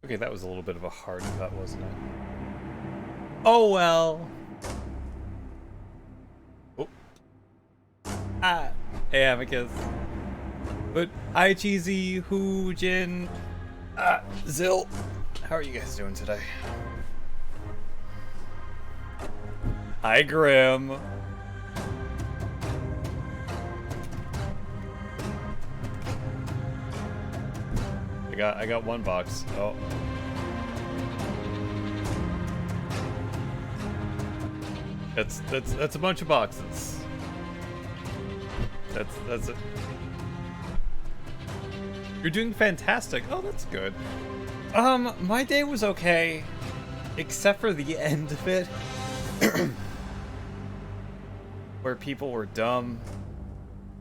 Okay, that was a little bit of a hard cut, wasn't it? Oh well. Oh. Ah. Hey, Amicus. But hi, Cheesy, Hoo, Jin, Zill. How are you guys doing today? Hi, Grim. I got one box. Oh. That's a bunch of boxes. That's it. You're doing fantastic. Oh, that's good. My day was okay, except for the end of it, where people were dumb.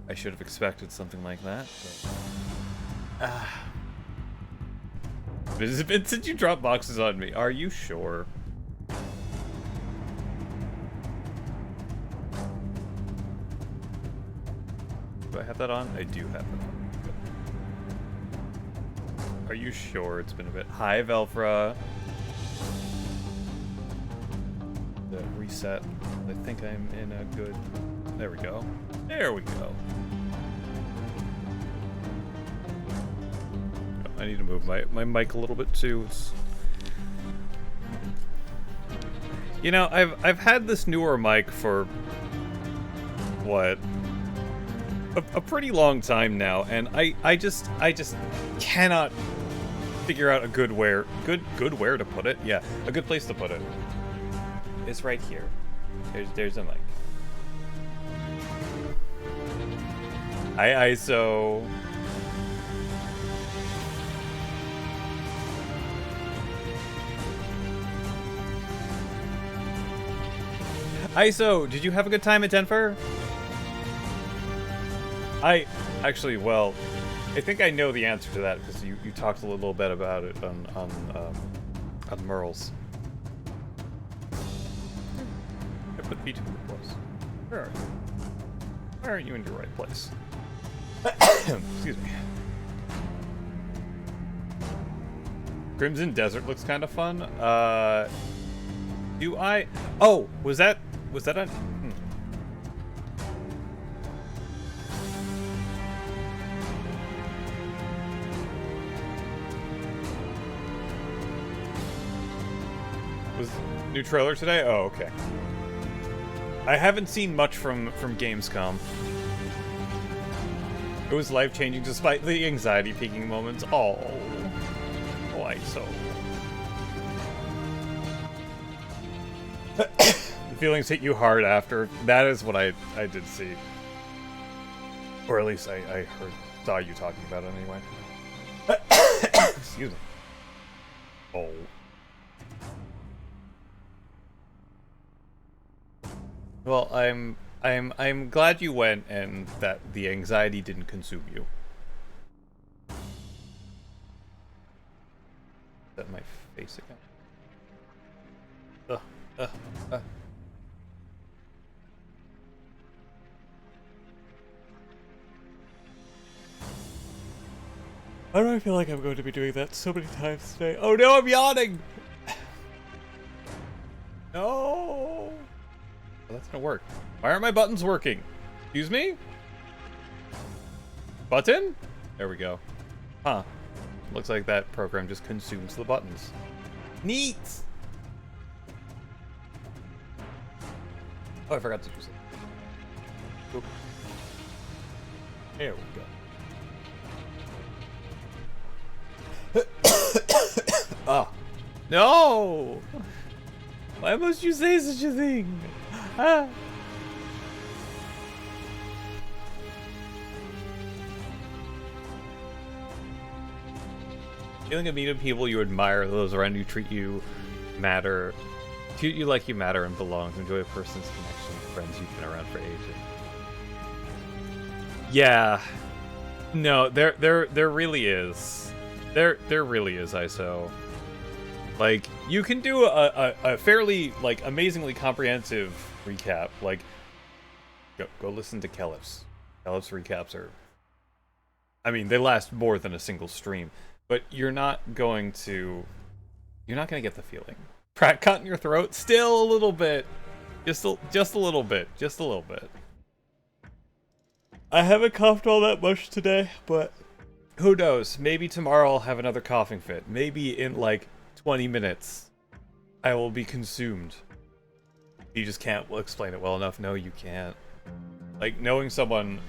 I should have expected something like that. But it's been since you dropped boxes on me. Are you sure? Do I have that on? I do have it on. Are you sure it's been a bit? Hi, Velfra. The reset. I think I'm in a good... There we go. There we go. I need to move my mic a little bit too. You know, I've had this newer mic for what? A pretty long time now, and I just cannot figure out a good where to put it. Yeah, a good place to put it. It's right here. There's a mic. Hi, ISO. ISO, did you have a good time at Denver? Actually, well, I think I know the answer to that because you talked a little bit about it on Merle's. I put B2 in the place. Where are you? Why aren't you in your right place? Excuse me. Crimson Desert looks kind of fun. Do I? Oh, was that on? Was new trailer today? Oh, okay. I haven't seen much from Gamescom. It was life-changing despite the anxiety-peaking moments. Oh, why so? The feelings hit you hard after. That is what I did see. Or at least I saw you talking about it anyway. Excuse me. Oh. Well, I'm glad you went and that the anxiety didn't consume you. Is that my face again? Why do I feel like I'm going to be doing that so many times today? Oh no, I'm yawning! No! Oh, that's gonna work. Why aren't my buttons working? Excuse me? Button? There we go. Huh. Looks like that program just consumes the buttons. Neat! Oh, I forgot to do something. Oop. There we go. Ah. No! Why must you say such a thing? Ah. Feeling of meeting people you admire, those around you treat you matter. Treat you like you matter and belong. Enjoy a person's connection with friends you've been around for ages. Yeah. No, there really is. There really is, ISO. Like, you can do a fairly, like, amazingly comprehensive recap. Like, go listen to Kelliff's. Kelliff's recaps are... I mean, they last more than a single stream. But you're not going to get the feeling. Pratt cut in your throat? Still a little bit. Just a little bit. Just a little bit. I haven't coughed all that much today, but who knows? Maybe tomorrow I'll have another coughing fit. Maybe in like 20 minutes I will be consumed. You just can't explain it well enough. No, you can't. Like, knowing someone...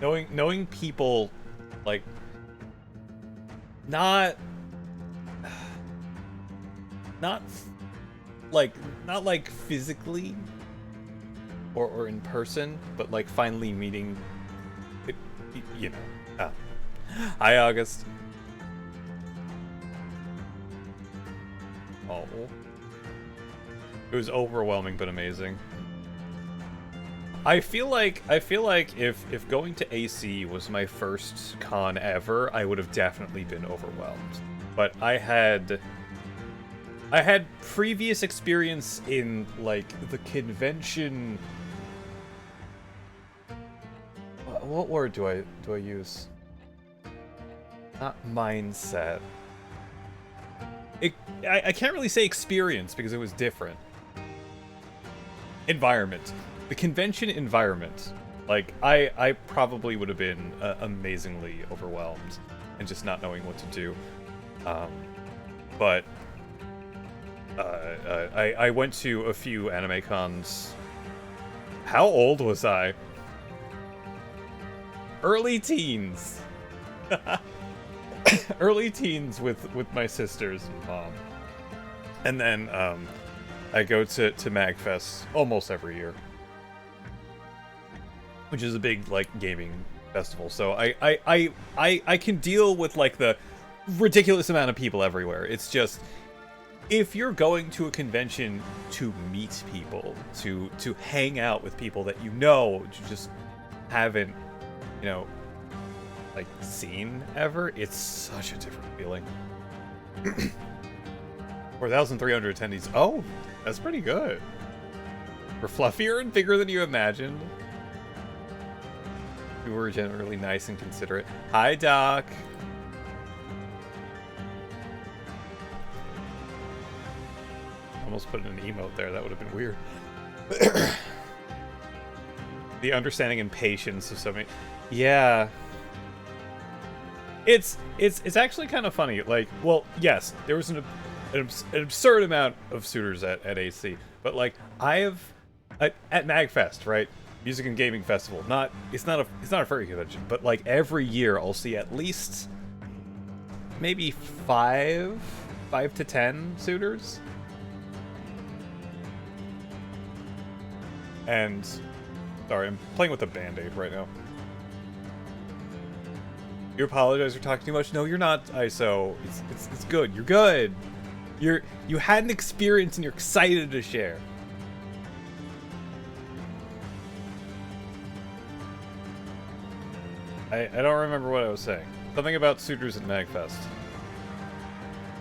Knowing people, like... Not like, not like physically or in person, but like finally meeting it, you know. Hi, August. Oh. It was overwhelming but amazing. I feel like if going to AC was my first con ever, I would have definitely been overwhelmed. But I had previous experience in like the convention. What word do I use? Not mindset. I can't really say experience because it was different. Environment. The convention environment. Like, I probably would have been amazingly overwhelmed and just not knowing what to do. But I went to a few anime cons. How old was I? Early teens. Early teens with my sisters and mom. And then I go to MagFest almost every year, which is a big like gaming festival. So I can deal with like the ridiculous amount of people everywhere. It's just if you're going to a convention to meet people, to hang out with people that you just haven't, like seen ever, it's such a different feeling. 4,300 attendees. Oh, that's pretty good. We're fluffier and bigger than you imagined. You were generally nice and considerate. Hi, Doc. Almost put in an emote there. That would have been weird. The understanding and patience of so many. Yeah. It's actually kind of funny. Like, well, yes, there was an absurd amount of suitors at AC, but like I have at MagFest, right? Music and Gaming Festival. It's not a furry convention, but like every year I'll see at least maybe 5 to 10 suitors. And sorry, I'm playing with a band-aid right now. You apologize for talking too much? No, you're not, ISO. It's good. You're good. You had an experience and you're excited to share. I don't remember what I was saying. Something about suitors at MagFest.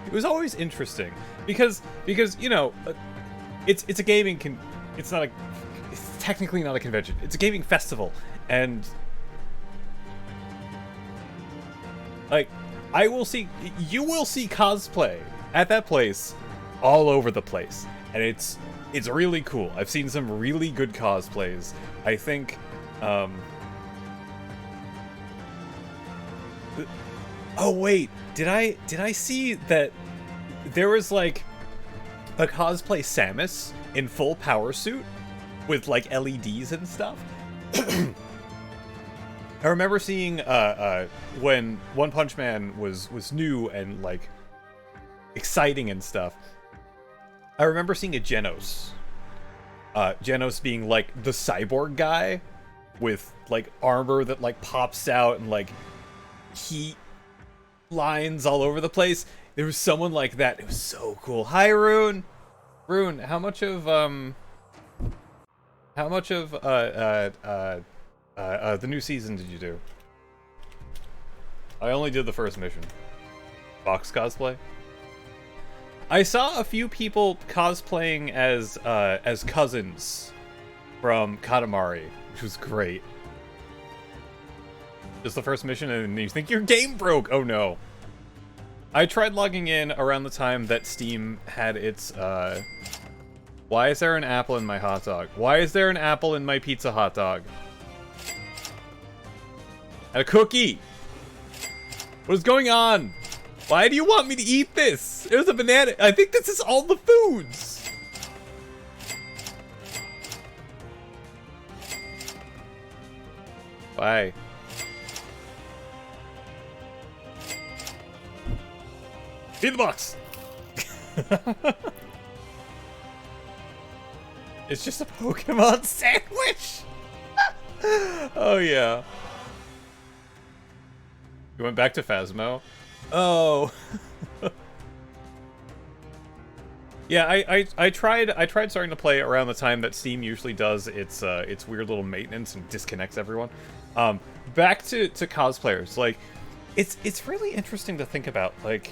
It was always interesting because it's a gaming it's technically not a convention. It's a gaming festival, and like you will see cosplay at that place all over the place, and it's really cool. I've seen some really good cosplays. I think oh wait, did I see that there was like a cosplay Samus in full power suit with like LEDs and stuff? I remember seeing when One Punch Man was new and like exciting and stuff. I remember seeing a Genos. Genos being like the cyborg guy with like armor that like pops out and like heat lines all over the place. There was someone like that. It was so cool. Hi, Rune. Rune, how much of the new season did you do? I only did the first mission. Box cosplay. I saw a few people cosplaying as cousins from Katamari, which was great. Just the first mission, and you think your game broke. Oh no. I tried logging in around the time that Steam had its why is there an apple in my hot dog? Why is there an apple in my pizza hot dog? And a cookie! What is going on? Why do you want me to eat this? There's a banana. I think this is all the foods. Why? Feed the box! It's just a Pokemon sandwich! Oh, yeah. You went back to Phasmo? Oh. Yeah, I tried starting to play around the time that Steam usually does its weird little maintenance and disconnects everyone. Back to cosplayers, like it's really interesting to think about. Like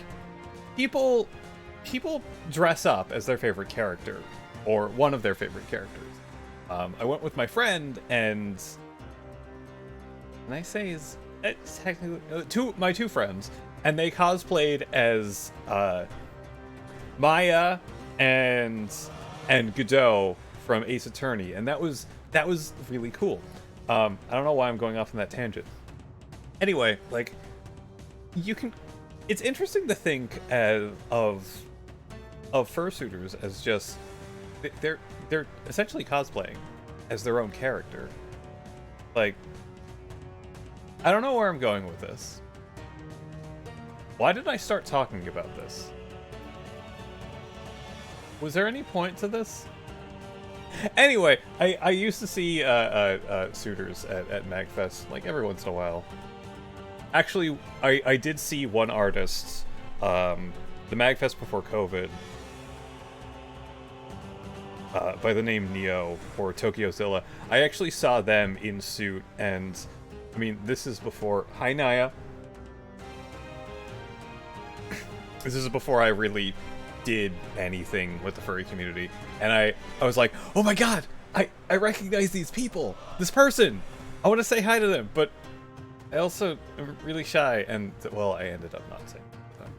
people dress up as their favorite character or one of their favorite characters. I went with my friend, and I say is it's technically my two friends, and they cosplayed as Maya and Godot from Ace Attorney, and that was really cool. I don't know why I'm going off on that tangent. Anyway, like it's interesting to think of fursuiters as just they're essentially cosplaying as their own character. Like, I don't know where I'm going with this. Why did I start talking about this? Was there any point to this? Anyway, I used to see suitors at MagFest like every once in a while. Actually, I did see one artist, the MagFest before COVID, by the name Neo, or Tokyozilla. I actually saw them in suit, and I mean, this is before... Hi, Naya. This is before I really did anything with the furry community, and I was like, oh my god, I recognize these people, this person, I want to say hi to them, but I also am really shy, and well, I ended up not saying them.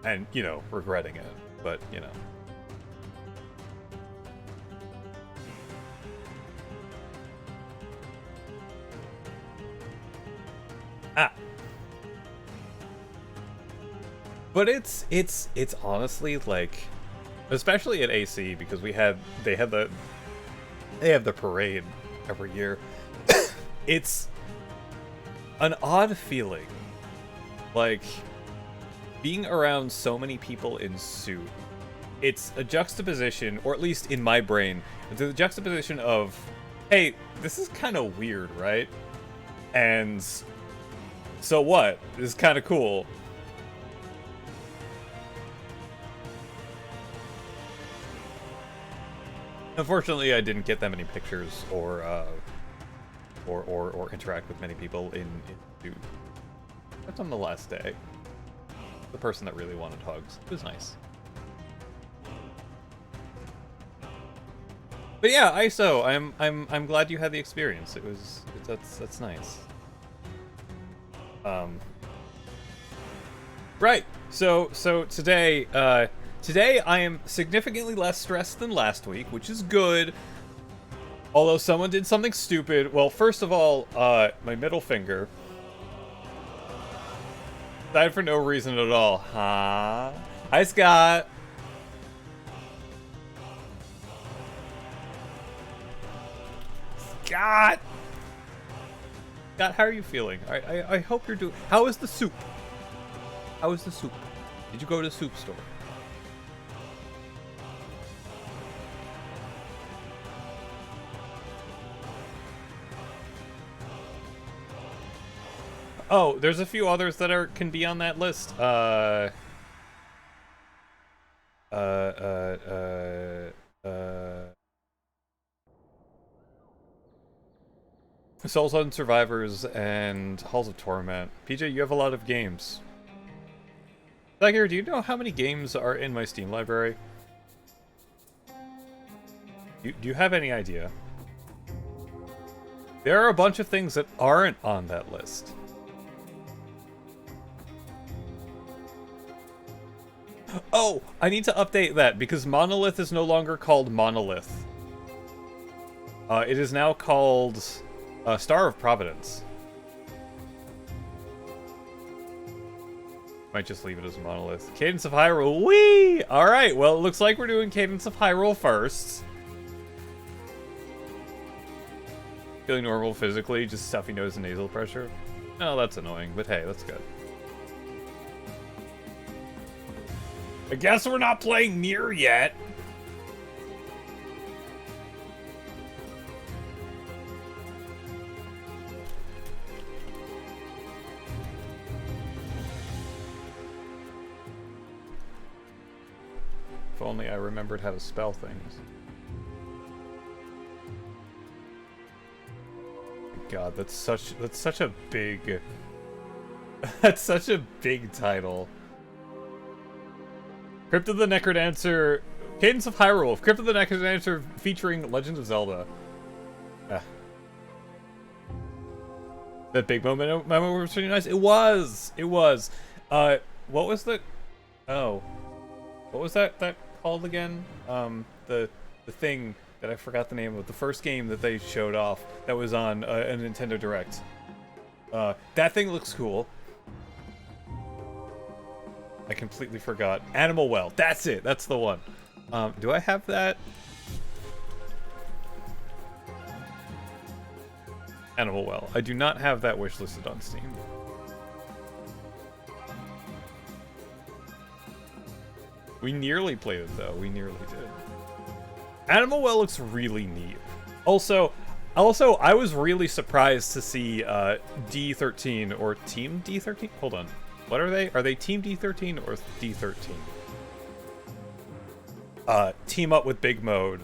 And, you know, regretting it, but, you know. But it's honestly, like, especially at AC, because they have the parade every year. It's an odd feeling, like being around so many people in suit. It's a juxtaposition, or at least in my brain, it's a juxtaposition of, hey, this is kind of weird, right? And so what? This is kind of cool. Unfortunately, I didn't get that many pictures or interact with many people in suit. That's on the last day. The person that really wanted hugs. It was nice. But yeah, ISO, I'm glad you had the experience. That's nice. Right. So today I am significantly less stressed than last week, which is good. Although someone did something stupid. Well, first of all, my middle finger died for no reason at all. Huh? Hi, Scott. Scott, how are you feeling? I hope you're doing... How is the soup? How is the soup? Did you go to the soup store? Oh, there's a few others that can be on that list. Souls on Survivors and Halls of Torment. PJ, you have a lot of games. Dagger, do you know how many games are in my Steam library? Do you have any idea? There are a bunch of things that aren't on that list. Oh, I need to update that because Monolith is no longer called Monolith. It is now called Star of Providence. Might just leave it as Monolith. Cadence of Hyrule. Whee! Alright, well, it looks like we're doing Cadence of Hyrule first. Feeling normal physically, just stuffy nose and nasal pressure. Oh, that's annoying, but hey, that's good. I guess we're not playing Nier yet. only I remembered how to spell things. God, that's such a big that's such a big title. Crypt of the Necrodancer, Cadence of Hyrule, Crypt of the Necrodancer featuring Legend of Zelda. Ah. That big moment was really nice. It was. What was the? Oh, what was that called again? The thing that I forgot the name of. The first game that they showed off that was on a Nintendo Direct. That thing looks cool. I completely forgot. Animal Well. That's it. That's the one. Do I have that? Animal Well. I do not have that wishlisted on Steam. We nearly played it, though. We nearly did. Animal Well looks really neat. Also, I was really surprised to see D13 or Team D13. Hold on. What are they? Are they Team D13 or D13? Team up with Big Mode.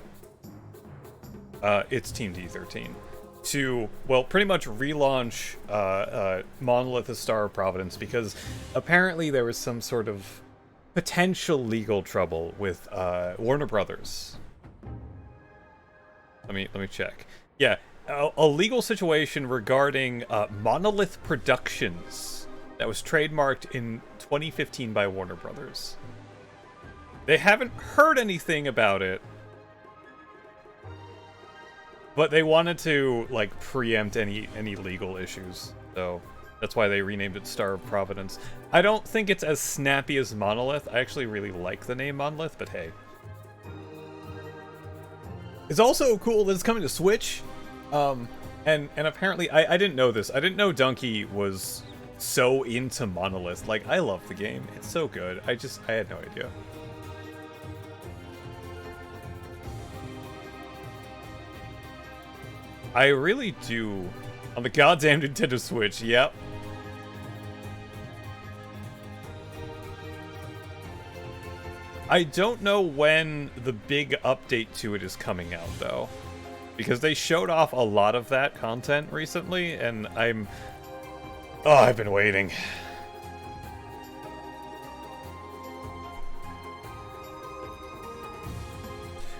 It's Team D13. To, well, pretty much relaunch Monolith: A Star of Providence, because apparently there was some sort of potential legal trouble with Warner Brothers. Let me check. Yeah, a legal situation regarding Monolith Productions that was trademarked in 2015 by Warner Brothers. They haven't heard anything about it, but they wanted to, like, preempt any legal issues, so that's why they renamed it Star of Providence. I don't think it's as snappy as Monolith. I actually really like the name Monolith, but hey. It's also cool that it's coming to Switch, and apparently, I didn't know this. I didn't know Donkey was so into Monolith. Like, I love the game. It's so good. I had no idea. I really do. On the goddamn Nintendo Switch, yep. I don't know when the big update to it is coming out, though. Because they showed off a lot of that content recently, and I've been waiting.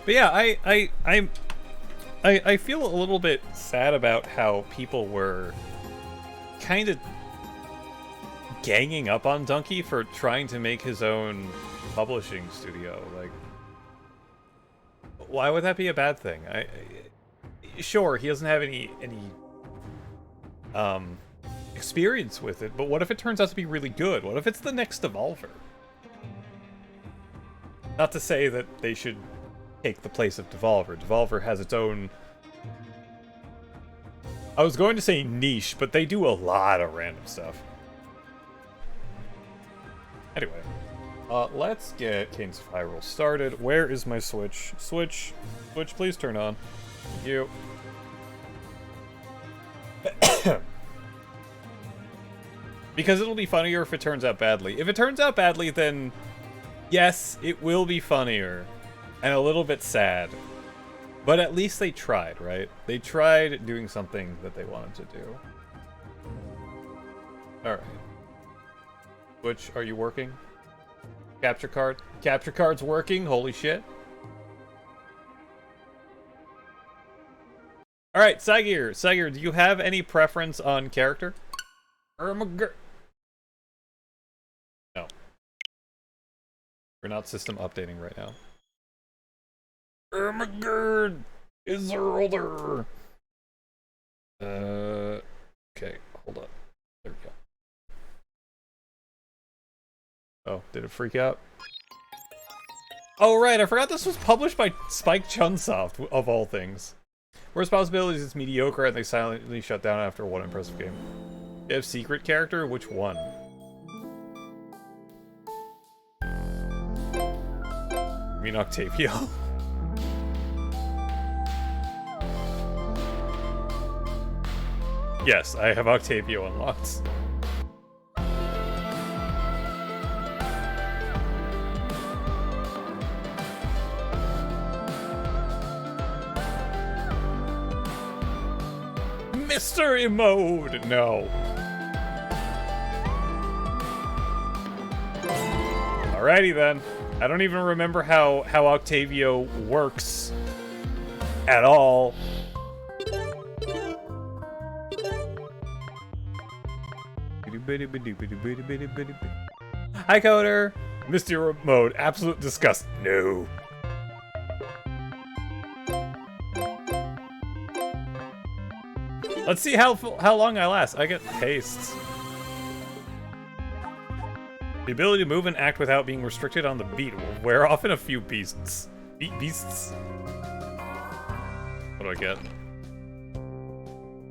But yeah, I feel a little bit sad about how people were kind of ganging up on Donkey for trying to make his own publishing studio. Like, why would that be a bad thing? Sure, he doesn't have any experience with it, but what if it turns out to be really good? What if it's the next Devolver? Not to say that they should take the place of Devolver. Devolver has its own... I was going to say niche, but they do a lot of random stuff. Anyway, let's get Cadence of Hyrule started. Where is my Switch? Switch, please turn on. Thank you. Because it'll be funnier if it turns out badly. If it turns out badly, then yes, it will be funnier. And a little bit sad. But at least they tried, right? They tried doing something that they wanted to do. Alright. Switch, are you working? Capture card? Capture card's working? Holy shit. Alright, Sagir, do you have any preference on character? No. We're not system updating right now. Ermagerd is older. Okay, hold up. There we go. Oh, did it freak out? Oh, right, I forgot this was published by Spike Chunsoft, of all things. Responsibilities is mediocre, and they silently shut down after one impressive game. You have secret character? Which one? I mean Octavio. Yes, I have Octavio unlocked. Mystery mode! No. Alrighty then. I don't even remember how Octavio works at all. Hi, Coder. Mystery mode. Absolute disgust. No. Let's see how long I last. I get hastes. The ability to move and act without being restricted on the beat will wear off in a few beasts. Beasts? What do I get?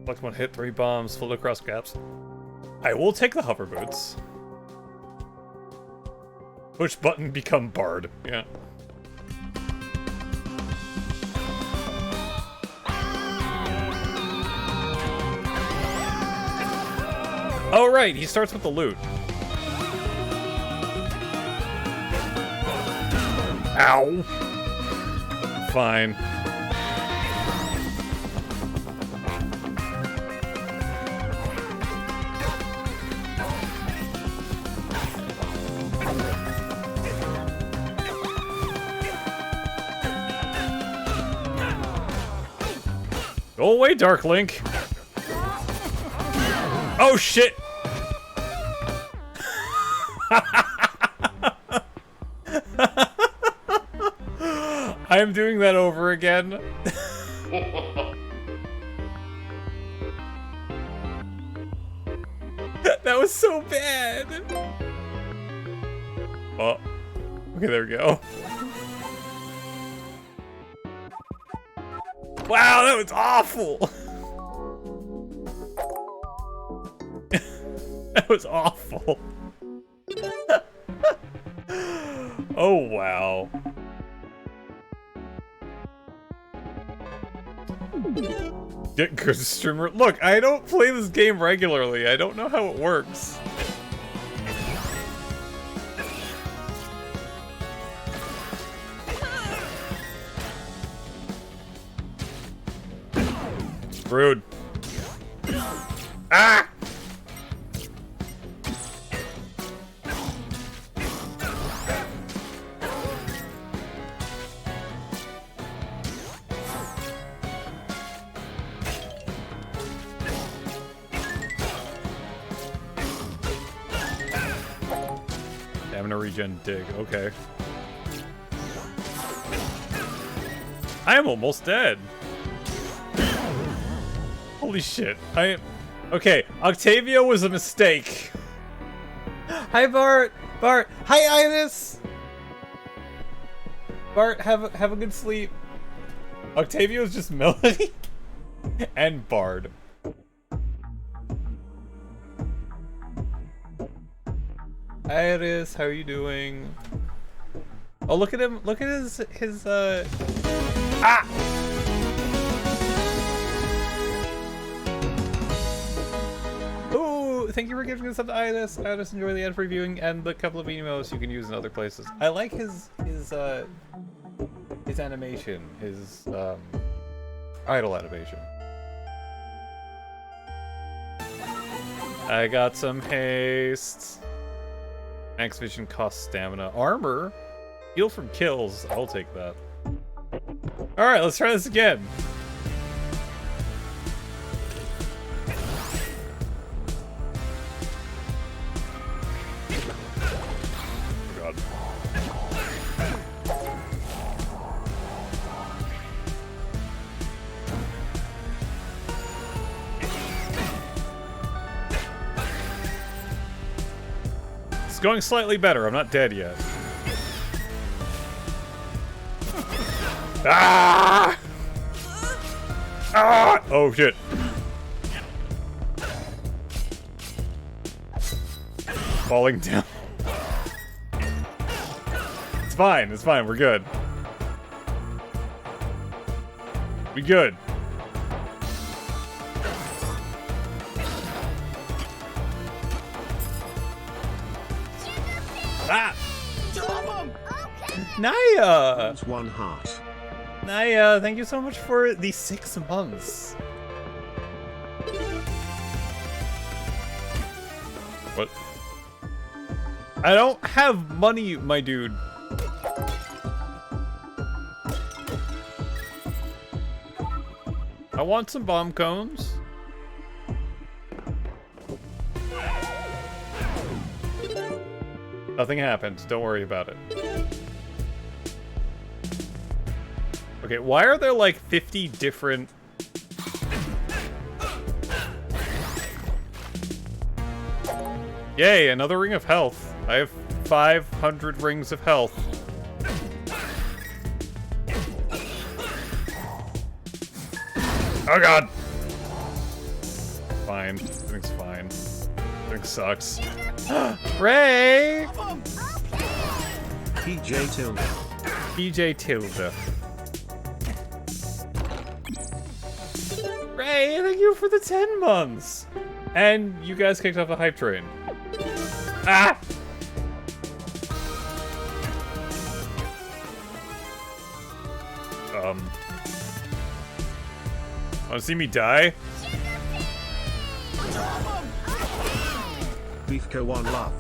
Select one hit, 3 bombs, float across gaps. I will take the hover boots. Push button, become bard. Yeah. Oh right, he starts with the loot. Ow. Fine. Go away, Dark Link. Oh shit. I am doing that over again. That was so bad. Oh. Okay, there we go. Wow, that was awful. That was awful. Oh, wow. Get good streamer. Look, I don't play this game regularly. I don't know how it works. Rude. Ah! Having a regen dig, okay. I am almost dead. Holy shit. Okay, Octavio was a mistake. Hi, Bart. Bart. Hi, Iris. Bart, have a good sleep. Octavio's just Melody and Bard. Iris, how are you doing? Oh, look at him. Look at his Ah! Ooh, thank you for giving us up to Iris. Iris, enjoy the ad for viewing and the couple of emails you can use in other places. I like his animation, his idle animation. I got some haste. Max vision costs stamina. Armor? Heal from kills. I'll take that. Alright, let's try this again. Oh god. It's going slightly better. I'm not dead yet. Ah! Ah! Oh shit. Falling down. It's fine, we're good. We good. Ah! Naya! That's 1 heart. Naya, thank you so much for the 6 months. What? I don't have money, my dude. I want some bomb cones. Nothing happened. Don't worry about it. Okay, why are there like 50 different... Yay, another ring of health. I have 500 rings of health. Oh god! Fine. Everything's fine. Everything sucks. Ray! PJ Tilde. PJ Tilde. Ray, thank you for the 10 months! And you guys kicked off the hype train. Ah! Wanna see me die? Beefco one love.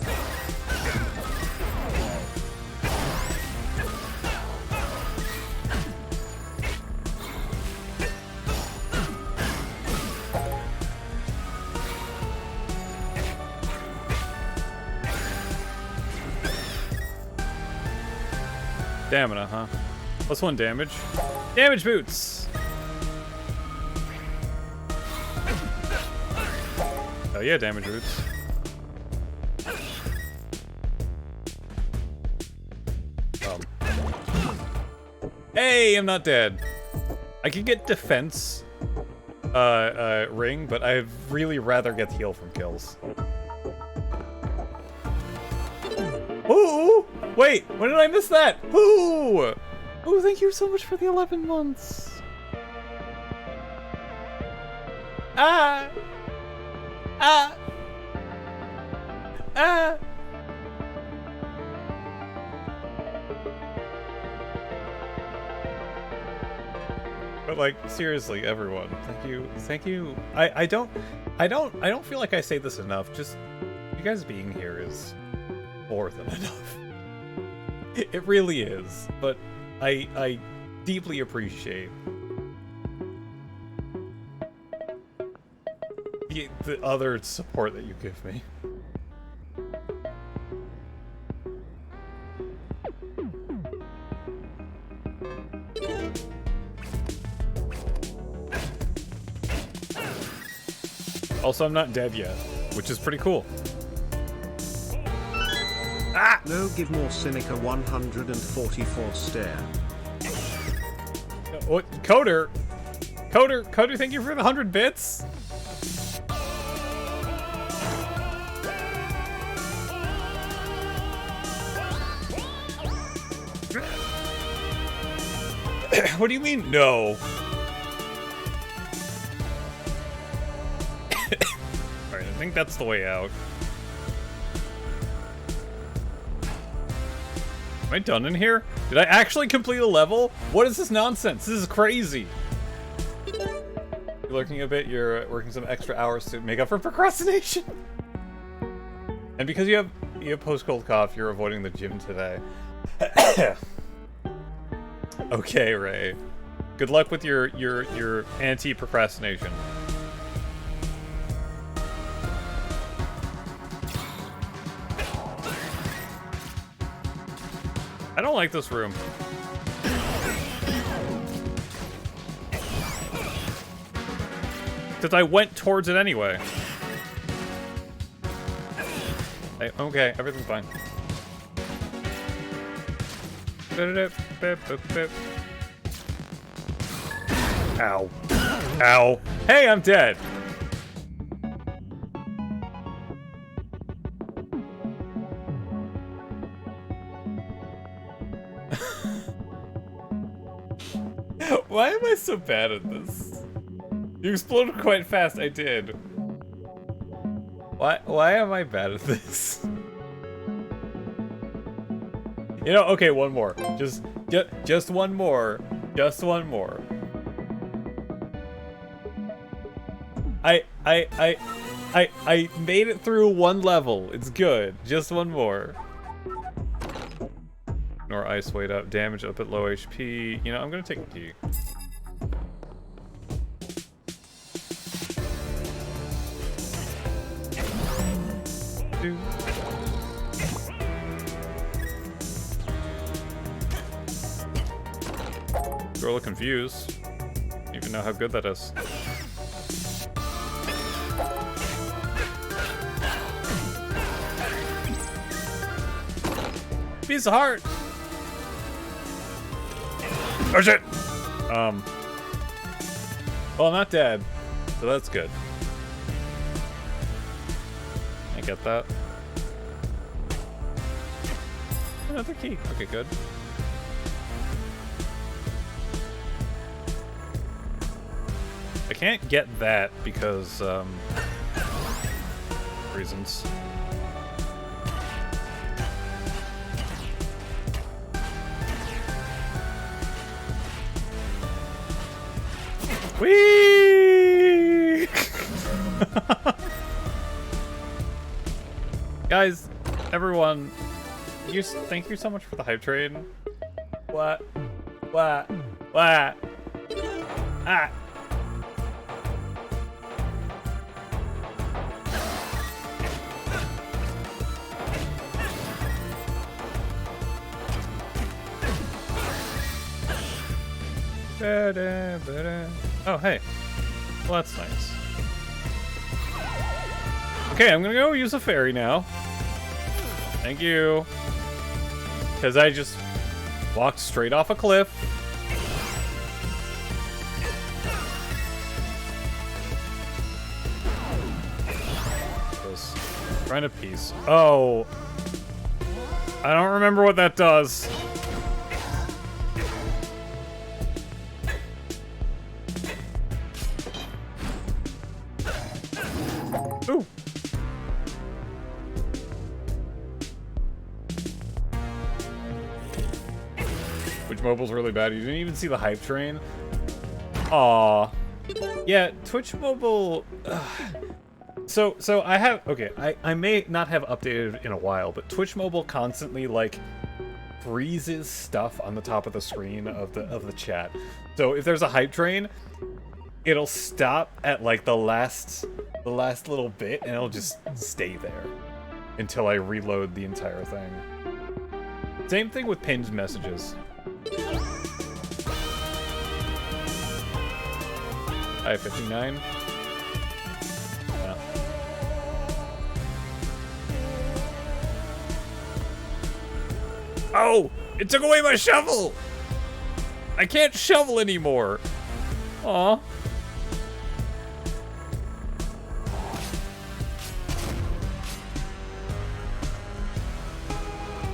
Stamina, huh? +1 damage. Damage boots! Oh yeah, damage boots. Hey, I'm not dead. I can get defense ring, but I'd really rather get heal from kills. Ooh! Wait, when did I miss that? Ooh! Oh, thank you so much for the 11 months. Ah! Ah! Ah! But like, seriously, everyone, thank you. I don't feel like I say this enough. Just you guys being here is more than enough. It really is. But I deeply appreciate the other support that you give me. Also, I'm not dead yet, which is pretty cool. Ah! No, give more Cynica 144 stare. What? Coder, thank you for the 100 bits. What do you mean, no? Alright, I think that's the way out. Am I done in here? Did I actually complete a level? What is this nonsense? This is crazy. You're lurking a bit, you're working some extra hours to make up for procrastination. And because you have post-cold cough, you're avoiding the gym today. Okay, Ray. Good luck with your anti-procrastination. I don't like this room. Because I went towards it anyway. Okay, everything's fine. Ow. Ow. Hey, I'm dead. Why am I so bad at this? You exploded quite fast, I did. Why am I bad at this? You know, okay, one more. Just one more. Just one more. I made it through one level. It's good. Just one more. Ignore ice weight up, damage up at low HP. You know, I'm gonna take a key. You're a little confused. You even know how good that is. Piece of heart. Oh shit. Well, I'm not dead, so that's good. I get that. Another key. Okay, good. I can't get that because, reasons. Whee! Guys, everyone, thank you so much for the hype train. What? Ah! Oh, hey. Well, that's nice. Okay, I'm gonna go use a fairy now. Thank you. Because I just walked straight off a cliff. This. Trying to piece. Oh. I don't remember what that does. Ooh. Twitch Mobile's really bad. You didn't even see the hype train? Aw. Yeah, Twitch Mobile... So I have... Okay, I may not have updated in a while, but Twitch Mobile constantly, like, freezes stuff on the top of the screen of the chat. So if there's a hype train, it'll stop at, like, the last little bit, and it'll just stay there until I reload the entire thing. Same thing with pinned messages. I have 59. Yeah. Oh! It took away my shovel! I can't shovel anymore! Aw.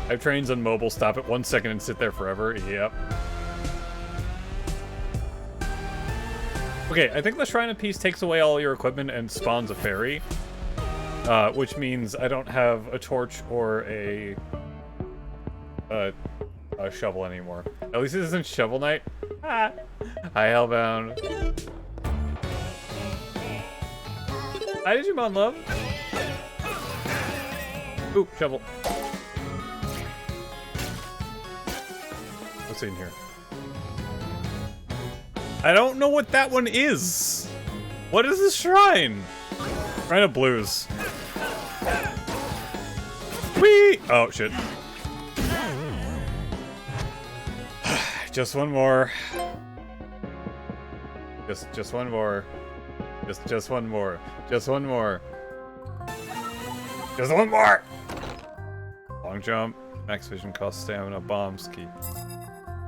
Hype trains on mobile stop at 1 second and sit there forever. Yep. Okay, I think the Shrine of Peace takes away all your equipment and spawns a fairy. Which means I don't have a torch or a shovel anymore. At least this isn't Shovel Knight. Ah. Hi, Hellbound. Hi, Digimon Love. Ooh, shovel. What's in here? I don't know what that one is. What is this shrine? Shrine of Blues. Whee! Oh, shit. Just one more. Just one more. Just one more. Just one more. Just one more! Long jump. Max vision cost stamina. Bombs key.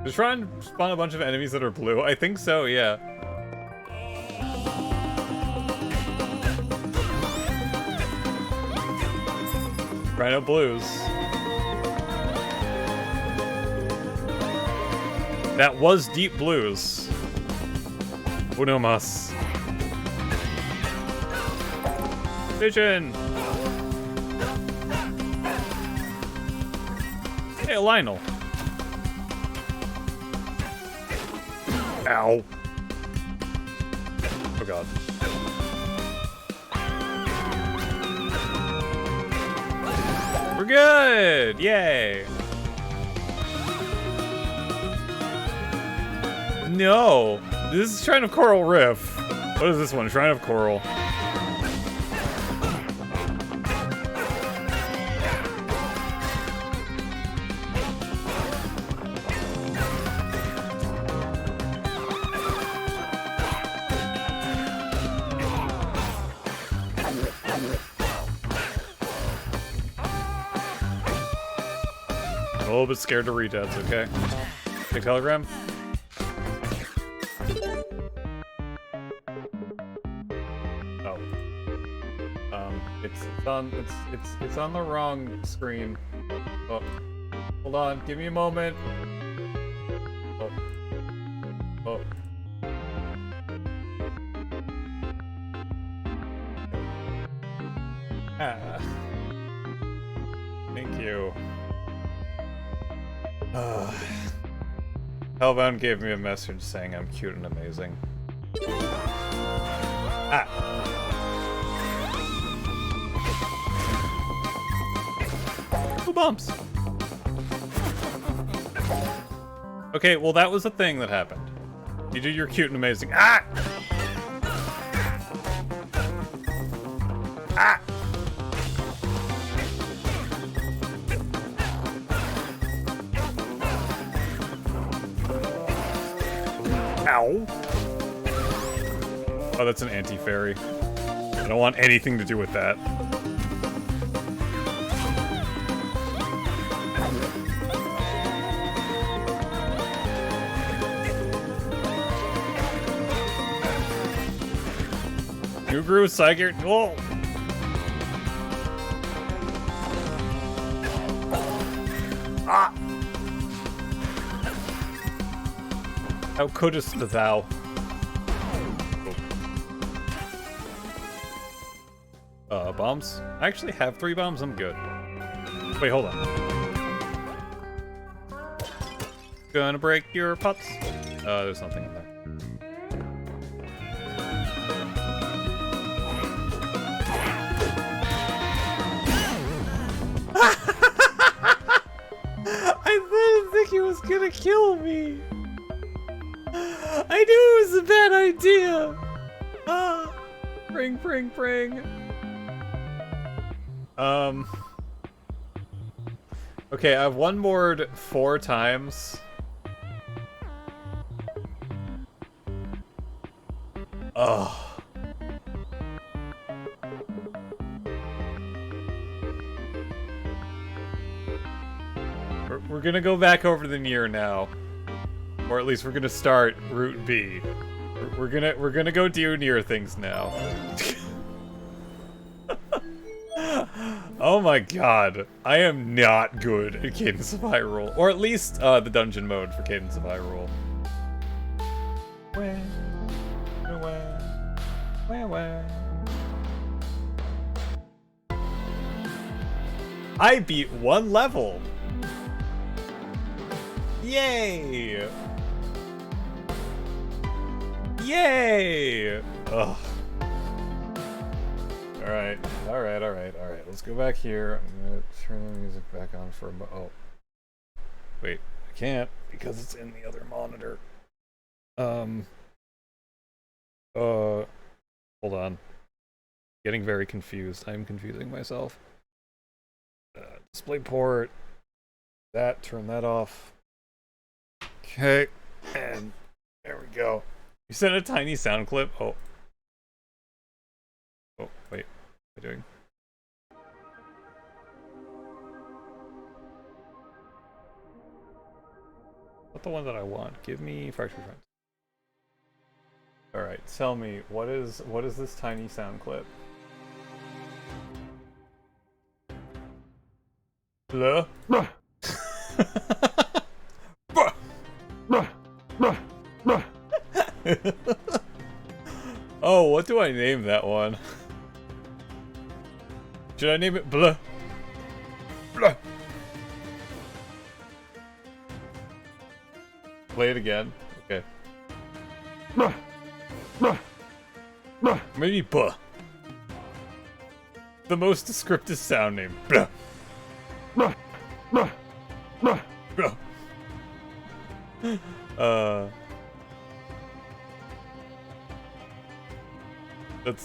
Just try and spawn a bunch of enemies that are blue. I think so, yeah. Rhino Blues. That was Deep Blues. Uno mas. Vision! Hey, Lionel. Ow. Oh god. good! Yay! No! This is Shrine of Coral Riff. What is this one? Shrine of Coral. I'm a little bit scared to read that, okay? Big telegram? Oh. It's on the wrong screen. Oh. Hold on, give me a moment. Oh. Oh. Ah. Thank you. Hellbound gave me a message saying I'm cute and amazing. Ah! Who bumps? Okay, well that was a thing that happened. You do your cute and amazing. Ah! Ah! Ow. Oh, that's an anti-fairy. I don't want anything to do with that. New Gru Psychic. Whoa! Ah! How couldst thou? Bombs? I actually have 3 bombs, I'm good. Wait, hold on. Gonna break your pots. There's nothing in there. I didn't think he was gonna kill me. I knew it was a bad idea. Ah, pring, pring, pring. Okay, I've one moored 4 times. Oh. We're gonna go back over the Nier now. Or at least we're gonna start Route B. We're gonna go do Nier things now. Oh my god, I am not good at Cadence of Hyrule. Or at least the dungeon mode for Cadence of Hyrule. I beat 1 level! Yay! Yay! Ugh. Alright. Let's go back here. I'm gonna turn the music back on for a oh. Wait, I can't because it's in the other monitor. Hold on. Getting very confused. I'm confusing myself. Display port. Turn that off. Okay, and there we go. You sent a tiny sound clip? Oh. Oh, wait. What am I doing? Not the one that I want. Give me Fractured Friends. Alright, tell me, what is this tiny sound clip? Hello? Oh, what do I name that one? Should I name it Blah? Blah. Play it again. Okay. Blah. Blah. Blah. Maybe Buh. The most descriptive sound name. Blah.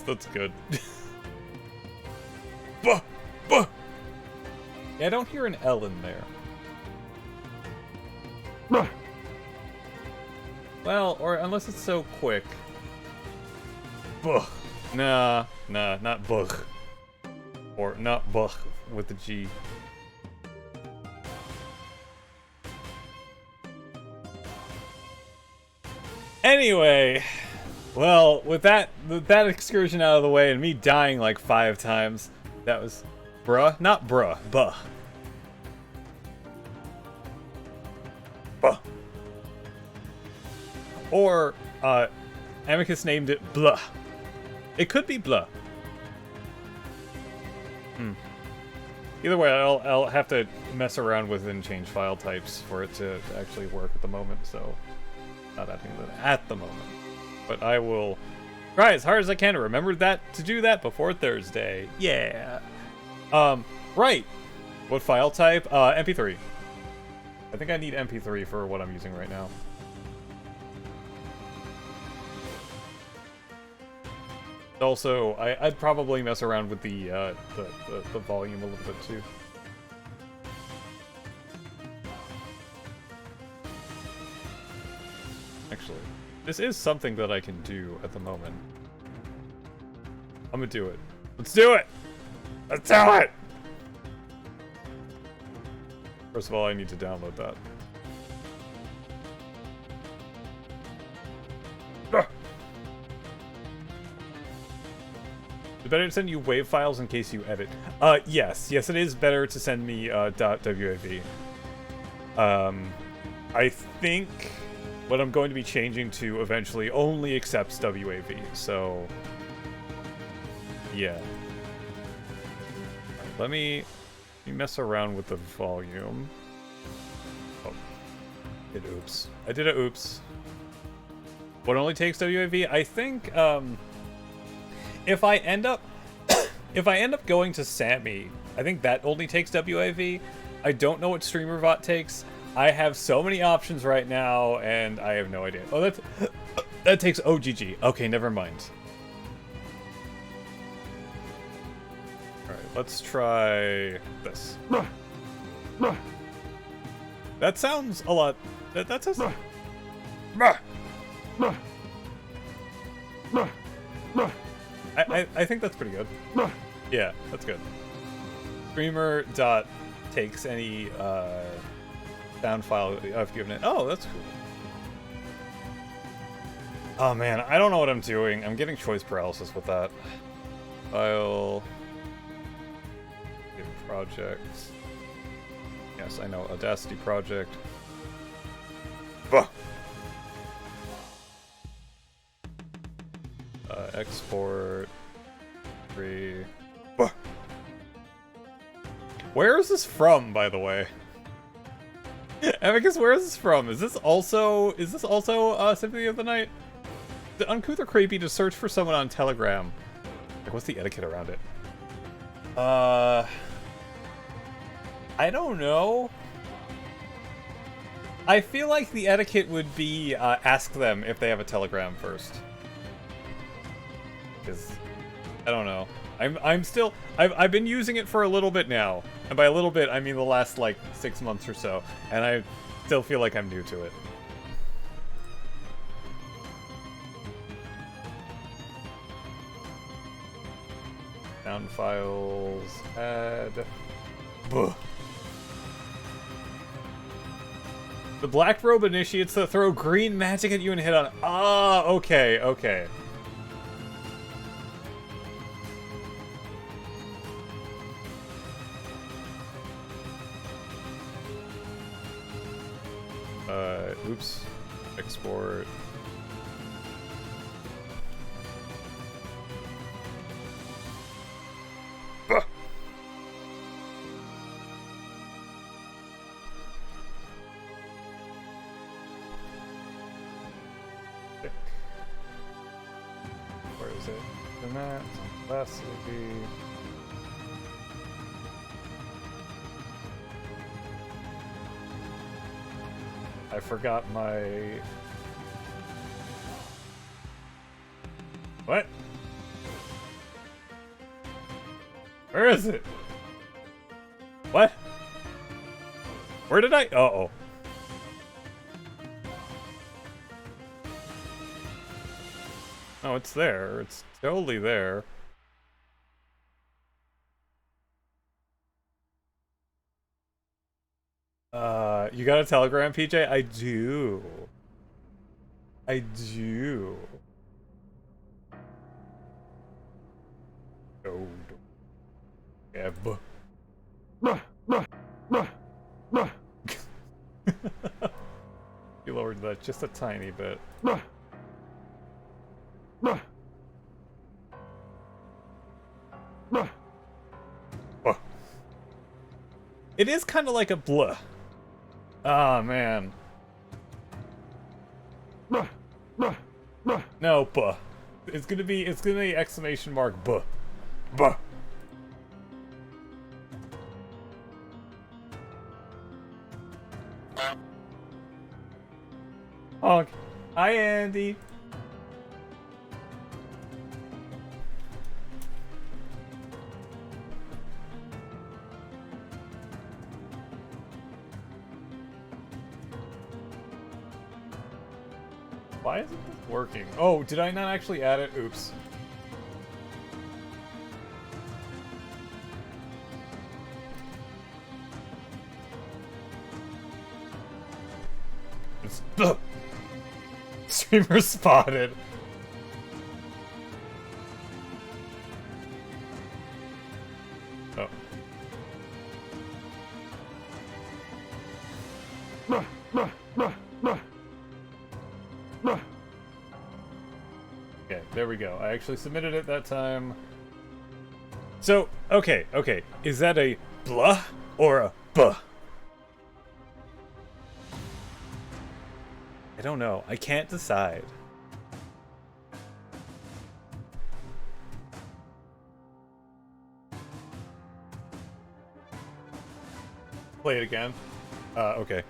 That's good. Buh! Buh! Yeah, I don't hear an L in there. Well, or unless it's so quick. Buh. Nah, not bugh. Or not bugh with the G. Anyway, well, with that excursion out of the way and me dying like 5 times, that was bruh, not bruh, buh. Buh. Or Amicus named it blah. It could be blah. Either way, I'll have to mess around with and change file types for it to actually work at the moment, so not adding that at the moment. But I will try as hard as I can to remember to do that before Thursday. Yeah. Right. What file type? MP3. I think I need MP3 for what I'm using right now. Also, I'd probably mess around with the volume a little bit too. Actually, this is something that I can do at the moment. I'm gonna do it. Let's do it! Let's do it! First of all, I need to download that. Is it better to send you WAV files in case you edit? Yes, it is better to send me .wav. I think what I'm going to be changing to eventually only accepts WAV, so yeah. Right, let me mess around with the volume. Oh, oops. I did a oops. What only takes WAV? I think if I end up going to Sammy, I think that only takes WAV. I don't know what StreamerBot takes. I have so many options right now, and I have no idea. Oh, that takes OGG. Okay, never mind. All right, let's try this. That sounds a lot. That sounds. I think that's pretty good. Yeah, that's good. Streamer dot takes any sound file I've given it. Oh, that's cool. Oh man, I don't know what I'm doing. I'm getting choice paralysis with that. File. Projects. Yes, I know. Audacity project. Bah. Export. Free. Bah. Where is this from, by the way? Amicus, where is this from? Is this also Symphony of the Night? The uncouth or creepy to search for someone on Telegram. Like, what's the etiquette around it? I don't know. I feel like the etiquette would be ask them if they have a Telegram first. Because I don't know. I've been using it for a little bit now, and by a little bit I mean the last like 6 months or so, and I still feel like I'm new to it. Sound files, add. Buh. The black robe initiates that throw green magic at you and hit on. Ah, okay, okay. Oops. Export. Bah. Where is it? And that. Last would be. I forgot my... What? Where is it? What? Where did I... Uh-oh. Oh, it's there. It's totally there. You got a telegram, PJ? I do. I do. Oh. Yeah, You lowered that just a tiny bit. It is kind of like a blah. Oh man. No, buh. It's gonna be exclamation mark buh. Buh. Honk. Hi, Andy. Why isn't this working? Oh, did I not actually add it? Oops. It's streamer spotted. Oh. Okay, there we go. I actually submitted it that time. So, okay. Is that a blah or a buh? I don't know. I can't decide. Play it again. Okay.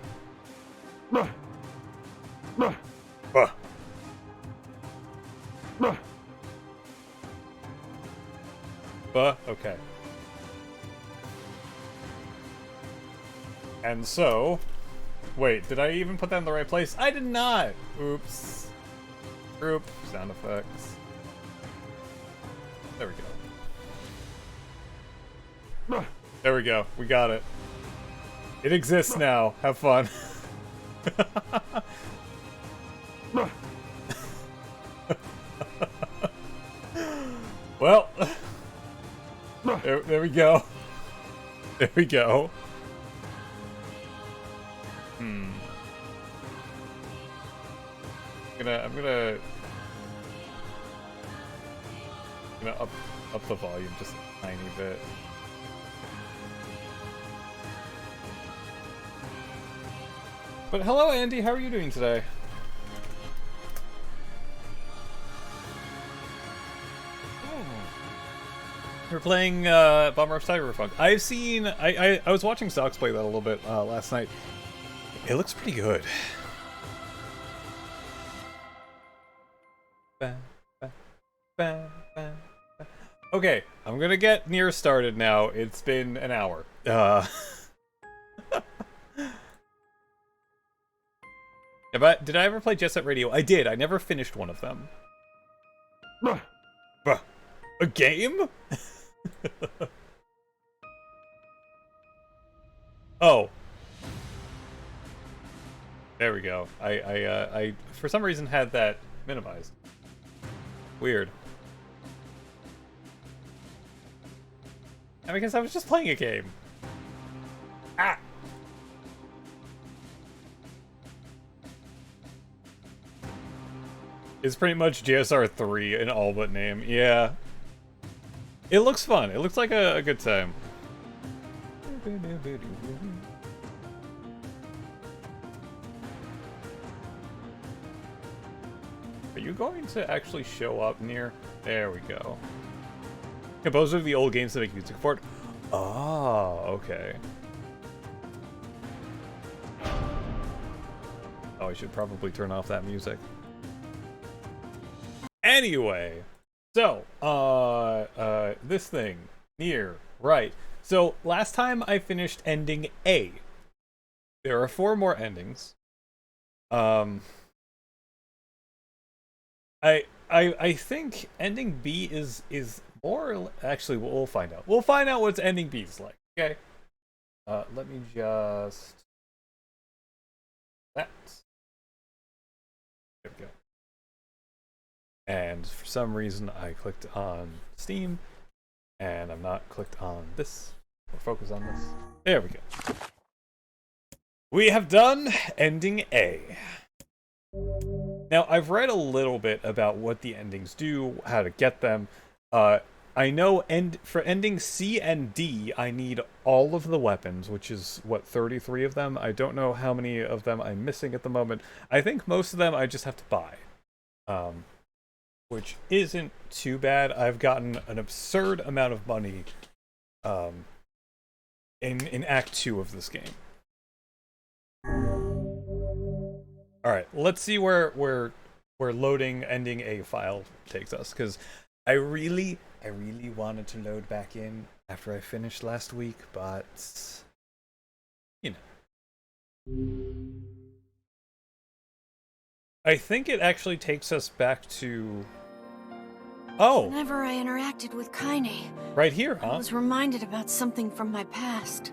Buh. Okay. And so... Wait, did I even put that in the right place? I did not! Oops. Group. Sound effects. There we go. There we go. We got it. It exists now. Have fun. Well... There we go. There we go. I'm gonna up the volume just a tiny bit. But hello, Andy. How are you doing today? We're playing Bomber of Cyberpunk. I've seen... I was watching Sox play that a little bit last night. It looks pretty good. Okay, I'm gonna get Nier started now. It's been an hour. Did I ever play Jet Set Radio? I did. I never finished one of them. A game? Oh. There we go. I for some reason had that minimized. Weird. I guess I was just playing a game. Ah! It's pretty much GSR 3 in all but name. Yeah. It looks fun. It looks like a good time. Are you going to actually show up near? There we go. Composer of the old games that make music for it. Oh, okay. Oh, I should probably turn off that music. Anyway, so, this thing, Nier, right. So, last time I finished ending A. There are 4 more endings. I think ending B is more... Actually, we'll find out. We'll find out what ending B is like, okay? Let me just... That. There we go. And for some reason, I clicked on Steam, and I'm not clicked on this. We'll focus on this. There we go. We have done ending A. Now, I've read a little bit about what the endings do, how to get them. I know for ending C and D, I need all of the weapons, which is, what, 33 of them? I don't know how many of them I'm missing at the moment. I think most of them I just have to buy. Which isn't too bad. I've gotten an absurd amount of money in Act 2 of this game. Alright, let's see where loading ending A file takes us, because I really wanted to load back in after I finished last week, but you know. I think it actually takes us back to... Oh! Whenever I interacted with Kaine, right here, huh? I was reminded about something from my past.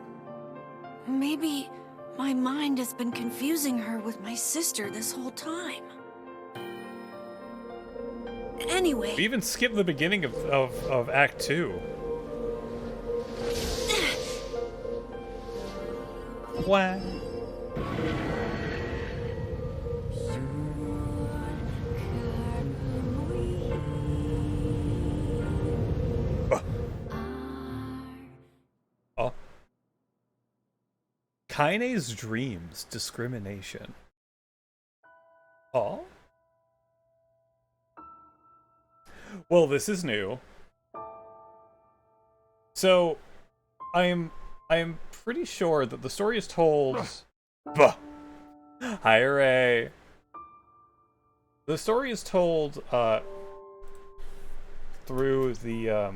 Maybe my mind has been confusing her with my sister this whole time. Anyway... We even skipped the beginning of Act 2. What? Oh. Kaine's dreams, discrimination. Oh? Well, this is new. So, I am pretty sure that the story is told... Bah! Hi, Ray! The story is told, through the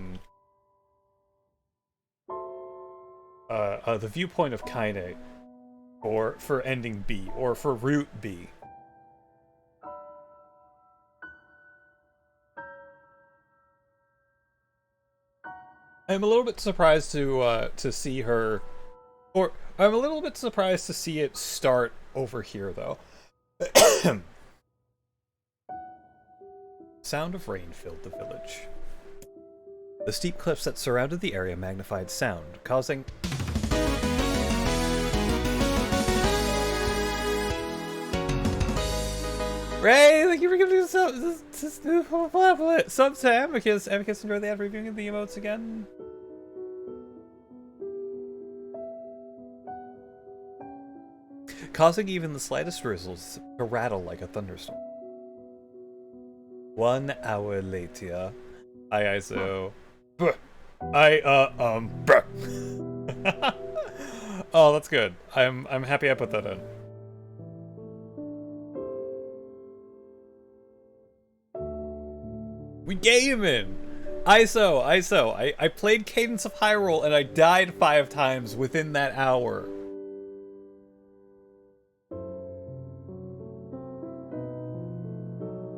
viewpoint of Kaine, for ending B, or for route B. I'm a little bit surprised to see her, or I'm a little bit surprised to see it start over here, though. Sound of rain filled the village. The steep cliffs that surrounded the area magnified sound, causing... Ray, thank you for giving me some to Amicus. Amicus, enjoy the ad reviewing of the emotes again. Causing even the slightest drizzles to rattle like a thunderstorm. 1 hour later. Hi, ISO. Bruh. Bruh. Oh, that's good. I'm happy I put that in. We gaming! ISO. I played Cadence of Hyrule and I died 5 times within that hour.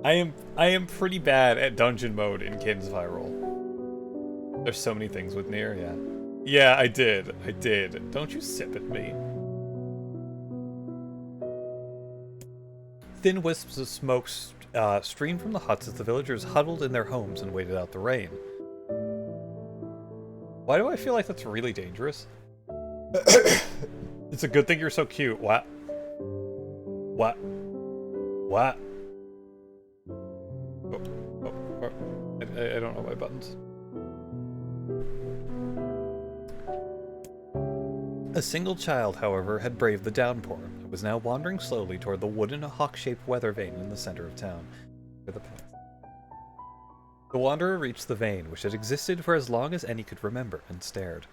I am pretty bad at dungeon mode in Cadence of Hyrule. There's so many things with Nier, yeah. Yeah, I did. Don't you sip at me. Thin wisps of smoke streamed from the huts as the villagers huddled in their homes and waited out the rain. Why do I feel like that's really dangerous? It's a good thing you're so cute. What? What? What? I don't know my buttons. A single child, however, had braved the downpour and was now wandering slowly toward the wooden, hawk-shaped weather vane in the center of town. The wanderer reached the vane, which had existed for as long as any could remember, and stared.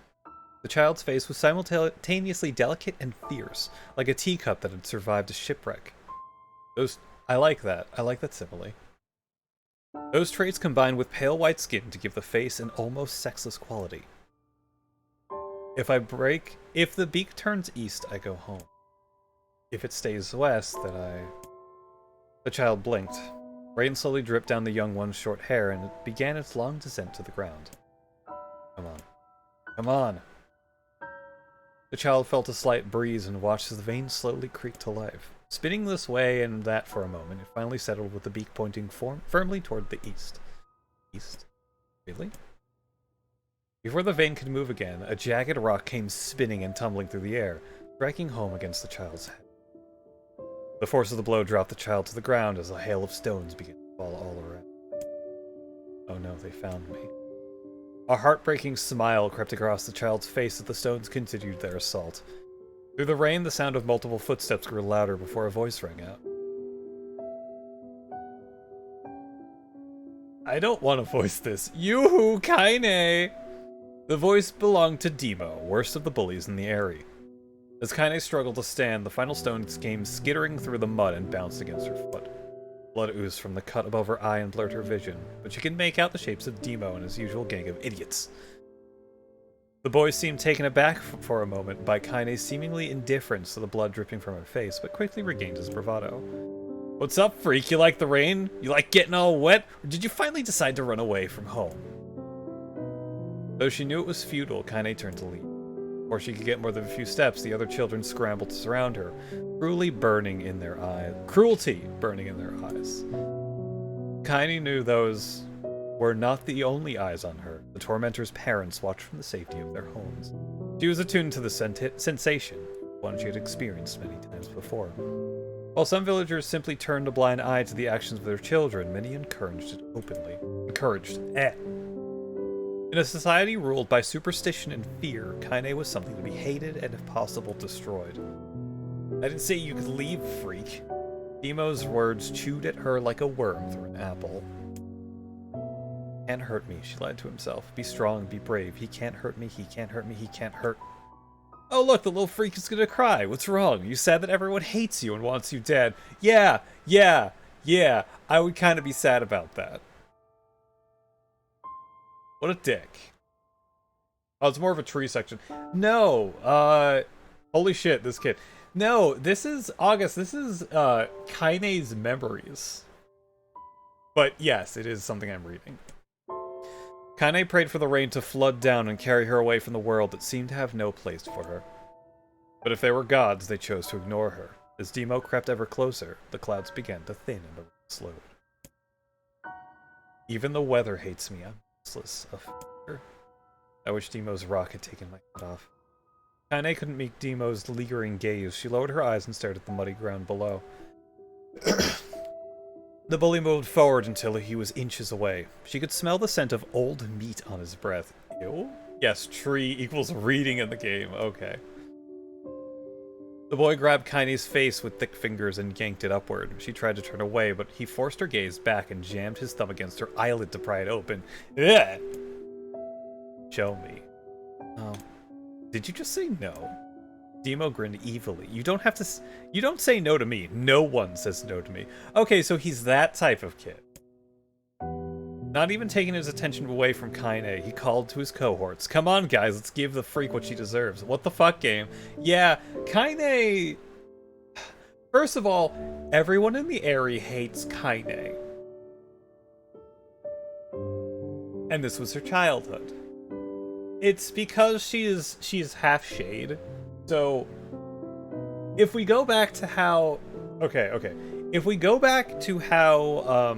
The child's face was simultaneously delicate and fierce, like a teacup that had survived a shipwreck. I like that. I like that simile. Those traits combine with pale white skin to give the face an almost sexless quality. If the beak turns east, I go home. If it stays west, then The child blinked. Rain slowly dripped down the young one's short hair, and it began its long descent to the ground. Come on. Come on! The child felt a slight breeze and watched as the veins slowly creaked to life. Spinning this way and that for a moment, it finally settled with the beak pointing firmly toward the east. East? Really? Before the vein could move again, a jagged rock came spinning and tumbling through the air, striking home against the child's head. The force of the blow dropped the child to the ground as a hail of stones began to fall all around. Oh no, they found me. A heartbreaking smile crept across the child's face as the stones continued their assault. Through the rain, the sound of multiple footsteps grew louder before a voice rang out. I don't want to voice this. Yoo-hoo, Kaine! The voice belonged to Demo, worst of the bullies in the area. As Kaine struggled to stand, the final stone came skittering through the mud and bounced against her foot. Blood oozed from the cut above her eye and blurred her vision, but she could make out the shapes of Demo and his usual gang of idiots. The boy seemed taken aback for a moment by Kaine's seemingly indifference to the blood dripping from her face, but quickly regained his bravado. What's up, freak? You like the rain? You like getting all wet? Or did you finally decide to run away from home? Though she knew it was futile, Kaine turned to leave. Before she could get more than a few steps, the other children scrambled to surround her, cruelty burning in their eyes. Kaine knew those were not the only eyes on her. The tormentor's parents watched from the safety of their homes. She was attuned to the sensation, one she had experienced many times before. While some villagers simply turned a blind eye to the actions of their children, many encouraged it openly. In a society ruled by superstition and fear, Kaine was something to be hated and, if possible, destroyed. I didn't say you could leave, freak. Demo's words chewed at her like a worm through an apple. Can't hurt me, she lied to himself. Be strong, be brave. He can't hurt me, he can't hurt me, he can't hurt. Oh look, the little freak is gonna cry. What's wrong? You sad that everyone hates you and wants you dead. Yeah. I would kind of be sad about that. What a dick. Oh, it's more of a tree section. No, holy shit, this kid. No, this is August. This is Kaine's memories. But yes, it is something I'm reading. Kaine prayed for the rain to flood down and carry her away from the world that seemed to have no place for her. But if they were gods, they chose to ignore her. As Demo crept ever closer, the clouds began to thin and the rain slowed. Even the weather hates me. I'm useless. I wish Demo's rock had taken my head off. Kaine couldn't meet Demo's lingering gaze. She lowered her eyes and stared at the muddy ground below. The bully moved forward until he was inches away. She could smell the scent of old meat on his breath. Ew? Yes, tree equals reading in the game. Okay. The boy grabbed Kaine's face with thick fingers and yanked it upward. She tried to turn away, but he forced her gaze back and jammed his thumb against her eyelid to pry it open. Ugh! Show me. Oh. Did you just say no? Demo grinned evilly. You don't say no to me. No one says no to me. Okay, so he's that type of kid. Not even taking his attention away from Kaine, he called to his cohorts. Come on, guys, let's give the freak what she deserves. What the fuck, game? Yeah, Kaine... First of all, everyone in the area hates Kaine. And this was her childhood. It's because she's half shade. So, if we go back to how... Okay. If we go back to how,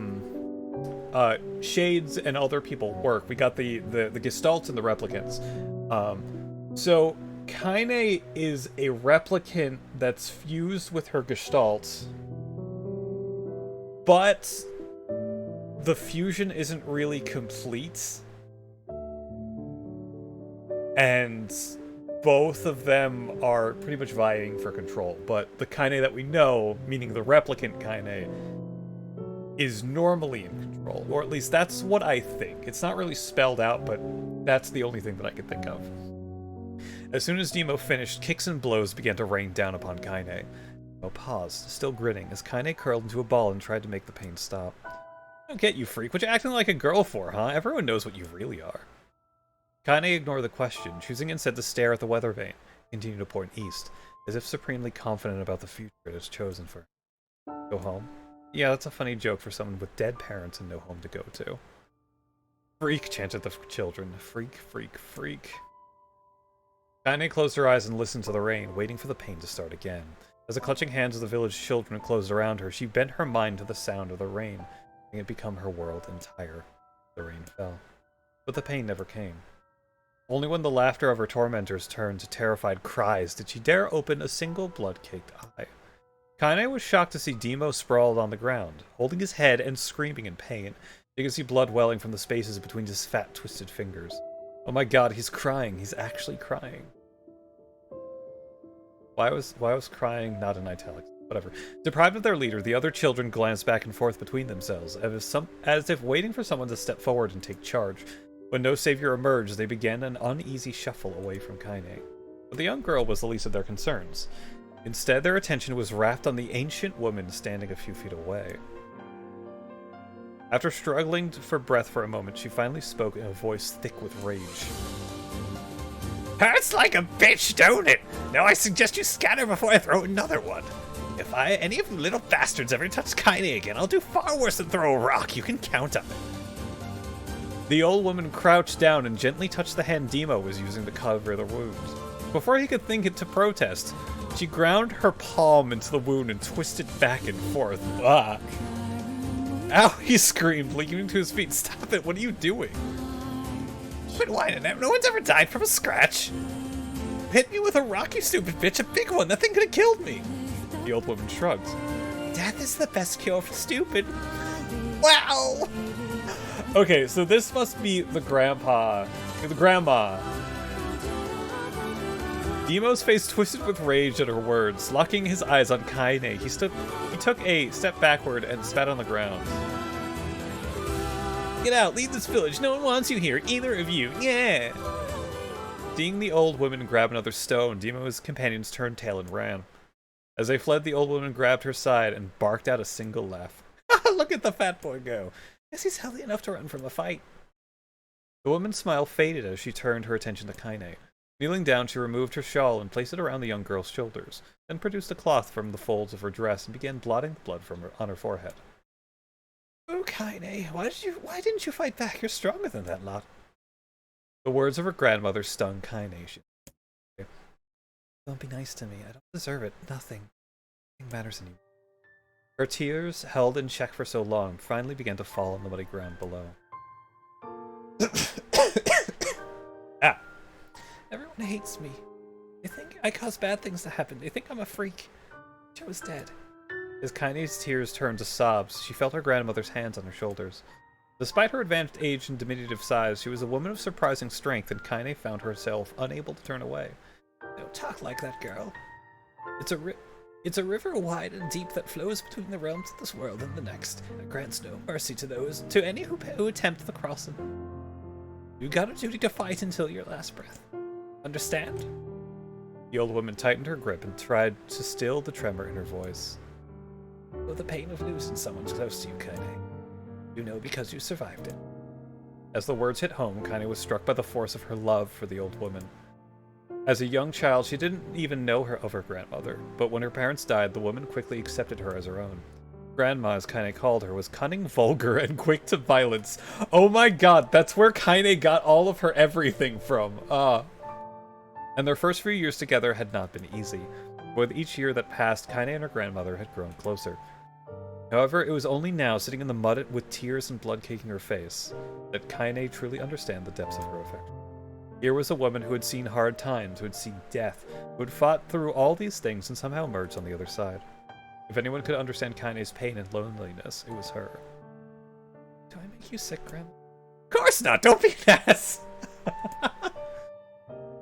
shades and other people work, we got the Gestalts and the Replicants. So, Kaine is a Replicant that's fused with her Gestalt, but the fusion isn't really complete. And both of them are pretty much vying for control, but the Kaine that we know, meaning the Replicant Kaine, is normally in control, or at least that's what I think. It's not really spelled out, but that's the only thing that I can think of. As soon as Demo finished, kicks and blows began to rain down upon Kaine. Demo paused, still grinning, as Kaine curled into a ball and tried to make the pain stop. I don't get you, freak. What you acting like a girl for, huh? Everyone knows what you really are. Kaine ignored the question, choosing instead to stare at the weather vane, continuing to point east, as if supremely confident about the future it has chosen for her. Go home? Yeah, that's a funny joke for someone with dead parents and no home to go to. Freak, chanted the children. Freak, freak, freak. Kaine closed her eyes and listened to the rain, waiting for the pain to start again. As the clutching hands of the village children closed around her, she bent her mind to the sound of the rain, letting it become her world entire. The rain fell. But the pain never came. Only when the laughter of her tormentors turned to terrified cries did she dare open a single blood-caked eye. Kaine was shocked to see Demo sprawled on the ground, holding his head and screaming in pain. You could see blood welling from the spaces between his fat, twisted fingers. Oh my god, he's crying. He's actually crying. Why was crying not in italics? Whatever. Deprived of their leader, the other children glanced back and forth between themselves, as if waiting for someone to step forward and take charge. When no savior emerged, they began an uneasy shuffle away from Kaine. But the young girl was the least of their concerns. Instead, their attention was rapt on the ancient woman standing a few feet away. After struggling for breath for a moment, she finally spoke in a voice thick with rage. Hurts like a bitch, don't it? Now I suggest you scatter before I throw another one. If any of you little bastards ever touch Kaine again, I'll do far worse than throw a rock. You can count on it. The old woman crouched down and gently touched the hand Demo was using to cover the wounds. Before he could think it to protest, she ground her palm into the wound and twisted back and forth. Ah! Ow, he screamed, leaping to his feet. Stop it, what are you doing? Quit whining, no one's ever died from a scratch. Hit me with a rock, you stupid bitch, a big one, that thing could have killed me. The old woman shrugged. Death is the best cure for stupid. Wow! Okay, so this must be the grandma. Demo's face twisted with rage at her words, locking his eyes on Kaine. He took a step backward and spat on the ground. Get out, leave this village. No one wants you here, either of you. Yeah. Seeing the old woman grab another stone, Demo's companions turned tail and ran. As they fled, the old woman grabbed her side and barked out a single laugh. Look at the fat boy go. Guess he's healthy enough to run from a fight. The woman's smile faded as she turned her attention to Kaine. Kneeling down, she removed her shawl and placed it around the young girl's shoulders, then produced a cloth from the folds of her dress and began blotting blood from on her forehead. Oh, Kaine, why didn't you fight back? You're stronger than that lot. The words of her grandmother stung Kaine. Don't be nice to me. I don't deserve it. Nothing matters anymore. Her tears, held in check for so long, finally began to fall on the muddy ground below. Ah! Everyone hates me. They think I cause bad things to happen. They think I'm a freak. Joe's dead. As Kaine's tears turned to sobs, she felt her grandmother's hands on her shoulders. Despite her advanced age and diminutive size, she was a woman of surprising strength, and Kaine found herself unable to turn away. Don't talk like that, girl. It's a river wide and deep that flows between the realms of this world and the next, and grants no mercy to any who attempt the crossing. You got a duty to fight until your last breath. Understand? The old woman tightened her grip and tried to still the tremor in her voice. Oh, the pain of losing someone close to you, Kaine. You know because you survived it. As the words hit home, Kaine was struck by the force of her love for the old woman. As a young child, she didn't even know of her grandmother, but when her parents died, the woman quickly accepted her as her own. Grandma, as Kaine called her, was cunning, vulgar, and quick to violence. Oh my god, that's where Kaine got all of her everything from. And their first few years together had not been easy. With each year that passed, Kaine and her grandmother had grown closer. However, it was only now, sitting in the mud with tears and blood caking her face, that Kaine truly understood the depths of her affection. Here was a woman who had seen hard times, who had seen death, who had fought through all these things and somehow emerged on the other side. If anyone could understand Kaine's pain and loneliness, it was her. Do I make you sick, Grandma? Of course not! Don't be an ass!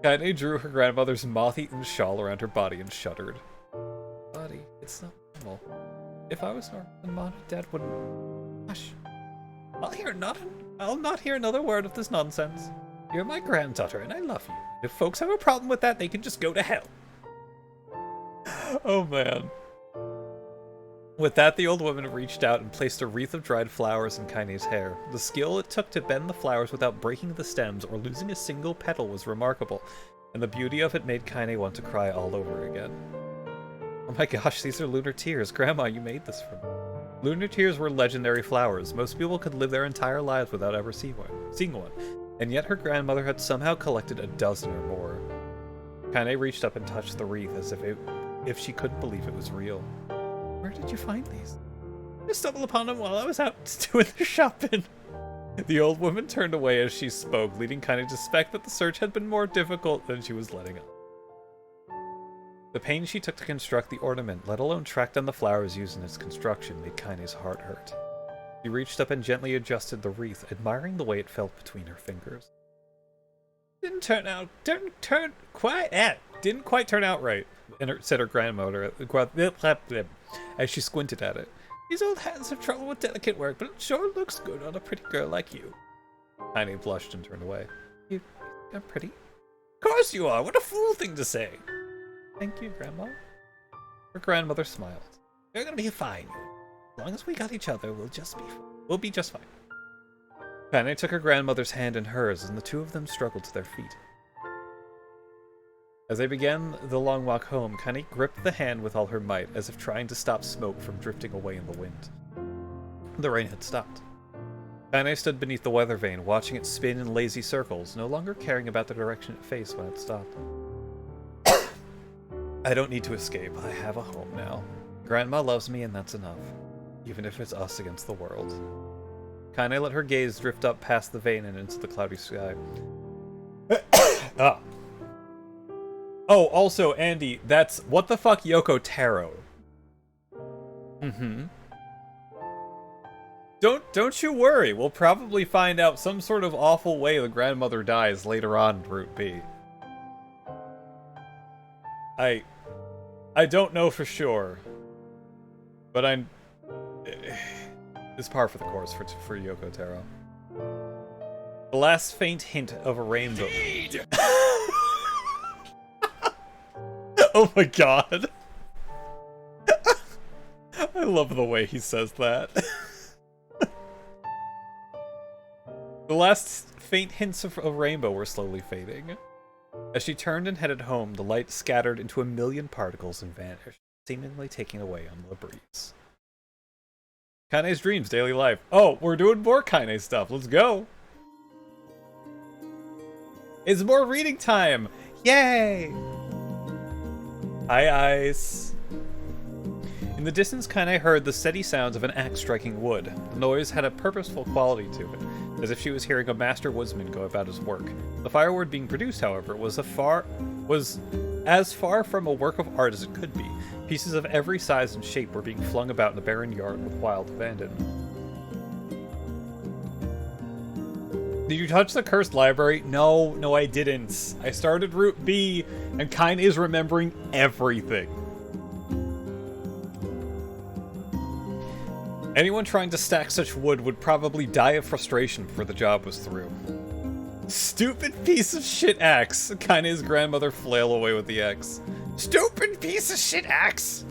Kaine drew her grandmother's moth-eaten shawl around her body and shuddered. Buddy, it's not normal. If I was normal, then Mom and Dad wouldn't... Hush. I'll not hear another word of this nonsense. You're my granddaughter, and I love you. If folks have a problem with that, they can just go to hell. Oh, man. With that, the old woman reached out and placed a wreath of dried flowers in Kaine's hair. The skill it took to bend the flowers without breaking the stems or losing a single petal was remarkable, and the beauty of it made Kaine want to cry all over again. Oh my gosh, these are lunar tears. Grandma, you made this for me. Lunar tears were legendary flowers. Most people could live their entire lives without ever seeing one, and yet her grandmother had somehow collected a dozen or more. Kaine reached up and touched the wreath as if she couldn't believe it was real. Where did you find these? I stumbled upon them while I was out doing the shopping. The old woman turned away as she spoke, leading Kaine to suspect that the search had been more difficult than she was letting on. The pains she took to construct the ornament, let alone track down the flowers used in its construction, made Kaine's heart hurt. She reached up and gently adjusted the wreath, admiring the way it felt between her fingers. Didn't quite turn out right, said her grandmother as she squinted at it. These old hands have trouble with delicate work, but it sure looks good on a pretty girl like you. Kaine blushed and turned away. You're pretty? Of course you are! What a fool thing to say! Thank you, Grandma. Her grandmother smiled. You're gonna be fine. As long as we got each other, we'll be just fine. Kaine took her grandmother's hand in hers, and the two of them struggled to their feet. As they began the long walk home, Kaine gripped the hand with all her might, as if trying to stop smoke from drifting away in the wind. The rain had stopped. Kaine stood beneath the weather vane, watching it spin in lazy circles, no longer caring about the direction it faced when it stopped. I don't need to escape. I have a home now. Grandma loves me, and that's enough, even if it's us against the world. Kaine let her gaze drift up past the vane and into the cloudy sky. Ah. Oh, also, Andy, that's what the fuck Yoko Taro. Mm-hmm. Don't you worry. We'll probably find out some sort of awful way the grandmother dies later on in Route B. I don't know for sure, but it's par for the course for Yoko Taro. The last faint hint of a rainbow. Oh my god. I love the way he says that. The last faint hints of a rainbow were slowly fading. As she turned and headed home, the light scattered into a million particles and vanished, seemingly taking away on the breeze. Kaine's dreams, daily life. Oh, we're doing more Kaine stuff. Let's go. It's more reading time. Yay! Hi, Ice. In the distance, Kaine heard the steady sounds of an axe striking wood. The noise had a purposeful quality to it, as if she was hearing a master woodsman go about his work. The firewood being produced, however, was as far from a work of art as it could be. Pieces of every size and shape were being flung about in a barren yard with wild abandon. Did you touch the cursed library? No, I didn't. I started Route B, and Kaine is remembering everything. Anyone trying to stack such wood would probably die of frustration before the job was through. Stupid piece of shit axe! Kaine's grandmother flailed away with the axe. Stupid piece of shit axe!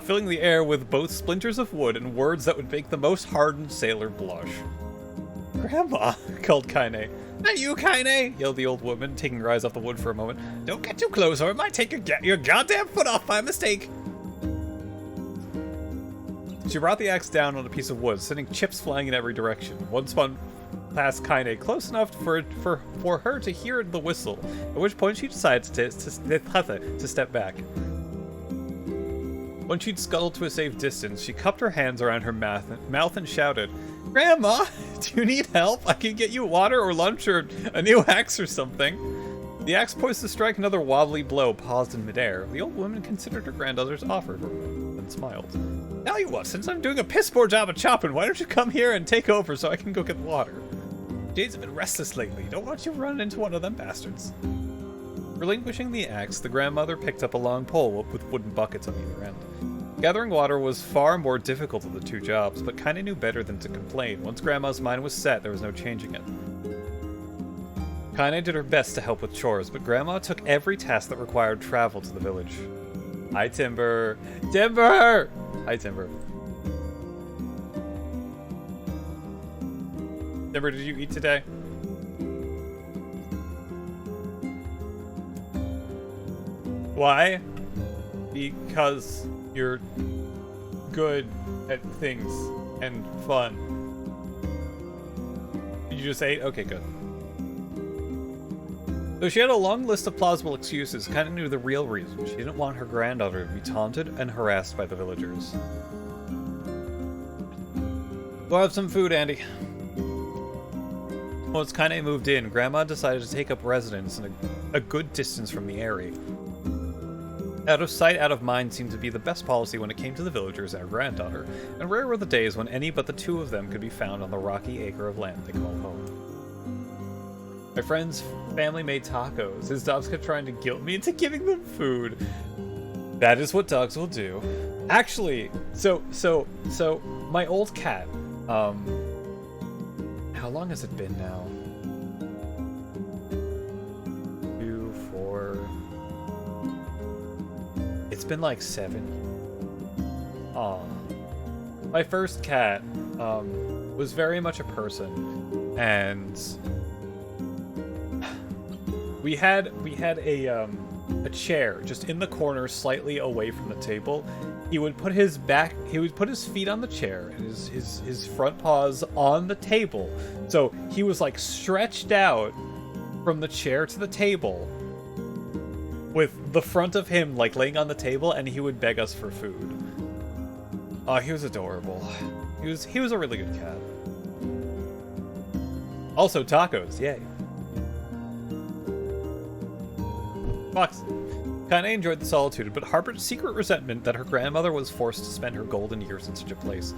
Filling the air with both splinters of wood and words that would make the most hardened sailor blush. Grandma, called Kaine. Not you, Kaine, yelled the old woman, taking her eyes off the wood for a moment. Don't get too close or it might take your goddamn foot off by mistake. She brought the axe down on a piece of wood, sending chips flying in every direction. One spun past Kaine, close enough for her to hear the whistle, at which point she decided to step back. When she'd scuttled to a safe distance, she cupped her hands around her mouth and shouted, Grandma, do you need help? I can get you water or lunch or a new axe or something. The axe poised to strike another wobbly blow paused in midair. The old woman considered her granddaughter's offer for a moment, then smiled. Tell you what, since I'm doing a piss poor job of chopping, why don't you come here and take over so I can go get water? Jade's have been restless lately. Don't want you running into one of them bastards. Relinquishing the axe, the grandmother picked up a long pole with wooden buckets on either end. Gathering water was far more difficult of the two jobs, but Kaine knew better than to complain. Once Grandma's mind was set, there was no changing it. Kaine did her best to help with chores, but Grandma took every task that required travel to the village. Hi, Timber. Timber! Hi, Timber. Timber, did you eat today? Why? Because you're good at things and fun. Did you just ate? Okay, good. Though she had a long list of plausible excuses, kind of knew the real reason. She didn't want her granddaughter to be taunted and harassed by the villagers. Go have some food, Andy. Once Kaine moved in, Grandma decided to take up residence in a good distance from the area. Out of sight, out of mind seemed to be the best policy when it came to the villagers and her granddaughter, and rare were the days when any but the two of them could be found on the rocky acre of land they call home. My friend's family made tacos. His dogs kept trying to guilt me into giving them food. That is what dogs will do. Actually, so my old cat, how long has it been now? 2, 4... It's been like 7. Aw. My first cat was very much a person, and we had a chair just in the corner, slightly away from the table. He would put his feet on the chair and his front paws on the table. So he was like stretched out from the chair to the table, with the front of him like laying on the table, and he would beg us for food. Oh, he was adorable. He was a really good cat. Also tacos, yay. Fox. Kaine enjoyed the solitude, but harbored secret resentment that her grandmother was forced to spend her golden years in such a place.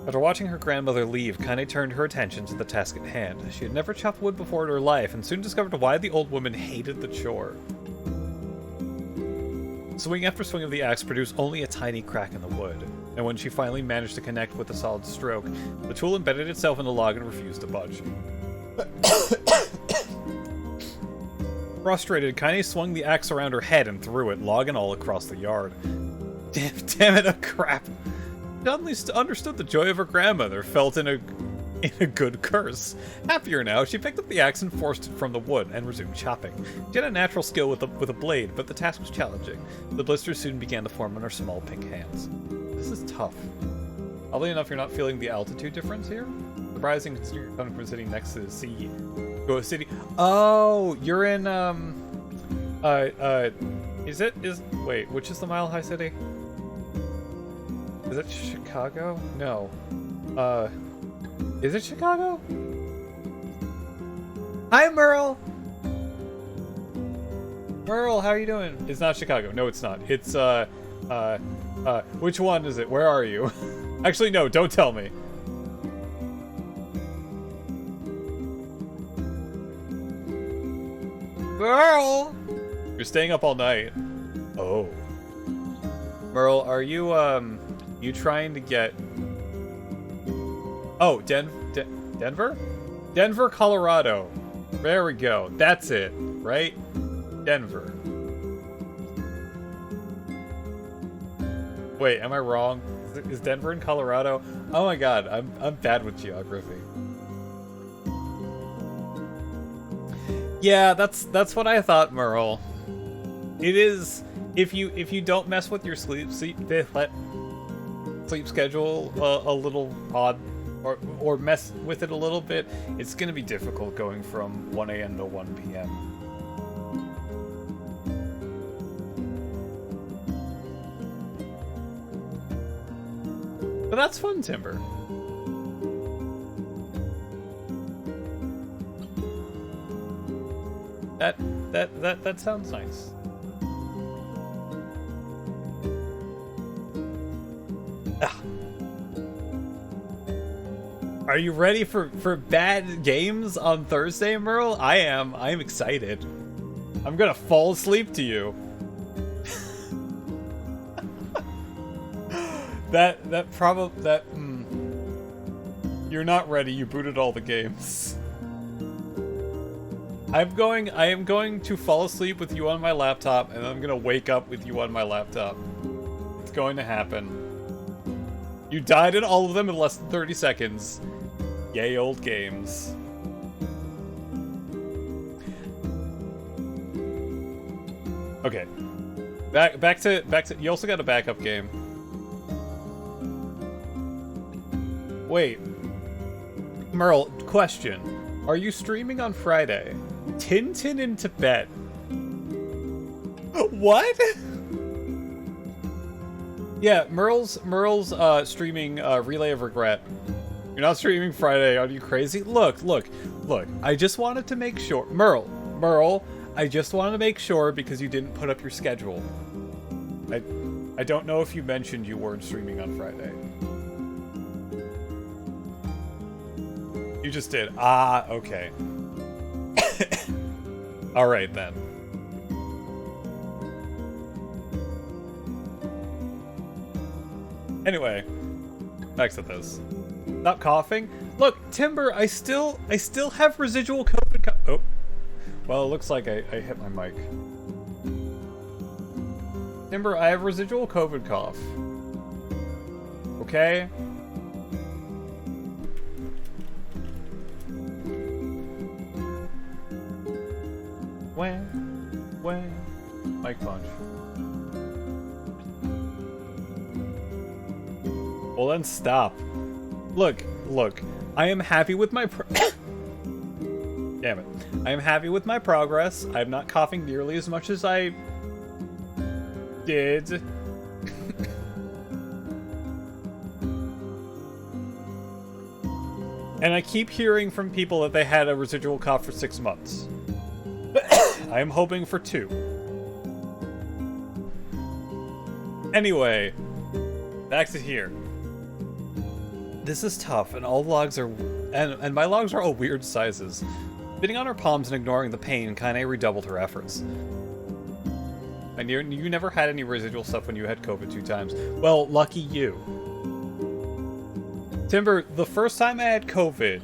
After watching her grandmother leave, Kaine turned her attention to the task at hand. She had never chopped wood before in her life, and soon discovered why the old woman hated the chore. Swing after swing of the axe produced only a tiny crack in the wood, and when she finally managed to connect with a solid stroke, the tool embedded itself in the log and refused to budge. Frustrated, Kaine swung the axe around her head and threw it, log and all, across the yard. Damn it, a crap. She suddenly understood the joy of her grandmother, felt in a good curse. Happier now, she picked up the axe and forced it from the wood and resumed chopping. She had a natural skill with a blade, but the task was challenging. The blisters soon began to form on her small pink hands. This is tough. Oddly enough, you're not feeling the altitude difference here? Surprising considering you're coming from sitting next to the sea. Go a city. Oh, you're in wait, which is the Mile High City? Is it Chicago? No. Is it Chicago? Hi, Merle! Merle, how are you doing? It's not Chicago. No, it's not. It's, which one is it? Where are you? Actually, no, don't tell me. Merle! You're staying up all night. Oh. Merle, are you, you trying to get... Oh, Denver? Denver, Colorado. There we go. That's it, right? Denver. Wait, am I wrong? Is Denver in Colorado? Oh my god, I'm bad with geography. Yeah, that's what I thought, Merle. It is, if you don't mess with your sleep schedule a little odd, or mess with it a little bit, it's gonna be difficult going from 1 a.m. to 1 p.m. But that's fun, Timber. That sounds nice. Ah. Are you ready for bad games on Thursday, Merle? I am. I'm excited. I'm gonna fall asleep to you. You're not ready. You booted all the games. I am going to fall asleep with you on my laptop, and I'm gonna wake up with you on my laptop. It's going to happen. You died in all of them in less than 30 seconds. Yay, old games. Okay. Back to you also got a backup game. Wait. Merle, question. Are you streaming on Friday? Tintin in Tibet. What? Yeah, Merle's streaming Relay of Regret. You're not streaming Friday, are you crazy? Look. I just wanted to make sure. Merle, I just wanted to make sure because you didn't put up your schedule. I don't know if you mentioned you weren't streaming on Friday. You just did. Ah, okay. Alright then. Anyway, back to this. Stop coughing. Look, Timber, I still have residual COVID. Oh, well, it looks like I hit my mic. Timber, I have residual COVID cough. Okay. When, mic punch. Well then stop. Look, I am happy with my Damn it. I am happy with my progress. I'm not coughing nearly as much as I did. And I keep hearing from people that they had a residual cough for 6 months. I am hoping for 2. Anyway, back to here. This is tough, and all logs are, and my logs are all weird sizes. Spitting on her palms and ignoring the pain kinda redoubled her efforts. And you never had any residual stuff when you had COVID 2 times. Well, lucky you. Timber, the first time I had COVID,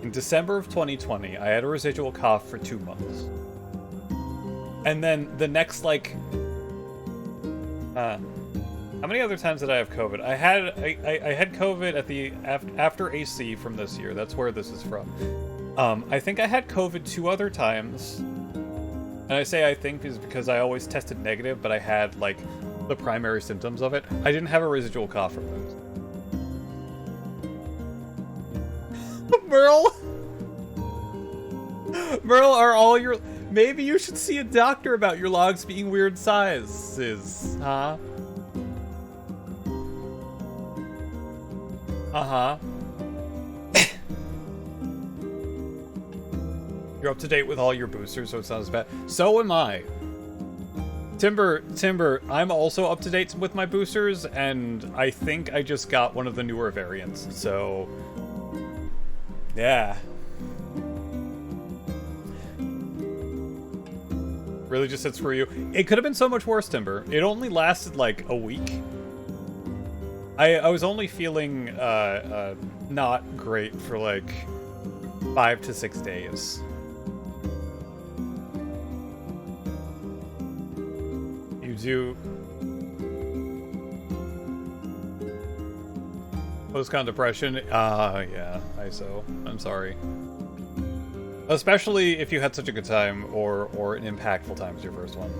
in December of 2020, I had a residual cough for 2 months. And then the next, like, how many other times did I have COVID? I had COVID at the after AC from this year. That's where this is from. I think I had COVID 2 other times. And I say I think is because I always tested negative, but I had, like, the primary symptoms of it. I didn't have a residual cough from those. Merle, are all your... Maybe you should see a doctor about your logs being weird sizes, huh? Uh-huh. You're up to date with all your boosters, so it's not as bad. So am I. Timber, I'm also up to date with my boosters, and I think I just got one of the newer variants, so... Yeah. Really just said screw you. It could have been so much worse, Timber. It only lasted like a week. I was only feeling not great for like 5 to 6 days. You do post-con depression? Yeah, I'm sorry. Especially if you had such a good time or an impactful time as your first one.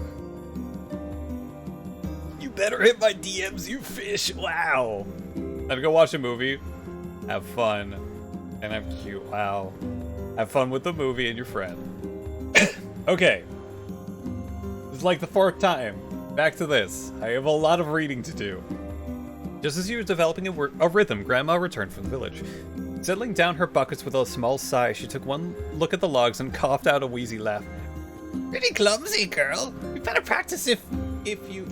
You better hit my DMs, you fish! Wow! Time to go watch a movie. Have fun. And I'm cute. Wow. Have fun with the movie and your friend. Okay. This is like the 4th time. Back to this. I have a lot of reading to do. Just as you were developing a rhythm, Grandma returned from the village. Settling down her buckets with a small sigh, she took one look at the logs and coughed out a wheezy laugh. Pretty clumsy, girl. You better practice if you...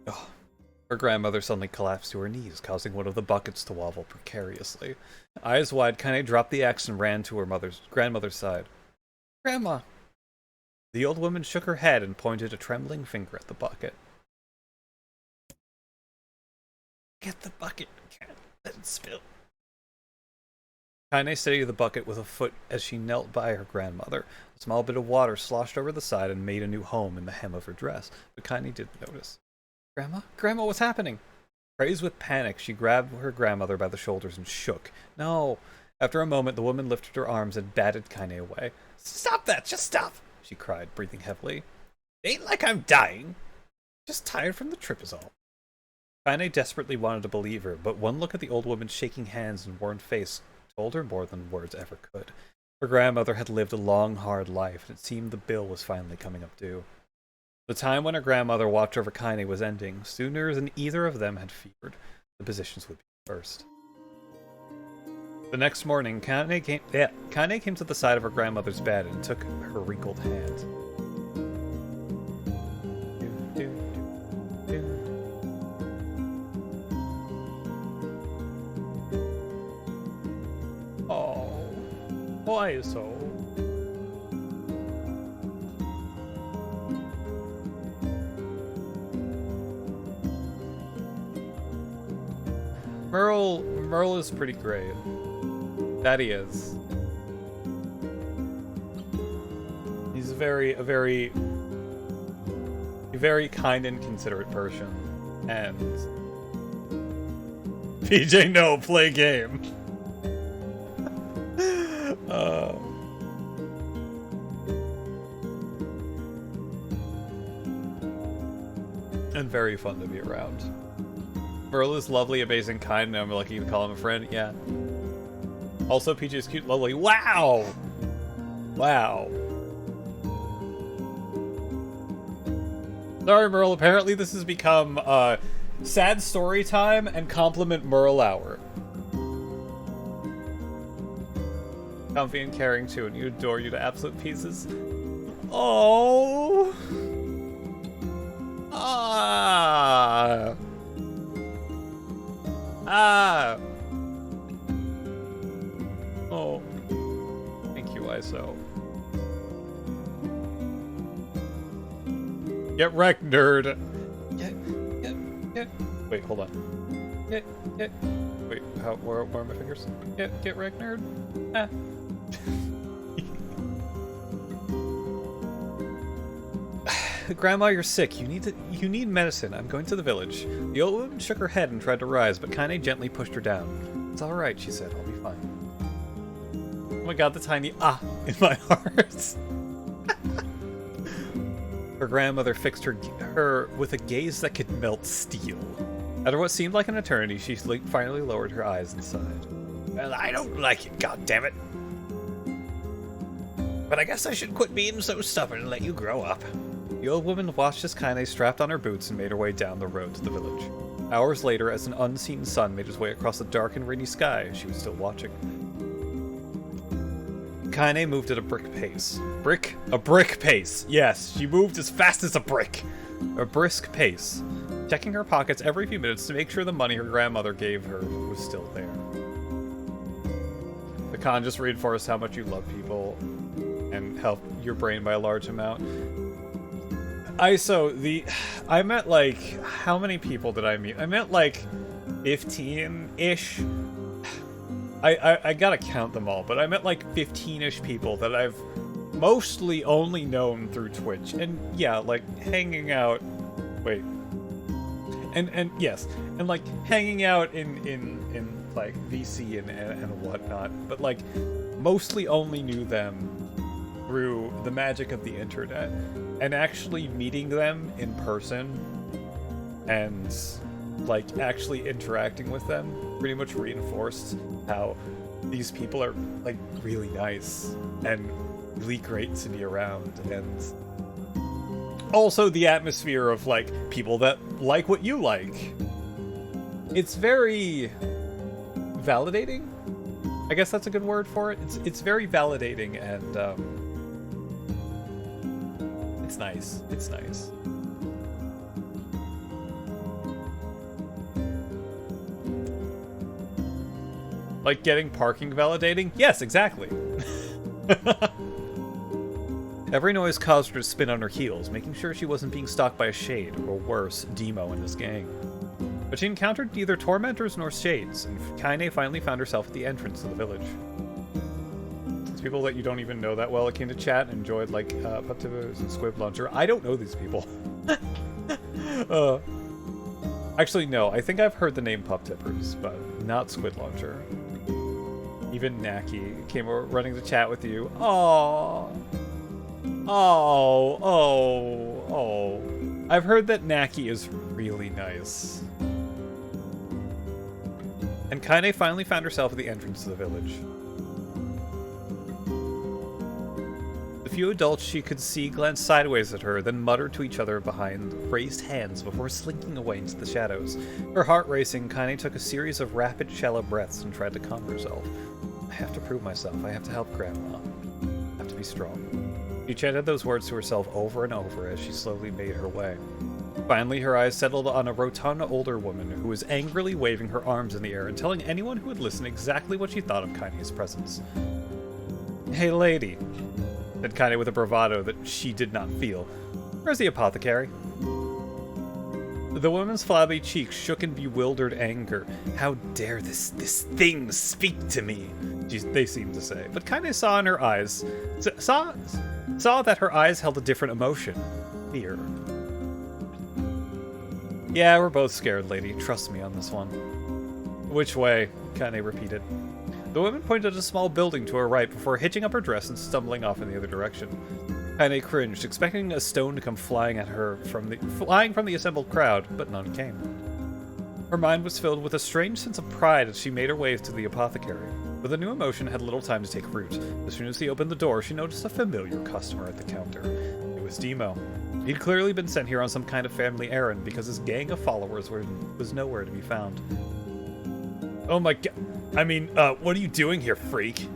Oh. Her grandmother suddenly collapsed to her knees, causing one of the buckets to wobble precariously. Eyes wide, Kaine dropped the axe and ran to her grandmother's side. Grandma! The old woman shook her head and pointed a trembling finger at the bucket. Get the bucket. Can't let it spill. Kaine steadied the bucket with a foot as she knelt by her grandmother. A small bit of water sloshed over the side and made a new home in the hem of her dress, but Kaine didn't notice. Grandma? Grandma, what's happening? Crazed with panic, she grabbed her grandmother by the shoulders and shook. No! After a moment, the woman lifted her arms and batted Kaine away. Stop that! Just stop! She cried, breathing heavily. Ain't like I'm dying. Just tired from the trip is all. Kaine desperately wanted to believe her, but one look at the old woman's shaking hands and worn face told her more than words ever could. Her grandmother had lived a long, hard life, and it seemed the bill was finally coming up due. The time when her grandmother watched over Kaine was ending. Sooner than either of them had feared, the positions would be first. The next morning, Kaine came to the side of her grandmother's bed and took her wrinkled hand. Oh, why so? Merle is pretty great. That he is. He's a very kind and considerate person. And PJ, no, play game. And very fun to be around. Merle is lovely, amazing, kind, and I'm lucky to call him a friend. Yeah. Also, PJ is cute, lovely. Wow! Wow. Sorry, Merle. Apparently this has become sad story time and compliment Merle hour. Comfy and caring too, and you adore you to absolute pieces. Oh. Ah. Ah. Oh. Thank you, ISO. Get wrecked, nerd. Get. Wait, hold on. Get. Wait, where are my fingers? Get wrecked, nerd. Ah. Grandma, you're sick. You need medicine. I'm going to the village. The old woman shook her head and tried to rise, but Kaine gently pushed her down. It's all right, she said. I'll be fine. Oh my god, the tiny ah in my heart. Her grandmother fixed her with a gaze that could melt steel. After what seemed like an eternity, she finally lowered her eyes and sighed. Well, I don't like it, goddammit. But I guess I should quit being so stubborn and let you grow up. The old woman watched as Kaine strapped on her boots and made her way down the road to the village. Hours later, as an unseen sun made his way across the dark and rainy sky, she was still watching. Kaine moved at a brisk pace. A brick pace. Yes, she moved as fast as a brick. A brisk pace, checking her pockets every few minutes to make sure the money her grandmother gave her was still there. The con just reinforced how much you love people and help your brain by a large amount. I met like, how many people did I meet? I met like 15-ish. I gotta count them all, but I met like 15-ish people that I've mostly only known through Twitch. And yeah, like hanging out, wait. And yes, and like hanging out in like VC and whatnot, but like mostly only knew them through the magic of the internet. And actually meeting them in person and like actually interacting with them pretty much reinforced how these people are like really nice and really great to be around, and also the atmosphere of like people that like what you like. It's very validating. I guess that's a good word for it. It's very validating, and it's nice. It's nice. Like getting parking validating? Yes, exactly. Every noise caused her to spin on her heels, making sure she wasn't being stalked by a shade, or worse, Demo and his gang. But she encountered neither tormentors nor shades, and Kaine finally found herself at the entrance to the village. people that you don't even know that well that came to chat and enjoyed, like, Pup Tippers and Squib Launcher. I don't know these people. Actually, no. I think I've heard the name Pup Tippers, but not Squid Launcher. Even Naki came over running to chat with you. Aww. Oh. I've heard that Naki is really nice. And Kaine finally found herself at the entrance to the village. The few adults she could see glanced sideways at her, then muttered to each other behind raised hands before slinking away into the shadows. Her heart racing, Kaine took a series of rapid, shallow breaths and tried to calm herself. I have to prove myself. I have to help Grandma. I have to be strong. She chanted those words to herself over and over as she slowly made her way. Finally, her eyes settled on a rotund older woman who was angrily waving her arms in the air and telling anyone who would listen exactly what she thought of Kaine's presence. Hey, lady, said Kaine with a bravado that she did not feel. Where's the apothecary? The woman's flabby cheeks shook in bewildered anger. How dare this thing speak to me? They seemed to say. But Kaine saw in her eyes, saw that her eyes held a different emotion. Fear. Yeah, we're both scared, lady. Trust me on this one. Which way? Kaine repeated. The woman pointed at a small building to her right before hitching up her dress and stumbling off in the other direction. Kaine cringed, expecting a stone to come flying at her from the assembled crowd, but none came. Her mind was filled with a strange sense of pride as she made her way to the apothecary, but the new emotion had little time to take root. As soon as he opened the door, she noticed a familiar customer at the counter. It was Demo. He'd clearly been sent here on some kind of family errand because his gang of followers was nowhere to be found. Oh my god. I mean, what are you doing here, freak?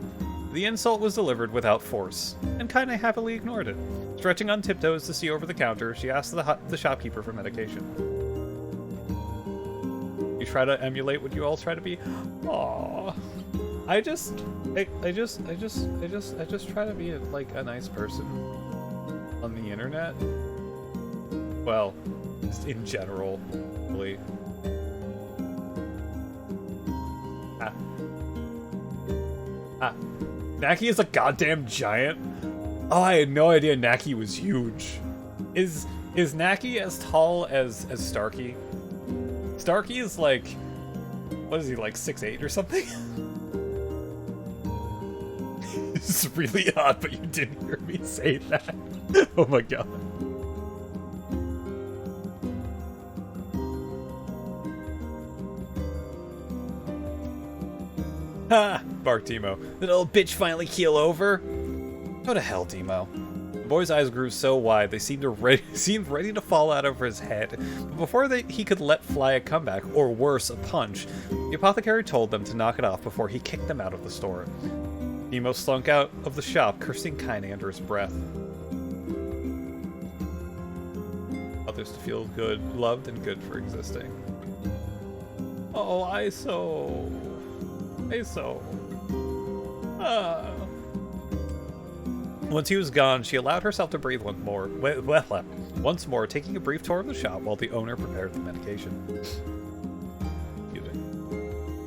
The insult was delivered without force, and Kaine happily ignored it. Stretching on tiptoes to see over the counter, she asked the shopkeeper for medication. You try to emulate what you all try to be? Aww. I just try to be like a nice person on the internet. Well, just in general, really. Naki is a goddamn giant? Oh, I had no idea Naki was huge. Is Naki as tall as Starkey? Starkey is like, what is he, like 6'8" or something? This is really odd, but you didn't hear me say that. Oh my god. Ha! Barked Demo. Did old bitch finally keel over? Go to hell, Demo. The boy's eyes grew so wide they seemed ready to fall out over his head. But before he could let fly a comeback, or worse, a punch, the apothecary told them to knock it off before he kicked them out of the store. Demo slunk out of the shop, cursing Kaine under his breath. Others to feel good, loved, and good for existing. Oh, ISO. Once he was gone, she allowed herself to breathe once more, taking a brief tour of the shop while the owner prepared the medication.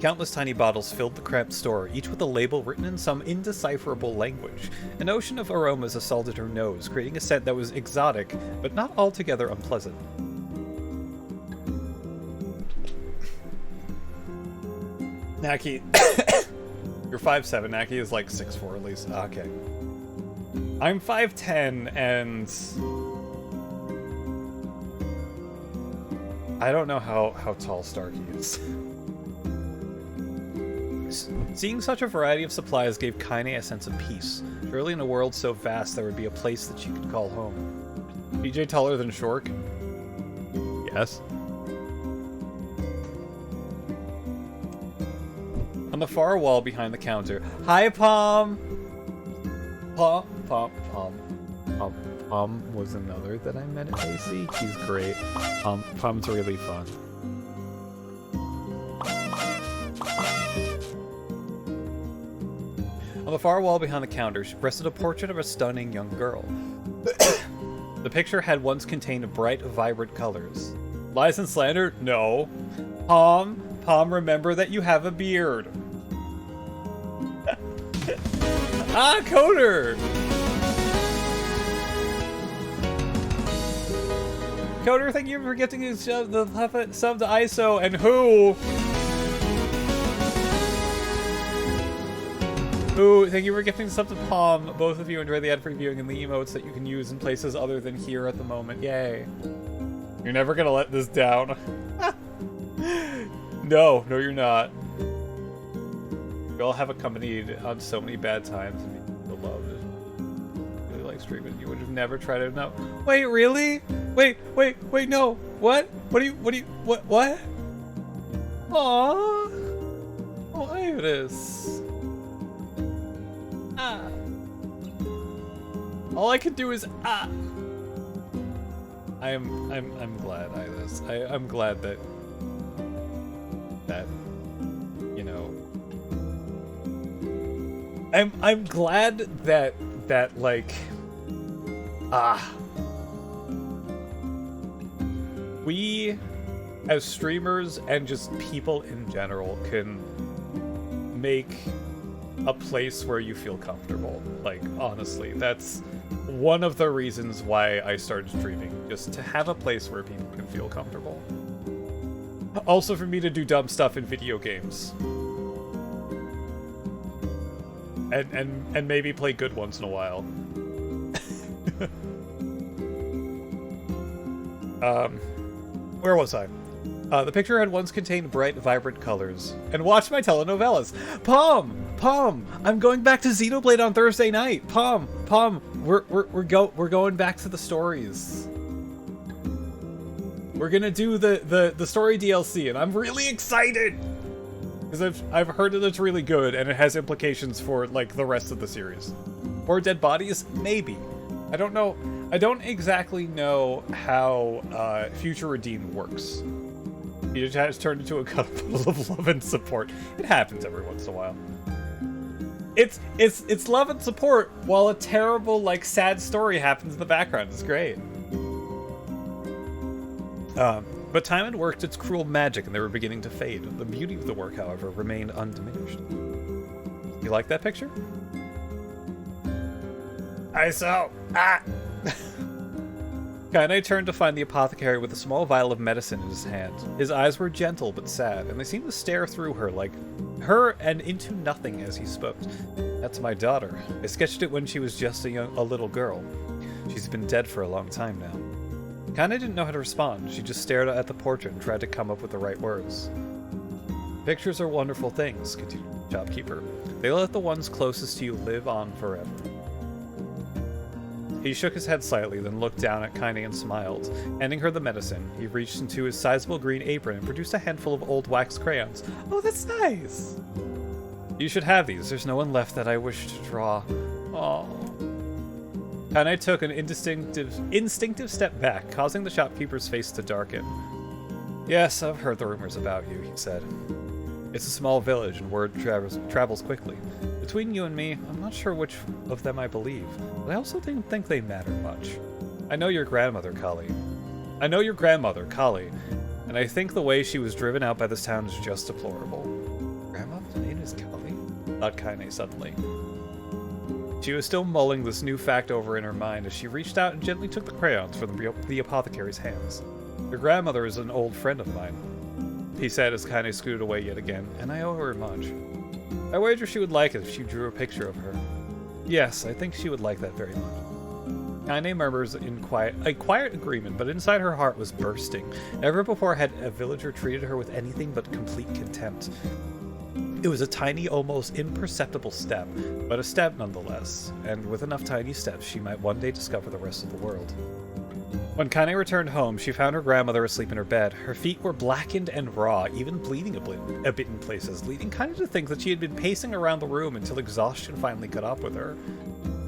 Countless tiny bottles filled the cramped store, each with a label written in some indecipherable language. An ocean of aromas assaulted her nose, creating a scent that was exotic, but not altogether unpleasant. Naki, you're 5'7". Naki is like 6'4" at least. Okay. I'm 5'10", and I don't know how tall Starkey is. Seeing such a variety of supplies gave Kaine a sense of peace. Surely in a world so vast there would be a place that she could call home. BJ taller than Shork? Yes. On the far wall behind the counter. Hi, Pom! Pom was another that I met at AC. He's great. Pom's really fun. On the far wall behind the counter rested a portrait of a stunning young girl. The picture had once contained bright, vibrant colors. Lies and slander? No. Pom, remember that you have a beard. Ah, Coder! Coder, thank you for gifting the sub to ISO, and who, thank you for gifting the sub to Palm. Both of you enjoy the ad-free viewing and the emotes that you can use in places other than here at the moment. Yay. You're never gonna let this down. No, you're not. We all have accompanied on so many bad times and you loved it. Really like streaming. You would have never tried it. No. Wait, really? Wait, no. What? What? Aww. Oh, Iris. Ah. All I can do is ah. I'm glad, Iris. I'm glad that you know. I'm glad that like we as streamers and just people in general can make a place where you feel comfortable. Like, honestly, that's one of the reasons why I started streaming, just to have a place where people can feel comfortable. Also for me to do dumb stuff in video games. And maybe play good once in a while. Where was I? The picture had once contained bright, vibrant colors. And watch my telenovelas. Palm, I'm going back to Xenoblade on Thursday night. Palm, we're going back to the stories. We're gonna do the story DLC, and I'm really excited because I've heard that it's really good and it has implications for like the rest of the series. Or Dead Bodies, maybe. I don't know. I don't exactly know how Future Redeemed works. It has turned into a couple of love and support. It happens every once in a while. It's love and support while a terrible, like, sad story happens in the background. It's great. But time had worked its cruel magic and they were beginning to fade. The beauty of the work, however, remained undiminished. You like that picture? ISO! Ah! Kaine turned to find the apothecary with a small vial of medicine in his hand. His eyes were gentle but sad, and they seemed to stare through her and into nothing as he spoke. That's my daughter. I sketched it when she was just a little girl. She's been dead for a long time now. Kaine didn't know how to respond. She just stared at the portrait and tried to come up with the right words. Pictures are wonderful things, continued the shopkeeper. They let the ones closest to you live on forever. He shook his head slightly, then looked down at Kaine and smiled. Handing her the medicine, he reached into his sizable green apron and produced a handful of old wax crayons. Oh, that's nice! You should have these. There's no one left that I wish to draw. Aww. Kaine took an instinctive step back, causing the shopkeeper's face to darken. Yes, I've heard the rumors about you, he said. It's a small village, and word travels quickly. Between you and me, I'm not sure which of them I believe, but I also don't think they matter much. I know your grandmother, Kali. And I think the way she was driven out by this town is just deplorable. Grandmother's name is Kali? Thought Kaine suddenly. She was still mulling this new fact over in her mind as she reached out and gently took the crayons from the apothecary's hands. Your grandmother is an old friend of mine, he said as Kaine scooted away yet again, and I owe her much. I wager she would like it if she drew a picture of her. Yes, I think she would like that very much. Kaine murmurs in quiet agreement, but inside her heart was bursting. Never before had a villager treated her with anything but complete contempt. It was a tiny, almost imperceptible step, but a step nonetheless, and with enough tiny steps she might one day discover the rest of the world. When Kaine returned home, she found her grandmother asleep in her bed. Her feet were blackened and raw, even bleeding a bit in places, leading Kaine to think that she had been pacing around the room until exhaustion finally caught up with her.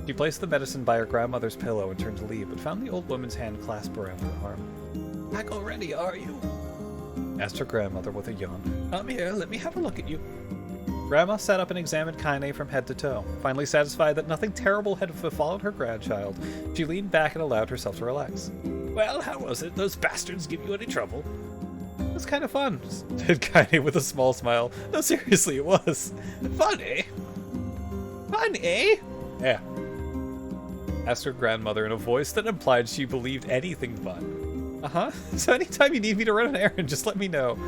She placed the medicine by her grandmother's pillow and turned to leave, but found the old woman's hand clasped around her arm. Back already, are you? Asked her grandmother with a yawn. Come here, let me have a look at you. Grandma sat up and examined Kaine from head to toe. Finally satisfied that nothing terrible had befallen her grandchild, she leaned back and allowed herself to relax. Well, how was it? Those bastards give you any trouble? It was kind of fun, said Kaine with a small smile. No, seriously, it was. Funny? Funny? Yeah. Asked her grandmother in a voice that implied she believed anything but. Uh-huh. So anytime you need me to run an errand, just let me know.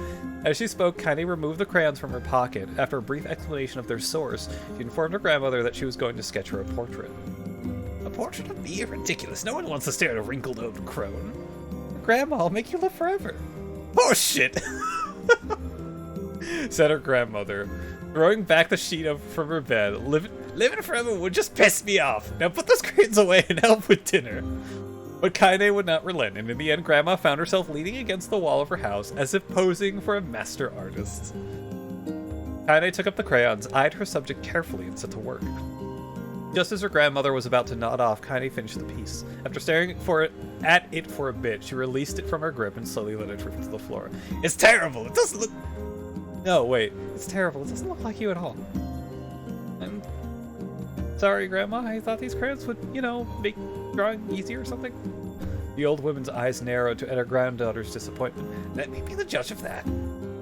As she spoke, Kaine removed the crayons from her pocket. After a brief explanation of their source, she informed her grandmother that she was going to sketch her a portrait. A portrait of me? Ridiculous. No one wants to stare at a wrinkled old crone. Grandma, I'll make you live forever. Oh, shit! Said her grandmother, throwing back the sheet from her bed. Living forever would just piss me off. Now put those crayons away and help with dinner. But Kaine would not relent, and in the end, Grandma found herself leaning against the wall of her house as if posing for a master artist. Kaine took up the crayons, eyed her subject carefully, and set to work. Just as her grandmother was about to nod off, Kaine finished the piece. After staring at it for a bit, she released it from her grip and slowly let it drift to the floor. It's terrible! It doesn't look... No, wait. It's terrible. It doesn't look like you at all. I'm sorry, Grandma. I thought these crayons would, make drawing easier or something. The old woman's eyes narrowed at her granddaughter's disappointment. Let me be the judge of that,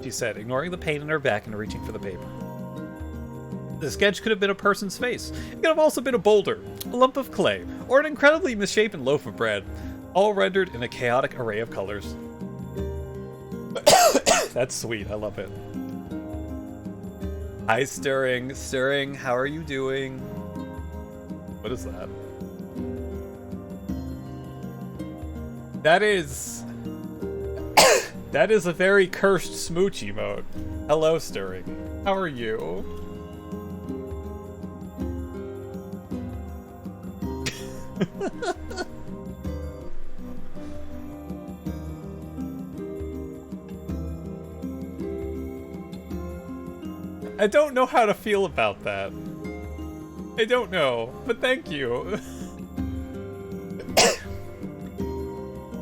she said, ignoring the pain in her back and reaching for the paper. The sketch could have been a person's face. It could have also been a boulder, a lump of clay, or an incredibly misshapen loaf of bread, all rendered in a chaotic array of colors. That's sweet. I love it. Hi, Stirring. Stirring, how are you doing? What is that? That is a very cursed smooch emote. Hello, Stirring. How are you? I don't know how to feel about that. I don't know, but thank you.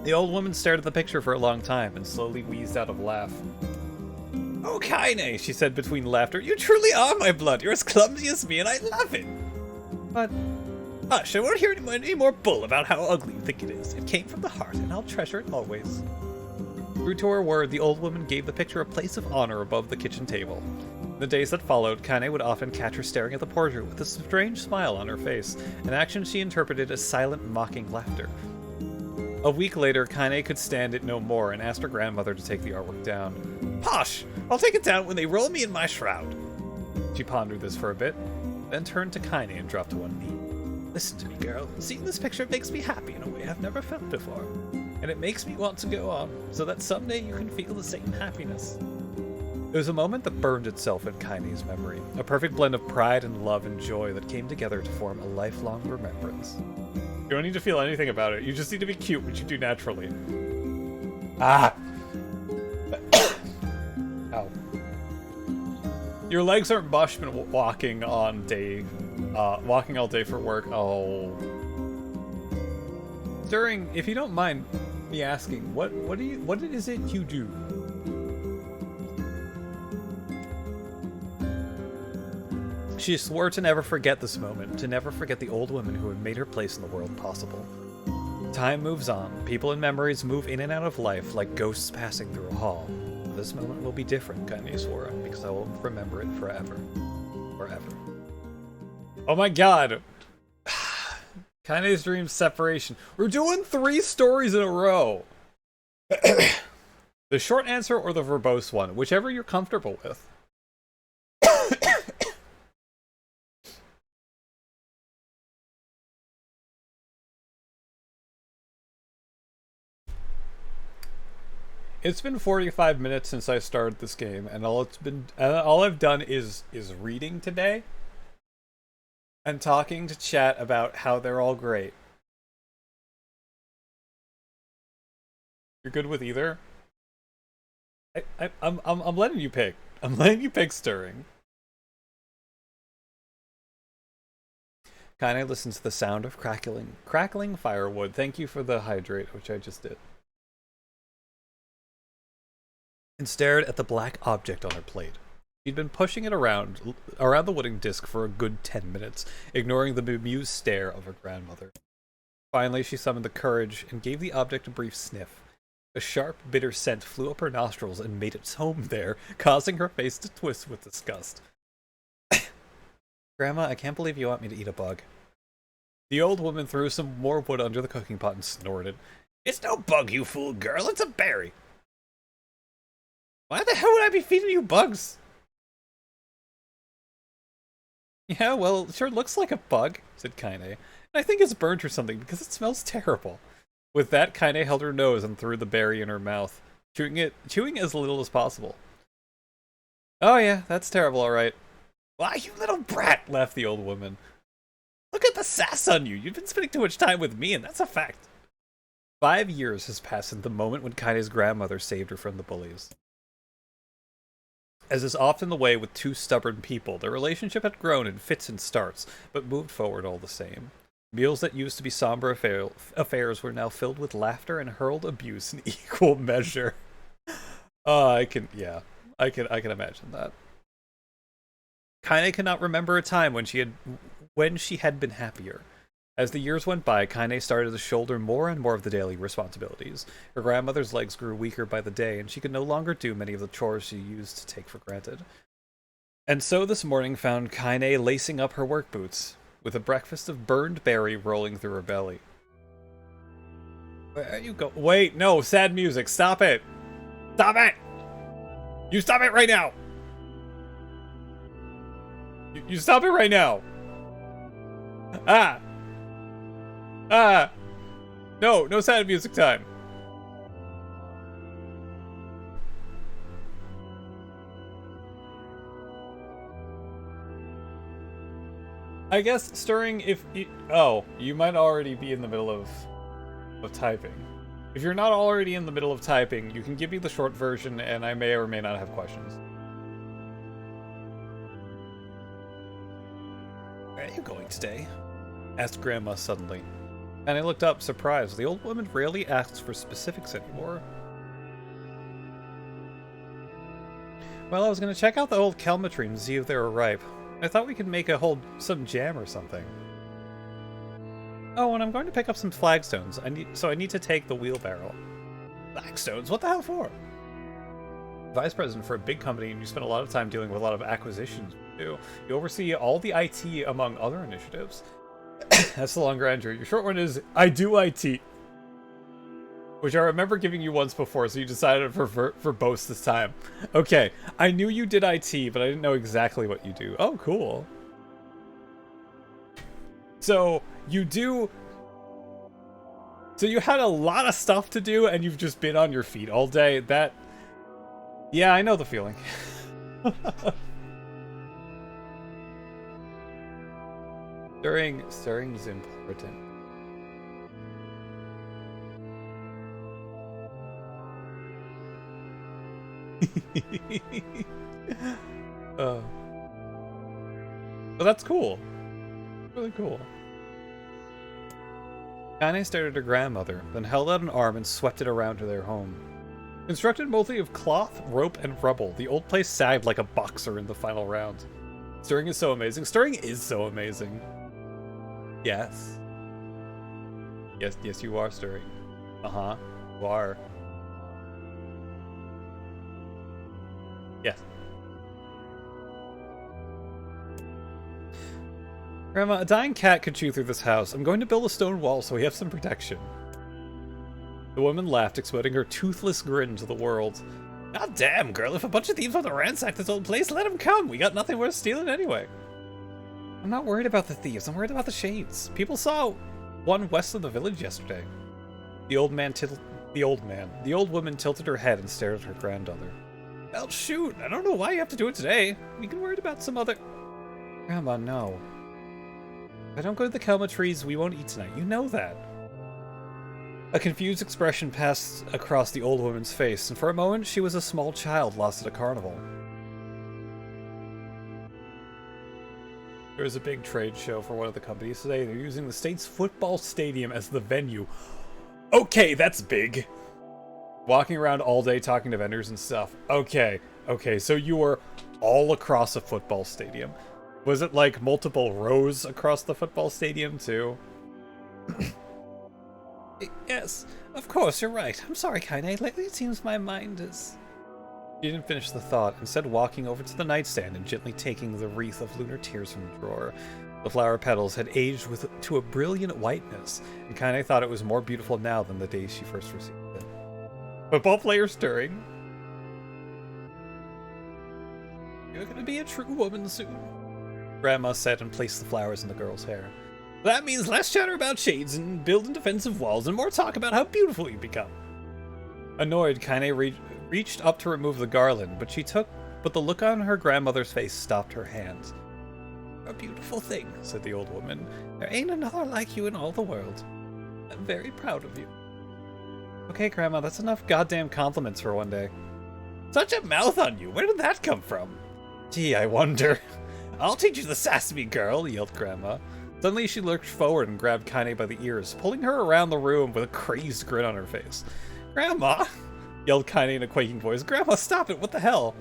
The old woman stared at the picture for a long time and slowly wheezed out a laugh. Oh, Kaine, she said between laughter, you truly are my blood. You're as clumsy as me, and I love it. But, hush, I won't hear any more bull about how ugly you think it is. It came from the heart, and I'll treasure it always. True to her word, the old woman gave the picture a place of honor above the kitchen table. In the days that followed, Kaine would often catch her staring at the portrait with a strange smile on her face, an action she interpreted as silent, mocking laughter. A week later, Kaine could stand it no more and asked her grandmother to take the artwork down. Posh! I'll take it down when they roll me in my shroud. She pondered this for a bit, then turned to Kaine and dropped to one knee. Listen to me, girl. Seeing this picture makes me happy in a way I've never felt before. And it makes me want to go on, so that someday you can feel the same happiness. It was a moment that burned itself in Kaine's memory, a perfect blend of pride and love and joy that came together to form a lifelong remembrance. You don't need to feel anything about it, you just need to be cute, which you do naturally. Ah! Ow. Your legs aren't mush been walking all day for work. Oh. Stirring, if you don't mind me asking, what is it you do? She swore to never forget this moment, to never forget the old woman who had made her place in the world possible. Time moves on. People and memories move in and out of life like ghosts passing through a hall. This moment will be different, Kaine swore, because I will remember it forever. Forever. Oh my god! Kaine's dream separation. We're doing 3 stories in a row! The short answer or the verbose one, whichever you're comfortable with. It's been 45 minutes since I started this game, and all I've done is reading today and talking to chat about how they're all great. You're good with either? I'm letting you pick. I'm letting you pick Stirring. Kaine listened to the sound of crackling firewood. Thank you for the hydrate, which I just did. And stared at the black object on her plate. She'd been pushing it around the wooden disc for a good 10 minutes, ignoring the bemused stare of her grandmother. Finally, she summoned the courage and gave the object a brief sniff. A sharp, bitter scent flew up her nostrils and made its home there, causing her face to twist with disgust. Grandma, I can't believe you want me to eat a bug. The old woman threw some more wood under the cooking pot and snorted. It's no bug, you fool girl, it's a berry. Why the hell would I be feeding you bugs? Yeah, well, it sure looks like a bug, said Kaine. And I think it's burnt or something because it smells terrible. With that, Kaine held her nose and threw the berry in her mouth, chewing as little as possible. Oh yeah, that's terrible, alright. Why, you little brat, laughed the old woman. Look at the sass on you. You've been spending too much time with me, and that's a fact. 5 years has passed since the moment when Kaine's grandmother saved her from the bullies. As is often the way with two stubborn people, their relationship had grown in fits and starts, but moved forward all the same. Meals that used to be somber affairs were now filled with laughter and hurled abuse in equal measure. I can imagine that. Kaine cannot remember a time when she had been happier. As the years went by, Kaine started to shoulder more and more of the daily responsibilities. Her grandmother's legs grew weaker by the day, and she could no longer do many of the chores she used to take for granted. And so this morning found Kaine lacing up her work boots, with a breakfast of burned berry rolling through her belly. Where are you go? Wait, no, sad music, stop it! Stop it! You stop it right now! You stop it right now! No sad music time. I guess stirring you might already be in the middle of typing. If you're not already in the middle of typing, you can give me the short version and I may or may not have questions. Where are you going today? Asked Grandma suddenly. And I looked up, surprised. The old woman rarely asks for specifics anymore. Well, I was going to check out the old kelma trees and see if they were ripe. I thought we could make some jam or something. Oh, and I'm going to pick up some flagstones. I need to take the wheelbarrow. Flagstones? What the hell for? Vice president for a big company, and you spend a lot of time dealing with a lot of acquisitions. You oversee all the IT among other initiatives. That's the longer entry. Your short one is, I do IT. Which I remember giving you once before, so you decided for both this time. Okay, I knew you did IT, but I didn't know exactly what you do. Oh, cool. So, you had a lot of stuff to do, and you've just been on your feet all day. Yeah, I know the feeling. Stirring is important. But that's cool. Really cool. Kaine stared at her grandmother, then held out an arm and swept it around to their home. Constructed mostly of cloth, rope, and rubble, the old place sagged like a boxer in the final round. Stirring is so amazing. Stirring is so amazing. Yes. Yes, you are stirring. Uh-huh. You are. Yes. Grandma, a dying cat could chew through this house. I'm going to build a stone wall so we have some protection. The woman laughed, exploding her toothless grin to the world. God damn, girl, if a bunch of thieves want to ransack this old place, let them come. We got nothing worth stealing anyway. I'm not worried about the thieves. I'm worried about the shades. People saw one west of the village yesterday. The old woman tilted her head and stared at her granddaughter. Well, shoot, I don't know why you have to do it today. We can worry about some other... Grandma, no. If I don't go to the kelma trees, we won't eat tonight. You know that. A confused expression passed across the old woman's face, and for a moment she was a small child lost at a carnival. There was a big trade show for one of the companies today. They're using the state's football stadium as the venue. Okay, that's big. Walking around all day talking to vendors and stuff. Okay, so you were all across a football stadium. Was it like multiple rows across the football stadium too? Yes, of course, you're right. I'm sorry, Kaine. Lately it seems my mind is... She didn't finish the thought, instead walking over to the nightstand and gently taking the wreath of lunar tears from the drawer. The flower petals had aged to a brilliant whiteness, and Kaine thought it was more beautiful now than the day she first received it. Football player stirring. You're gonna be a true woman soon, Grandma said and placed the flowers in the girl's hair. That means less chatter about shades and building defensive walls and more talk about how beautiful you become. Annoyed, Kaine reached up to remove the garland, but the look on her grandmother's face stopped her hands. A beautiful thing, said the old woman. There ain't another like you in all the world. I'm very proud of you. Okay, Grandma, that's enough goddamn compliments for one day. Such a mouth on you! Where did that come from? Gee, I wonder. I'll teach you the sesame, girl, yelled Grandma. Suddenly she lurched forward and grabbed Kaine by the ears, pulling her around the room with a crazed grin on her face. Grandma! Yelled Kaine in a quaking voice. Grandma, stop it! What the hell?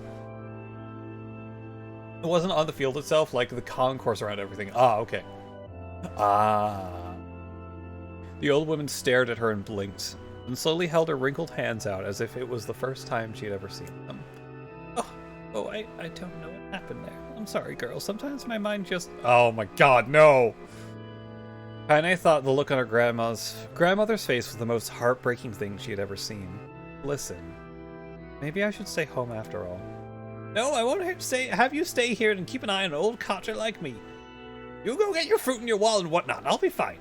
It wasn't on the field itself, like the concourse around everything. Ah, okay. Ah. The old woman stared at her and blinked, and slowly held her wrinkled hands out as if it was the first time she had ever seen them. I don't know what happened there. I'm sorry, girl. Sometimes my mind just... Oh my god, no! Kaine thought the look on her grandmother's face was the most heartbreaking thing she had ever seen. Listen, maybe I should stay home after all. No, I won't have you stay here and keep an eye on an old codger like me. You go get your fruit in your wall and whatnot. I'll be fine.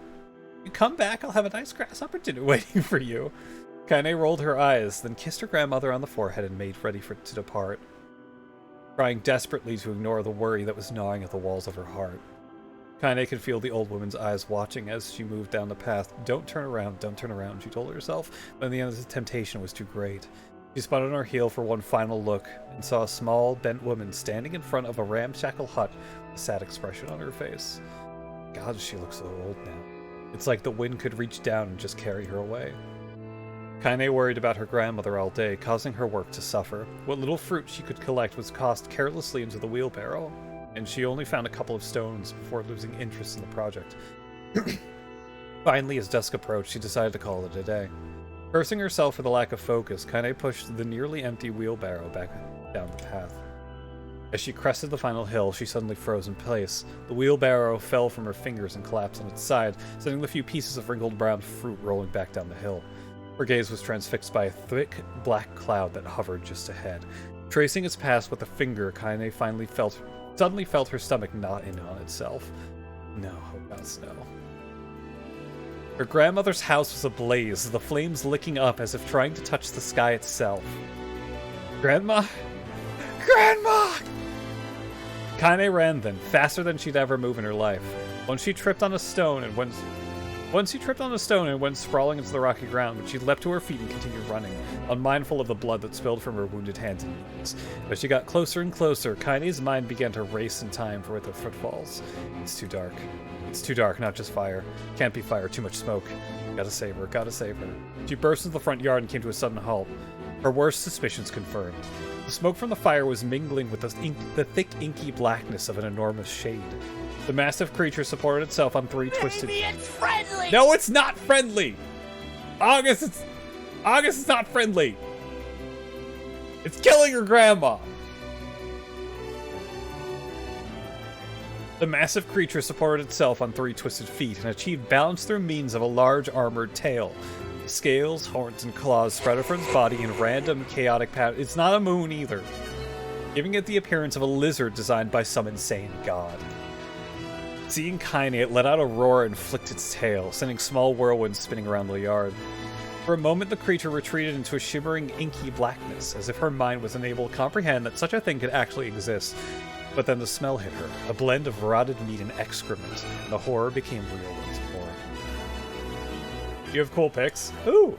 You come back, I'll have a nice grasshopper dinner waiting for you. Kaine rolled her eyes, then kissed her grandmother on the forehead and made ready to depart, trying desperately to ignore the worry that was gnawing at the walls of her heart. Kaine could feel the old woman's eyes watching as she moved down the path. Don't turn around, she told herself, but in the end the temptation was too great. She spun on her heel for one final look and saw a small, bent woman standing in front of a ramshackle hut with a sad expression on her face. God, she looks so old now. It's like the wind could reach down and just carry her away. Kaine worried about her grandmother all day, causing her work to suffer. What little fruit she could collect was tossed carelessly into the wheelbarrow, and she only found a couple of stones before losing interest in the project. Finally, as dusk approached, she decided to call it a day. Cursing herself for the lack of focus, Kaine pushed the nearly empty wheelbarrow back down the path. As she crested the final hill, she suddenly froze in place. The wheelbarrow fell from her fingers and collapsed on its side, sending the few pieces of wrinkled brown fruit rolling back down the hill. Her gaze was transfixed by a thick, black cloud that hovered just ahead. Tracing its path with a finger, Kaine suddenly felt her stomach knot in on itself. No, oh gods, no. Her grandmother's house was ablaze, the flames licking up as if trying to touch the sky itself. Grandma? Grandma! Kaine ran then, faster than she'd ever move in her life. Once she tripped on a stone and went sprawling into the rocky ground, but she leapt to her feet and continued running, unmindful of the blood that spilled from her wounded hands and knees. As she got closer and closer, Kaine's mind began to race in time with her footfalls. It's too dark. It's too dark, not just fire. Can't be fire, too much smoke. Gotta save her, gotta save her. She burst into the front yard and came to a sudden halt. Her worst suspicions confirmed. The smoke from the fire was mingling with the thick, inky blackness of an enormous shade. The massive creature supported itself on three twisted... Maybe it's friendly! No, it's not friendly! August is not friendly! It's killing her grandma! The massive creature supported itself on three twisted feet and achieved balance through means of a large armored tail. Scales, horns, and claws spread over its body in random, chaotic patterns. It's not a moon either, giving it the appearance of a lizard designed by some insane god. Seeing Kaine, it let out a roar and flicked its tail, sending small whirlwinds spinning around the yard. For a moment, the creature retreated into a shimmering, inky blackness, as if her mind was unable to comprehend that such a thing could actually exist. But then the smell hit her, a blend of rotted meat and excrement, and the horror became real once more. You have cool pics? Ooh!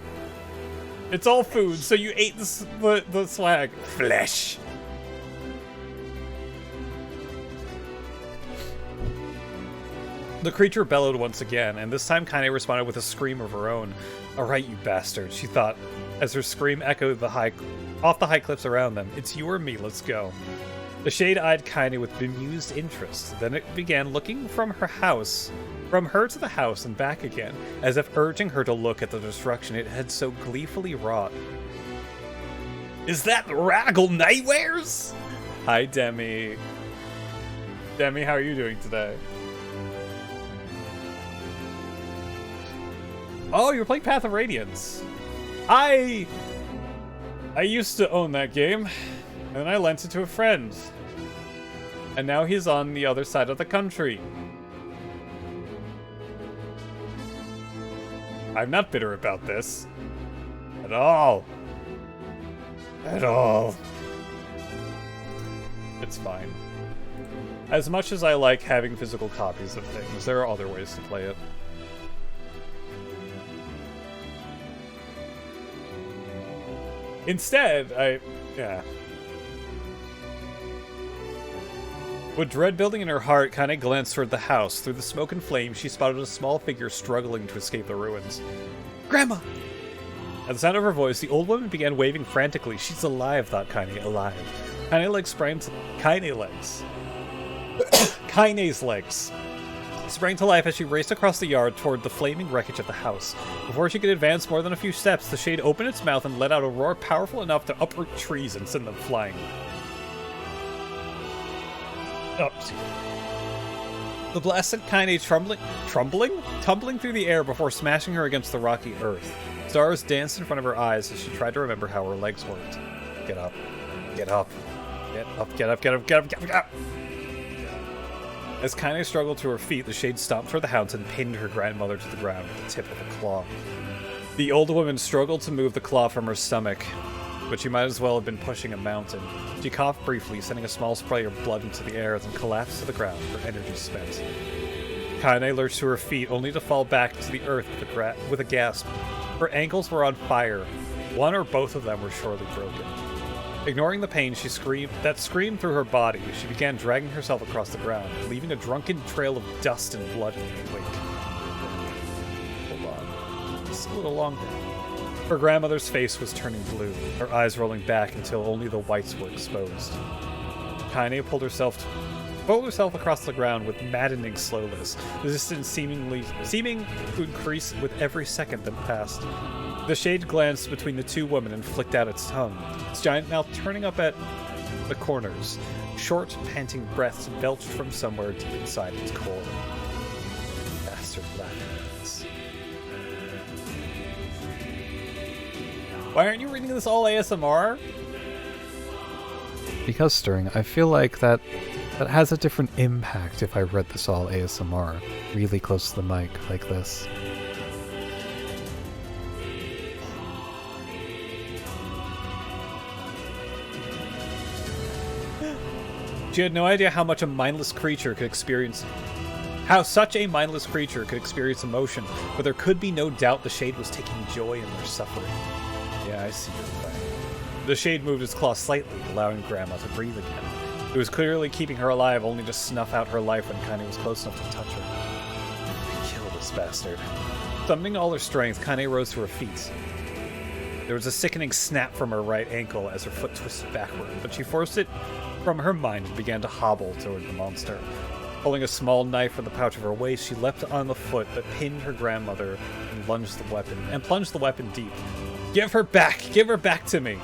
It's all food, so you ate the swag. Flesh! The creature bellowed once again, and this time Kaine responded with a scream of her own. Alright, you bastard, she thought, as her scream echoed off the high cliffs around them. It's you or me, let's go. The shade eyed Kaine with bemused interest. Then it began looking from her to the house and back again, as if urging her to look at the destruction it had so gleefully wrought. Is that the Radical Nightmares? Hi, Demi. Demi, how are you doing today? Oh, you're playing Path of Radiance. I used to own that game, and then I lent it to a friend. And now he's on the other side of the country. I'm not bitter about this. At all. At all. It's fine. As much as I like having physical copies of things, there are other ways to play it. Instead, yeah. With dread building in her heart, Kane glanced toward the house. Through the smoke and flame, she spotted a small figure struggling to escape the ruins. Grandma! At the sound of her voice, the old woman began waving frantically. She's alive, thought Kane. Alive. Kane's legs sprang to... Kane's legs sprang to life as she raced across the yard toward the flaming wreckage of the house. Before she could advance more than a few steps, the shade opened its mouth and let out a roar powerful enough to uproot trees and send them flying. The blast sent Kaine tumbling through the air before smashing her against the rocky earth. Stars danced in front of her eyes as she tried to remember how her legs worked. Get up. Get up. Get up, get up, get up, get up, get up, get up! As Kaine struggled to her feet, the shade stomped for the hounds and pinned her grandmother to the ground with the tip of a claw. The old woman struggled to move the claw from her stomach, but she might as well have been pushing a mountain. She coughed briefly, sending a small spray of blood into the air, then collapsed to the ground, her energy spent. Kaine lurched to her feet, only to fall back to the earth with a gasp. Her ankles were on fire. One or both of them were surely broken. Ignoring the pain that screamed through her body, she began dragging herself across the ground, leaving a drunken trail of dust and blood in her wake. Hold on. Just a little longer. Her grandmother's face was turning blue, her eyes rolling back until only the whites were exposed. Kaine pulled herself across the ground with maddening slowness, the distance seeming to increase with every second that passed. The shade glanced between the two women and flicked out its tongue, its giant mouth turning up at the corners. Short, panting breaths belched from somewhere deep inside its core. Bastard laughs. Why aren't you reading this all ASMR? Because, Stirring, I feel like that has a different impact if I read this all ASMR, really close to the mic, like this. She had no idea how such a mindless creature could experience emotion, but there could be no doubt the shade was taking joy in their suffering. Yeah, I see your point. The shade moved its claw slightly, allowing Grandma to breathe again. It was clearly keeping her alive, only to snuff out her life when Kaine was close enough to touch her. Kill this bastard. Summoning all her strength, Kaine rose to her feet. There was a sickening snap from her right ankle as her foot twisted backward, but she forced it from her mind and began to hobble toward the monster. Pulling a small knife from the pouch of her waist, she leapt on the foot that pinned her grandmother and plunged the weapon deep. Give her back! Give her back to me!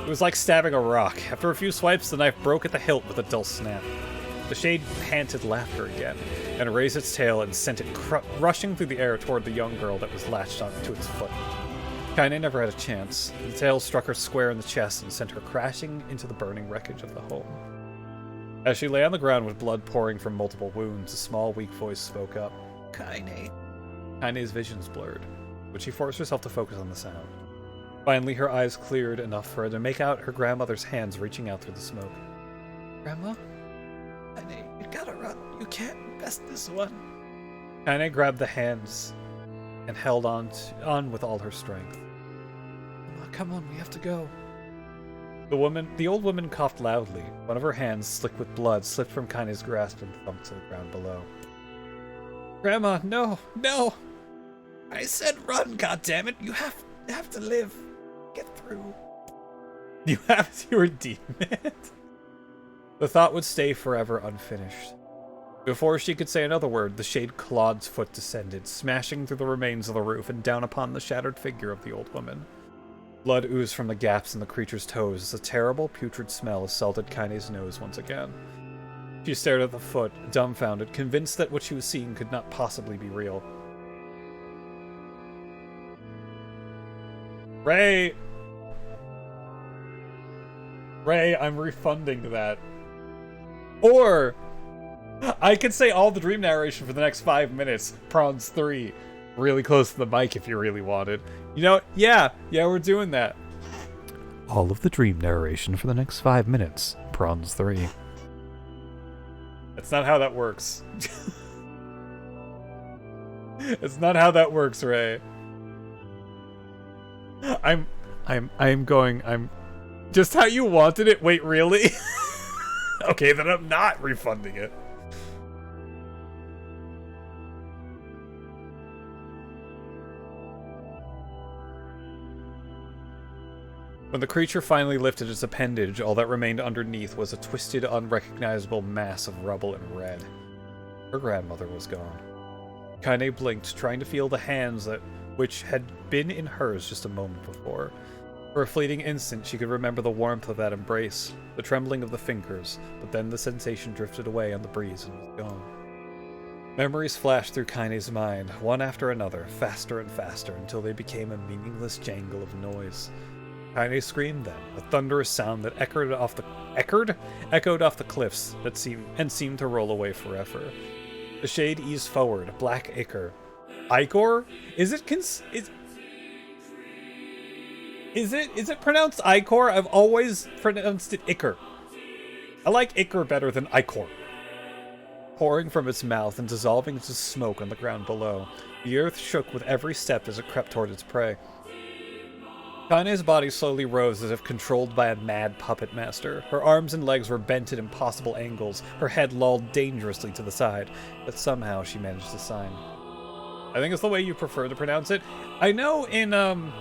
It was like stabbing a rock. After a few swipes, the knife broke at the hilt with a dull snap. The shade panted laughter again, and raised its tail and sent it rushing through the air toward the young girl that was latched onto its foot. Kaine never had a chance. The tail struck her square in the chest and sent her crashing into the burning wreckage of the home. As she lay on the ground with blood pouring from multiple wounds, a small, weak voice spoke up. Kaine. Kaine's visions blurred, but she forced herself to focus on the sound. Finally, her eyes cleared enough for her to make out her grandmother's hands reaching out through the smoke. Grandma? Kaine, you gotta run. You can't best this one. Kaine grabbed the hands and held on with all her strength. Come on, we have to go. The old woman coughed loudly. One of her hands, slick with blood, slipped from Kaine's grasp and thumped to the ground below. Grandma, no, no! I said run, goddammit! You have to live. Get through. You have to redeem it. The thought would stay forever unfinished. Before she could say another word, the shade clawed's foot descended, smashing through the remains of the roof and down upon the shattered figure of the old woman. Blood oozed from the gaps in the creature's toes as a terrible, putrid smell assaulted Kaine's nose once again. She stared at the foot, dumbfounded, convinced that what she was seeing could not possibly be real. Ray, I'm refunding that. Or I could say all the dream narration for the next 5 minutes. Prawns 3. Really close to the mic if you really wanted. You know, yeah, we're doing that. All of the dream narration for the next 5 minutes. Prawns 3. That's not how that works. It's not how that works, Ray. I'm just how you wanted it. Wait, really? Okay, then I'm not refunding it. When the creature finally lifted its appendage, all that remained underneath was a twisted, unrecognizable mass of rubble and red. Her grandmother was gone. Kaine blinked, trying to feel the hands which had been in hers just a moment before. For a fleeting instant, she could remember the warmth of that embrace, the trembling of the fingers, but then the sensation drifted away on the breeze and was gone. Memories flashed through Kaine's mind, one after another, faster and faster, until they became a meaningless jangle of noise. Kaine screamed then, a thunderous sound that echoed off the cliffs that seemed to roll away forever. The shade eased forward, black ichor. Ichor? Is it pronounced Ichor? I've always pronounced it Ichor. I like Ichor better than Ichor. Pouring from its mouth and dissolving into smoke on the ground below, the earth shook with every step as it crept toward its prey. Kaine's body slowly rose as if controlled by a mad puppet master. Her arms and legs were bent at impossible angles, her head lolled dangerously to the side, but somehow she managed to sign. I think it's the way you prefer to pronounce it. I know in that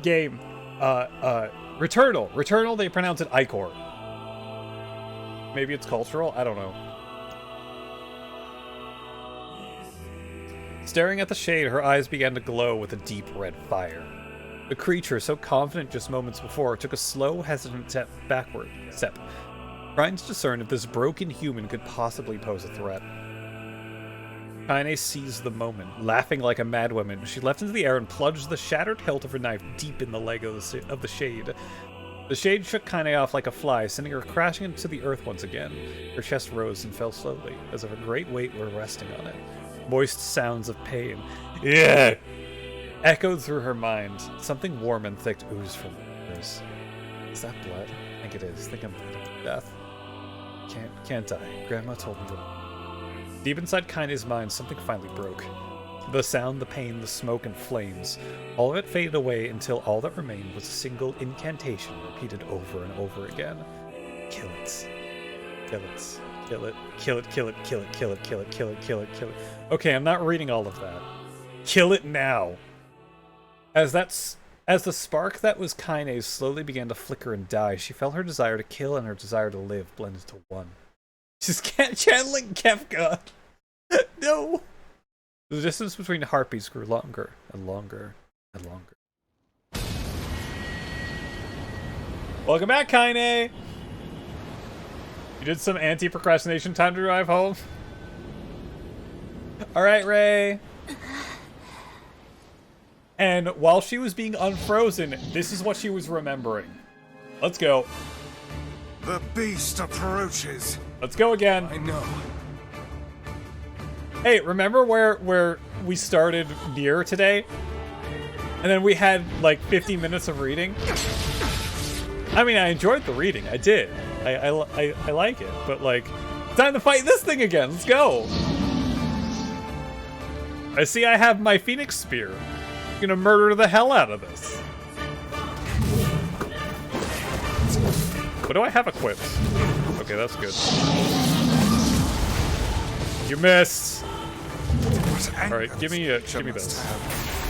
game, Returnal, they pronounce it Ichor. Maybe it's cultural? I don't know. Staring at the shade, her eyes began to glow with a deep red fire. The creature, so confident just moments before, took a slow, hesitant step backward, trying to discern if this broken human could possibly pose a threat. Kaine seized the moment. Laughing like a madwoman, she leapt into the air and plunged the shattered hilt of her knife deep in the leg of the shade. The shade shook Kaine off like a fly, sending her crashing into the earth once again. Her chest rose and fell slowly, as if a great weight were resting on it. Moist sounds of pain, yeah, echoed through her mind. Something warm and thick oozed from her ears. Is that blood? I think it is. I think I'm bleeding to death. Can't die. Grandma told me that. Deep inside Kaine's mind, something finally broke. The sound, the pain, the smoke, and flames. All of it faded away until all that remained was a single incantation repeated over and over again. Kill it. Kill it. Kill it. Kill it. Kill it. Kill it. Kill it. Kill it. Kill it. Kill it. Kill it. Okay, I'm not reading all of that. Kill it now. As the spark that was Kaine's slowly began to flicker and die, she felt her desire to kill and her desire to live blend into one. She's channeling Kefka. No. The distance between heartbeats grew longer and longer and longer. Welcome back, Kaine. You did some anti-procrastination time to drive home. All right, Ray. And while she was being unfrozen, this is what she was remembering. Let's go. The beast approaches. Let's go again. I know. Hey, remember where we started Nier today? And then we had like 50 minutes of reading? I mean, I enjoyed the reading. I did. I like it. But like, time to fight this thing again. Let's go. I see I have my Phoenix Spear. I'm gonna murder the hell out of this. What do I have equipped? Okay, that's good. You missed. All right, give me this.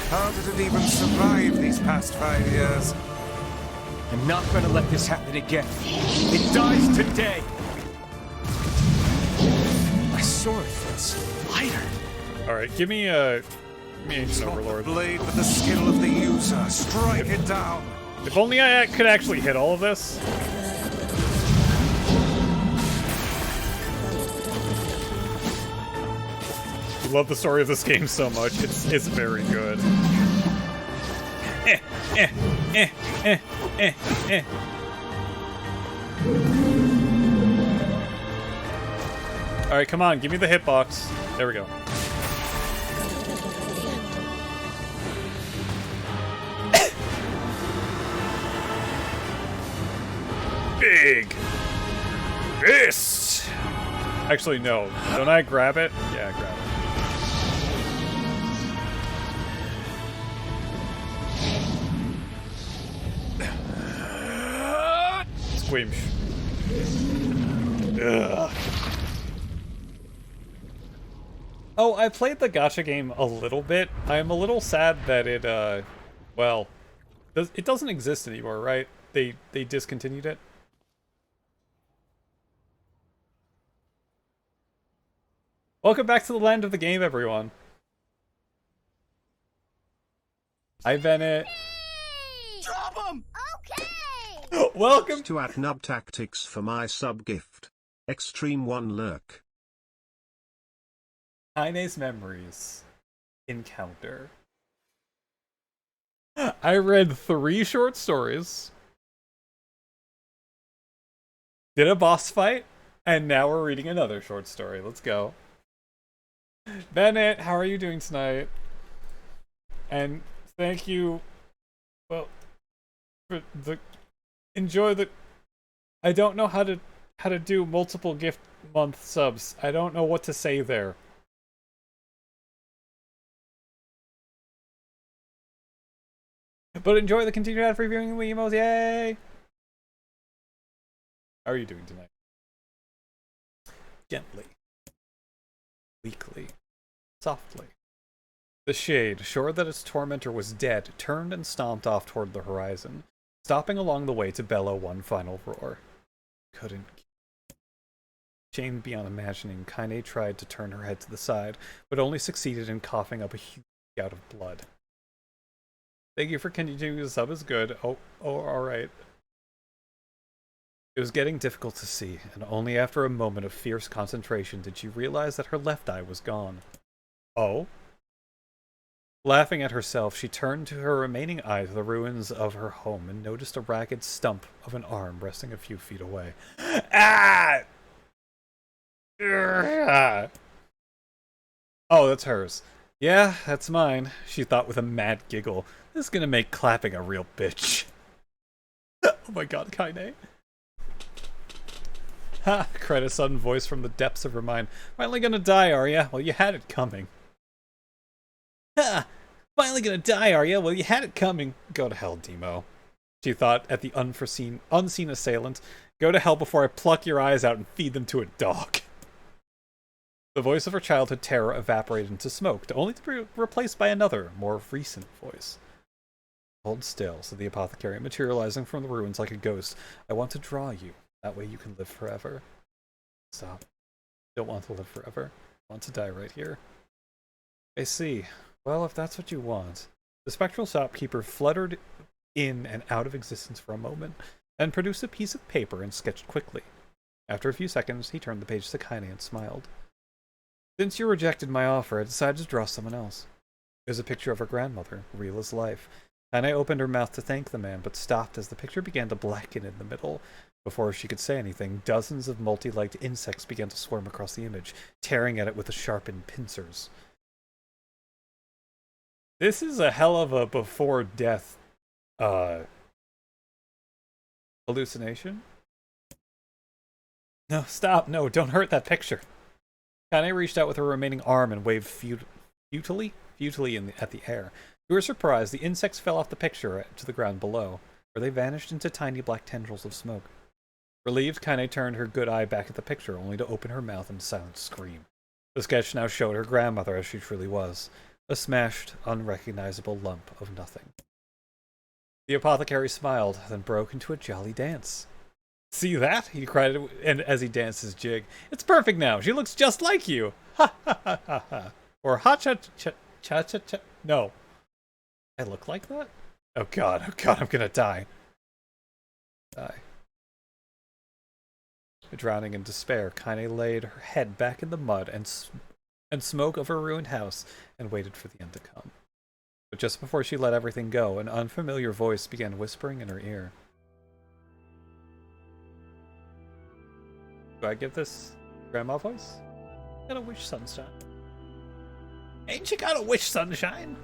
How did it even survive these past 5 years? I'm not gonna let this happen again. It dies today. My sword feels lighter. All right, give me Ancient Overlord. The blade with the skill of the user. Strike it down. If only I could actually hit all of this. love the story of this game so much. It's very good. Alright, come on, give me the hitbox. There we go. Big fist! Actually, no. Don't I grab it? Yeah, grab it. Squeamish. Ugh. Oh, I played the gacha game a little bit. I am a little sad that it, well, it doesn't exist anymore, right? They discontinued it. Welcome back to the land of the game, everyone. Hi, Bennett. Drop him! Okay! Welcome To at Nub Tactics for my sub gift. Extreme 1 lurk. Heine's Memories. Encounter. I read 3 short stories. Did a boss fight. And now we're reading another short story. Let's go. Bennett, how are you doing tonight? And thank you, well, for the enjoy the. I don't know how to do multiple gift month subs. I don't know what to say there. But enjoy the continued ad free viewing of emos, yay! How are you doing tonight? Gently. Weakly. Softly. The shade, sure that its tormentor was dead, turned and stomped off toward the horizon, stopping along the way to bellow one final roar. Couldn't. Shamed beyond imagining, Kaine tried to turn her head to the side, but only succeeded in coughing up a huge gout of blood. Thank you for continuing to sub is good. Oh, alright. It was getting difficult to see, and only after a moment of fierce concentration did she realize that her left eye was gone. Oh? Laughing at herself, she turned to her remaining eye to the ruins of her home and noticed a ragged stump of an arm resting a few feet away. Ah! Ah! Oh, that's hers. Yeah, that's mine, she thought with a mad giggle. This is gonna make clapping a real bitch. Oh my god, Kaine. Ha! Cried a sudden voice from the depths of her mind. Finally gonna die, are ya? Well, you had it coming. Ha! Finally gonna die, are ya? Well, you had it coming. Go to hell, Demo. She thought at the unseen assailant. Go to hell before I pluck your eyes out and feed them to a dog. The voice of her childhood terror evaporated into smoke, only to be replaced by another, more recent voice. Hold still, said the apothecary, materializing from the ruins like a ghost. I want to draw you. That way you can live forever. Stop. Don't want to live forever. I want to die right here. I see. Well, if that's what you want. The spectral shopkeeper fluttered in and out of existence for a moment, then produced a piece of paper and sketched quickly. After a few seconds, he turned the page to Kaine and smiled. Since you rejected my offer, I decided to draw someone else. It was a picture of her grandmother, real as life. Kaine opened her mouth to thank the man, but stopped as the picture began to blacken in the middle. Before she could say anything, dozens of multi-legged insects began to swarm across the image, tearing at it with sharpened pincers. This is a hell of a before-death, hallucination? No, stop, no, don't hurt that picture. Kaine reached out with her remaining arm and waved futilely at the air. To her surprise, the insects fell off the picture to the ground below, where they vanished into tiny black tendrils of smoke. Relieved, Kaine turned her good eye back at the picture, only to open her mouth in a silent scream. The sketch now showed her grandmother as she truly was, a smashed, unrecognizable lump of nothing. The apothecary smiled, then broke into a jolly dance. See that? He cried, and as he danced his jig. It's perfect now. She looks just like you. Ha ha ha ha ha. Or ha cha cha cha cha cha. No. I look like that? Oh god, I'm gonna die. Die. Drowning in despair, Kaine laid her head back in the mud and and smoke of her ruined house and waited for the end to come. But just before she let everything go, an unfamiliar voice began whispering in her ear. Do I give this grandma voice? Got a wish, sunshine. Ain't you got a wish, sunshine?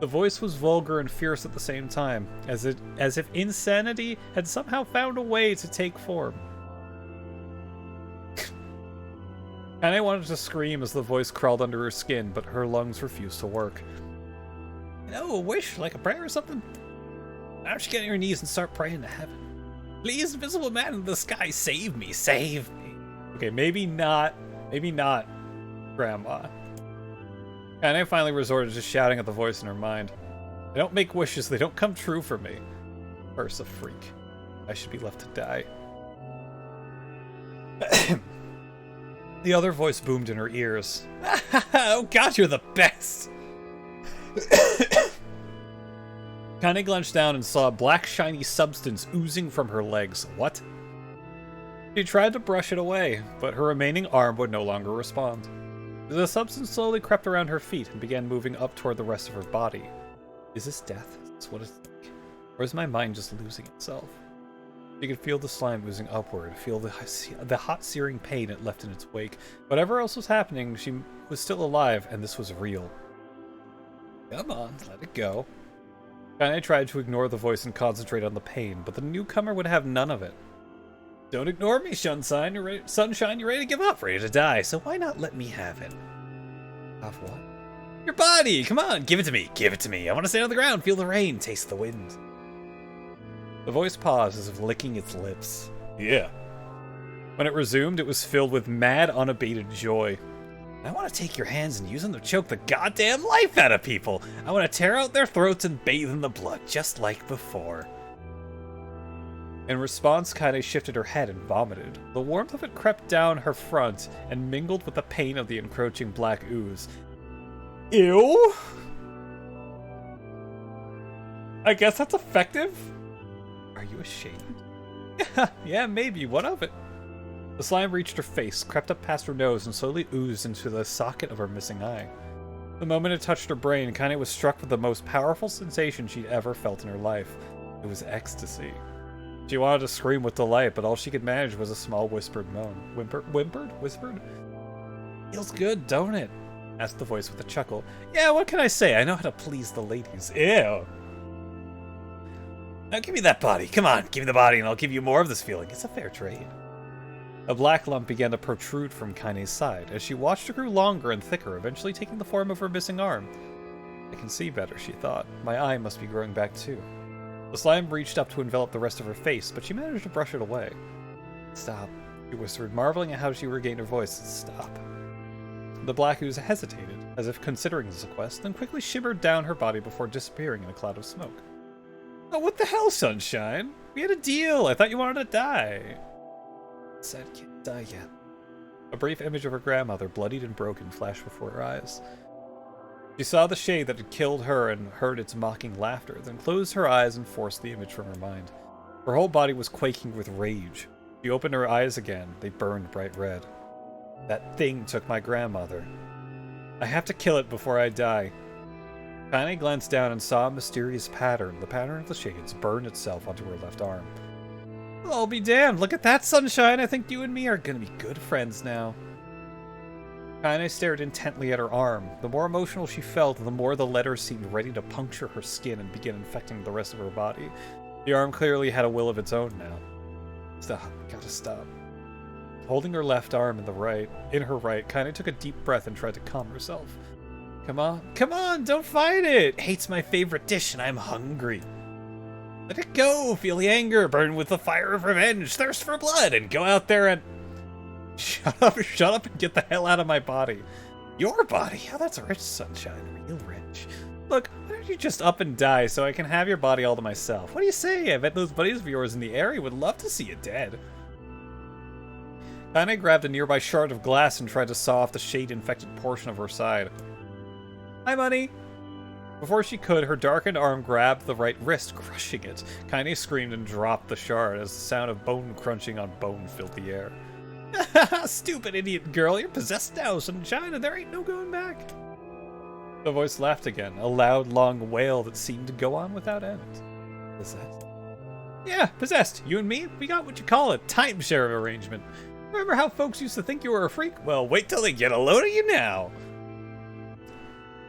The voice was vulgar and fierce at the same time, as if insanity had somehow found a way to take form. And I wanted to scream as the voice crawled under her skin, but her lungs refused to work. You know, a wish, like a prayer or something? Why don't you get on your knees and start praying to heaven? Please, invisible man in the sky, save me, save me. Okay, maybe not, Grandma. And I finally resorted to shouting at the voice in her mind. I don't make wishes, they don't come true for me. Curse a freak. I should be left to die. The other voice boomed in her ears. Oh god, you're the best! Connie glanced down and saw a black shiny substance oozing from her legs. What? She tried to brush it away, but her remaining arm would no longer respond. The substance slowly crept around her feet and began moving up toward the rest of her body. Is this death? Is this what it's like? Or is my mind just losing itself? She could feel the slime oozing upward, feel the hot searing pain it left in its wake. Whatever else was happening, she was still alive, and this was real. Come on, let it go. Kaine tried to ignore the voice and concentrate on the pain, but the newcomer would have none of it. Don't ignore me, Sunshine. You're ready to give up, ready to die, so why not let me have it? Have what? Your body! Come on, give it to me, give it to me. I want to stand on the ground, feel the rain, taste the wind. The voice paused as if licking its lips. Yeah. When it resumed, it was filled with mad, unabated joy. I want to take your hands and use them to choke the goddamn life out of people. I want to tear out their throats and bathe in the blood, just like before. In response, Kaine shifted her head and vomited. The warmth of it crept down her front and mingled with the pain of the encroaching black ooze. Ew! I guess that's effective? Are you ashamed? Yeah, maybe. What of it? The slime reached her face, crept up past her nose, and slowly oozed into the socket of her missing eye. The moment it touched her brain, Kaine was struck with the most powerful sensation she'd ever felt in her life. It was ecstasy. She wanted to scream with delight, but all she could manage was a small whispered moan. Whispered? Feels good, don't it? Asked the voice with a chuckle. Yeah, what can I say? I know how to please the ladies. Ew. Now give me that body. Come on, give me the body and I'll give you more of this feeling. It's a fair trade. A black lump began to protrude from Kaine's side. As she watched, it grew longer and thicker, eventually taking the form of her missing arm. I can see better, she thought. My eye must be growing back too. The slime reached up to envelop the rest of her face, but she managed to brush it away. Stop, she whispered, marveling at how she regained her voice. Stop. The black ooze hesitated, as if considering this quest, then quickly shimmered down her body before disappearing in a cloud of smoke. Oh, what the hell, Sunshine? We had a deal. I thought you wanted to die. Said can't die yet. A brief image of her grandmother, bloodied and broken, flashed before her eyes. She saw the shade that had killed her and heard its mocking laughter, then closed her eyes and forced the image from her mind. Her whole body was quaking with rage. She opened her eyes again. They burned bright red. That thing took my grandmother. I have to kill it before I die. Kaine glanced down and saw a mysterious pattern. The pattern of the shades burned itself onto her left arm. I'll be damned. Look at that, Sunshine. I think you and me are gonna be good friends now. Kaine stared intently at her arm. The more emotional she felt, the more the letters seemed ready to puncture her skin and begin infecting the rest of her body. The arm clearly had a will of its own now. Stop. Gotta stop. Holding her left arm in her right, Kaine took a deep breath and tried to calm herself. Come on, don't fight it! Hate's my favorite dish and I'm hungry. Let it go, feel the anger, burn with the fire of revenge, thirst for blood, and go out there and... Shut up and get the hell out of my body. Your body? Oh, that's rich, Sunshine, real rich. Look, why don't you just up and die so I can have your body all to myself? What do you say? I bet those buddies of yours in the area would love to see you dead. Kaine grabbed a nearby shard of glass and tried to saw off the shade-infected portion of her side. Hi, Money! Before she could, her darkened arm grabbed the right wrist, crushing it. Kaine screamed and dropped the shard as the sound of bone crunching on bone filled the air. Stupid idiot girl, you're possessed now, Sunshine, and there ain't no going back. The voice laughed again, a loud, long wail that seemed to go on without end. Possessed? Yeah, possessed. You and me, we got what you call a timeshare arrangement. Remember how folks used to think you were a freak? Well, wait till they get a load of you now.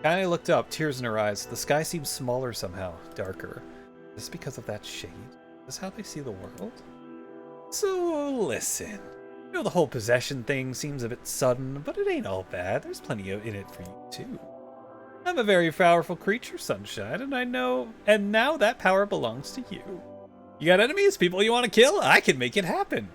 Kaine looked up, tears in her eyes. The sky seemed smaller somehow, darker. Is this because of that shade? Is this how they see the world? So, listen. I know the whole possession thing seems a bit sudden, but it ain't all bad. There's plenty in it for you, too. I'm a very powerful creature, Sunshine, and now that power belongs to you. You got enemies? People you want to kill? I can make it happen.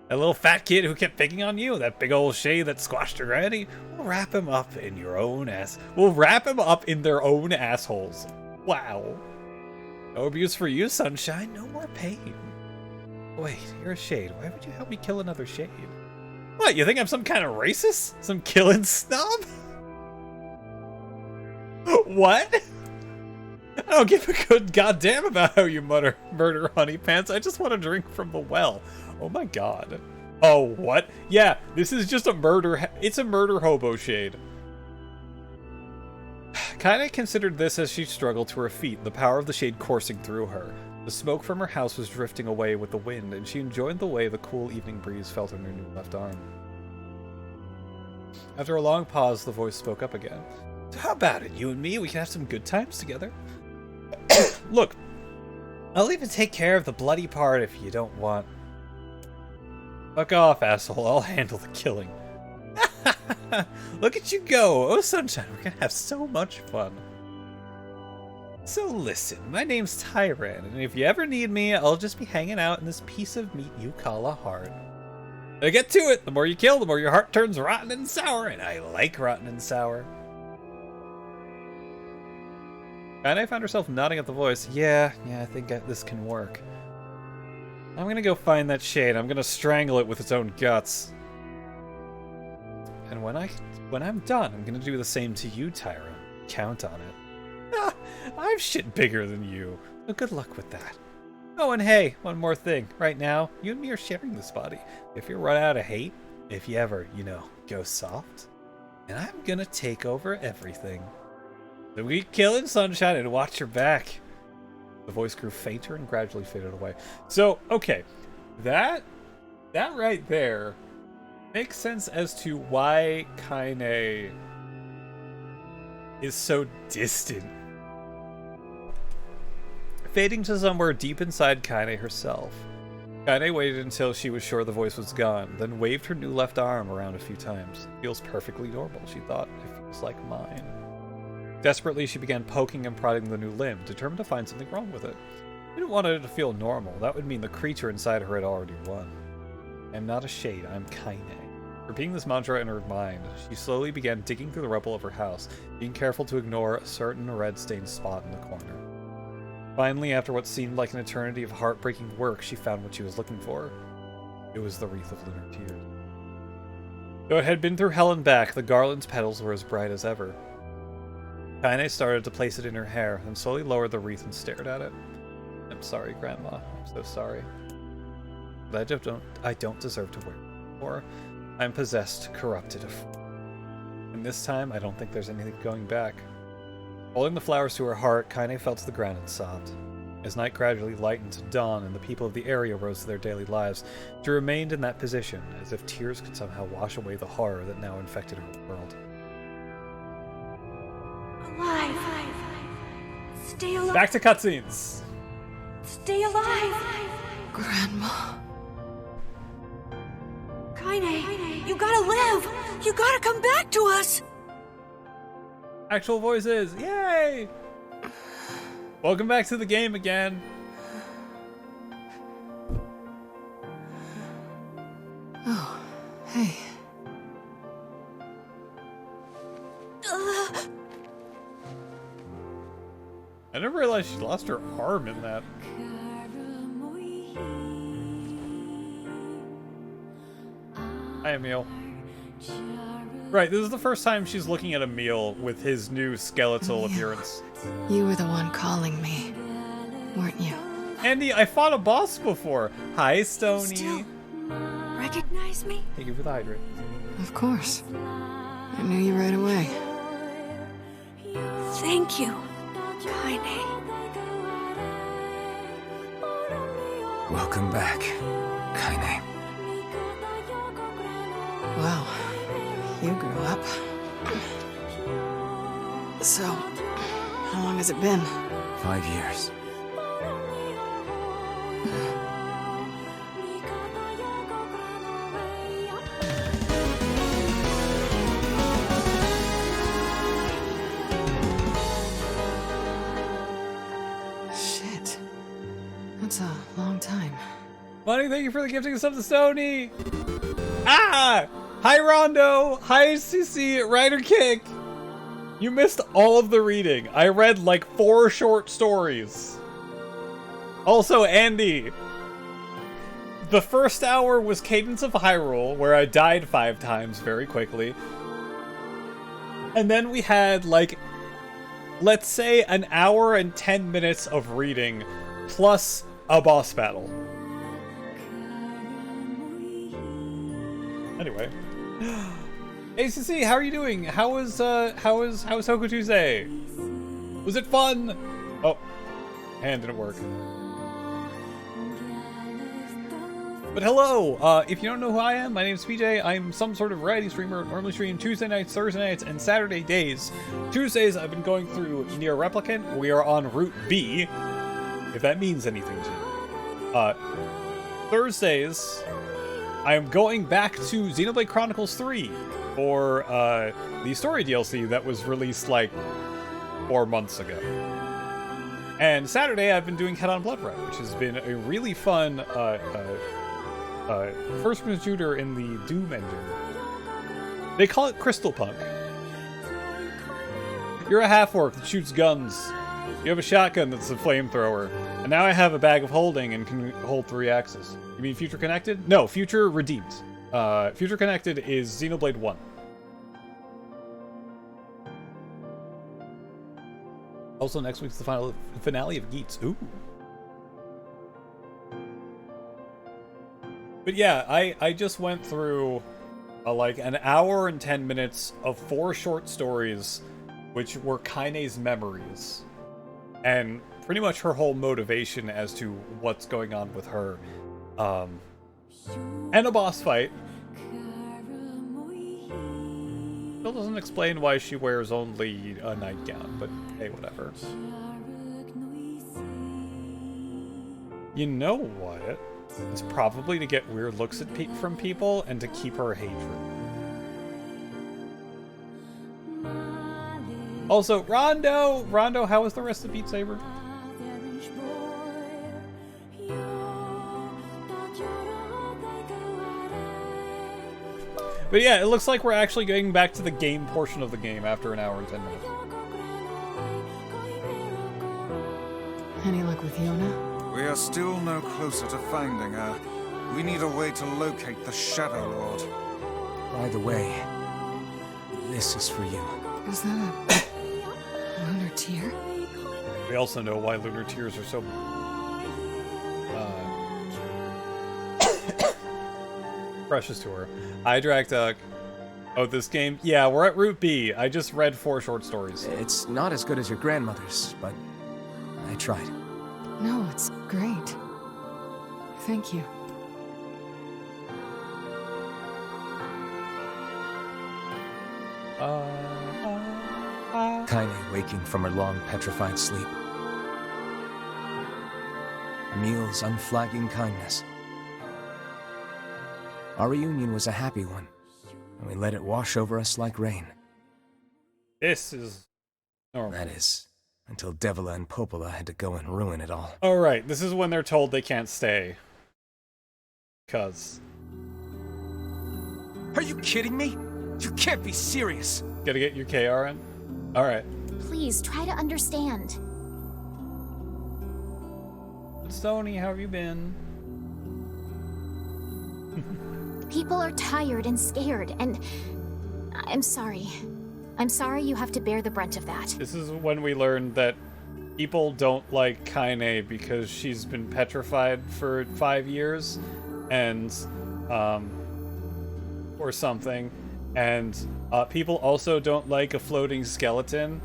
That little fat kid who kept picking on you, that big old shade that squashed her granny, we'll wrap him up in your own ass. We'll wrap him up in their own assholes. Wow. No abuse for you, Sunshine. No more pain. Wait, you're a shade. Why would you help me kill another shade? What, you think I'm some kind of racist? Some killing snob? What? I don't give a good goddamn about how you murder honey pants. I just want to drink from the well. Oh my god. Oh, what? Yeah, this is just a murder. It's a murder hobo shade. Kaine considered this as she struggled to her feet, the power of the shade coursing through her. The smoke from her house was drifting away with the wind, and she enjoyed the way the cool evening breeze felt on her new left arm. After a long pause, the voice spoke up again. So how about it? You and me, we can have some good times together. Look, I'll even take care of the bloody part if you don't want. Fuck off, asshole. I'll handle the killing. Look at you go. Oh, Sunshine, we're gonna have so much fun. So listen, my name's Tyran, and if you ever need me, I'll just be hanging out in this piece of meat you call a heart. Now get to it. The more you kill, the more your heart turns rotten and sour, and I like rotten and sour. Kaine found herself nodding at the voice. Yeah, I think this can work. I'm gonna go find that shade. I'm gonna strangle it with its own guts. And when I'm done, I'm gonna do the same to you, Tyra. Count on it. Ah, I've shit bigger than you. So good luck with that. Oh, and hey, one more thing. Right now, you and me are sharing this body. If you run out of hate, if you ever, go soft, and I'm gonna take over everything. So we killing Sunshine and watch your back. The voice grew fainter and gradually faded away. So, okay, that right there makes sense as to why Kaine is so distant. Fading to somewhere deep inside Kaine herself. Kaine waited until she was sure the voice was gone, then waved her new left arm around a few times. Feels perfectly normal, she thought. It feels like mine. Desperately, she began poking and prodding the new limb, determined to find something wrong with it. She didn't want it to feel normal. That would mean the creature inside her had already won. I'm not a shade, I'm Kaine. Repeating this mantra in her mind, she slowly began digging through the rubble of her house, being careful to ignore a certain red-stained spot in the corner. Finally, after what seemed like an eternity of heartbreaking work, she found what she was looking for. It was the wreath of lunar tears. Though it had been through hell and back, the garland's petals were as bright as ever. Kaine started to place it in her hair, then slowly lowered the wreath and stared at it. I'm sorry, Grandma. I'm so sorry. But I don't deserve to wear it anymore. I'm possessed, corrupted, a fool. And this time, I don't think there's anything going back. Holding the flowers to her heart, Kaine fell to the ground and sobbed. As night gradually lightened to dawn and the people of the area rose to their daily lives, she remained in that position, as if tears could somehow wash away the horror that now infected her world. Alive! Stay alive! Back to cutscenes! Stay alive! Grandma. Kaine, you gotta live! You gotta come back to us! Actual voices! Yay! Welcome back to the game again. Oh, hey. I never realized she lost her arm in that. Hi, Emil. Right, this is the first time she's looking at Emil with his new skeletal appearance. You were the one calling me, weren't you? Andy, I fought a boss before. Hi, Stony. Still, recognize me? Thank you for the hydrate. Of course. I knew you right away. Thank you, Kaine. Welcome back, Kaine. Wow. You grew up. So, how long has it been? 5 years. Shit. That's a long time. Money, thank you for the gifting of sub to Stony. Ah! Hi Rondo! Hi CC Rider Kick! You missed all of the reading. I read like 4 short stories. Also, Andy. The first hour was Cadence of Hyrule, where I died 5 times very quickly. And then we had like, let's say an hour and 10 minutes of reading, plus a boss battle. Anyway. ACC, how are you doing? How was Hoku Tuesday? Was it fun? Oh, hand didn't work. But hello, if you don't know who I am, my name is PJ. I'm some sort of variety streamer. Normally stream Tuesday nights, Thursday nights, and Saturday days. Tuesdays, I've been going through Nier Replicant. We are on Route B, if that means anything to you. Thursdays, I am going back to Xenoblade Chronicles 3 for the story DLC that was released like 4 months ago. And Saturday, I've been doing Head on Blood Red, which has been a really fun first-person shooter in the Doom engine. They call it Crystal Punk. You're a half-orc that shoots guns. You have a shotgun that's a flamethrower. And now I have a bag of holding and can hold 3 axes. You mean Future Connected? No, Future Redeemed. Future Connected is Xenoblade 1. Also, next week's the finale of Geats. Ooh. But yeah, I just went through like an hour and 10 minutes of 4 short stories, which were Kaine's memories. And pretty much her whole motivation as to what's going on with her. And a boss fight. Still doesn't explain why she wears only a nightgown, but hey, whatever. You know what? It's probably to get weird looks at from people and to keep her hatred. Also, Rondo, how was the rest of Beat Saber? But yeah, it looks like we're actually getting back to the game portion of the game after an hour and 10 minutes. Any luck with Yona? We are still no closer to finding her. We need a way to locate the Shadow Lord. By the way, this is for you. Is that a lunar tear? We also know why lunar tears are so precious to her. Hi, Drakduck. Oh, this game? Yeah, we're at Route B. I just read 4 short stories. It's not as good as your grandmother's, but I tried. No, it's great. Thank you. Kaine waking from her long petrified sleep. Emil's unflagging kindness. Our reunion was a happy one, and we let it wash over us like rain. This is normal. That is, until Devila and Popola had to go and ruin it all. Oh, right. This is when they're told they can't stay. 'Cause... Are you kidding me? You can't be serious! Gotta get your KR in? Alright. Please, try to understand. Stony, how have you been? People are tired and scared, and I'm sorry. I'm sorry you have to bear the brunt of that. This is when we learned that people don't like Kaine because she's been petrified for 5 years, and or something, and people also don't like a floating skeleton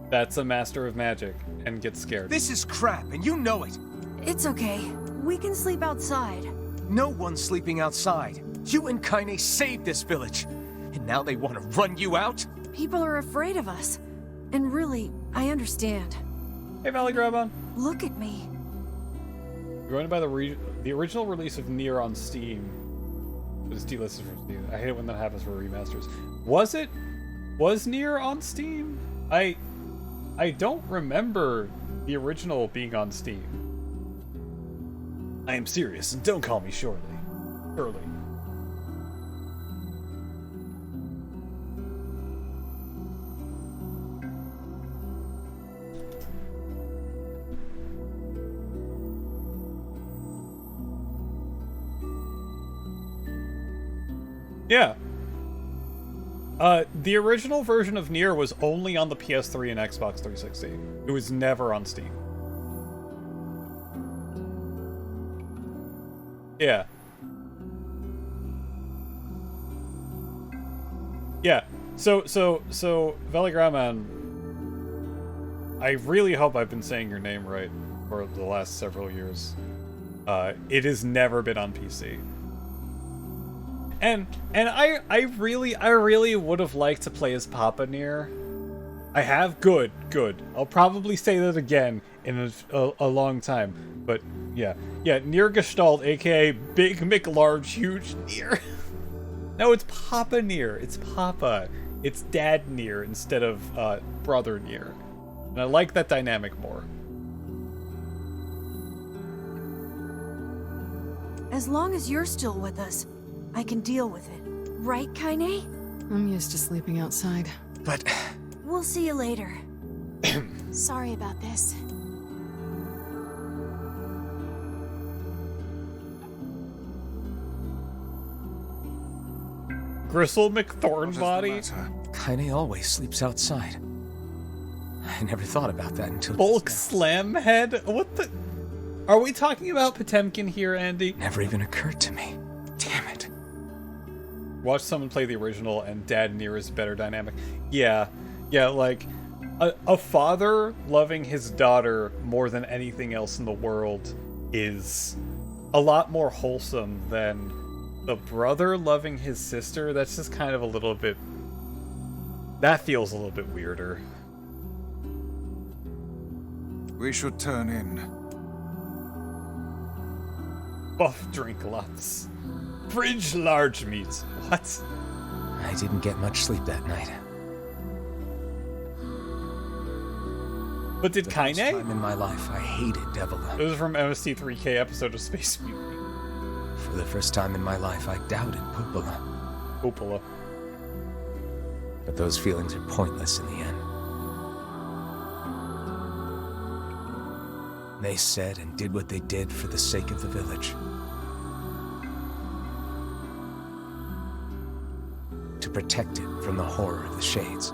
that's a master of magic and gets scared. This is crap, and you know it. It's okay. We can sleep outside. No one's sleeping outside. You and Kaine saved this village, and now they want to run you out? People are afraid of us. And really, I understand. Hey, Valley Grabon. Look at me. You're going to buy the original release of Nier on Steam. But it's delisted from Steam. I hate it when that happens for remasters. Was Nier on Steam? I don't remember the original being on Steam. I am serious, and don't call me Shirley. Yeah. The original version of Nier was only on the PS3 and Xbox 360. It was never on Steam. Yeah. Yeah. So Veligraman, I really hope I've been saying your name right for the last several years. It has never been on PC. And I really would have liked to play as Papa Nier. I have. Good. I'll probably say that again in a long time. But yeah, Nier Gestalt, aka Big McLarge Huge Nier. No, it's Papa Nier. It's Papa. It's Dad Nier instead of Brother Nier. And I like that dynamic more. As long as you're still with us, I can deal with it. Right, Kaine? I'm used to sleeping outside. But... We'll see you later. Sorry about this. Gristle What is the McThornbody? matter? Kaine always sleeps outside. I never thought about that until Bulk just now. Slam Head? What the... Are we talking about Potemkin here, Andy? Never even occurred to me. Damn it. Watch someone play the original and Dad Nier is better dynamic. Yeah, like a father loving his daughter more than anything else in the world is a lot more wholesome than the brother loving his sister. That's just kind of a little bit... That feels a little bit weirder. We should turn in. Buff drink lots. Fridge large meat. What? I didn't get much sleep that night. But did The first Kaine? time in my life, I hated Devila. It was from MST3K episode of Space Mutiny. For the first time in my life, I doubted Popola. Popola. But those feelings are pointless in the end. They said and did what they did for the sake of the village. To protect it from the horror of the Shades.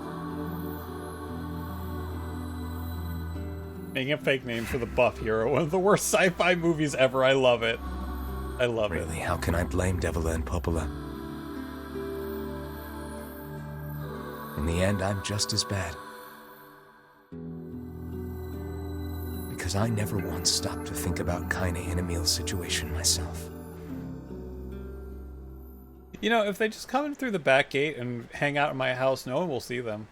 Making a fake name for the buff hero. One of the worst sci-fi movies ever. I love it. I love it. Really, how can I blame Devila and Popola? In the end, I'm just as bad. Because I never once stopped to think about Kaine and Emil's situation myself. You know, if they just come in through the back gate and hang out in my house, no one will see them.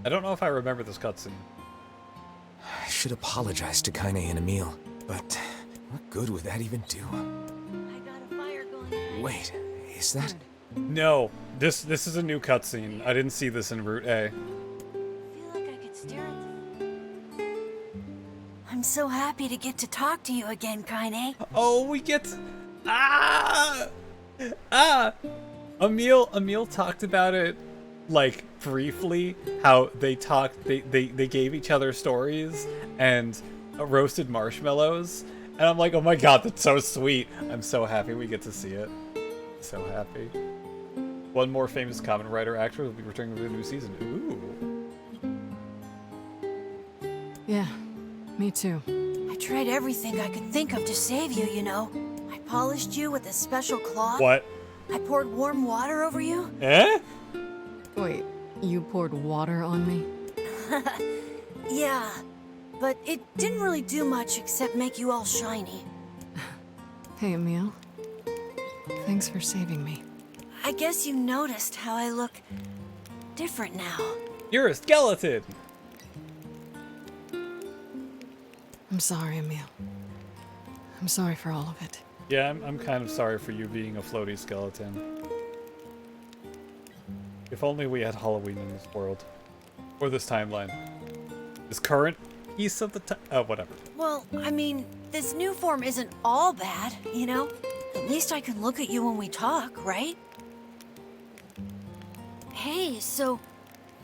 I don't know if I remember this cutscene. I should apologize to Kaine and Emil, but what good would that even do? I got a fire going. Wait, is that... No, this is a new cutscene. I didn't see this in Route A. I feel like I could stare at them. I'm so happy to get to talk to you again, Kaine. Oh, we get to... Emil talked about it, like, briefly, how they talked, they gave each other stories and roasted marshmallows, and I'm like, oh my god, that's so sweet. I'm so happy we get to see it. So happy. One more famous Kamen Rider actor will be returning for the new season. Ooh. Yeah, me too. I tried everything I could think of to save you, you know. I polished you with a special cloth. What? I poured warm water over you. Eh? Wait, you poured water on me? Yeah, but it didn't really do much except make you all shiny. Hey, Emil. Thanks for saving me. I guess you noticed how I look different now. You're a skeleton! I'm sorry, Emil. I'm sorry for all of it. Yeah, I'm kind of sorry for you being a floaty skeleton. If only we had Halloween in this world. Or this timeline. This current piece of the time. Oh, whatever. Well, I mean, this new form isn't all bad, you know? At least I can look at you when we talk, right? Hey, so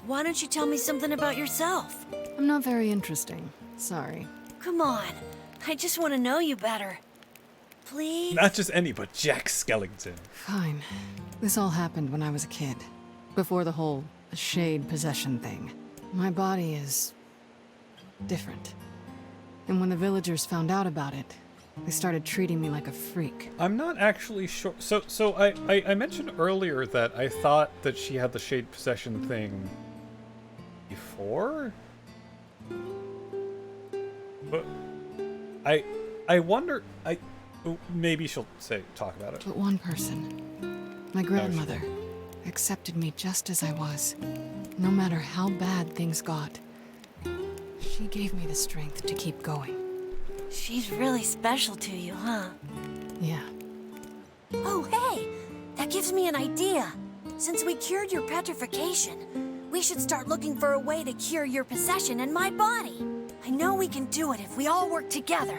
why don't you tell me something about yourself? I'm not very interesting. Sorry. Come on, I just want to know you better. Please? Not just any, but Jack Skellington. Fine. This all happened when I was a kid. Before the whole shade possession thing. My body is different. And when the villagers found out about it, they started treating me like a freak. I'm not actually sure. So I mentioned earlier that I thought that she had the shade possession thing before? But I wonder, maybe she'll talk about it. But one person, my grandmother, accepted me just as I was. No matter how bad things got, she gave me the strength to keep going. She's really special to you, huh? Yeah. Oh, hey! That gives me an idea. Since we cured your petrification, we should start looking for a way to cure your possession in my body. I know we can do it if we all work together.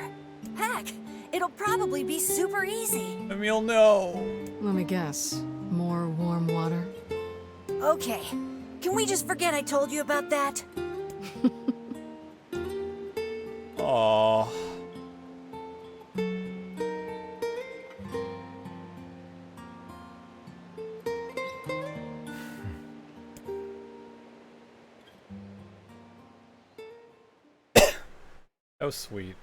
Heck, it'll probably be super easy. Emil, no! Let me guess. More warm water? Okay, can we just forget I told you about that? Aww. That was sweet.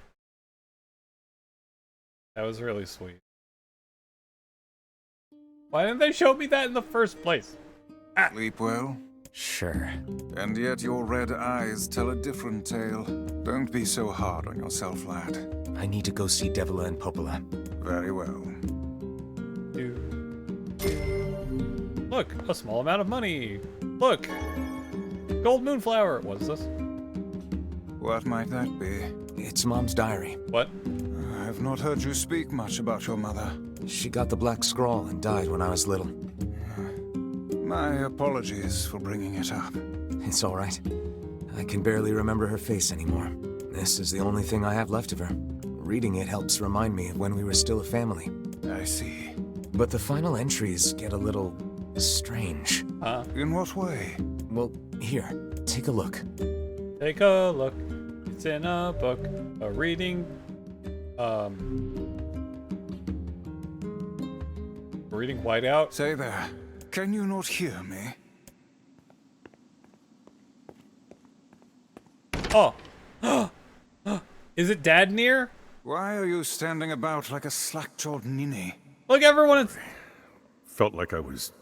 That was really sweet. Why didn't they show me that in the first place? Sleep well? Sure. And yet your red eyes tell a different tale. Don't be so hard on yourself, lad. I need to go see Devila and Popola. Very well. Look, a small amount of money. Look, gold moonflower. What is this? What might that be? It's Mom's diary. What? I have not heard you speak much about your mother. She got the Black Scrawl and died when I was little. My apologies for bringing it up. It's all right. I can barely remember her face anymore. This is the only thing I have left of her. Reading it helps remind me of when we were still a family. I see. But the final entries get a little strange. In what way? Well, here, take a look. Take a look. It's in a book. A reading. Reading whiteout. Say there. Can you not hear me? Oh. Is it Dad Nier? Why are you standing about like a slack-jawed ninny? Look, everyone, it's... Felt like I was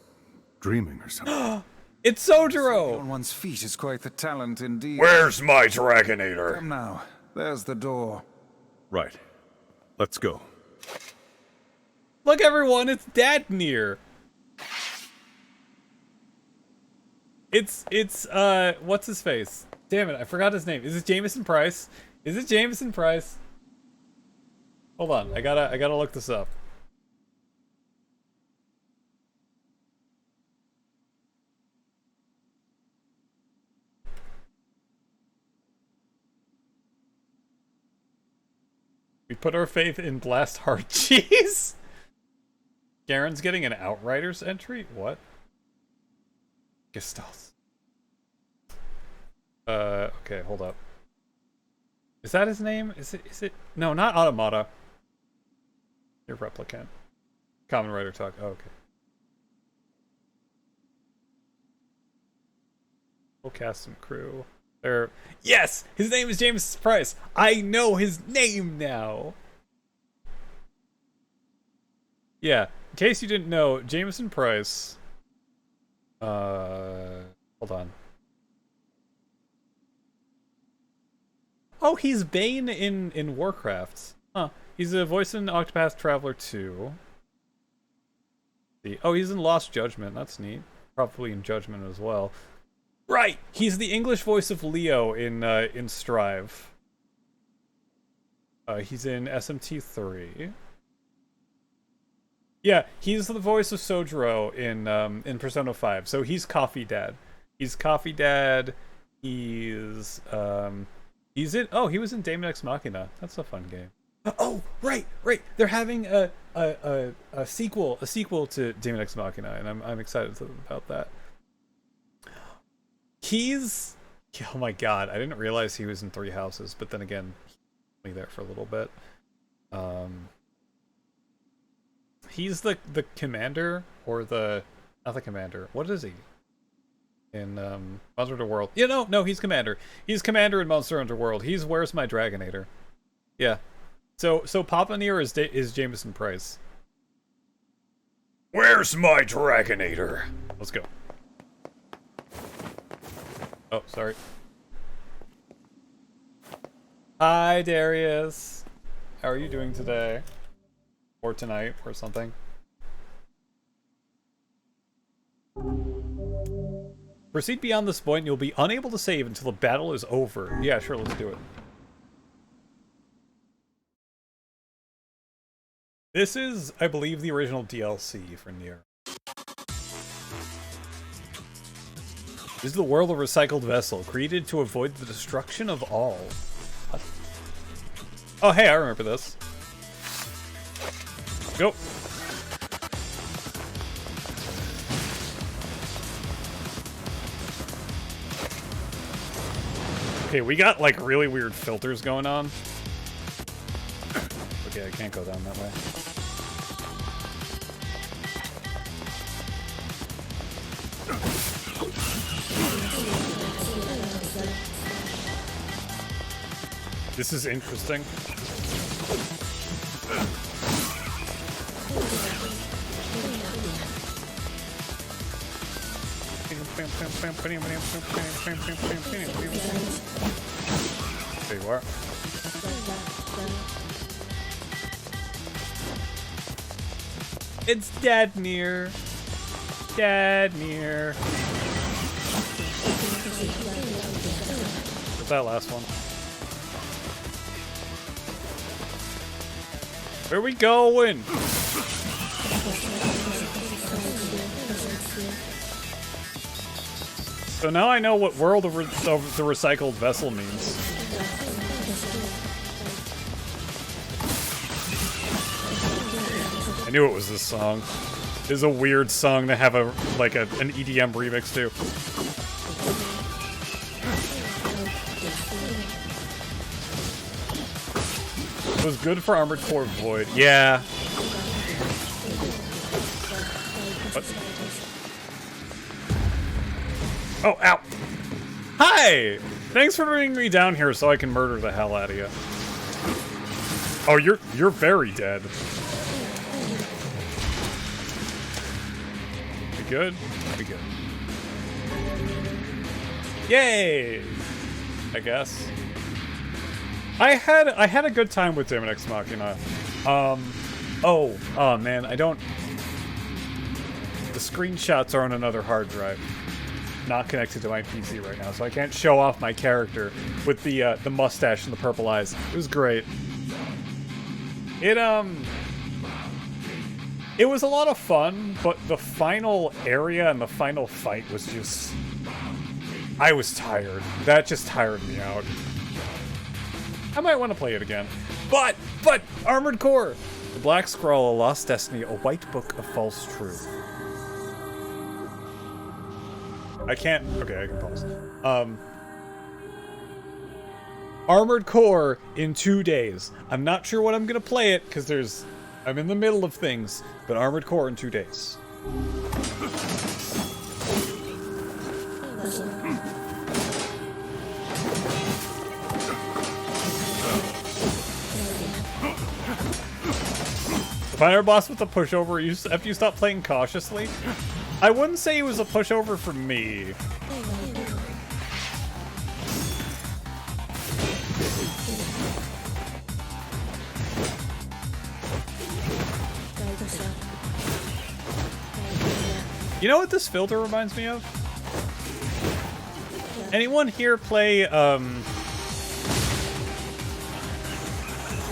dreaming or something. It's On Sojiro! one's feet is quite the talent indeed. Where's my Dragonator? Come now. There's the door. Right. Let's go. Look, everyone, it's Dad Nier! It's, what's his face? Damn it, I forgot his name. Is it Jameson Price? Is it Jameson Price? Hold on, I gotta look this up. We put our faith in Blast Heart Cheese? Garen's getting an Outriders entry? What? Gestalt. Okay, hold up. Is that his name? Is it? No, not Automata. Nier Replicant. Common Writer Talk. Oh, okay. Full cast and crew. There. Yes! His name is Jameson Price! I know his name now! Yeah, in case you didn't know, Jameson Price... hold on. Oh, he's Bane in Warcraft. Huh. He's a voice in Octopath Traveler 2. Oh, he's in Lost Judgment. That's neat. Probably in Judgment as well. Right! He's the English voice of Leo in Strive. He's in SMT3. Yeah, he's the voice of Sojiro in Persona 5. So he's Coffee Dad. He's Coffee Dad. He's in... Oh, he was in Daemon X Machina. That's a fun game. Oh, right. They're having a sequel to Daemon X Machina, and I'm excited about that. He's... Oh my god, I didn't realize he was in Three Houses, but then again, he was only there for a little bit. He's the commander, or the... Not the commander. What is he? In Monster Hunter World. Yeah, no, he's commander. He's commander in Monster Hunter World. He's Where's My Dragonator. Yeah. So Papa Nier is Jameson Price. Where's my Dragonator? Let's go. Oh, sorry. Hi, Darius. How are you doing today? Or tonight, or something? Proceed beyond this point, you'll be unable to save until the battle is over. Yeah, sure, let's do it. This is, I believe, the original DLC for Nier. This is the world of recycled vessel, created to avoid the destruction of all. What? Oh, hey, I remember this. Go. Okay, we got like really weird filters going on. Okay, I can't go down that way. This is interesting. There you are. It's Dad Nier. Dad Nier. What's that last one? Where are we going? So now I know what world of the recycled vessel means. I knew it was this song. It is a weird song to have an EDM remix to. It was good for Armored Core Void. Yeah. What? Oh, ow. Hi! Thanks for bringing me down here so I can murder the hell out of you. Oh, you're very dead. We good? We good. Yay! I guess. I had a good time with Daemon X Machina. Oh man, I don't... The screenshots are on another hard drive. Not connected to my PC right now, so I can't show off my character with the mustache and the purple eyes. It was great. It was a lot of fun, but the final area and the final fight was just... I was tired. That just tired me out. I might want to play it again. But, Armored Core! The Black Scroll, a Lost Destiny, a White Book of False Truth. I can't... Okay, I can pause. Armored Core in 2 days. I'm not sure when I'm gonna play it, because I'm in the middle of things, but Armored Core in 2 days. Final boss with a pushover after you stop playing cautiously? I wouldn't say it was a pushover for me. You know what this filter reminds me of? Anyone here play, oh,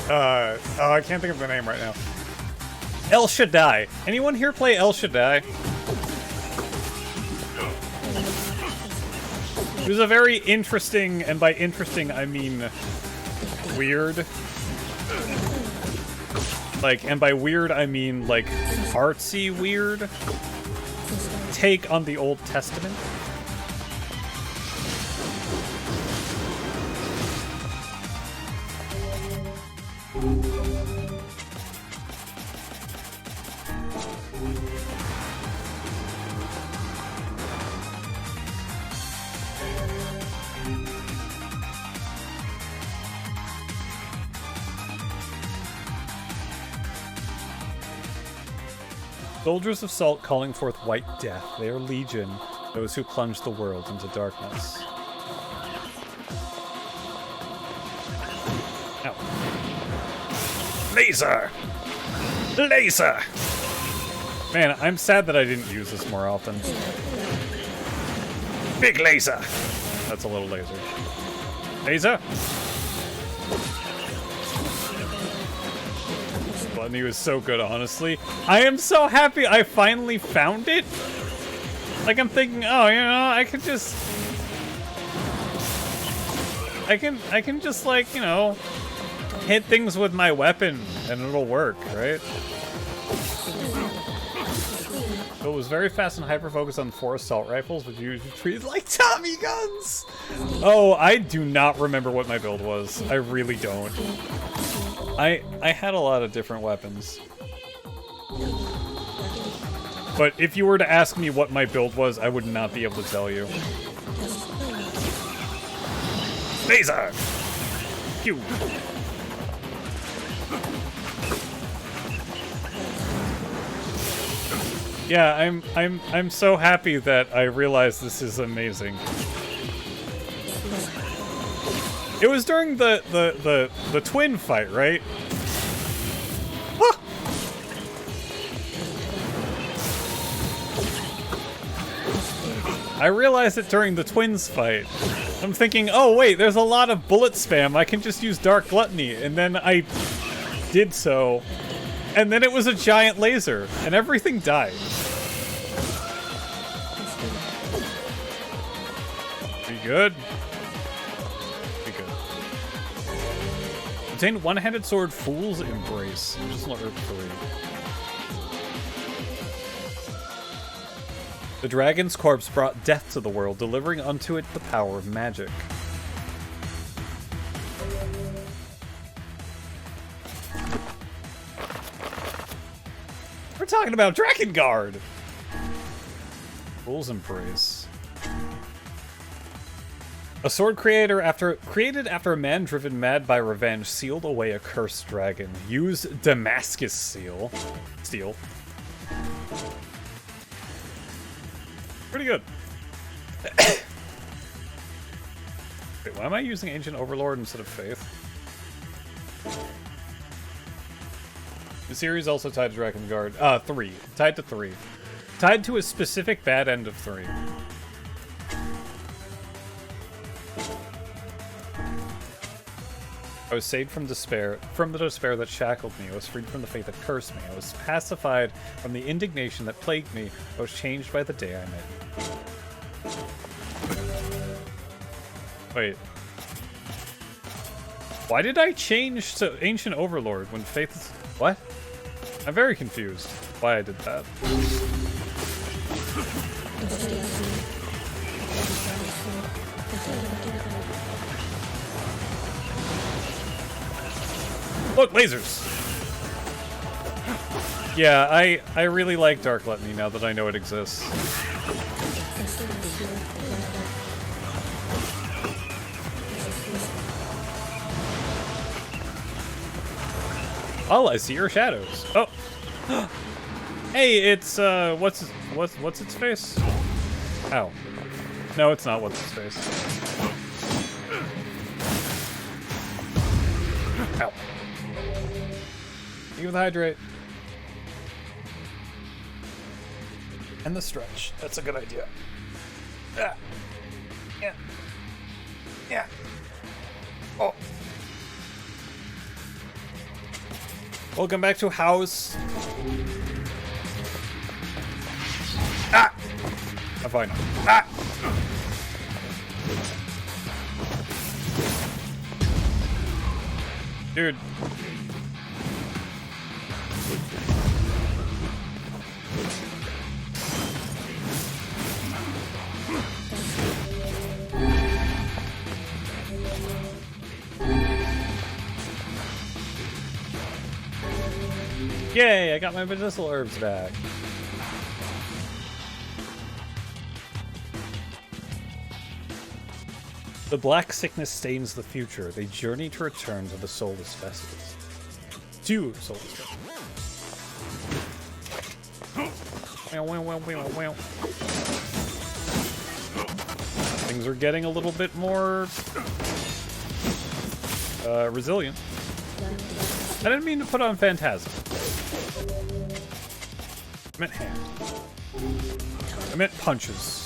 I can't think of the name right now. El Shaddai. Anyone here play El Shaddai? It was a very interesting, and by interesting I mean weird. Like, and by weird I mean like artsy weird take on the Old Testament. Soldiers of Salt calling forth white death. They are legion, those who plunge the world into darkness. Ow. Laser! Laser! Man, I'm sad that I didn't use this more often. Big laser! That's a little laser. Laser! Gluttony was so good, honestly. I am so happy I finally found it. Like, I'm thinking, oh, you know, I could just... I can just, like, you know, hit things with my weapon and it'll work, right? So it was very fast and hyper-focused on 4 assault rifles, which usually treated like Tommy guns! Oh, I do not remember what my build was. I really don't. I had a lot of different weapons. But if you were to ask me what my build was, I would not be able to tell you. Laser! Pew! Yeah, I'm so happy that I realized this is amazing. It was during the twin fight, right? Ah! I realized it during the twins fight. I'm thinking, oh wait, there's a lot of bullet spam. I can just use Dark Gluttony, and then I did so, and then it was a giant laser, and everything died. Be good. Obtain one-handed sword Fool's Embrace. Just not Earth 3. The dragon's corpse brought death to the world, delivering unto it the power of magic. We're talking about Drakengard! Fool's Embrace. A sword created after a man driven mad by revenge sealed away a cursed dragon. Use Damascus Steel. Pretty good. Wait, why am I using Ancient Overlord instead of Faith? The series also tied to Drakengard. 3. Tied to 3. Tied to a specific bad end of 3. I was saved from despair, from the despair that shackled me. I was freed from the fate that cursed me. I was pacified from the indignation that plagued me. I was changed by the day I met you. Wait. Why did I change to Ancient Overlord when Faith is... What? I'm very confused why I did that. Look, lasers! Yeah, I really like Dark Gluttony now that I know it exists. Oh, I see your shadows. Oh, Hey, it's what's its face? Ow. No, it's not what's its face. Ow. You with hydrate. And the stretch. That's a good idea. Ah. Yeah. Yeah. Oh. Welcome back to house. Ah! I'm fine. Ah! Dude. Yay, I got my medicinal herbs back. The black sickness stains the future. They journey to return to the soulless vessels. Two soulless vessels. Things are getting a little bit more resilient. I didn't mean to put on Phantasm. I meant hand. I meant punches.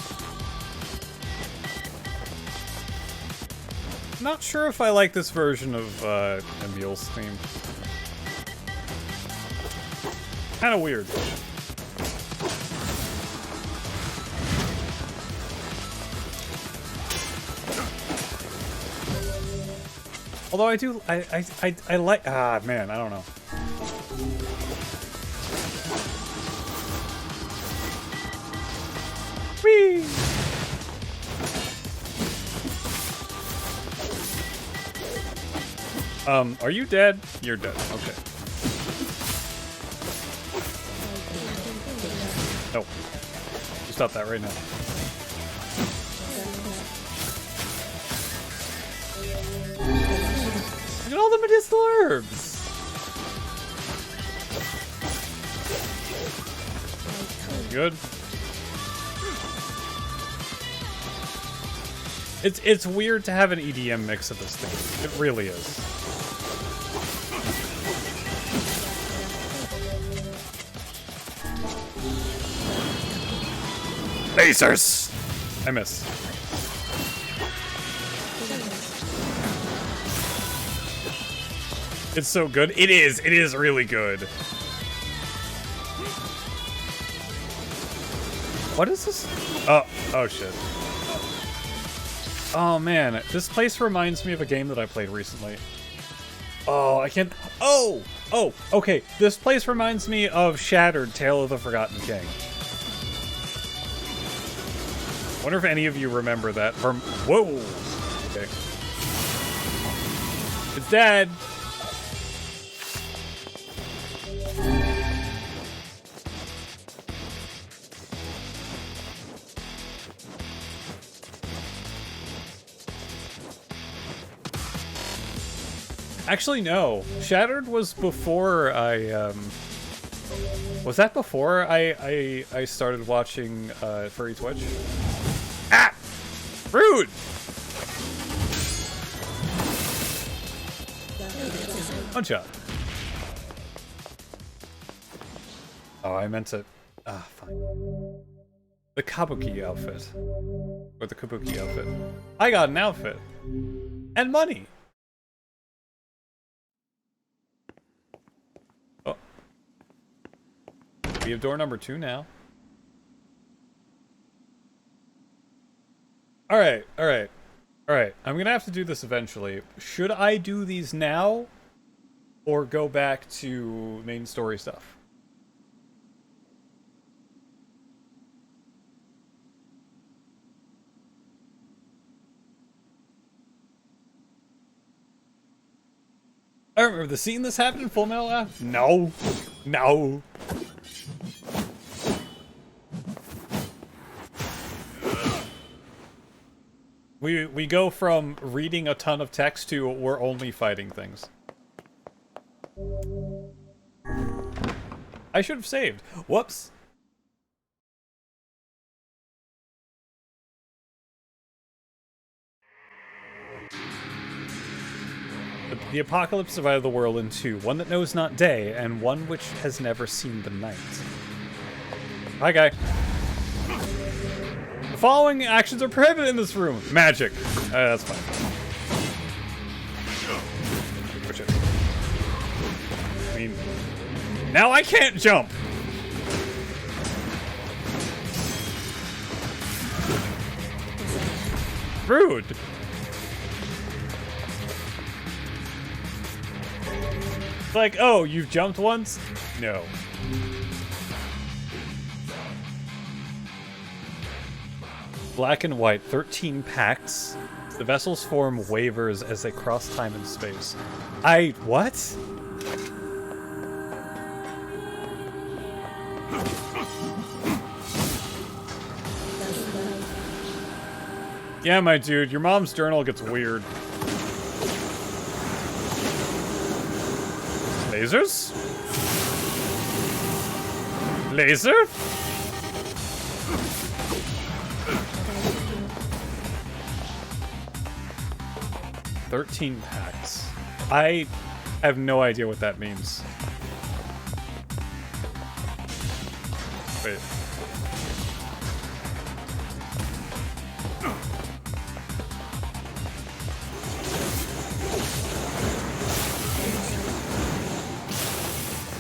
Not sure if I like this version of Emil's theme. Kind of weird. Although I do, I like. Ah, man, I don't know. Whee! Are you dead? You're dead. Okay. No. You stop that right now. Look at all the medicinal herbs. Good. It's weird to have an EDM mix of this thing. It really is. Lasers! I miss. It's so good. It is really good. What is this? Oh shit. Oh man, this place reminds me of a game that I played recently. Oh, I can't. Oh, okay. This place reminds me of Shattered: Tale of the Forgotten King. Wonder if any of you remember that from. Whoa. Okay. It's dead. Actually, no. Shattered was before I, Was that before I started watching, Furry Twitch? Ah! Rude! One shot. Oh, I meant to... Ah, fine. The Kabuki outfit. Or the Kabuki outfit. I got an outfit. And money! We have door number 2 now. Alright. I'm gonna have to do this eventually. Should I do these now? Or go back to main story stuff? I remember the scene this happened in Full Metal Alchemist. No. We go from reading a ton of text to we're only fighting things. I should have saved. Whoops. The apocalypse divided the world in two, one that knows not day, and one which has never seen the night. Hi, guy. The following actions are prohibited in this room. Magic. That's fine. Push it. I mean, now I can't jump. Rude. It's like, oh, you've jumped once? No. Black and white, 13 packs. The vessels form wavers as they cross time and space. What? Yeah, my dude, your mom's journal gets weird. Lasers? Laser? $13 packs. I have no idea what that means. Wait.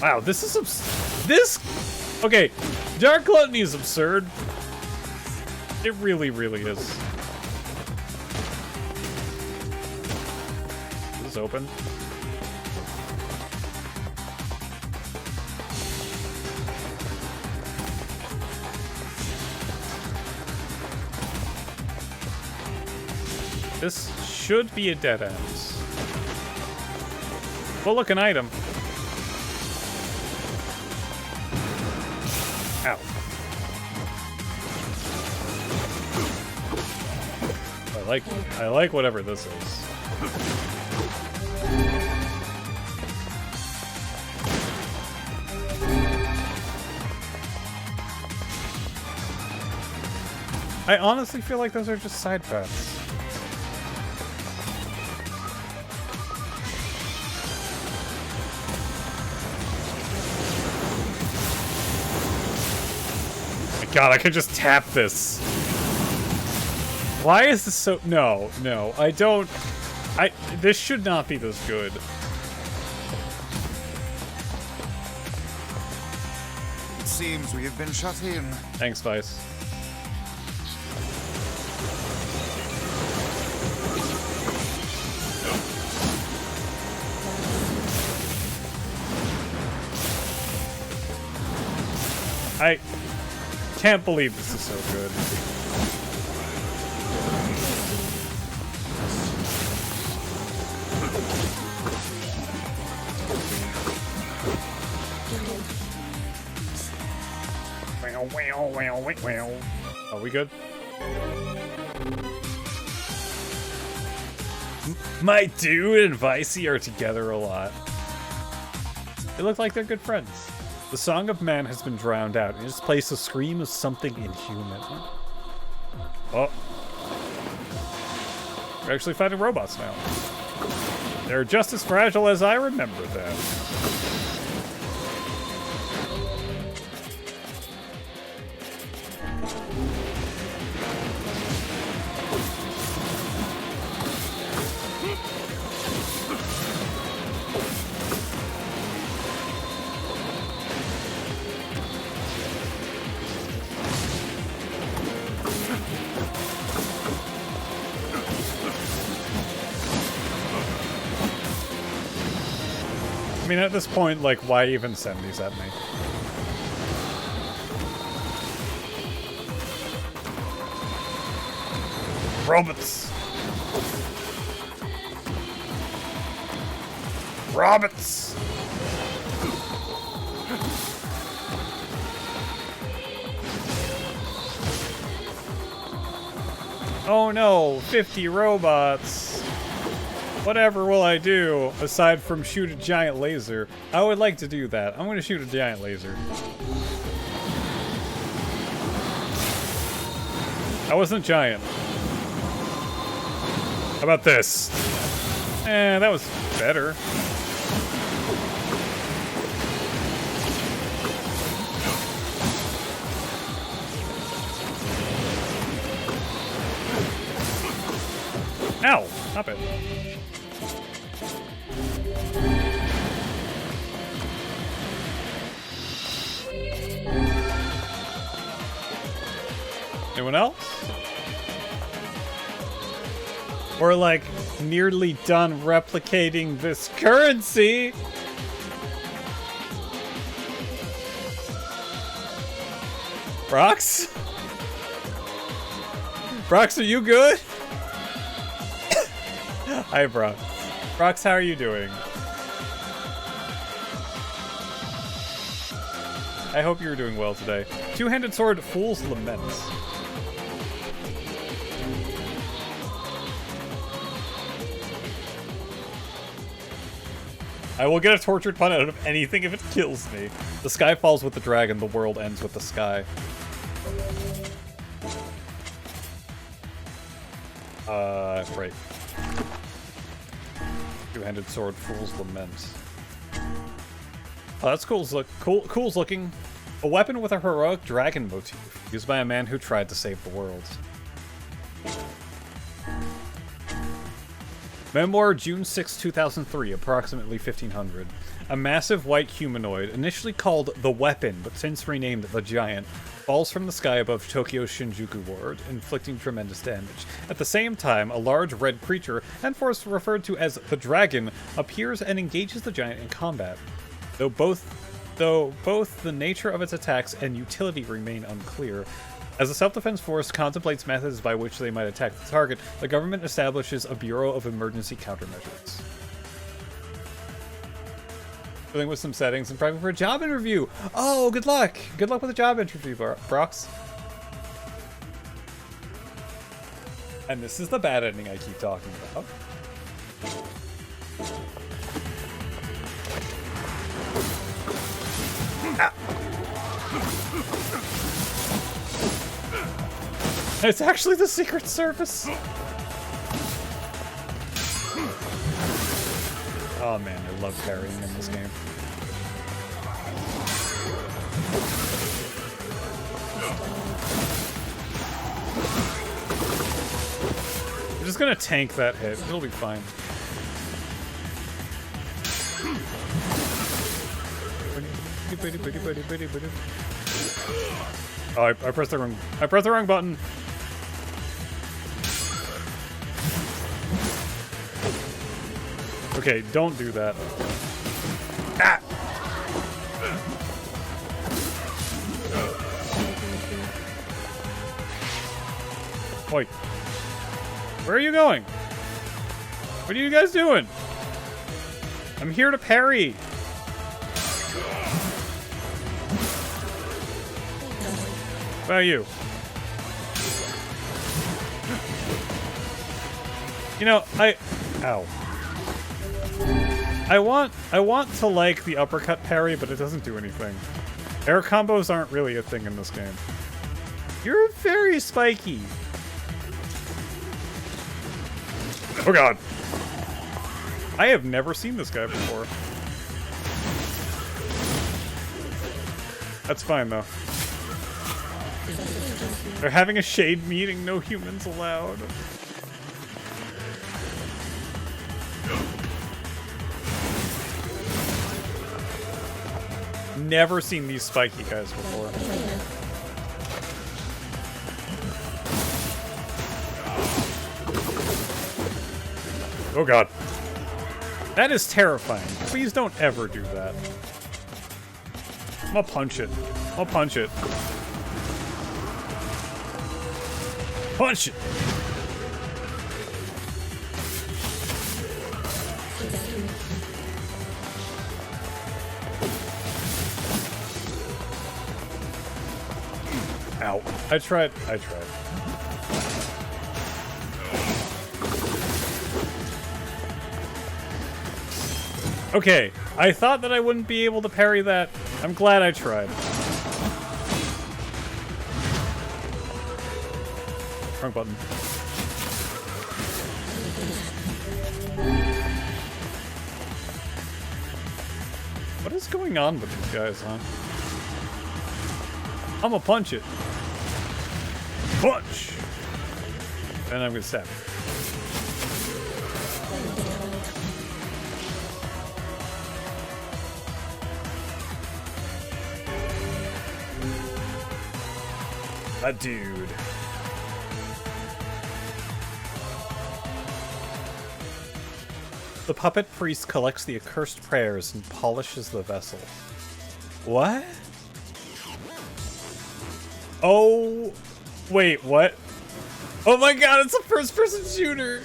Wow, this is okay, Dark Gluttony is absurd. It really, really is. Is this open? This should be a dead end. Well, look, an item. Ow. I like whatever this is. I honestly feel like those are just side paths. God, I could just tap this. Why is this so... No, I don't... This should not be this good. It seems we have been shut in. Thanks, Vice. I can't believe this is so good. Are we good? My dude and Vicey are together a lot. They look like they're good friends. The song of man has been drowned out, and its place a scream of something inhuman. Oh. We're actually fighting robots now. They're just as fragile as I remember them. I mean, at this point, like, why even send these at me? Robots! Robots! Oh no, 50 robots! Whatever will I do aside from shoot a giant laser? I would like to do that. I'm going to shoot a giant laser. I wasn't giant. How about this? That was better. Ow! Stop it. Anyone else? We're like nearly done replicating this currency. Brox? Brox, are you good? Hi, Brox. Brox, how are you doing? I hope you're doing well today. Two-handed sword, Fool's Lament. I will get a tortured pun out of anything if it kills me. The sky falls with the dragon, the world ends with the sky. Right. Two-handed sword, Fool's Lament. Oh, that's cool's looking. A weapon with a heroic dragon motif, used by a man who tried to save the world. Memoir, June 6, 2003, approximately 1500. A massive white humanoid, initially called the Weapon, but since renamed the Giant, falls from the sky above Tokyo's Shinjuku ward, inflicting tremendous damage. At the same time, a large red creature, henceforth referred to as the Dragon, appears and engages the Giant in combat. Though both the nature of its attacks and utility remain unclear. As the self-defense force contemplates methods by which they might attack the target, the government establishes a Bureau of Emergency Countermeasures. Dealing with some settings and prepping for a job interview. Oh, good luck! Good luck with a job interview, Brox. And this is the bad ending I keep talking about. Ah. It's actually the Secret Service. Oh man, I love parrying in this game. I'm just gonna tank that hit. It'll be fine. Oh, I pressed the wrong button. Okay, don't do that. Ah! Oi. Where are you going? What are you guys doing? I'm here to parry. What about you? You know, ow. I want to like the uppercut parry, but it doesn't do anything. Air combos aren't really a thing in this game. You're very spiky. Oh god. I have never seen this guy before. That's fine though. They're having a shade meeting, no humans allowed. Never seen these spiky guys before. Oh god. That is terrifying. Please don't ever do that. I'm gonna punch it. I'll punch it. Punch it! Ow. I tried. Okay, I thought that I wouldn't be able to parry that. I'm glad I tried. Wrong button. What is going on with these guys, huh? I'm gonna punch it. Punch! And I'm gonna stab it. A dude. The puppet priest collects the accursed prayers and polishes the vessel. What? Oh, wait, what? Oh my god, it's a first-person shooter!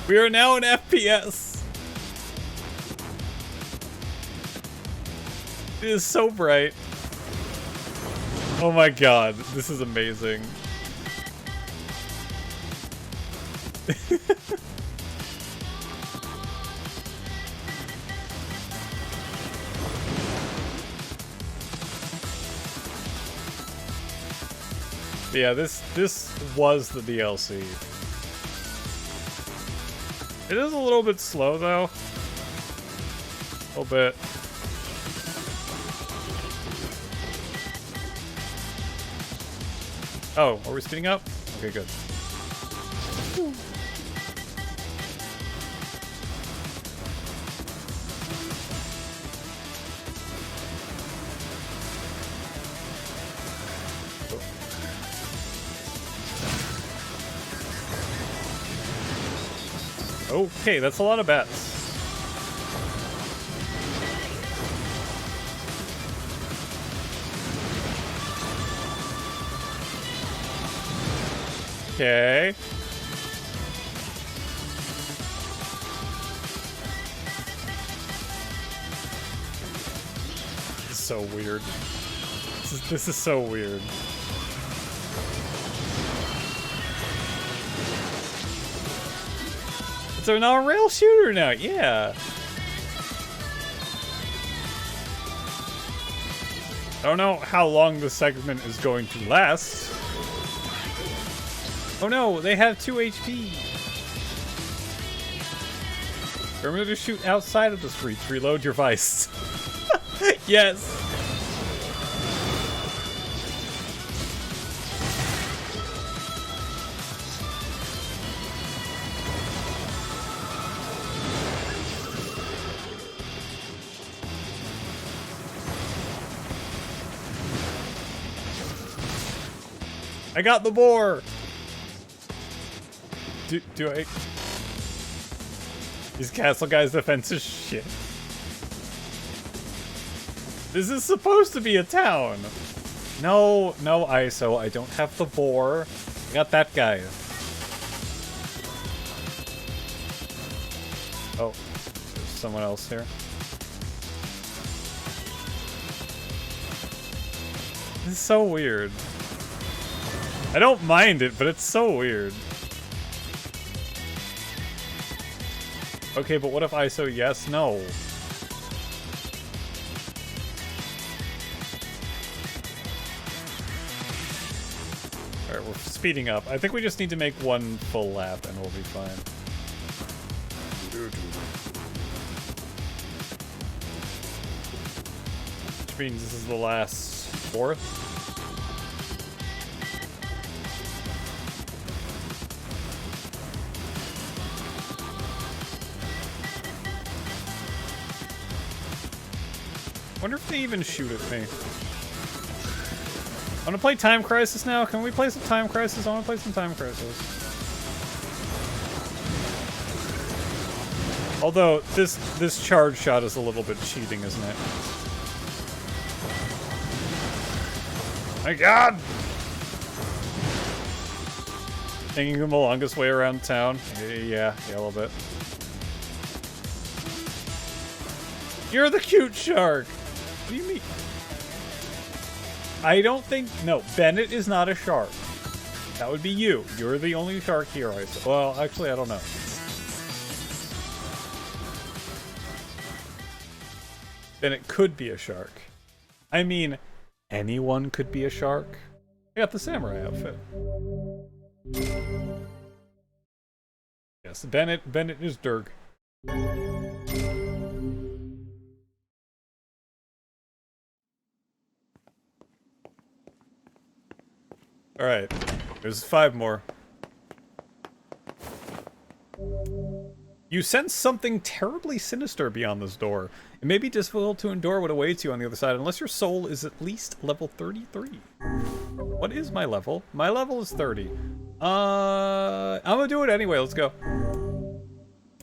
We are now in FPS. It is so bright. Oh my god, this is amazing. Yeah, this was the DLC. It is a little bit slow though. A little bit. Oh, are we speeding up? Okay, good. Okay, that's a lot of bats. Okay. This is so weird. This is so weird. It's an on-rail shooter now, yeah. I don't know how long this segment is going to last. Oh no, they have 2 HP. Remember to shoot outside of the streets. Reload your vice. Yes. I got the boar. Do I? These castle guys' defense is shit. This is supposed to be a town. No, no, ISO. I don't have the boar. I got that guy. Oh, there's someone else here. This is so weird. I don't mind it, but it's so weird. Okay, but what if ISO yes, no? Alright, we're speeding up. I think we just need to make one full lap and we'll be fine. Which means this is the last fourth. Wonder if they even shoot at me. I want to play Time Crisis now. Can we play some Time Crisis? I want to play some Time Crisis. Although this charge shot is a little bit cheating, isn't it? My God! Taking him the longest way around town. Yeah, a little bit. You're the cute shark. What do you mean? I don't think... No, Bennett is not a shark. That would be you. You're the only shark here, I say. Well, actually, I don't know. Then it could be a shark. I mean, anyone could be a shark. I got the samurai outfit. Yes, Bennett is Dirk. Alright, there's 5 more. You sense something terribly sinister beyond this door. It may be difficult to endure what awaits you on the other side unless your soul is at least level 33. What is my level? My level is 30. I'm gonna do it anyway, let's go.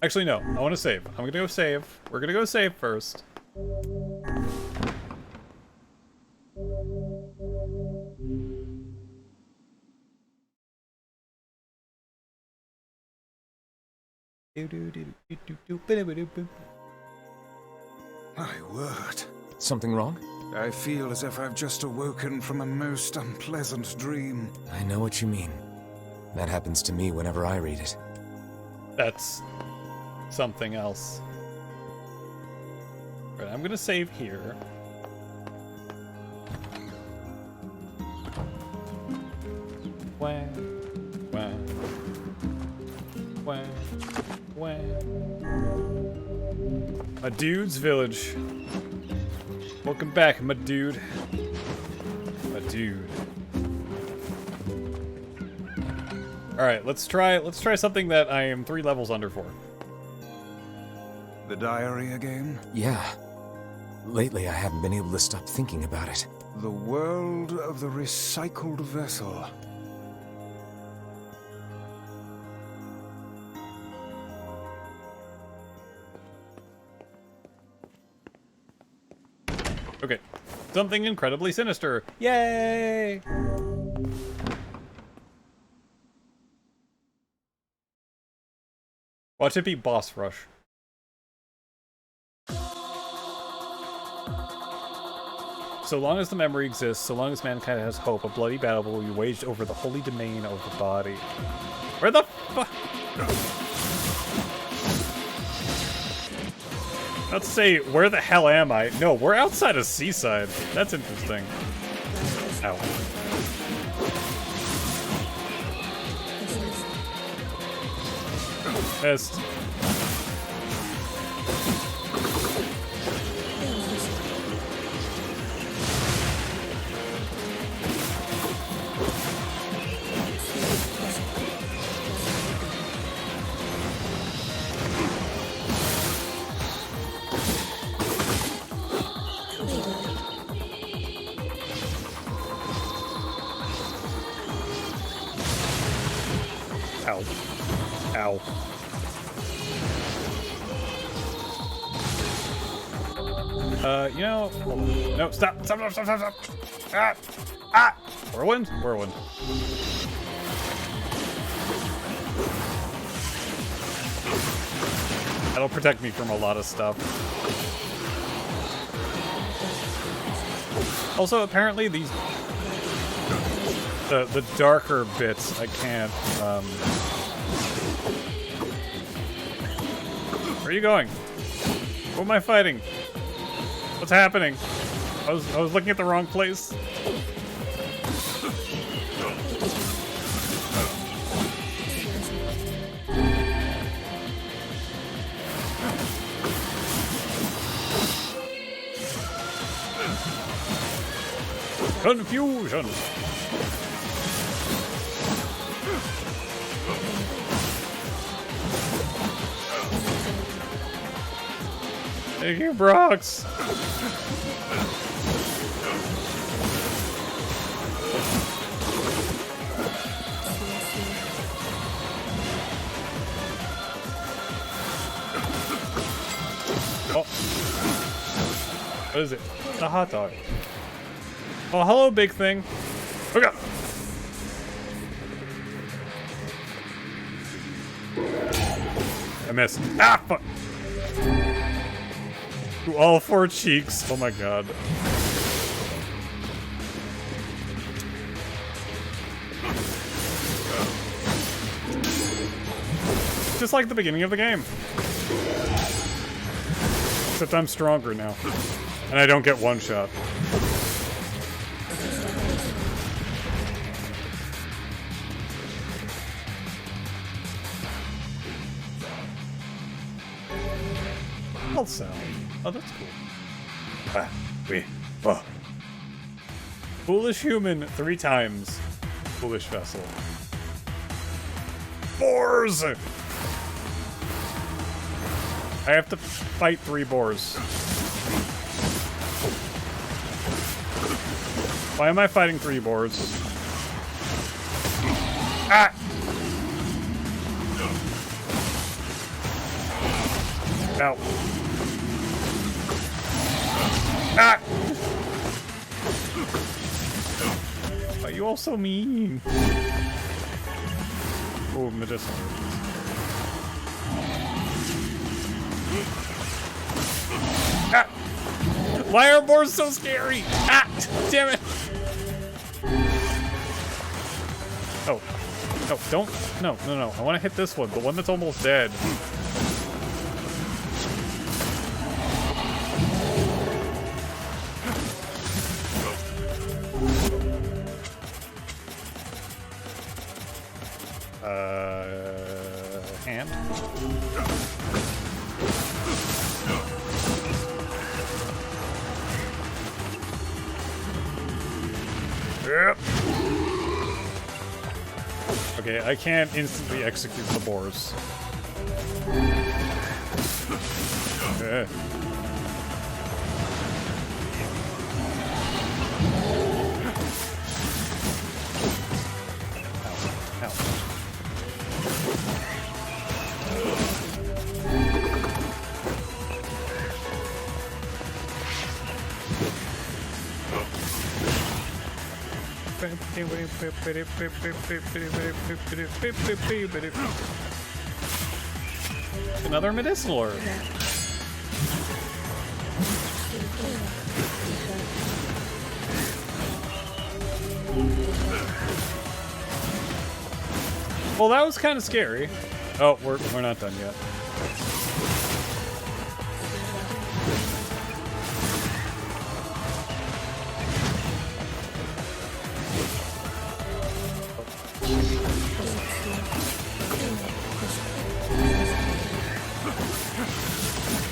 Actually, no, I want to save. I'm gonna go save. We're gonna go save first. My word. Something wrong? I feel as if I've just awoken from a most unpleasant dream. I know what you mean. That happens to me whenever I read it. That's something else. Right, I'm gonna save here. Wah, wah, wah, wah. My dude's village. Welcome back, my dude. My dude. Alright, let's try something that I am 3 levels under for. The diary again? Yeah. Lately, I haven't been able to stop thinking about it. The world of the recycled vessel. Okay. Something incredibly sinister. Yay! Watch it be boss rush. So long as the memory exists, so long as mankind has hope, a bloody battle will be waged over the holy domain of the body. Where the fuck? Let's say, where the hell am I? No, we're outside of Seaside. That's interesting. Ow. Missed. Ow. Ow. You know, no, stop. Ah! Ah! Whirlwind? Whirlwind. That'll protect me from a lot of stuff. Also, apparently these... The darker bits, I can't, Where are you going? Who am I fighting? What's happening? I was looking at the wrong place. Confusion. Thank you, Brox. Oh. What is it? It's a hot dog. Oh, hello, big thing. Okay. I missed. Ah, fuck. To all 4 cheeks. Oh my god. just like the beginning of the game. Except I'm stronger now. And I don't get one shot. Health sound. Oh, that's cool. Foolish human 3 times. Foolish vessel. Boars! I have to fight 3 boars. Why am I fighting 3 boars? Ah! Ow. Ah! Why are you all so mean? Oh, medicinal. Ah! Why are boars so scary? Ah! Damn it! Oh. No, don't. No. I want to hit this one. The one that's almost dead. Hand. Yep. Okay, I can't instantly execute the boars. Another medicinal herb. Well, that was kind of scary. Oh, we're not done yet.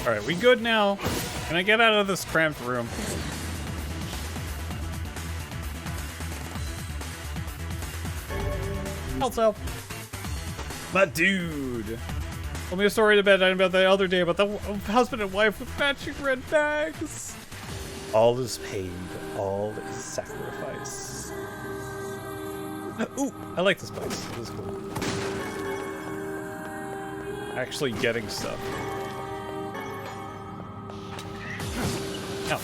Alright, we good now. Can I get out of this cramped room? Also, my dude. Told me a story about the other day about the husband and wife with matching red bags. All is paid, all is sacrifice. Ooh, I like this place. This is cool. Actually getting stuff. No.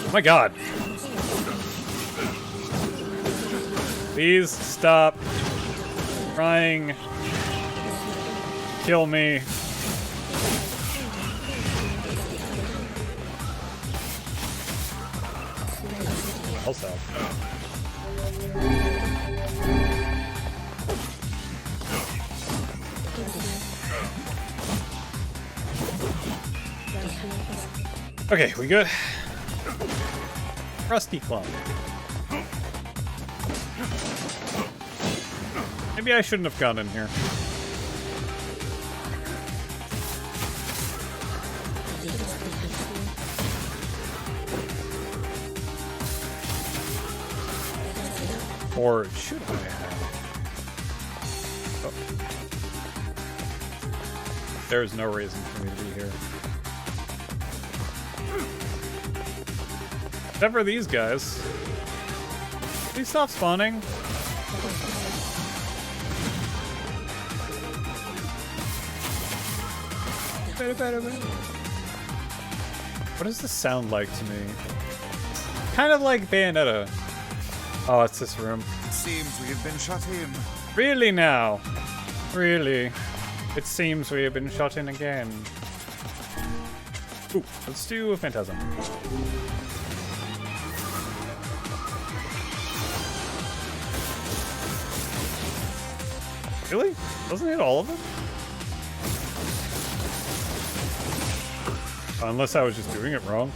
Oh my god. Please stop trying. Kill me. I'll stop. Okay, we good? Rusty clump. Maybe I shouldn't have gone in here. Or should I have? Oh. There is no reason for me to be here. Except for these guys. Please stop spawning. What does this sound like to me? Kind of like Bayonetta. Oh, it's this room. It seems we have been shut in. Really now? Really? It seems we have been shut in again. Ooh, let's do a Phantasm. Really? Doesn't hit all of them? Unless I was just doing it wrong.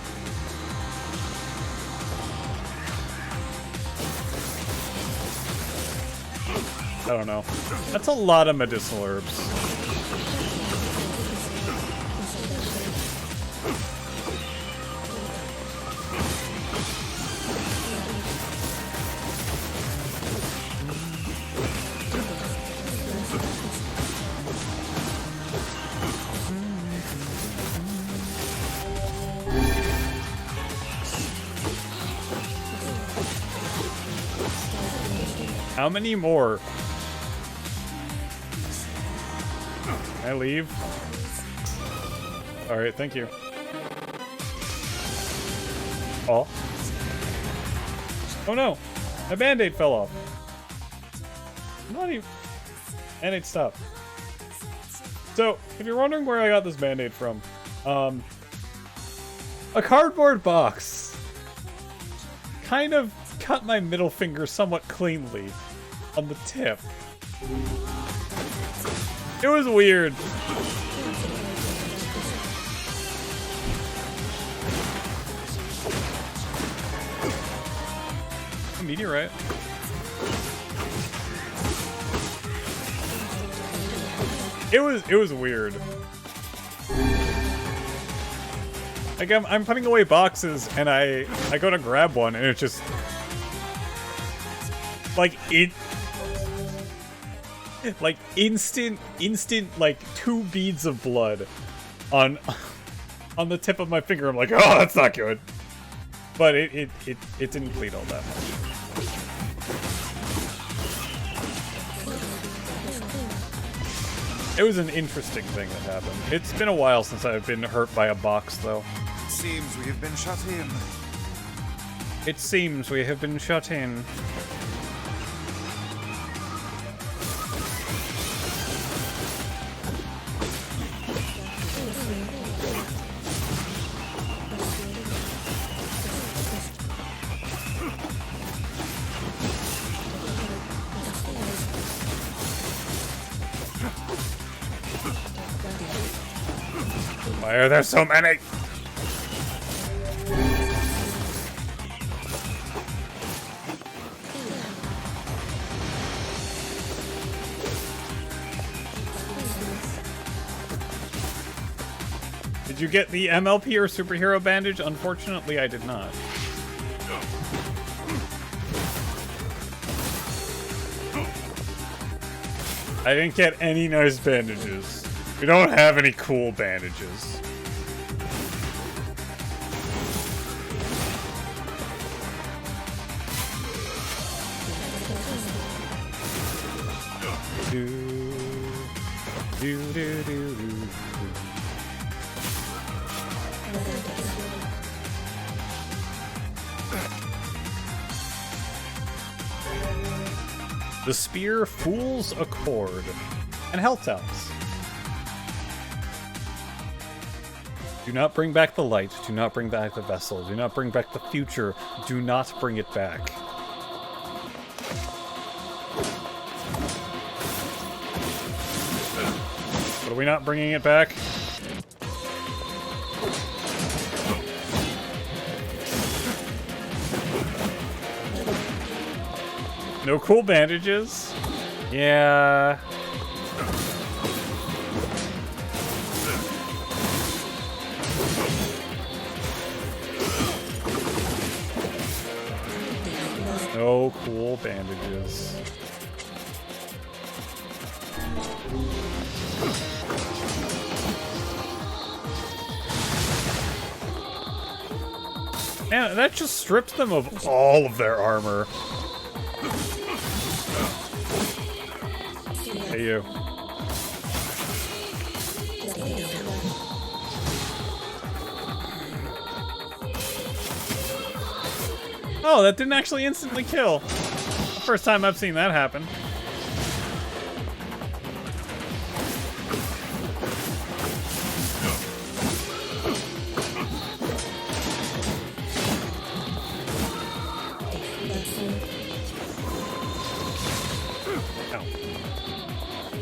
I don't know. That's a lot of medicinal herbs. How many more? Can I leave? Alright, thank you. Oh. Oh no! My band-aid fell off. Not even... Band-aid stopped. So, if you're wondering where I got this band-aid from, a cardboard box kind of cut my middle finger somewhat cleanly on the tip. It was weird. A meteorite. It was weird. Like I'm putting away boxes and I go to grab one and it just like instant like 2 beads of blood on the tip of my finger. I'm like, oh, that's not good. But it didn't bleed all that much. It was an interesting thing that happened. It's been a while since I've been hurt by a box, though. It seems we have been shut in. It seems we have been shut in. Why are there so many? Did you get the MLP or superhero bandage? Unfortunately, I did not. I didn't get any nice bandages. We don't have any cool bandages. The spear fools a chord and health towns. Do not bring back the light. Do not bring back the vessel. Do not bring back the future. Do not bring it back. But are we not bringing it back? No cool bandages? Yeah. No cool bandages. Man, that just strips them of all of their armor. Hey, you. Oh, that didn't actually instantly kill. First time I've seen that happen.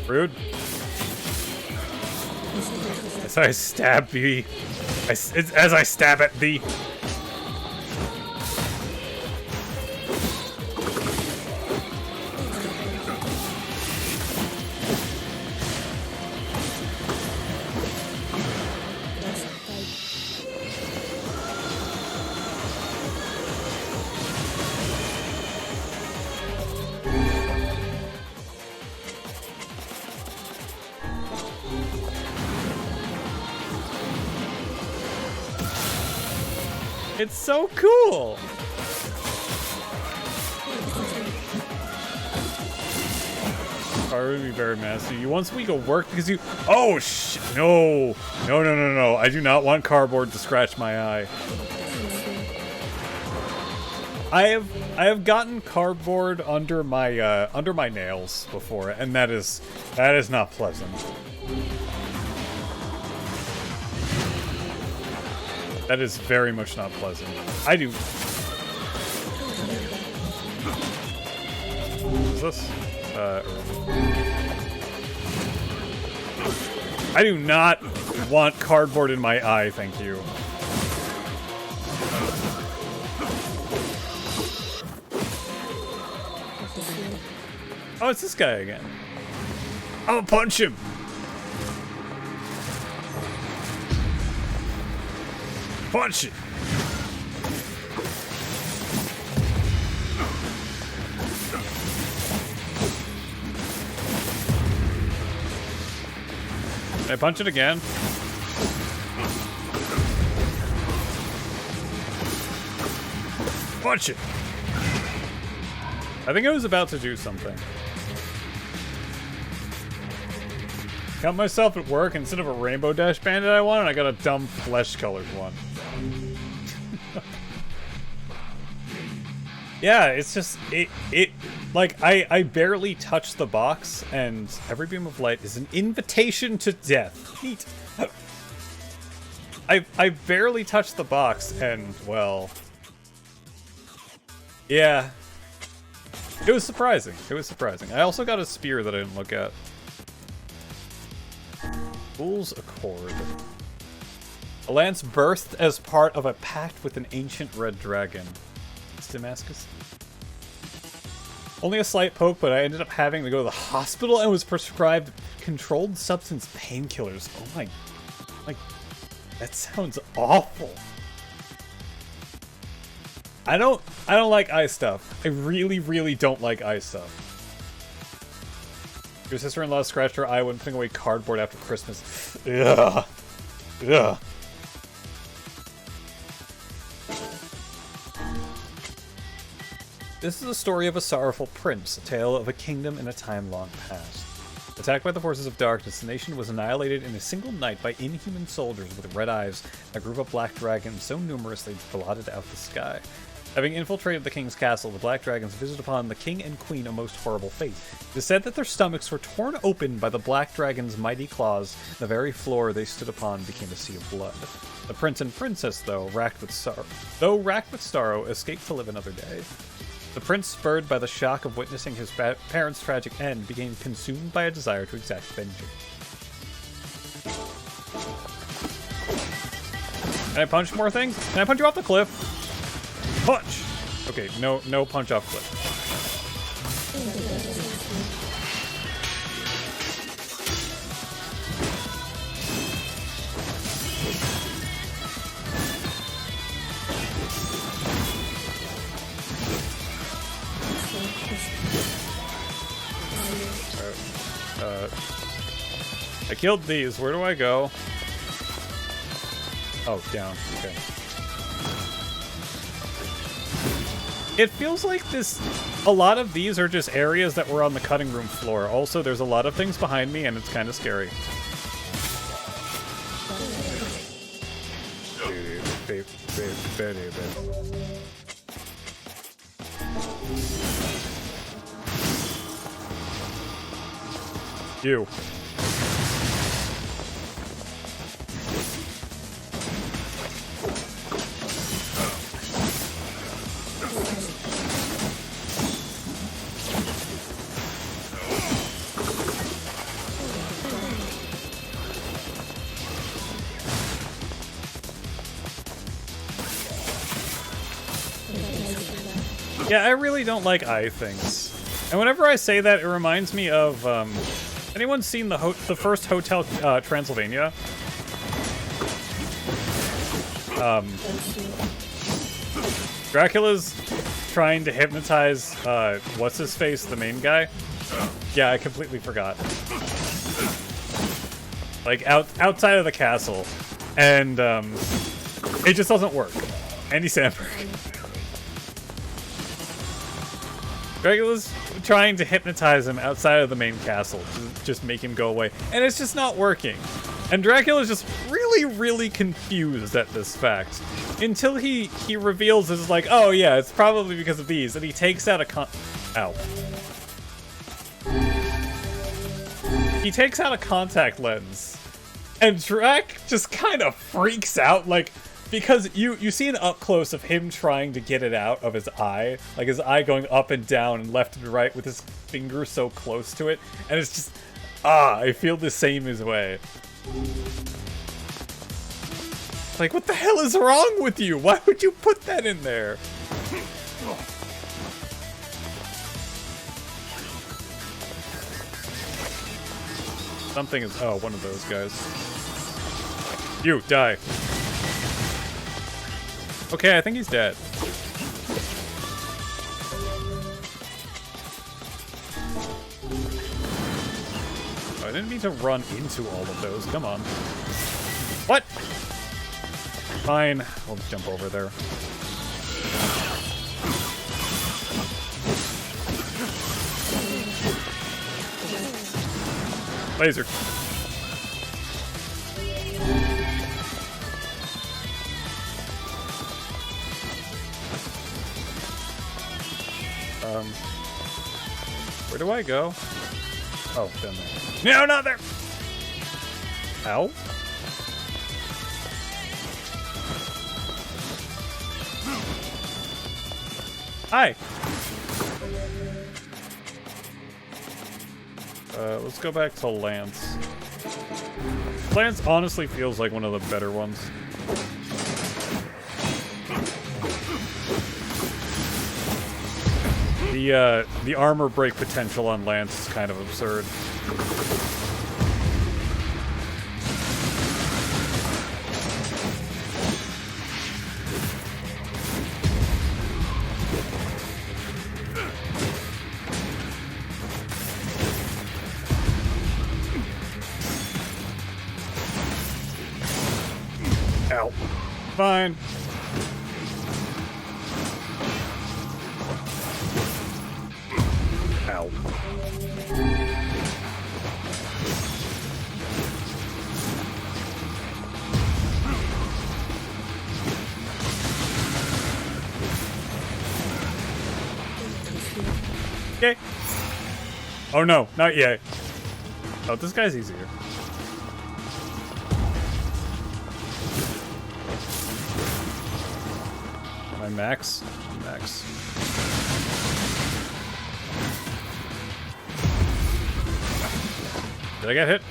Rude. As I stab thee. As I stab at thee. It's so cool! Are we very messy? You want we go work because you. Oh shit! No! No! No! No! No! I do not want cardboard to scratch my eye. I have gotten cardboard under my nails before, and that is not pleasant. That is very much not pleasant. I do. What is this? I do not want cardboard in my eye, thank you. Oh, it's this guy again. I'm gonna punch him. Punch it! Can I punch it again? Punch it! I think I was about to do something. Count myself at work. Instead of a Rainbow Dash bandit I wanted, I got a dumb flesh-colored one. Yeah, it's just, like, I barely touch the box, and every beam of light is an invitation to death. Neat. I barely touched the box, and, well... Yeah. It was surprising. It was surprising. I also got a spear that I didn't look at. Fool's Accord. A lance birthed as part of a pact with an ancient red dragon. It's Damascus. Only a slight poke, but I ended up having to go to the hospital and was prescribed controlled substance painkillers. Oh my... Like, that sounds awful. I don't like eye stuff. I really, really don't like eye stuff. Your sister-in-law scratched her eye when putting away cardboard after Christmas. Ugh. Ugh. This is a story of a sorrowful prince, a tale of a kingdom in a time long past. Attacked by the forces of darkness, the nation was annihilated in a single night by inhuman soldiers with red eyes, a group of black dragons so numerous they blotted out the sky. Having infiltrated the king's castle, the black dragons visited upon the king and queen a most horrible fate. It is said that their stomachs were torn open by the black dragon's mighty claws, and the very floor they stood upon became a sea of blood. The prince and princess, though racked with sorrow, escaped to live another day. The prince, spurred by the shock of witnessing his parents' tragic end, became consumed by a desire to exact vengeance. Can I punch more things? Can I punch you off the cliff? Punch! Okay, no punch off cliff. I killed these. Where do I go? Oh, down. Okay. It feels like a lot of these are just areas that were on the cutting room floor. Also, there's a lot of things behind me, and it's kind of scary. You. Yeah, I really don't like eye things. And whenever I say that, it reminds me of, anyone seen the first Hotel Transylvania? Dracula's trying to hypnotize, what's-his-face, the main guy? Yeah, I completely forgot. Like, outside of the castle. And, it just doesn't work. Andy Samberg. Dracula's trying to hypnotize him outside of the main castle to just make him go away. And it's just not working. And Dracula's just really, really confused at this fact. Until he reveals it's like, oh yeah, it's probably because of these. And he takes out a Ow. He takes out a contact lens. And Drac just kind of freaks out, like, because you see an up close of him trying to get it out of his eye, like his eye going up and down and left and right with his finger so close to it, and it's just, I feel the same as way. Like, what the hell is wrong with you? Why would you put that in there? Something is, one of those guys. You, die. Okay, I think he's dead. Oh, I didn't mean to run into all of those. Come on. What? Fine. I'll jump over there. Laser. Where do I go? Oh, down there. No, not there! Ow. Hi! Let's go back to Lance. Lance honestly feels like one of the better ones. The armor break potential on Lance is kind of absurd. Ow. Fine. Ow. Okay. Oh no, not yet. Oh, this guy's easier. Am I max? Max. Did I get hit?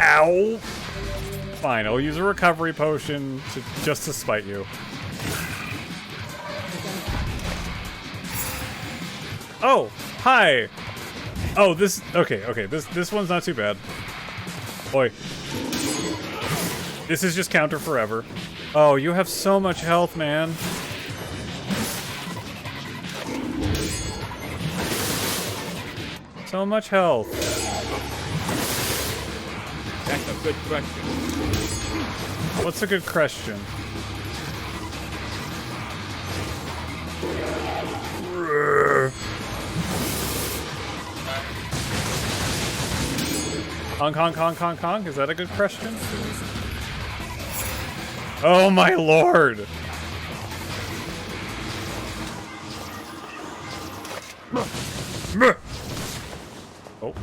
Ow! Fine, I'll use a recovery potion just to spite you. Oh, hi! Oh, this... Okay, this one's not too bad. Boy. This is just counter forever. Oh, you have so much health, man. So much health. That's a good question. What's a good question? Kong? Is that a good question? Oh my lord! Oh,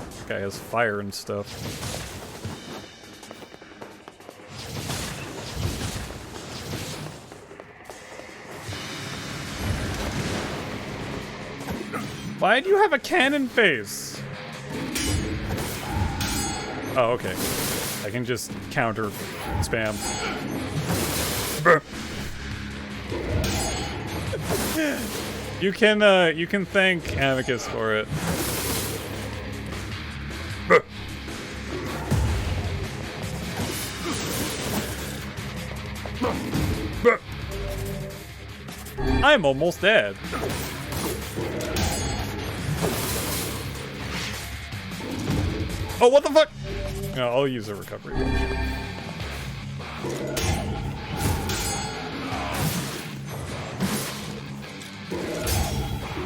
this guy has fire and stuff. Why do you have a cannon face? Oh, okay. I can just counter spam. You can thank Amicus for it. I'm almost dead. Oh, what the fuck? No, I'll use a recovery.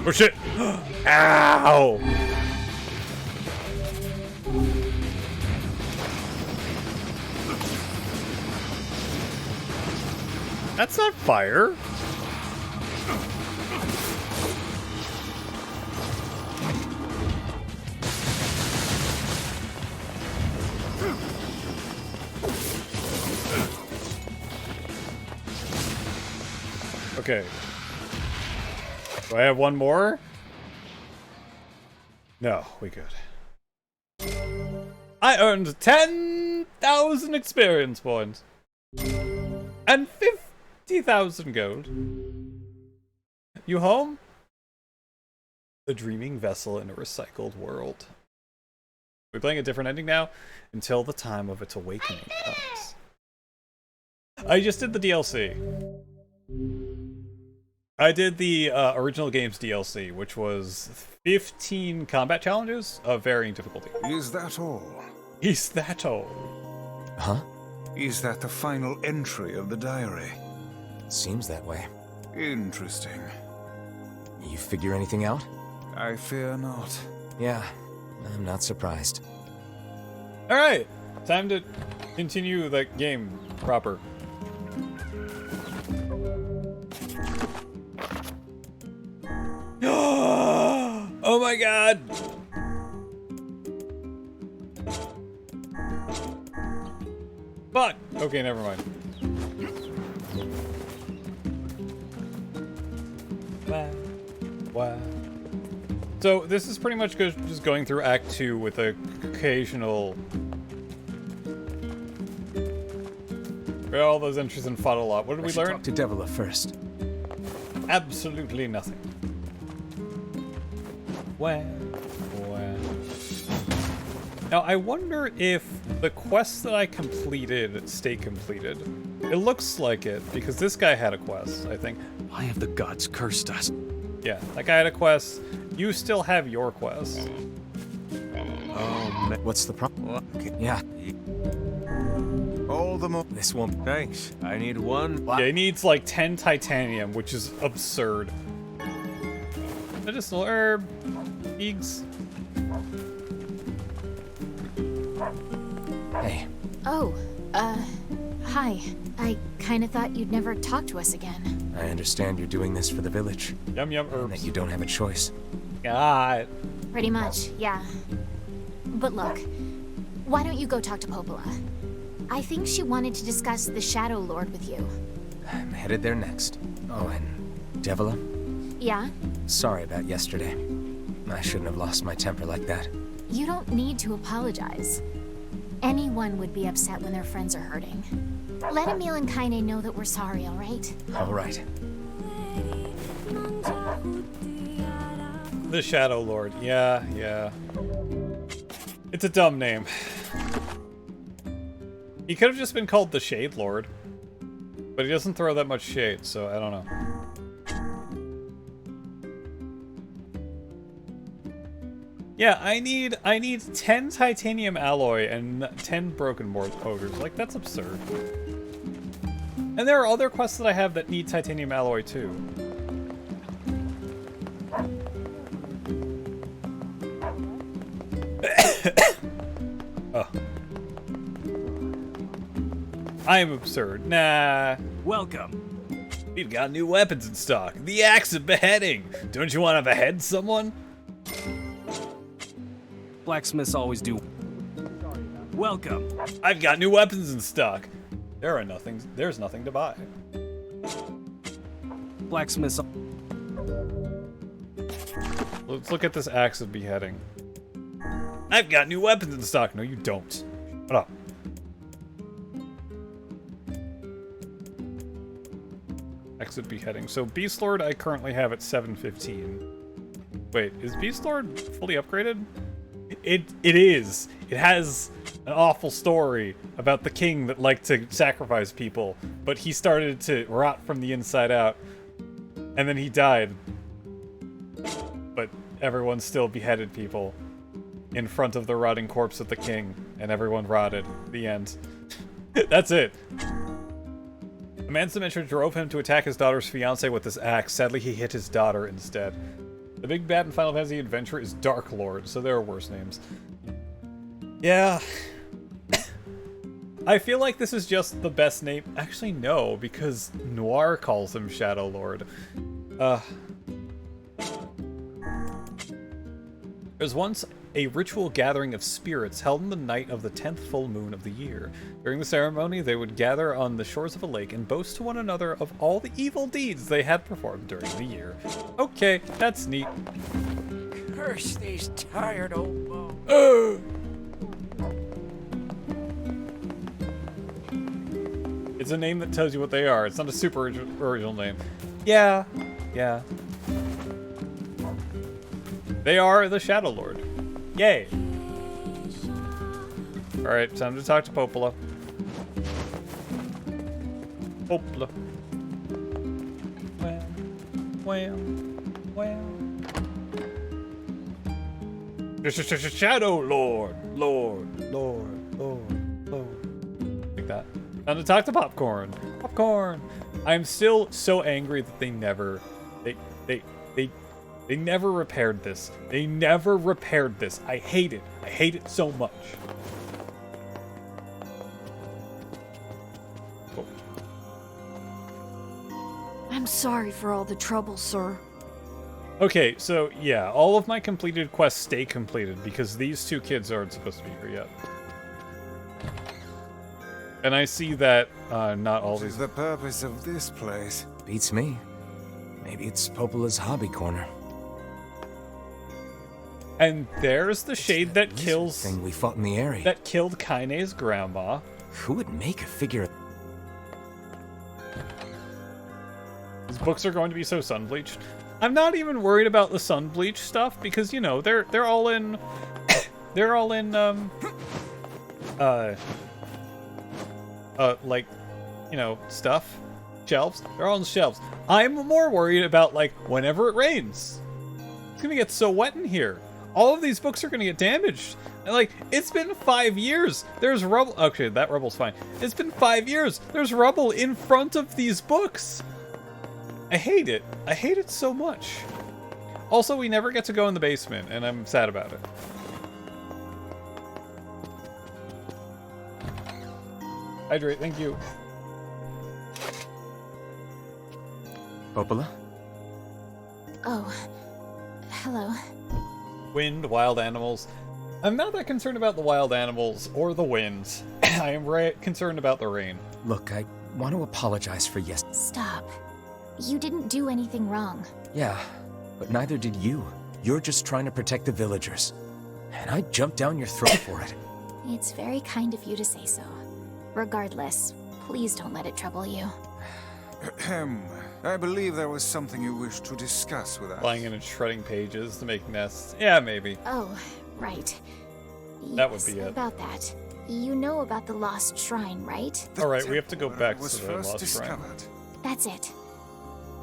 Oh shit! Ow! That's not fire. Okay. Do I have one more? No, we good. I earned 10,000 experience points. And 50,000 gold. You home? The dreaming vessel in a recycled world. We're playing a different ending now until the time of its awakening comes. I just did the DLC. I did the original game's DLC, which was 15 combat challenges of varying difficulty. Is that all? Is that all? Huh? Is that the final entry of the diary? Seems that way. Interesting. You figure anything out? I fear not. Yeah, I'm not surprised. Alright, time to continue the game proper. Oh my god! Fuck! Okay, never mind. Wow. So this is pretty much just going through Act 2 with the occasional... all those entries and fought a lot. What did we learn? Talk to Devila first. Absolutely nothing. Wow. Now, I wonder if the quests that I completed stay completed. It looks like it, because this guy had a quest, I think. Why have the gods cursed us? Yeah, that guy had a quest. You still have your quest. Oh, what's the problem? Yeah. All the more. This won't. Thanks. I need one. Yeah, he needs like 10 titanium, which is absurd. Medicinal herb. Eggs. Hey. Oh, hi. I kinda thought you'd never talk to us again. I understand you're doing this for the village. Yum yum And herbs. that you don't have a choice. God. Pretty much, yeah. But look, why don't you go talk to Popola? I think she wanted to discuss the Shadow Lord with you. I'm headed there next. Oh, and Devila? Yeah? Sorry about yesterday. I shouldn't have lost my temper like that. You don't need to apologize. Anyone would be upset when their friends are hurting. Let Emil and Kaine know that we're sorry, alright? Alright. The Shadow Lord. Yeah, yeah. It's a dumb name. He could have just been called the Shade Lord. But he doesn't throw that much shade, so I don't know. Yeah, I need 10 titanium alloy and 10 broken ogres. Like, that's absurd. And there are other quests that I have that need titanium alloy too. Oh. I am absurd. Nah. Welcome. We've got new weapons in stock. The axe of beheading. Don't you want to behead someone? Blacksmiths always do. Welcome. I've got new weapons in stock. There's nothing to buy. Blacksmiths. Let's look at this axe of beheading. I've got new weapons in stock. No, you don't. Shut up. exit beheading. So Beast Lord I currently have at 715. Wait, is Beast Lord fully upgraded? It is. It has an awful story about the king that liked to sacrifice people, but he started to rot from the inside out, and then he died. But everyone still beheaded people in front of the rotting corpse of the king, and everyone rotted. The end. That's it. A man's dementia drove him to attack his daughter's fiancé with this axe. Sadly, he hit his daughter instead. The big bad in Final Fantasy Adventure is Dark Lord, so there are worse names. Yeah. I feel like this is just the best name. Actually, no, because Noir calls him Shadow Lord. There's once a ritual gathering of spirits held on the night of the 10th full moon of the year. During the ceremony, they would gather on the shores of a lake and boast to one another of all the evil deeds they had performed during the year. Okay, that's neat. Curse these tired old bones. It's a name that tells you what they are. It's not a super original name. Yeah. They are the Shadow Lord. Yay. Alright, time to talk to Popola. Popola. Well. Shadow Lord. Lord. Like that. Time to talk to Popcorn. Popcorn. I'm still so angry that they never repaired this. They never repaired this. I hate it. I hate it so much. Oh. I'm sorry for all the trouble, sir. Okay, so yeah, all of my completed quests stay completed because these two kids aren't supposed to be here yet. And I see that not all What these... is the purpose of this place? Beats me. Maybe it's Popola's hobby corner. And there's the shade that kills... thing we fought in the area. That killed Kaine's grandma. Who would make a figure... These books are going to be so sun-bleached. I'm not even worried about the sun-bleach stuff because, you know, they're all in... they're all in, like, you know, stuff. Shelves. They're all on the shelves. I'm more worried about, like, whenever it rains. It's gonna get so wet in here. All of these books are gonna get damaged. And, like, it's been 5 years. There's rubble. Okay, that rubble's fine. It's been 5 years. There's rubble in front of these books. I hate it. I hate it so much. Also, we never get to go in the basement, and I'm sad about it. Hydrate, thank you. Popola? Oh, hello. Wind, wild animals. I'm not that concerned about the wild animals or the winds. I am concerned about the rain. Look, I want to apologize for Stop. You didn't do anything wrong. Yeah, but neither did you. You're just trying to protect the villagers. And I jumped down your throat for it. It's very kind of you to say so. Regardless, please don't let it trouble you. Ahem. I believe there was something you wished to discuss with us. Flying in and shredding pages to make nests. Yeah, maybe. Oh, right. That would be it. About that. You know about the lost shrine, right? Alright, we have to go back to was the first lost shrine. discovered. That's it.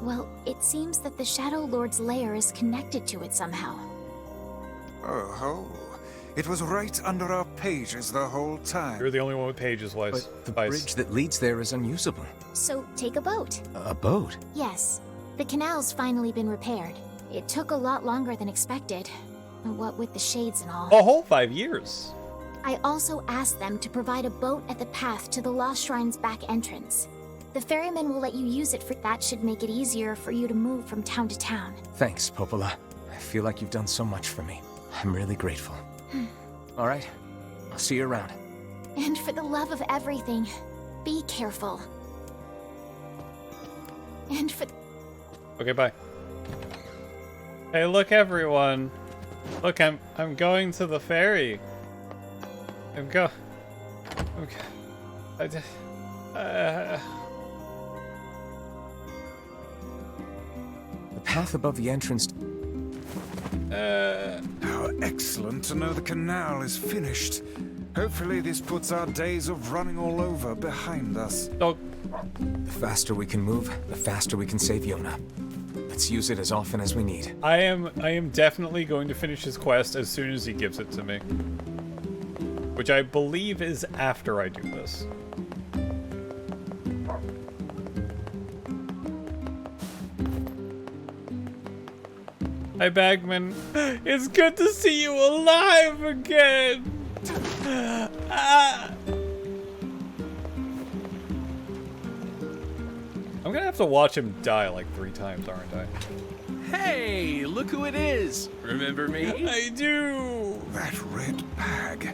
Well, it seems that the Shadow Lord's lair is connected to it somehow. Oh, it was right under our pages the whole time. You're the only one with pages, Weiss. But the bridge that leads there is unusable. So, take a boat. A boat? Yes. The canal's finally been repaired. It took a lot longer than expected. What with the shades and all. A whole 5 years. I also asked them to provide a boat at the path to the Lost Shrine's back entrance. The ferryman will let you use it for that should make it easier for you to move from town to town. Thanks, Popola. I feel like you've done so much for me. I'm really grateful. All right, I'll see you around. And for the love of everything, be careful. And for... Okay, bye. Hey, look, everyone. Look, I'm going to the ferry. Okay. path above the entrance... How excellent to know the canal is finished. Hopefully this puts our days of running all over behind us. Oh. The faster we can move, the faster we can save Yona. Let's use it as often as we need. I am definitely going to finish his quest as soon as he gives it to me. Which I believe is after I do this. Hi, Bagman. It's good to see you alive again. I'm gonna have to watch him die like 3 times, aren't I? Hey, look who it is. Remember me? I do. That red bag.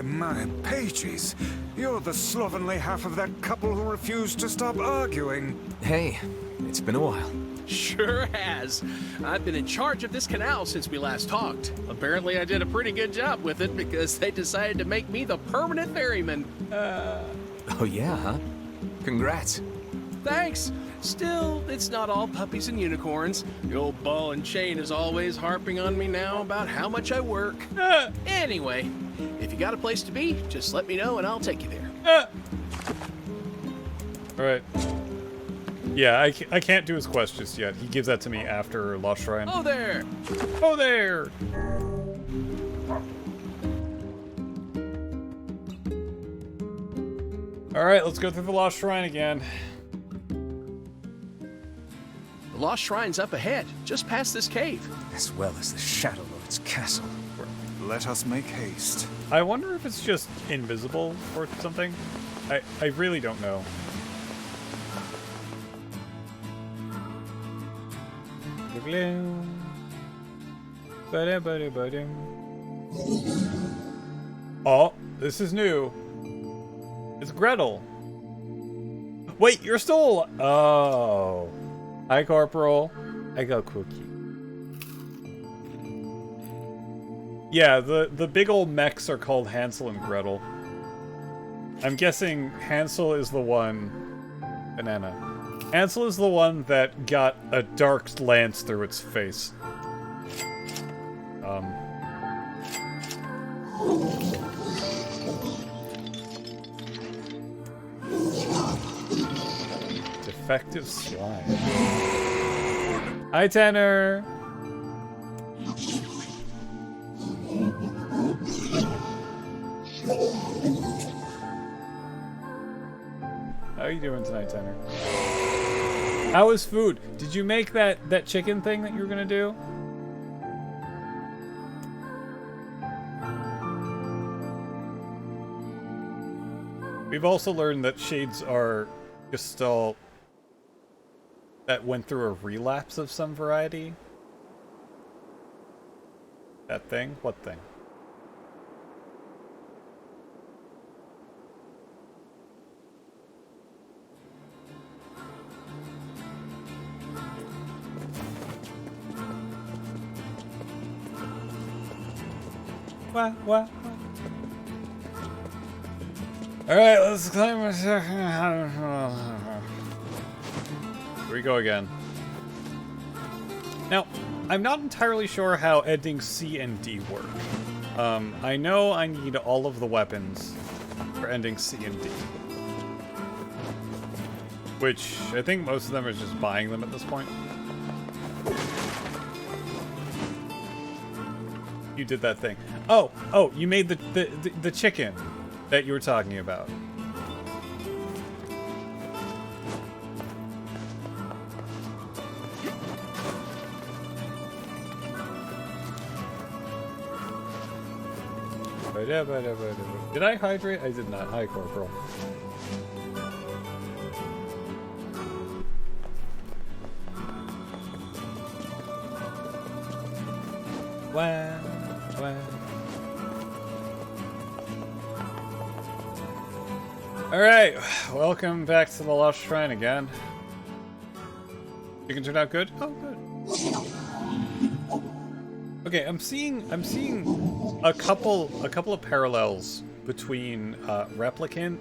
My pages. You're the slovenly half of that couple who refused to stop arguing. Hey, it's been a while. Sure has. I've been in charge of this canal since we last talked. Apparently I did a pretty good job with it because they decided to make me the permanent ferryman. Oh yeah, huh? Congrats. Thanks. Still, it's not all puppies and unicorns. The old ball and chain is always harping on me now about how much I work. Anyway, if you got a place to be, just let me know and I'll take you there. Alright. Yeah, I can't do his quest just yet. He gives that to me after Lost Shrine. Oh there! Oh there! Alright, let's go through the Lost Shrine again. The Lost Shrine's up ahead, just past this cave. As well as the Shadow Lord's castle. Let us make haste. I wonder if it's just invisible or something. I really don't know. Oh, this is new. It's Gretel. Wait, you're still... Oh. Hi, Corporal. I got cookie. Yeah, the big old mechs are called Hansel and Gretel. I'm guessing Hansel is the one... Banana. Hansel is the one that got a dark lance through its face. Defective slime. Hi, Tanner! How are you doing tonight, Tanner? How is food? Did you make that chicken thing that you were gonna do? We've also learned that shades are gestalt that went through a relapse of some variety. That thing? What thing? What? Alright, let's climb a second. Here we go again. Now, I'm not entirely sure how ending C and D work. I know I need all of the weapons for ending C and D. Which, I think most of them are just buying them at this point. You did that thing. Oh, you made the chicken that you were talking about. Did I hydrate? I did not. Hi, Corporal. Wow. Alright, welcome back to the Lost Shrine again. You can turn out good? Oh, good. Okay, I'm seeing a couple of parallels between Replicant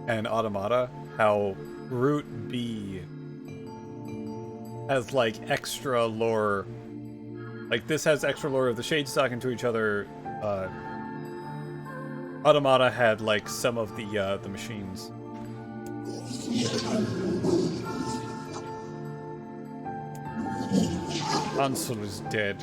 and Automata. How Route B has, like, extra lore. Like, this has extra lore of the shades talking to each other. Automata had, like, some of the machines. Ansel is dead.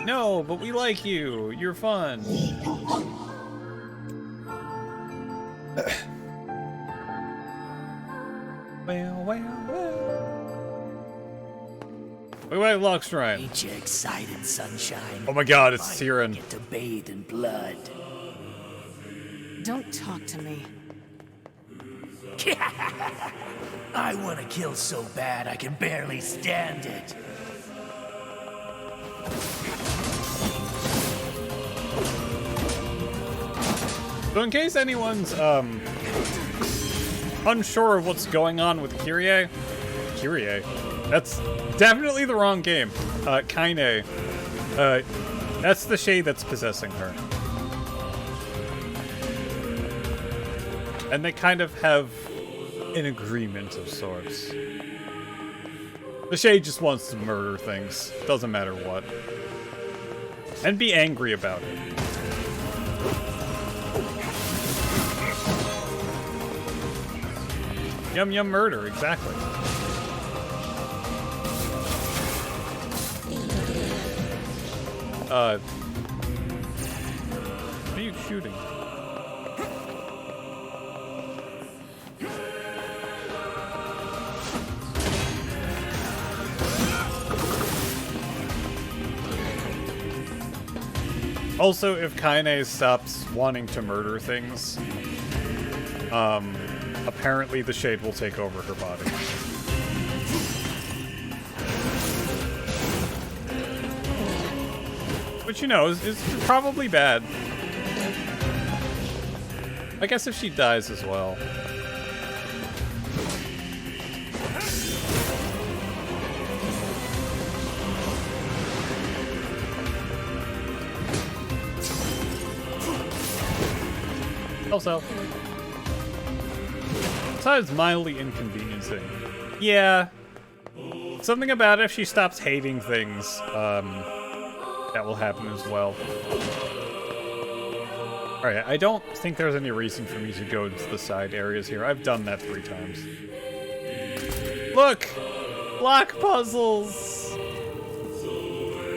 No, but we like you. You're fun. Wait, Lock Shrine. Ain't you excited, sunshine? Oh my god, it's Siren. Get to bathe in blood. Don't talk to me. I want to kill so bad I can barely stand it. So in case anyone's unsure of what's going on with Kyrie, that's definitely the wrong game. Kaine, that's the shade that's possessing her. And they kind of have an agreement of sorts. The shade just wants to murder things, doesn't matter what. And be angry about it. Yum yum murder, exactly. What are you shooting? Also, if Kaine stops wanting to murder things, apparently the shade will take over her body. Which, you know, is probably bad. I guess if she dies as well. Also, besides mildly inconveniencing, yeah, something about if she stops hating things, that will happen as well. Alright, I don't think there's any reason for me to go into the side areas here. I've done that 3 times. Look! Block puzzles!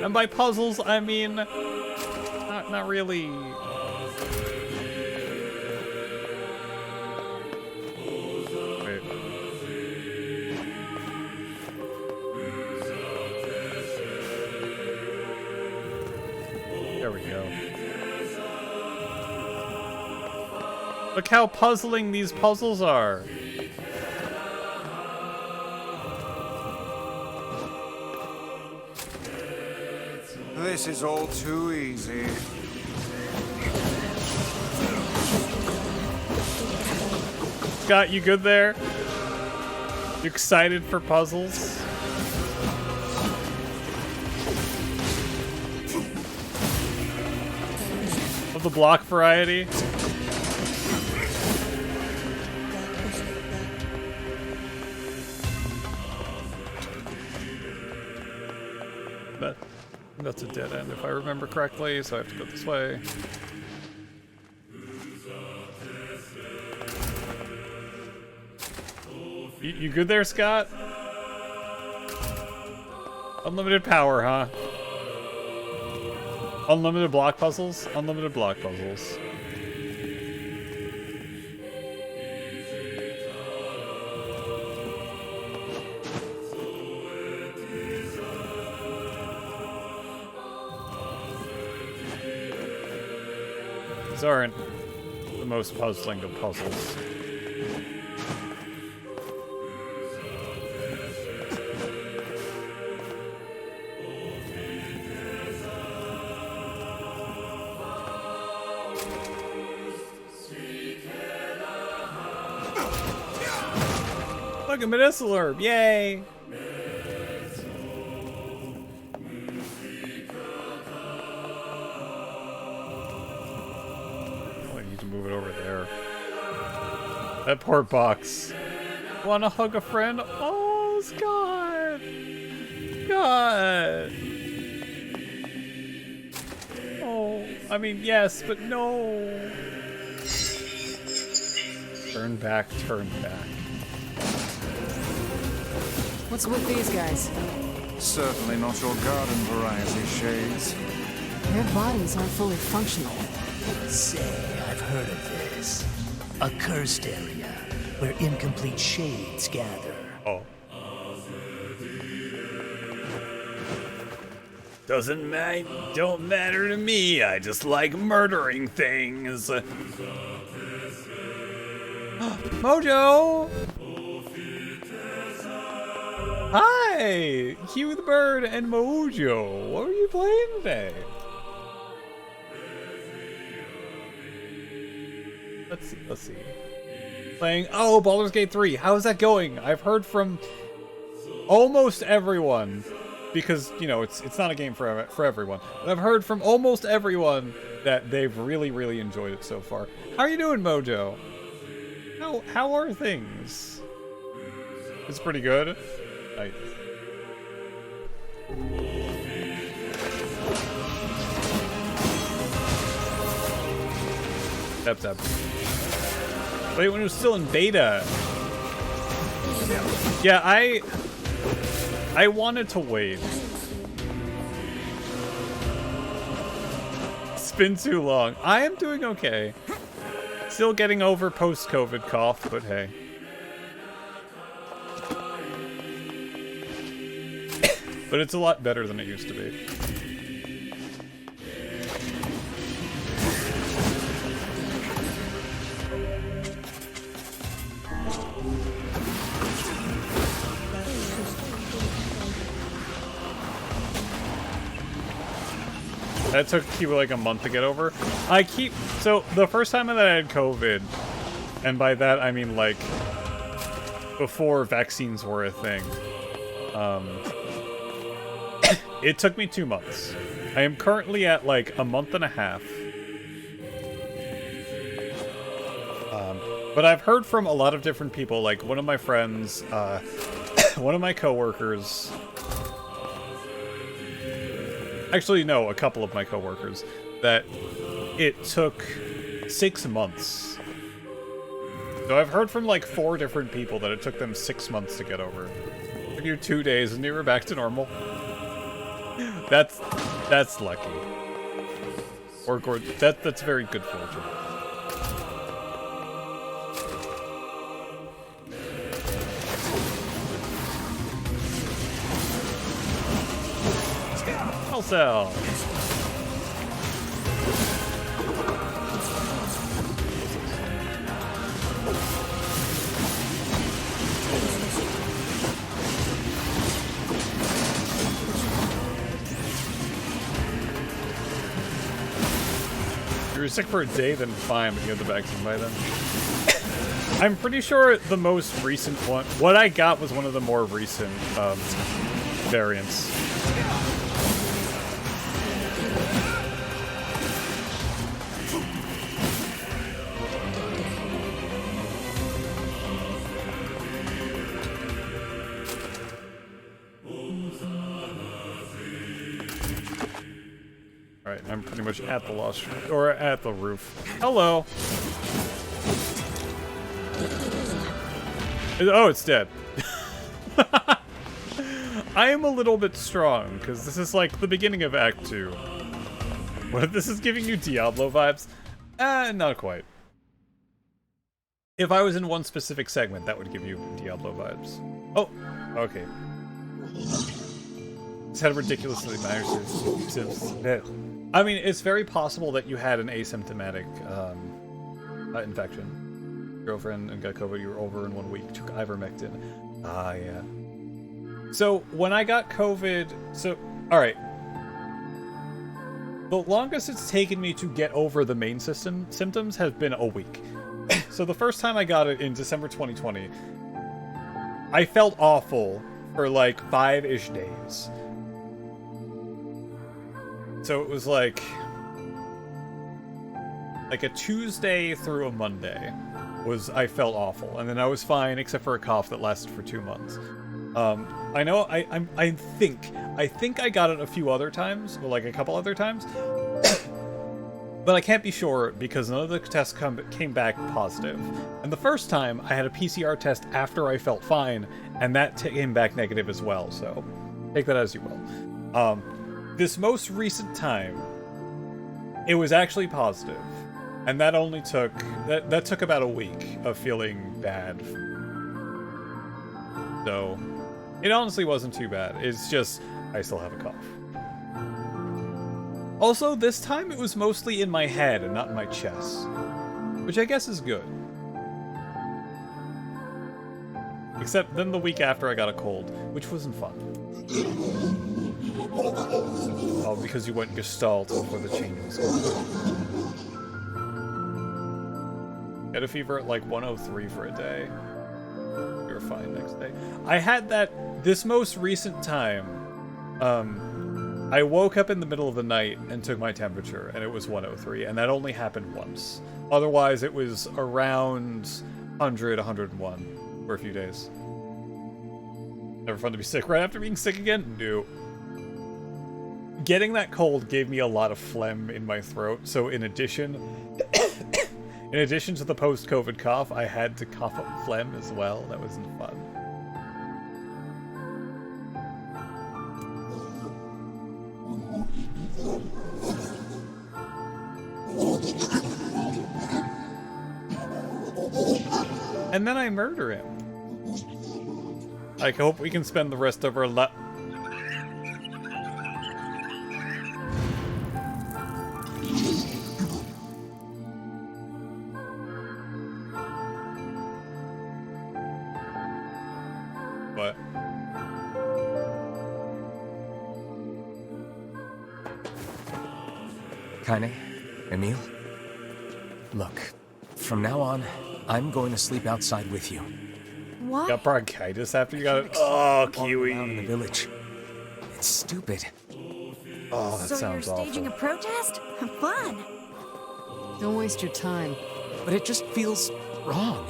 And by puzzles, I mean... Not really... There we go. Look how puzzling these puzzles are. This is all too easy. Scott, you good there? You excited for puzzles? Of the block variety? That's a dead end if I remember correctly, so I have to go this way. You good there, Scott? Unlimited power, huh? Unlimited block puzzles? Unlimited block puzzles. These aren't the most puzzling of puzzles. Look, a medicinal herb, yay! That poor box. Wanna hug a friend? Oh, Scott! God! Oh, I mean, yes, but no! Turn back, turn back. What's with these guys? Certainly not your garden variety, Shades. Their bodies aren't fully functional. Say, I've heard of this. A cursed area where incomplete shades gather. Oh. Don't matter to me. I just like murdering things. Mojo! Hi! Hugh the Bird and Mojo. What are you playing today? Let's see. Playing, Baldur's Gate 3. How's that going? I've heard from almost everyone, because, you know, it's not a game for everyone. But I've heard from almost everyone that they've really, really enjoyed it so far. How are you doing, Mojo? How are things? It's pretty good. Nice. Tap. Wait, when it was still in beta. Yeah, I wanted to wait. It's been too long. I am doing okay. Still getting over post-COVID cough, but hey. But it's a lot better than it used to be. That took you like a month to get over. So the first time that I had COVID, and by that I mean like before vaccines were a thing, it took me 2 months. I am currently at like a month and a half. But I've heard from a lot of different people, like one of my friends, one of my coworkers. Actually, no, a couple of my coworkers, that it took 6 months. So I've heard from like 4 different people that it took them 6 months to get over. It took you 2 days and you were back to normal. That's lucky. Or that's very good fortune. Cell. If you were sick for a day, then fine, but you had the vaccine by then. I'm pretty sure the most recent one, what I got was one of the more recent variants. Alright, I'm pretty much at the lost, or at the roof. Hello! Oh, it's dead. I am a little bit strong, because this is like the beginning of Act 2. What if this is giving you Diablo vibes? Not quite. If I was in one specific segment, that would give you Diablo vibes. Oh, okay. This had ridiculously minor. I mean, it's very possible that you had an asymptomatic infection. Girlfriend and got COVID, you were over in 1 week, took ivermectin. Yeah. So, when I got COVID, alright. The longest it's taken me to get over the main symptoms has been a week. So the first time I got it in December 2020, I felt awful for like 5-ish days. So it was like a Tuesday through a Monday. I felt awful, and then I was fine except for a cough that lasted for 2 months. I know I think I got it a few other times, or like a couple other times, but I can't be sure because none of the tests came back positive. And the first time I had a PCR test after I felt fine, and that came back negative as well. So take that as you will. This most recent time, it was actually positive, and that only took that took about a week of feeling bad. So it honestly wasn't too bad. It's just I still have a cough. Also, this time it was mostly in my head and not in my chest, which I guess is good. Except then the week after I got a cold, which wasn't fun. Oh, because you went Gestalt before the changes. Had a fever at like 103 for a day. You were fine next day. I had that this most recent time. I woke up in the middle of the night and took my temperature, and it was 103, and that only happened once. Otherwise, it was around 100, 101 for a few days. Never fun to be sick right after being sick again? No. Getting that cold gave me a lot of phlegm in my throat, so in addition to the post-COVID cough, I had to cough up phlegm as well. That wasn't fun. And then I murder him. I hope we can spend the rest of our life. What? Kaine? Emil? Look, from now on, I'm going to sleep outside with you. What? Got bronchitis after you got it? Oh, Kiwi. Around in the village. It's stupid. Oh, that so sounds you're staging awful. a protest? Fun. Don't waste your time. But it just feels wrong.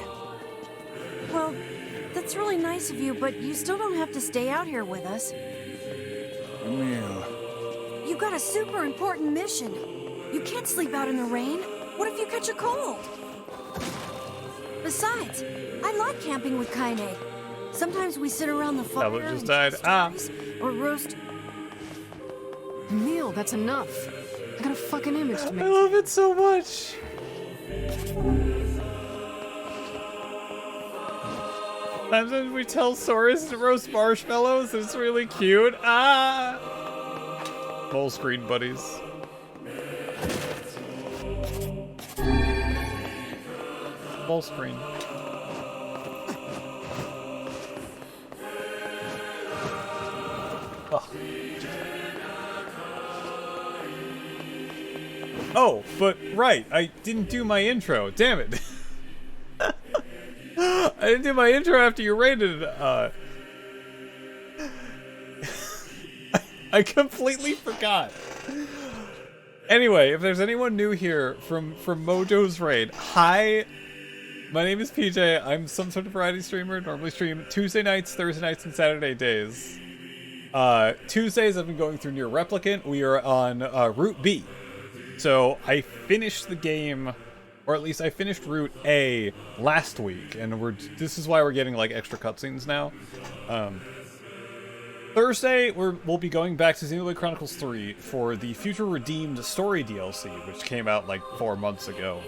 Well, that's really nice of you, but you still don't have to stay out here with us. Emil. You've got a super important mission. You can't sleep out in the rain. What if you catch a cold? Besides, I like camping with Kaine. Sometimes we sit around the fire Tablet just and died. tell stories or roast. Emil, that's enough. I got a fucking image to make. I love it so much. Sometimes we tell stories to roast marshmallows. It's really cute. Ah! Full screen buddies. Full screen. Oh, but right, I didn't do my intro. Damn it. I didn't do my intro after you rated it. I completely forgot. Anyway, if there's anyone new here from Mojo's raid, hi. My name is PJ. I'm some sort of variety streamer. Normally stream Tuesday nights, Thursday nights, and Saturday days. Tuesdays I've been going through Nier Replicant. We are on Route B. So I finished the game, or at least I finished Route A last week, and this is why we're getting like extra cutscenes now. Thursday we'll be going back to Xenoblade Chronicles 3 for the Future Redeemed story DLC, which came out like 4 months ago,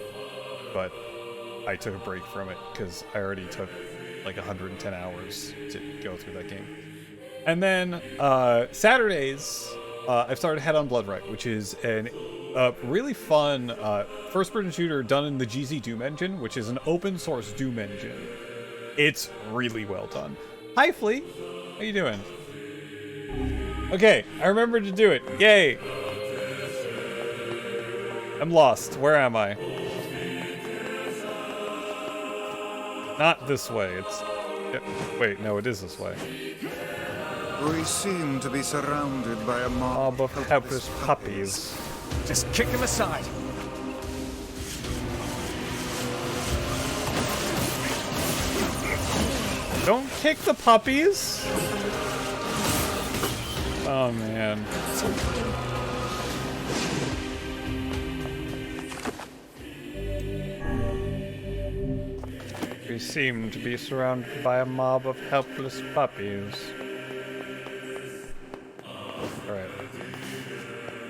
but I took a break from it because I already took like 110 hours to go through that game. And then Saturdays, I've started Head on Bloodright, which is a really fun first-person shooter done in the GZ Doom engine, which is an open-source Doom engine. It's really well done. Hi, Flea. How you doing? Okay, I remembered to do it. Yay! I'm lost. Where am I? Not this way. It's... Wait, no, it is this way. We seem to be surrounded by a mob of helpless puppies. Just kick him aside. Don't kick the puppies! Oh, man. We seem to be surrounded by a mob of helpless puppies. Alright.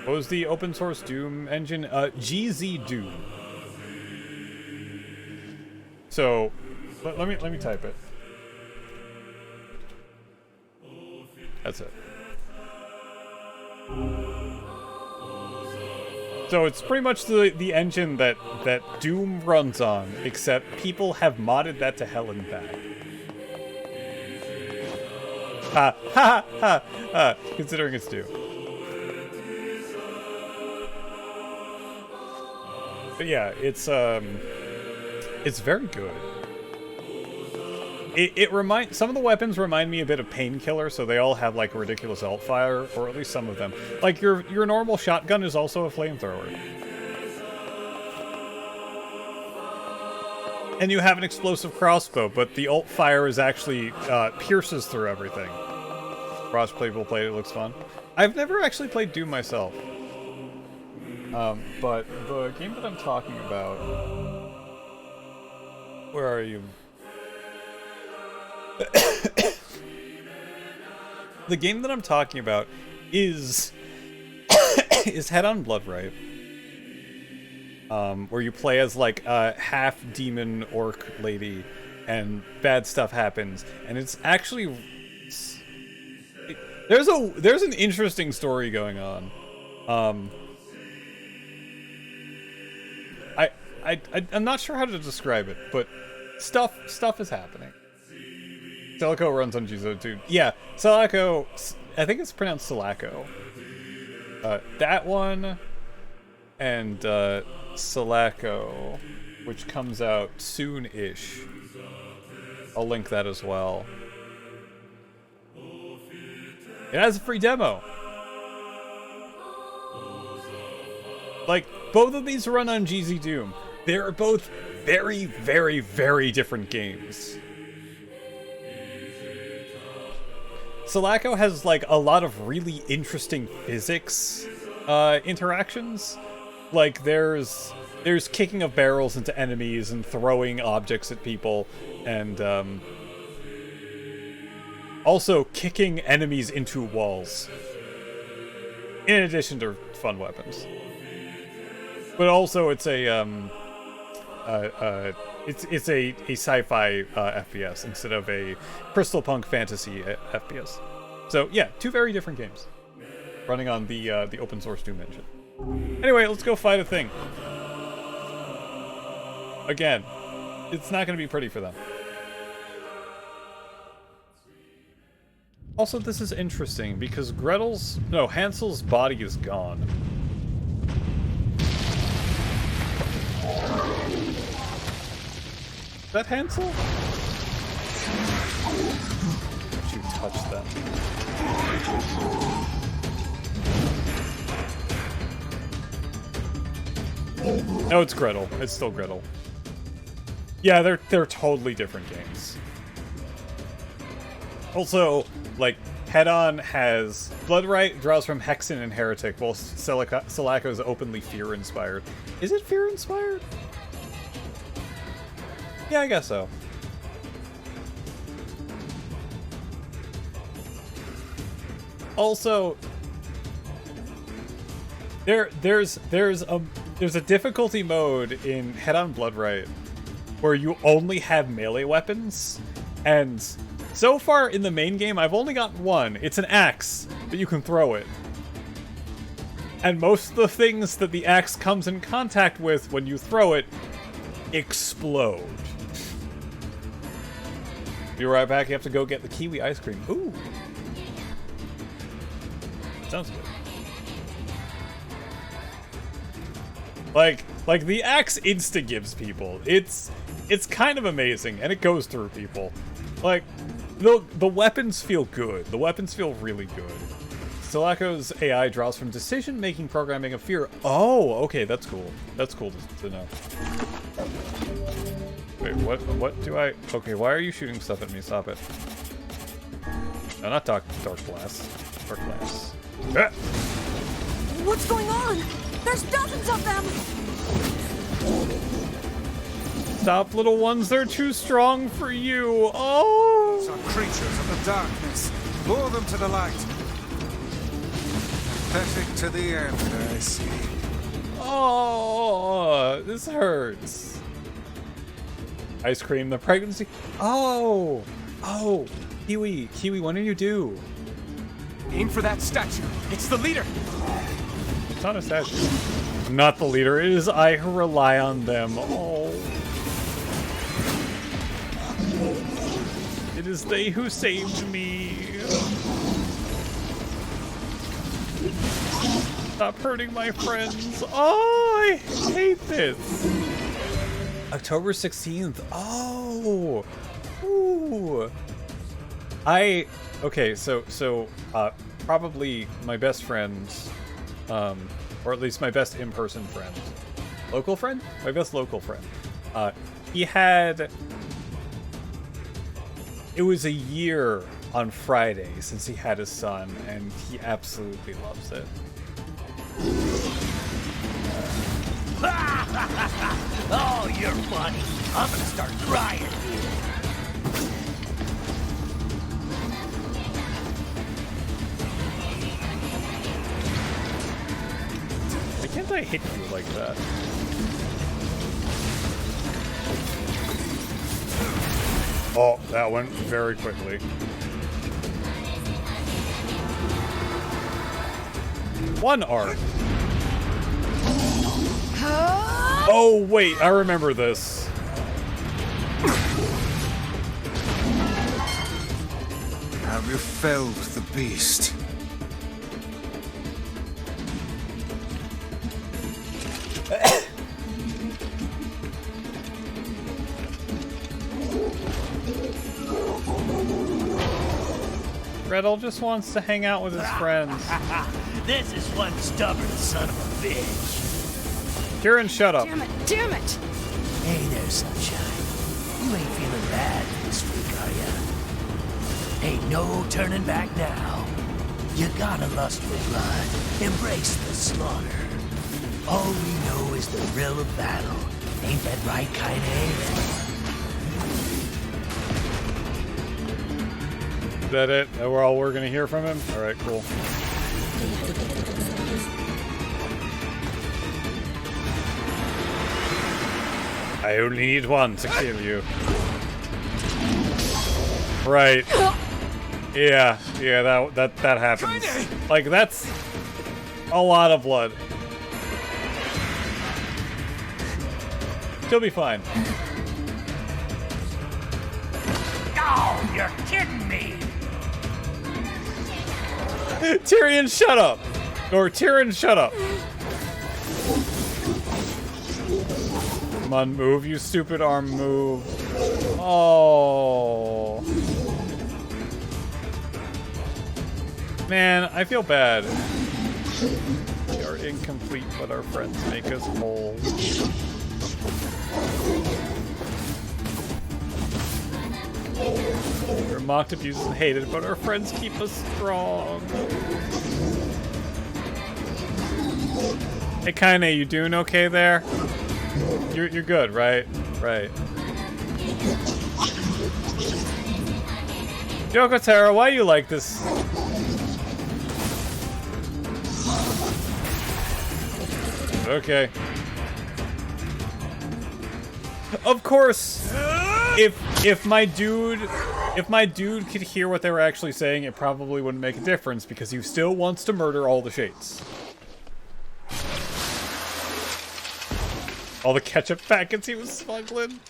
What was the open source Doom engine? GZ Doom. So, let me type it. That's it. So it's pretty much the engine that Doom runs on, except people have modded that to hell and back. Ha ha ha ha! Considering it's Doom. But yeah, it's very good. It reminds, some of the weapons remind me a bit of Painkiller, so they all have like a ridiculous alt fire, or at least some of them. Like your normal shotgun is also a flamethrower. And you have an explosive crossbow, but the alt fire is actually pierces through everything. Crossplay will play it, looks fun. I've never actually played Doom myself. But the game that I'm talking about... Where are you? The game that I'm talking about is Head-On Blood Right, where you play as like a half demon orc lady, and bad stuff happens, and it's actually there's an interesting story going on. I'm not sure how to describe it, but stuff is happening. Celico runs on Jizo too. Yeah, Celico, I think it's pronounced Celico. That one, and Celico, which comes out soon-ish. I'll link that as well. It has a free demo. Like, both of these run on GZ Doom. They're both very, very, very different games. Celico has like a lot of really interesting physics interactions. Like there's kicking of barrels into enemies and throwing objects at people, and also kicking enemies into walls. In addition to fun weapons. But also it's a it's a sci-fi FPS instead of a crystal punk fantasy FPS. So yeah, two very different games running on the open source Doom engine. Anyway, let's go fight a thing. Again, it's not going to be pretty for them. Also, this is interesting because Hansel's body is gone. Is that Hansel? Don't you touch that. No, it's Gretel. It's still Gretel. Yeah, they're totally different games. Also, like, Head-On has... Bloodright draws from Hexen and Heretic, while Celico is openly fear-inspired. Is it fear-inspired? Yeah, I guess so. Also, there's a difficulty mode in Head-On Bloodright where you only have melee weapons, and so far in the main game I've only gotten one. It's an axe, but you can throw it. And most of the things that the axe comes in contact with when you throw it explode. Be right back. You have to go get the kiwi ice cream. Ooh. Sounds good. Like the axe insta-gives people. It's kind of amazing, and it goes through people. Like, the weapons feel good. The weapons feel really good. Celico's AI draws from decision-making programming of fear. Oh, okay, that's cool. That's cool to know. Wait, what do I... Okay, why are you shooting stuff at me? Stop it. No, not dark glass. Dark glass. Ah! What's going on? There's dozens of them! Stop, little ones. They're too strong for you. Oh! Some creatures of the darkness. Lure them to the light. Pathetic to the end, I see. Oh, this hurts. Ice cream, the pregnancy. Oh! Oh! Kiwi, what do you do? Aim for that statue. It's the leader. It's not a statue. I'm not the leader. It is I who rely on them. Oh. It is they who saved me. Stop hurting my friends. Oh, I hate this. October 16th. Oh. Ooh. Okay, so probably my best friend, or at least my best in-person friend. Local friend? My best local friend. It was a year on Friday since he had his son, and he absolutely loves it. Oh, you're funny. I'm gonna start crying. Why can't I hit you like that? Oh, that went very quickly. One arc. Oh, wait, I remember this. Have you felled the beast? Gretel just wants to hang out with his friends. This is one stubborn son of a bitch. Kieran, shut up. Damn it, damn it! Hey there, sunshine. You ain't feeling bad this week, are ya? Ain't no turning back now. You gotta lust for blood. Embrace the slaughter. All we know is the thrill of battle. Ain't that right, Kaine? Is that it? That we're all we're gonna hear from him? Alright, cool. I only need one to kill you. Right. Yeah, that happens. Like, that's a lot of blood. He'll be fine. Oh, you're kidding me! Tyrion, shut up! Or Tyrion, shut up! Come on, move, you stupid arm, move. Oh. Man, I feel bad. We are incomplete, but our friends make us whole. We're mocked, abused, and hated, but our friends keep us strong. Hey, Kaine, you doing okay there? You're good, right? Right. Yokotaro, why you like this? Okay. Of course, if my dude could hear what they were actually saying, it probably wouldn't make a difference because he still wants to murder all the shades. All the ketchup packets he was smuggling.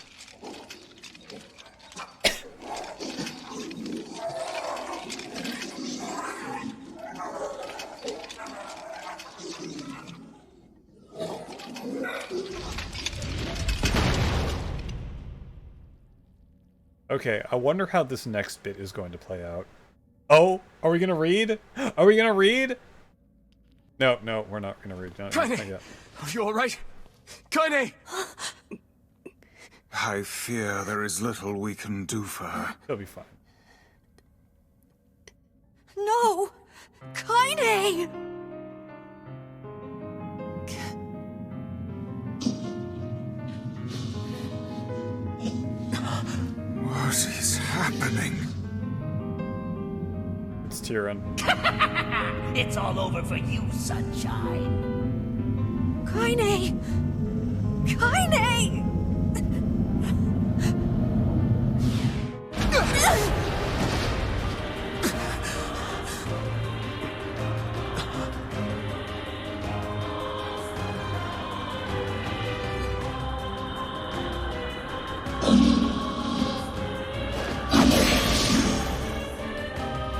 Okay, I wonder how this next bit is going to play out. Oh, are we gonna read? Are we gonna read? No, we're not gonna read. No, Kaine! Are you alright? Kaine! I fear there is little we can do for her. He'll be fine. No! Kaine! What is happening? It's Tyrion. It's all over for you, sunshine. Kaine! Kaine!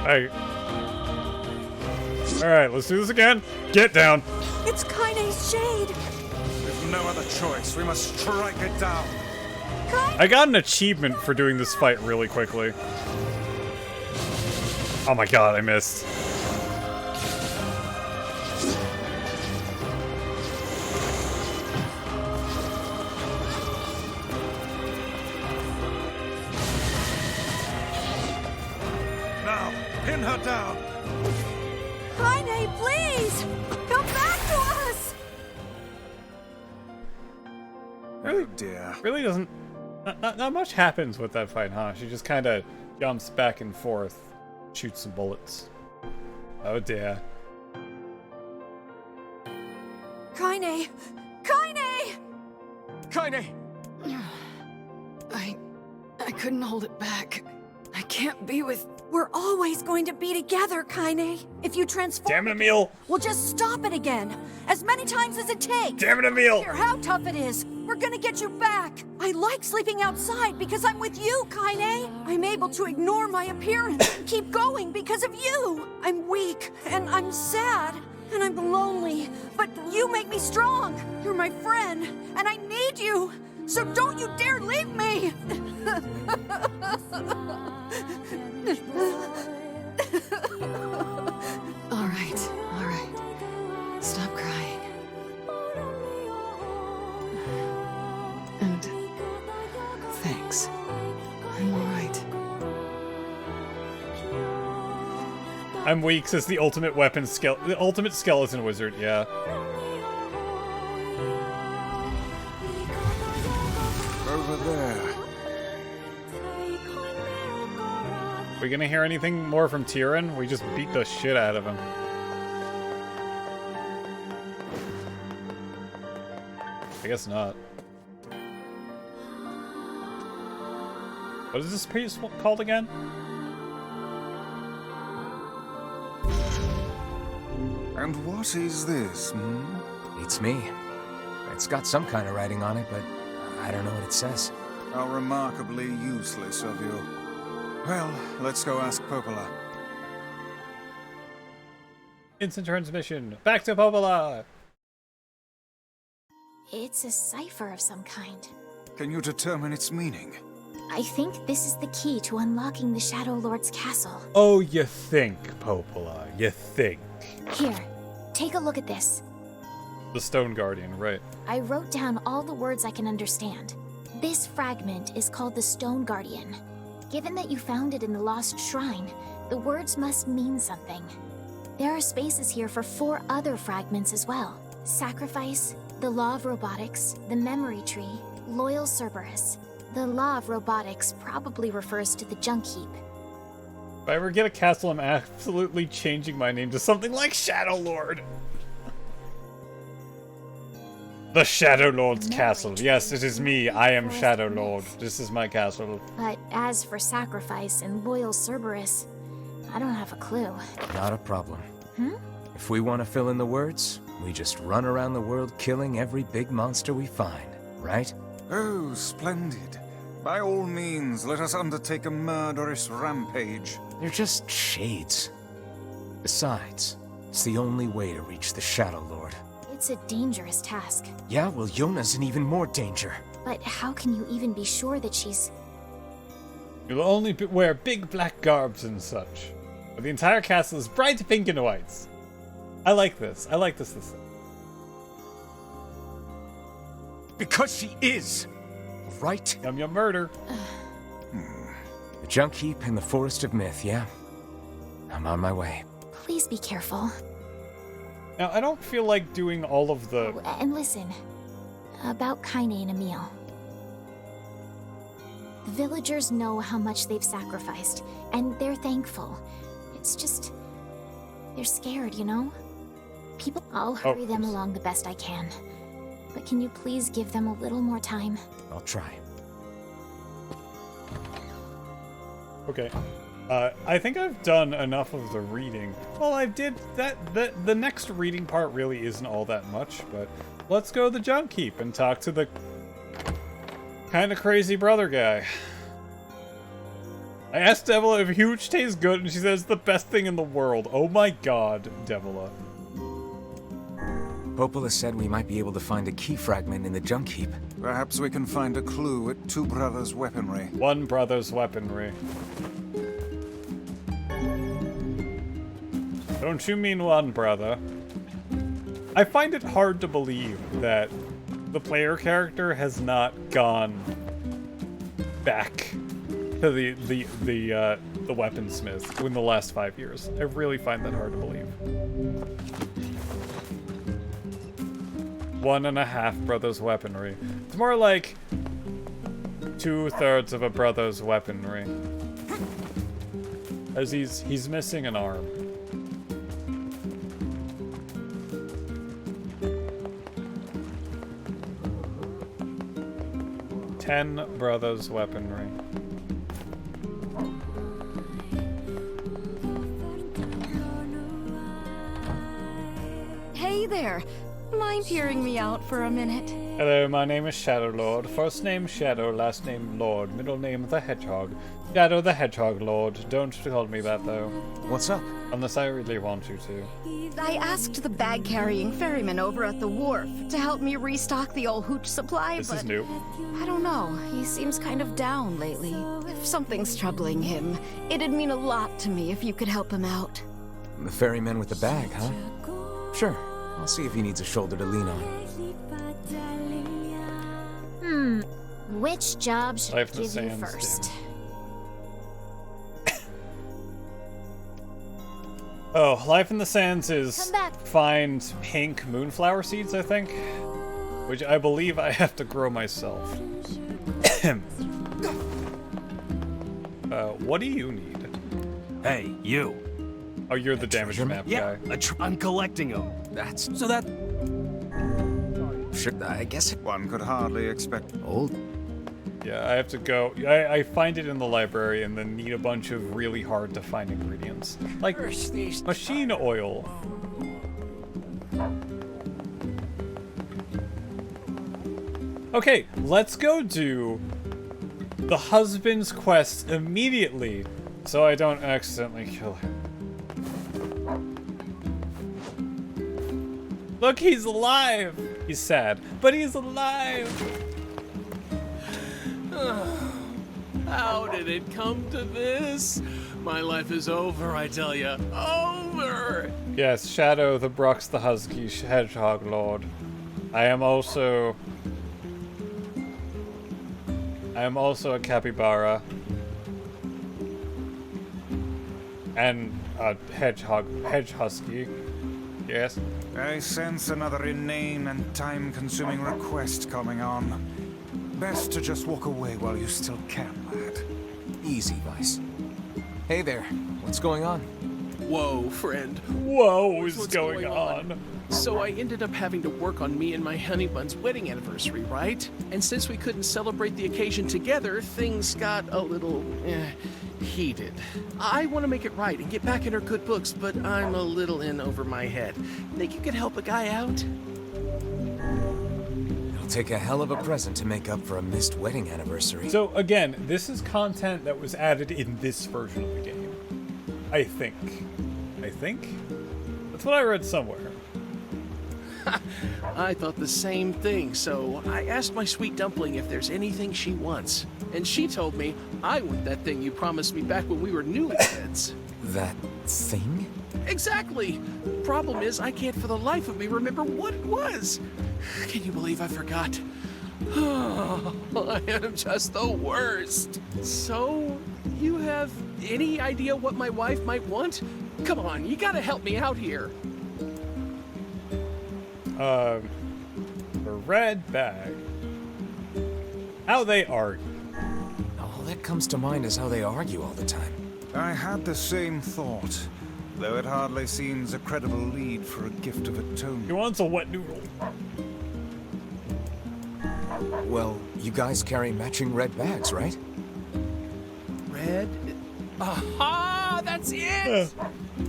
Hey. Alright, let's do this again. Get down. It's Kaine's shade! With no other choice, we must strike it down. I got an achievement for doing this fight really quickly. Oh my god, I missed. Now, pin her down. Kaine, please! Come back to us! Really, dear. Really doesn't... Not much happens with that fight, huh? She just kind of jumps back and forth, shoots some bullets. Oh dear. Kaine! Kaine! Kaine! I couldn't hold it back. I can't be with... We're always going to be together, Kaine. If you transform... Damn it, Emil! We'll just stop it again. As many times as it takes. Damn it, Emil! I don't care how tough it is. We're gonna get you back. I like sleeping outside because I'm with you, Kaine. I'm able to ignore my appearance and keep going because of you. I'm weak, and I'm sad, and I'm lonely. But you make me strong. You're my friend, and I need you. So don't you dare leave me. All right. Stop crying. And thanks. I'm all right. I'm weak, says the ultimate weapon the ultimate skeleton wizard, yeah. Over there. We gonna hear anything more from Tyrion? We just beat the shit out of him. I guess not. What is this piece called again? And what is this, It's me. It's got some kind of writing on it, but I don't know what it says. How remarkably useless of you. Well, let's go ask Popola. Instant transmission. Back to Popola! It's a cipher of some kind. Can you determine its meaning? I think this is the key to unlocking the Shadow Lord's castle. Oh, you think, Popola. You think. Here, take a look at this. The Stone Guardian, right. I wrote down all the words I can understand. This fragment is called the Stone Guardian. Given that you found it in the Lost Shrine, the words must mean something. There are spaces here for 4 other fragments as well. Sacrifice, the Law of Robotics, the Memory Tree, Loyal Cerberus. The Law of Robotics probably refers to the Junk Heap. If I ever get a castle, I'm absolutely changing my name to something like Shadow Lord. The Shadow Lord's castle. Yes, it is me. I am Shadow Lord. This is my castle. But as for Sacrifice and Loyal Cerberus, I don't have a clue. Not a problem. If we want to fill in the words, we just run around the world killing every big monster we find, right? Oh, splendid. By all means, let us undertake a murderous rampage. They're just shades. Besides, it's the only way to reach the Shadow Lord. It's a dangerous task. Yeah, well, Yona's in even more danger. But how can you even be sure that she's... You'll only wear big black garbs and such. But the entire castle is bright pink and whites. I like this. I like this. Because she is. right? Yum yum murder. The junk heap in the Forest of Myth, yeah? I'm on my way. Please be careful. Now, I don't feel like doing all of the... Oh, and listen, about Kaine and Emil. The villagers know how much they've sacrificed, and they're thankful. It's just... they're scared, you know? I'll hurry them along the best I can. But can you please give them a little more time? I'll try. Okay. I think I've done enough of the reading. Well, I did that. The next reading part really isn't all that much, but let's go to the junk heap and talk to the kind of crazy brother guy. I asked Devila if huge tastes good, and she says the best thing in the world. Oh my god, Devila. Popola said we might be able to find a key fragment in the junk heap. Perhaps we can find a clue at Two Brothers' weaponry. One brother's weaponry. Don't you mean one brother? I find it hard to believe that the player character has not gone back to the weaponsmith in the last 5 years. I really find that hard to believe. 1.5 brother's weaponry. It's more like 2/3 of a brother's weaponry. As he's missing an arm. Ten brothers weaponry. Hey there. Mind hearing me out for a minute? Hello, my name is Shadow Lord. First name Shadow, last name Lord. Middle name the Hedgehog. Shadow the Hedgehog Lord. Don't call me that though. What's up? Unless I really want you to. I asked the bag-carrying ferryman over at the wharf to help me restock the old hooch supply, This but is new. I don't know. He seems kind of down lately. If something's troubling him, it'd mean a lot to me if you could help him out. The ferryman with the bag, huh? Sure. I'll see if he needs a shoulder to lean on. Which job should I Life in the give you Sands, first? Oh, Life in the Sands is Come back. find pink moonflower seeds, I think. Which I believe I have to grow myself. What do you need? Hey, you. Oh, you're the damage map guy. I'm collecting them. That's so that. Sure, I guess one could hardly expect. Old. Yeah, I have to go. I find it in the library and then need a bunch of really hard to find ingredients. Like machine oil. Okay, let's go do the husband's quest immediately so I don't accidentally kill him. Look, he's alive! He's sad, but he's alive! How did it come to this? My life is over, I tell ya. Over! Yes, Shadow the Brux the Husky Hedgehog Lord. I am also a capybara. And a hedge husky. Yes. I sense another inane and time-consuming request coming on. Best to just walk away while you still can, lad. Easy, Vice. Hey there. What's going on? Whoa, friend. Whoa, what's going on? So I ended up having to work on me and my honeybun's wedding anniversary, right? And since we couldn't celebrate the occasion together, things got a little heated. I want to make it right and get back in her good books, but I'm a little in over my head. Think you could help a guy out? It'll take a hell of a present to make up for a missed wedding anniversary. So again, this is content that was added in this version of the game. I think. That's what I read somewhere. I thought the same thing, so I asked my sweet dumpling if there's anything she wants. And she told me I want that thing you promised me back when we were newlyweds. That thing? Exactly! Problem is, I can't for the life of me remember what it was. Can you believe I forgot? I am just the worst. So, you have any idea what my wife might want? Come on, you gotta help me out here. A red bag. How they argue. All that comes to mind is how they argue all the time. I had the same thought, though it hardly seems a credible lead for a gift of atonement. He wants a wet noodle. Well, you guys carry matching red bags, right? Red? Aha! That's it!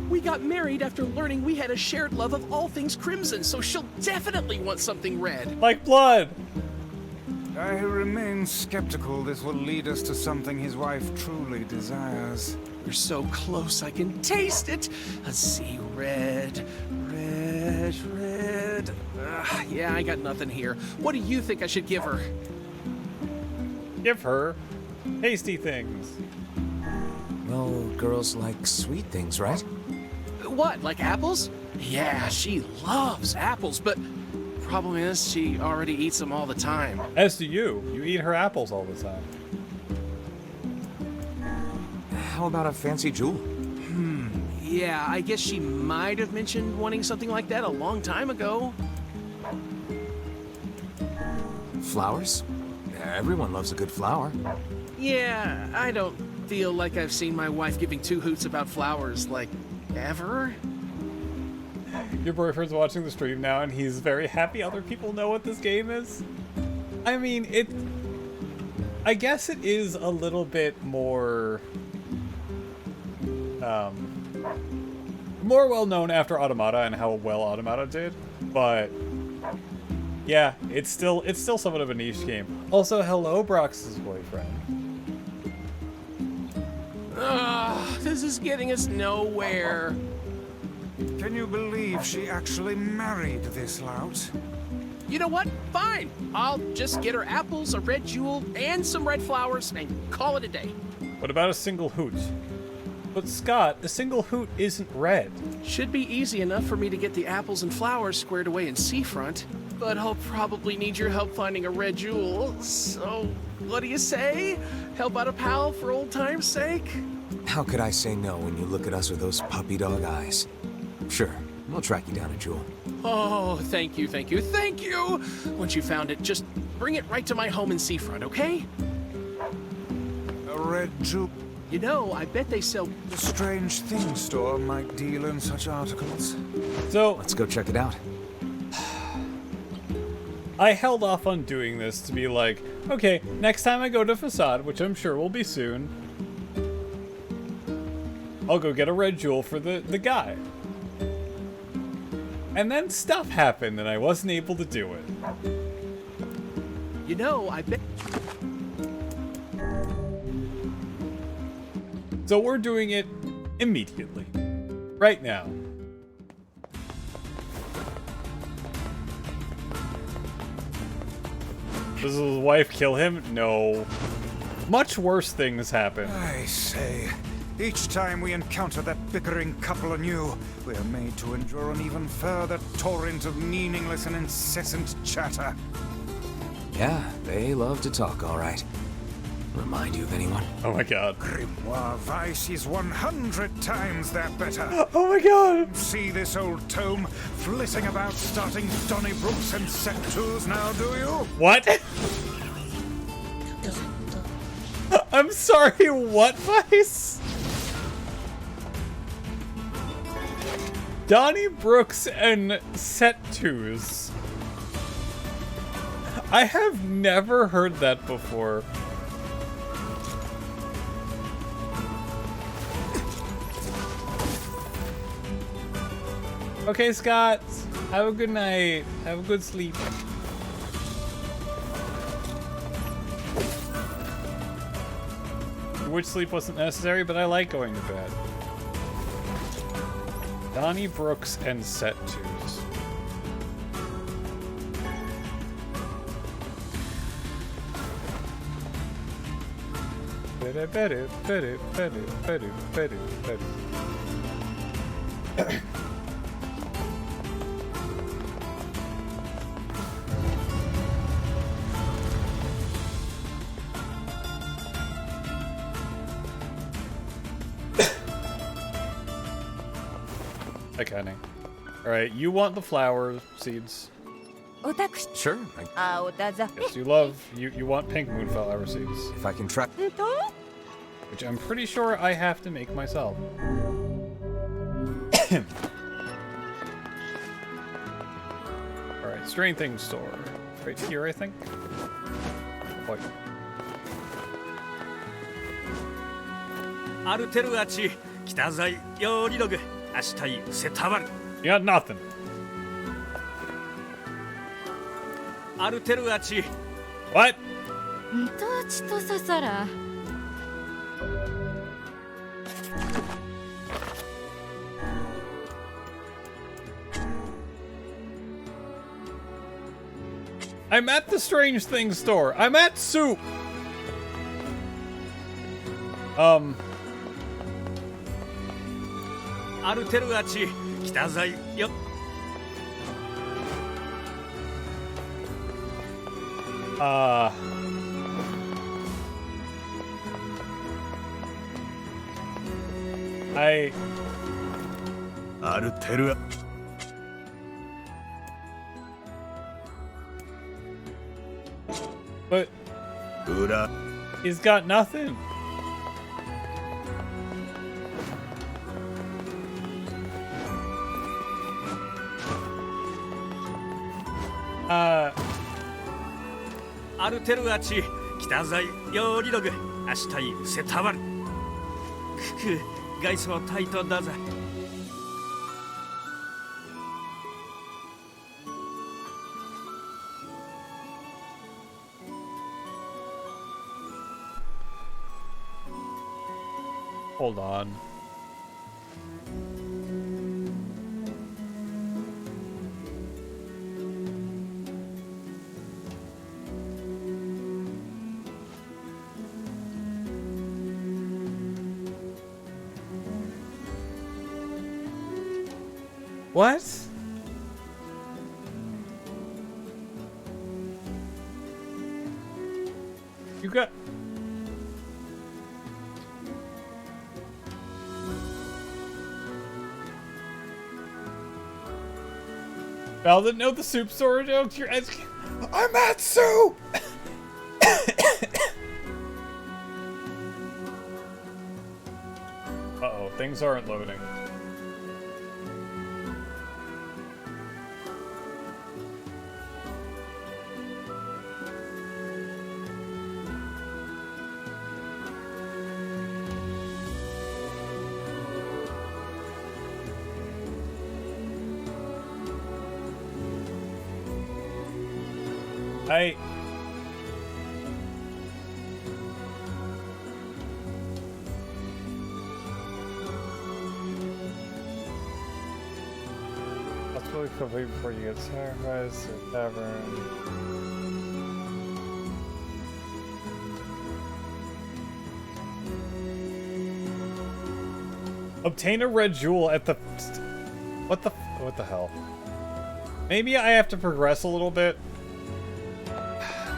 We got married after learning we had a shared love of all things crimson, so she'll definitely want something red. Like blood! I remain skeptical this will lead us to something his wife truly desires. We're so close, I can taste it. Let's see, red. Yeah, I got nothing here. What do you think I should give her? Give her tasty things. Well, girls like sweet things, right? What, like apples? Yeah, she loves apples, but problem is she already eats them all the time. As do you. You eat her apples all the time. How about a fancy jewel? Yeah, I guess she might have mentioned wanting something like that a long time ago. Flowers? Everyone loves a good flower. Yeah, I don't feel like I've seen my wife giving two hoots about flowers, like, ever. Your boyfriend's watching the stream now, and he's very happy other people know what this game is. I mean, I guess it is a little bit more... more well-known after Automata and how well Automata did, but... yeah, it's still somewhat of a niche game. Also, hello, Brox's boyfriend. This is getting us nowhere. Can you believe she actually married this lout? You know what? Fine. I'll just get her apples, a red jewel, and some red flowers, and call it a day. What about a single hoot? But Scott, a single hoot isn't red. Should be easy enough for me to get the apples and flowers squared away in Seafront, but I'll probably need your help finding a red jewel. So, what do you say? Help out a pal for old time's sake? How could I say no when you look at us with those puppy dog eyes? Sure, we'll track you down a jewel. Oh, thank you. Once you found it, just bring it right to my home in Seafront, okay? A red jewel? You know, I bet they sell... The Strange Things store might deal in such articles. So... let's go check it out. I held off on doing this to be like, okay, next time I go to Facade, which I'm sure will be soon, I'll go get a red jewel for the guy. And then stuff happened and I wasn't able to do it. You know, I bet... So we're doing it immediately. Right now. Does his wife kill him? No. Much worse things happen. I say, each time we encounter that bickering couple anew, we are made to endure an even further torrent of meaningless and incessant chatter. Yeah, they love to talk, all right. Remind you of anyone? Oh my god. Grimoire Vice is 100 times that better. Oh my god! See this old tome flitting about starting Donnybrooks and set twos now, do you? What? I'm sorry, what, Vice? Donnie Brooks and set twos. I have never heard that before. Okay, Scott. Have a good night. Have a good sleep. Which sleep wasn't necessary, but I like going to bed. Donnie Brooks and set twos. Hi, Kenny. Alright, you want the flower seeds. Sure. Yes, you love... You want pink moonflower seeds. If I can track... Which I'm pretty sure I have to make myself. Alright, strengthening store. Right here, I think. Oh. アルテルアチ北在ヨーリログ明日いセタワル You got nothing. アルテルアチ What? ミトアチとササラ I'm at the Strange Things store. I'm at Soup. Arteruachi, Kitazai, yo. Arteru. But he's got nothing. Arteruachi, Kitazai, Yorilogu, Ashtai, Setawar. Kuku, Gaiso Taito Daza. Hold on. What? You got... Val didn't know the soup store jokes. You're asking. I'm at soup. Uh-oh, things aren't loading. That's really complete before you get sacrificed or tavern. Obtain a red jewel at the... What the hell? Maybe I have to progress a little bit.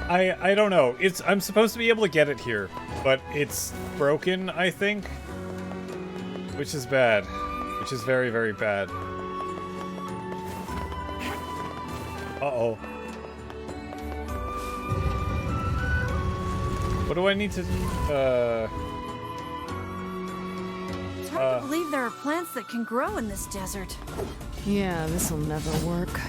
I don't know. I'm supposed to be able to get it here, but it's broken, I think. Which is bad. Which is very, very bad. Uh-oh. What do I need to... It's hard to believe there are plants that can grow in this desert. Yeah, this'll never work.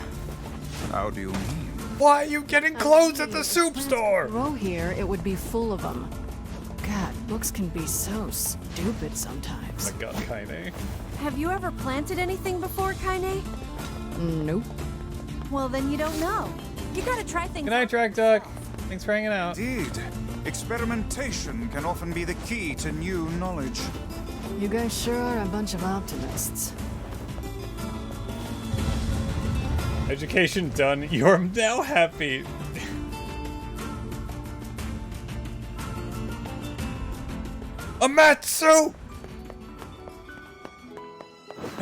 How do you mean? Why are you getting clothes at the soup store? Grow here, it would be full of them. God, books can be so stupid sometimes. Oh my god, Kaine. Have you ever planted anything before, Kaine? Nope. Well, then you don't know. You gotta try things. Good night, Drag Duck. Thanks for hanging out. Indeed. Experimentation can often be the key to new knowledge. You guys sure are a bunch of optimists. Education done. You're now happy. Amatsu!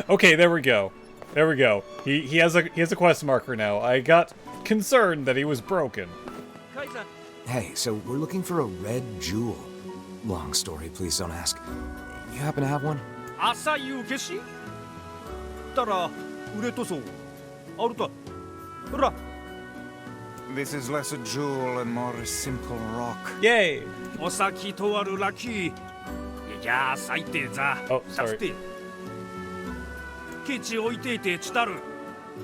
Okay, there we go. There we go. He has a quest marker now. I got concerned that he was broken. Hey, so we're looking for a red jewel. Long story, please don't ask. You happen to have one? ったら売れとそうあるたほら This is less a jewel and more a simple rock. Yay! お先とあるラッキーじゃあ最低ざ Oh, sorry. ケチ置いていてちたる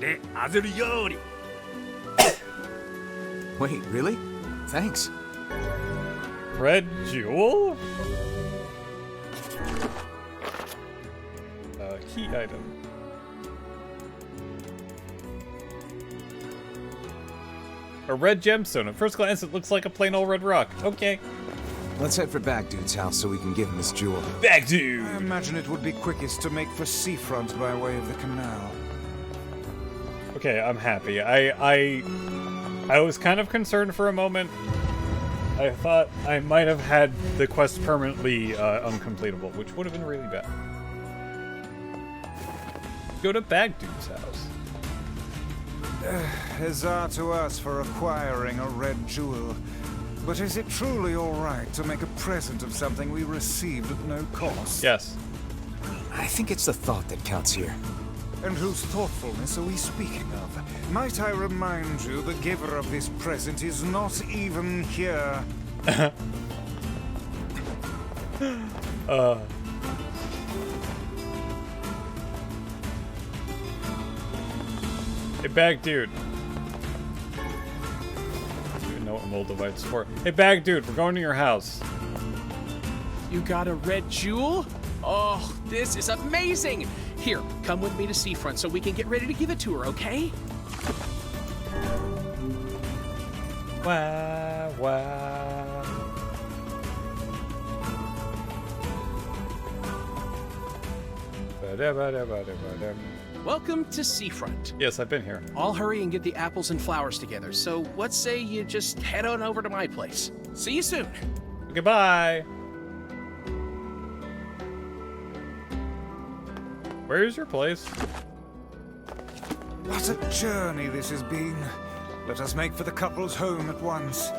であぜるより Wait, really? Thanks. Red jewel? Key item. A red gemstone. At first glance, it looks like a plain old red rock. Okay. Let's head for Bag Dude's house so we can give him this jewel. Bag Dude! I imagine it would be quickest to make for seafront by way of the canal. Okay, I'm happy. I was kind of concerned for a moment. I thought I might have had the quest permanently uncompletable, which would have been really bad. Go to Bag Dude's house. Huzzah to us for acquiring a red jewel. But is it truly alright to make a present of something we received at no cost? Yes. I think it's the thought that counts here. And whose thoughtfulness are we speaking of? Might I remind you the giver of this present is not even here. Hey, Bag Dude. I don't even know what mobile device is for. Hey, Bag Dude, we're going to your house. You got a red jewel? Oh, this is amazing! Here, come with me to Seafront so we can get ready to give it to her, okay? Wow, wow. Welcome to Seafront. Yes, I've been here. I'll hurry and get the apples and flowers together, so what say you just head on over to my place? See you soon. Goodbye. Where's your place? What a journey this has been. Let us make for the couple's home at once.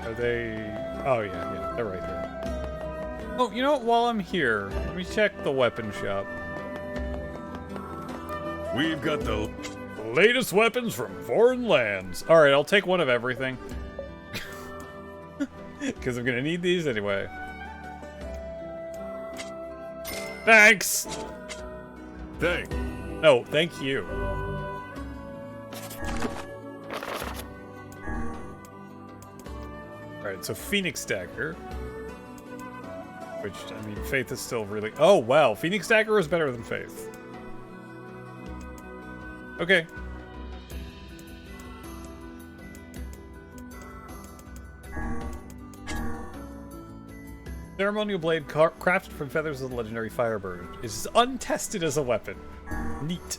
Are they... Oh, yeah, they're right here. Oh, you know what? While I'm here, let me check the weapon shop. We've got the latest weapons from foreign lands. Alright, I'll take one of everything. Because I'm gonna need these anyway. Thanks! No, thank you. Alright, so Phoenix Dagger. Which, I mean, Faith is still really... Oh, wow, Phoenix Dagger is better than Faith. Okay. Ceremonial blade crafted from feathers of the legendary Firebird. It is untested as a weapon. Neat.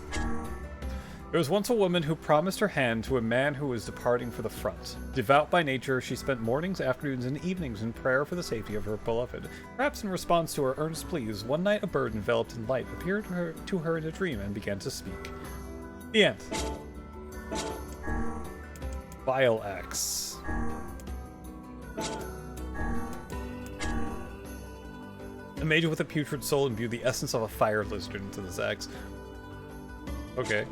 There was once a woman who promised her hand to a man who was departing for the front. Devout by nature, she spent mornings, afternoons, and evenings in prayer for the safety of her beloved. Perhaps in response to her earnest pleas, one night a bird enveloped in light appeared to her in a dream and began to speak. The end. Bile Axe. A mage with a putrid soul imbued the essence of a fire lizard into this axe. Okay.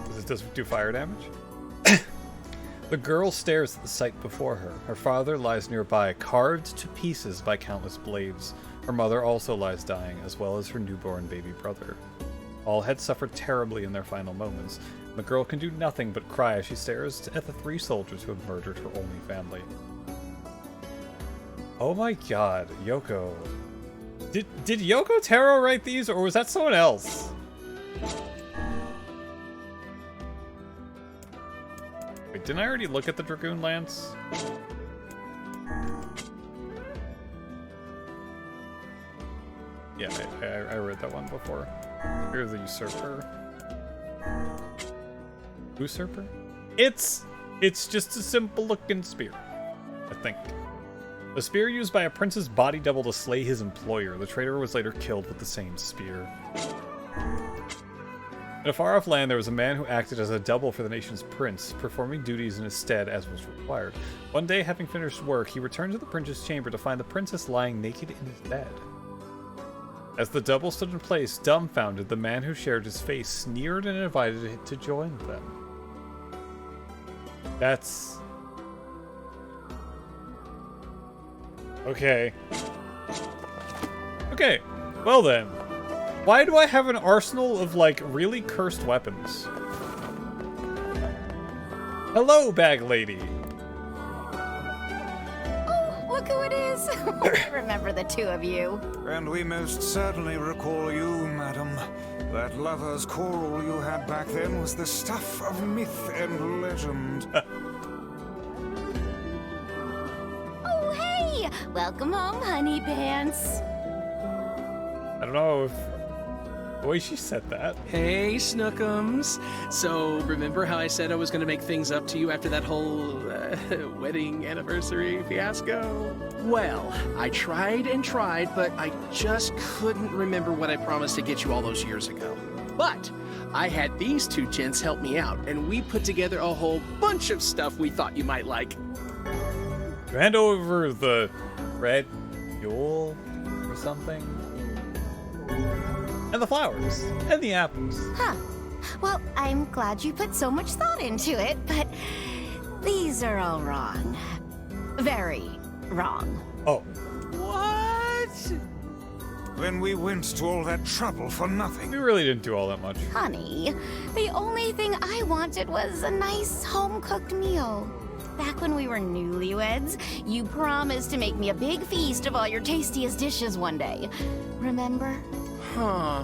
Does it do fire damage? The girl stares at the sight before her. Her father lies nearby, carved to pieces by countless blades. Her mother also lies dying, as well as her newborn baby brother. All had suffered terribly in their final moments. The girl can do nothing but cry as she stares at the 3 soldiers who have murdered her only family. Oh my god, Yoko. Did Yoko Taro write these, or was that someone else? Wait, didn't I already look at the Dragoon Lance? Yeah, I read that one before. Here's the Usurper. Usurper? It's just a simple looking spear, I think. A spear used by a prince's body double to slay his employer. The traitor was later killed with the same spear. In a far-off land, there was a man who acted as a double for the nation's prince, performing duties in his stead as was required. One day, having finished work, he returned to the prince's chamber to find the princess lying naked in his bed. As the double stood in place, dumbfounded, the man who shared his face sneered and invited it to join them. That's... okay. Okay, well then. Why do I have an arsenal of, like, really cursed weapons? Hello, bag lady. Oh, look who it is. Remember the two of you. And we most certainly recall you, madam. That lover's quarrel you had back then was the stuff of myth and legend. Oh, hey! Welcome home, honey pants. I don't know if the way she said that. Hey, Snookums. So, remember how I said I was going to make things up to you after that whole wedding anniversary fiasco? Well, I tried and tried, but I just couldn't remember what I promised to get you all those years ago. But I had these two gents help me out, and we put together a whole bunch of stuff we thought you might like. Hand over the red mule or something. And the flowers. And the apples. Huh. Well, I'm glad you put so much thought into it, but these are all wrong. Very wrong. Oh. What? Then we went to all that trouble for nothing. We really didn't do all that much. Honey, the only thing I wanted was a nice home-cooked meal. Back when we were newlyweds, you promised to make me a big feast of all your tastiest dishes one day. Remember? Huh.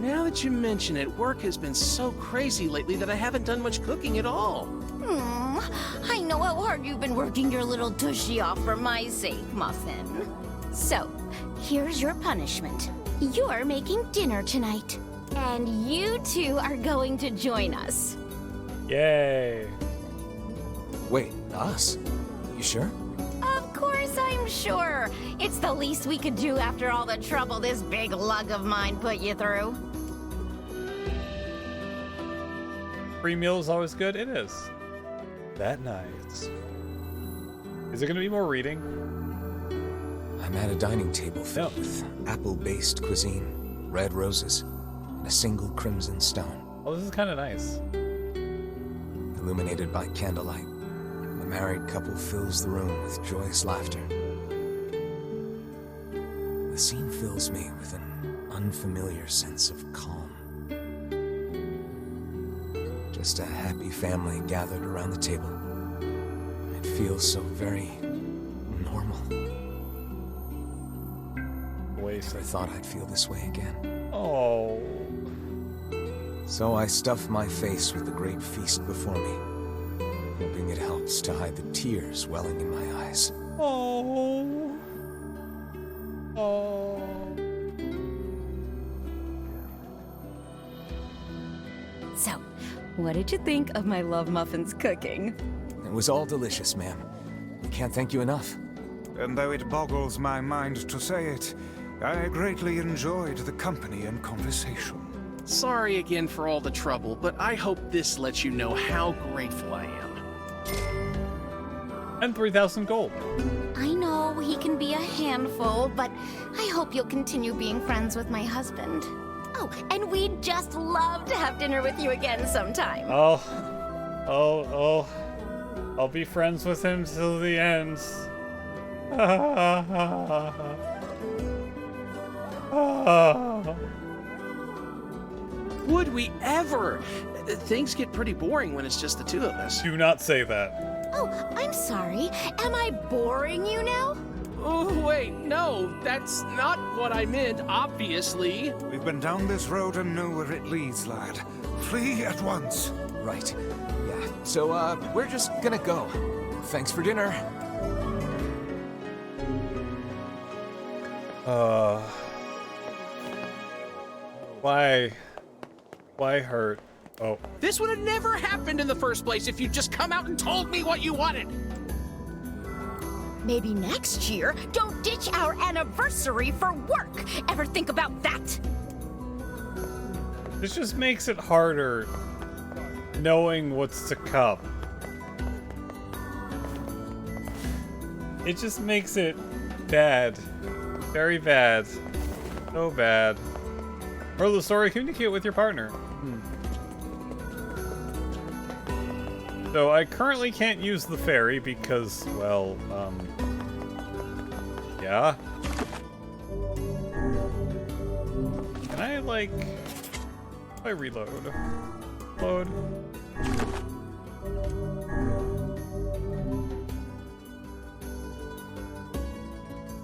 Now that you mention it, work has been so crazy lately that I haven't done much cooking at all. I know how hard you've been working your little tushy off for my sake, Muffin. So, here's your punishment. You're making dinner tonight. And you two are going to join us. Yay. Wait, us? You sure? Of course I'm sure. It's the least we could do after all the trouble this big lug of mine put you through. Free meal is always good? It is. That night. Is it going to be more reading? I'm at a dining table filled with apple-based cuisine, red roses, and a single crimson stone. Oh, this is kind of nice. Illuminated by candlelight, the married couple fills the room with joyous laughter. The scene fills me with an unfamiliar sense of calm. Just a happy family gathered around the table. It feels so very normal. Waste. I thought I'd feel this way again. Oh. So I stuff my face with the great feast before me, hoping it helps to hide the tears welling in my eyes. Oh. Oh. So, what did you think of my Love Muffin's cooking? It was all delicious, ma'am. I can't thank you enough. And though it boggles my mind to say it, I greatly enjoyed the company and conversation. Sorry again for all the trouble, but I hope this lets you know how grateful I am. And 3,000 gold. I know he can be a handful, but I hope you'll continue being friends with my husband. Oh, and we'd just love to have dinner with you again sometime. Oh. I'll be friends with him till the end. Would we ever? Things get pretty boring when it's just the two of us. Do not say that. Oh, I'm sorry. Am I boring you now? Oh, wait, no, that's not what I meant, obviously. We've been down this road and know where it leads, lad. Flee at once. Right. Yeah. So, we're just gonna go. Thanks for dinner. Why hurt? Oh. This would have never happened in the first place if you'd just come out and told me what you wanted. Maybe next year, don't ditch our anniversary for work. Ever think about that? This just makes it harder knowing what's to come. It just makes it bad. Very bad. So bad. Moral of the story, communicate with your partner. So I currently can't use the ferry because, well, yeah. Can I, like... I reload? Load.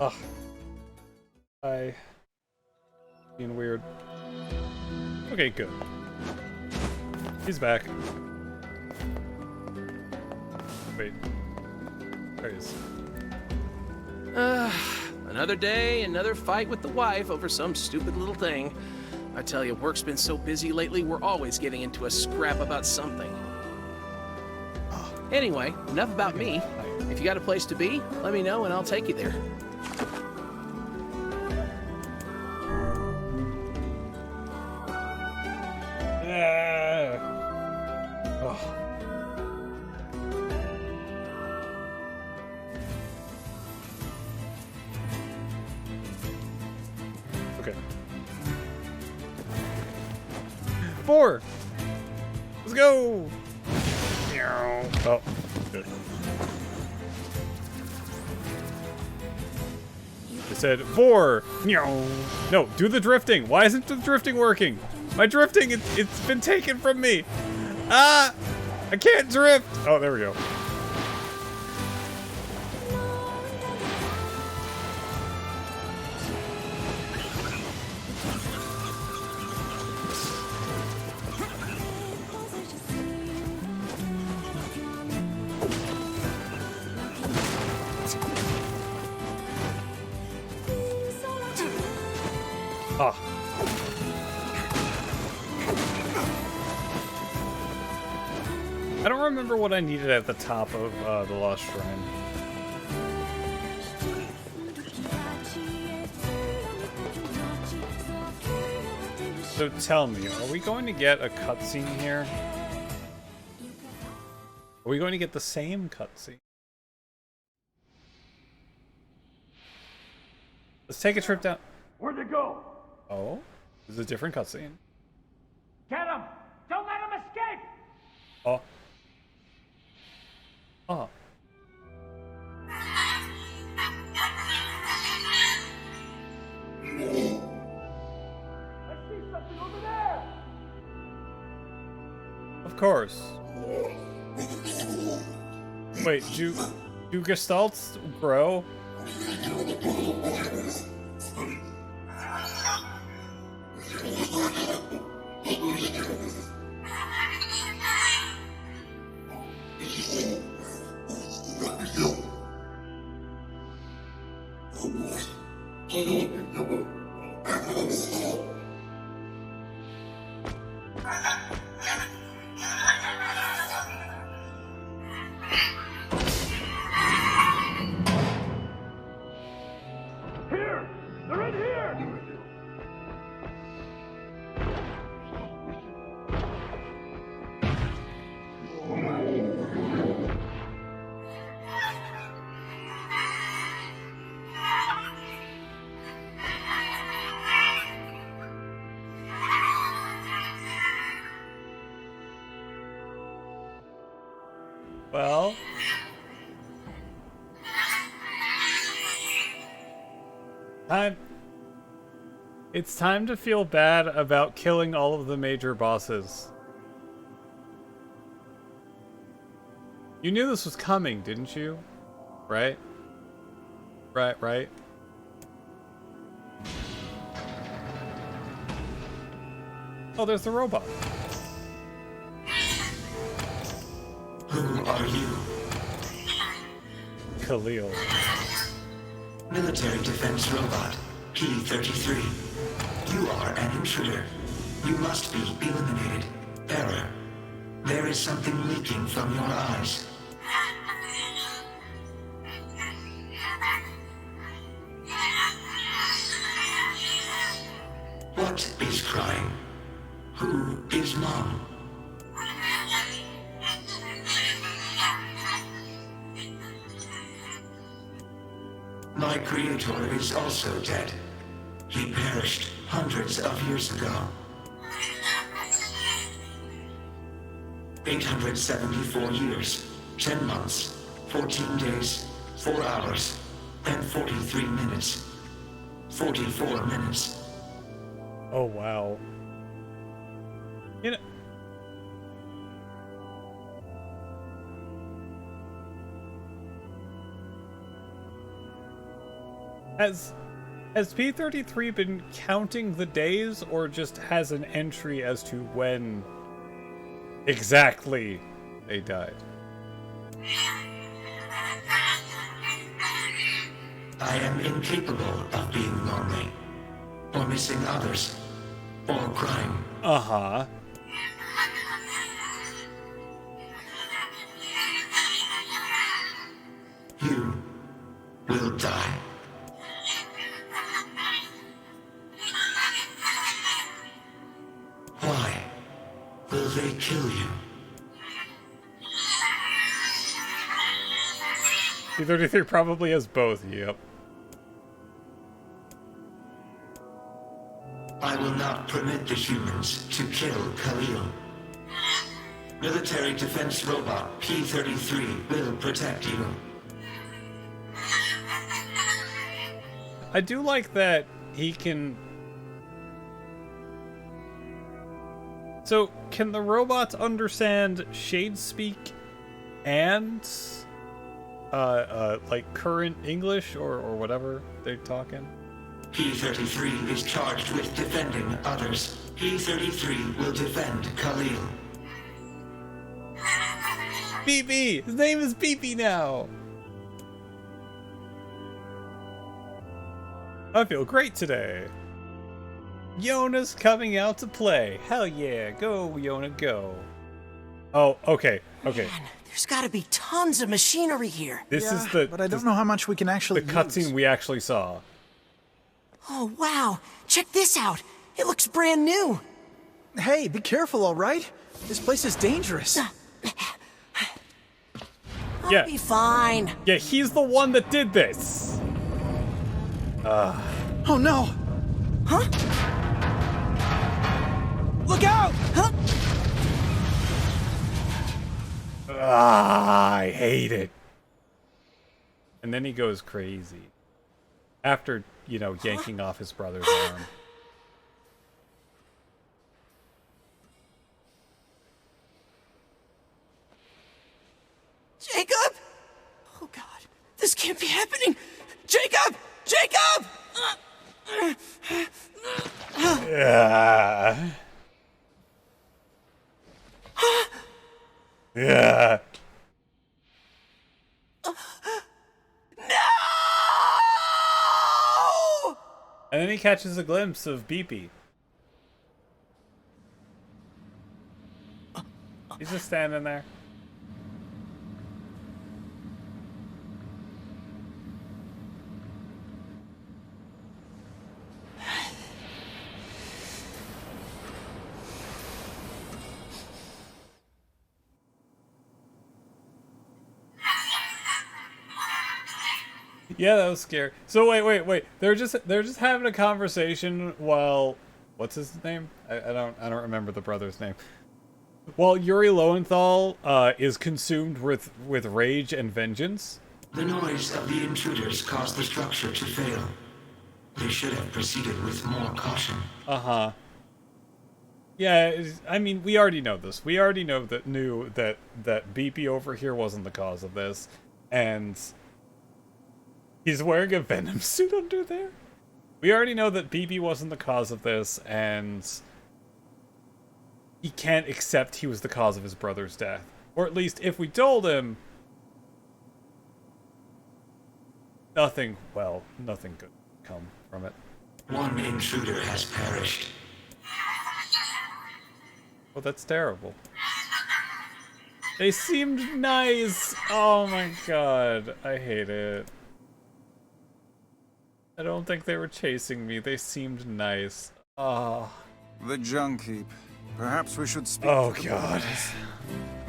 Ugh. Being weird. Okay, good. He's back. Wait. There he is. Another day, another fight with the wife over some stupid little thing. I tell you, work's been so busy lately, we're always getting into a scrap about something. Anyway, enough about me. If you got a place to be, let me know and I'll take you there. Okay. 4! Let's go! Oh, good. It said 4! No, do the drifting! Why isn't the drifting working? My drifting, it's been taken from me! Ah! I can't drift! Oh, there we go. Ah. I don't remember what I needed at the top of the Lost Shrine. So tell me, are we going to get a cutscene here? Are we going to get the same cutscene? Let's take a trip down. Where'd they go? Oh, this is a different cutscene. Get him! Don't let him escape! Oh. Oh. I see something over there! Of course. Wait, do gestalts grow? Here! They're in here! Well, it's time to feel bad about killing all of the major bosses. You knew this was coming, didn't you? Right? Right. Oh, there's the robot. Who are you? Khalil. Military defense robot, P-33. You are an intruder. You must be eliminated. Error. There is something leaking from your eyes. What is crying? Who is Mom? My creator is also dead. He perished hundreds of years ago. 874 years, 10 months, 14 days, 4 hours, and 43 minutes. 44 minutes. Oh, wow. You know... Has P33 been counting the days, or just has an entry as to when exactly they died? I am incapable of being lonely, or missing others, or crying. Uh-huh. You will die. Why will they kill you? P33 probably has both, yep. I will not permit the humans to kill Khalil. Military defense robot P33 will protect you. I do like that he can... So, can the robots understand shade speak and, like, current English or whatever they're talking? P33 is charged with defending others. P33 will defend Khalil. BB! His name is BB now! I feel great today. Yona's coming out to play. Hell yeah, go Yona, go. Oh, okay, okay. Man, there's gotta be tons of machinery here. This is the... But I don't know how much we can actually the cutscene we actually saw. Oh, wow. Check this out. It looks brand new. Hey, be careful, all right? This place is dangerous. I'll be fine. Yeah, he's the one that did this. Oh no! Huh? Look out! Huh? I hate it. And then he goes crazy. After, you know, yanking off his brother's arm. Jacob! Oh god, this can't be happening! Jacob! Jacob! Yeah. Yeah. No! And then he catches a glimpse of Beepy. He's just standing there. Yeah, that was scary. So wait. They're just having a conversation while what's his name? I don't remember the brother's name. While Yuri Lowenthal is consumed with rage and vengeance. The noise of the intruders caused the structure to fail. They should have proceeded with more caution. Uh-huh. Yeah, I mean, we already know this. We already knew that BP over here wasn't the cause of this, and he's wearing a Venom suit under there. We already know that BP wasn't the cause of this, and he can't accept he was the cause of his brother's death. Or at least, if we told him, nothing good come from it. One intruder has perished. Oh, that's terrible. They seemed nice. Oh my god, I hate it. I don't think they were chasing me. They seemed nice. Ah. The junk heap. Perhaps we should speak Oh, to the God. brothers.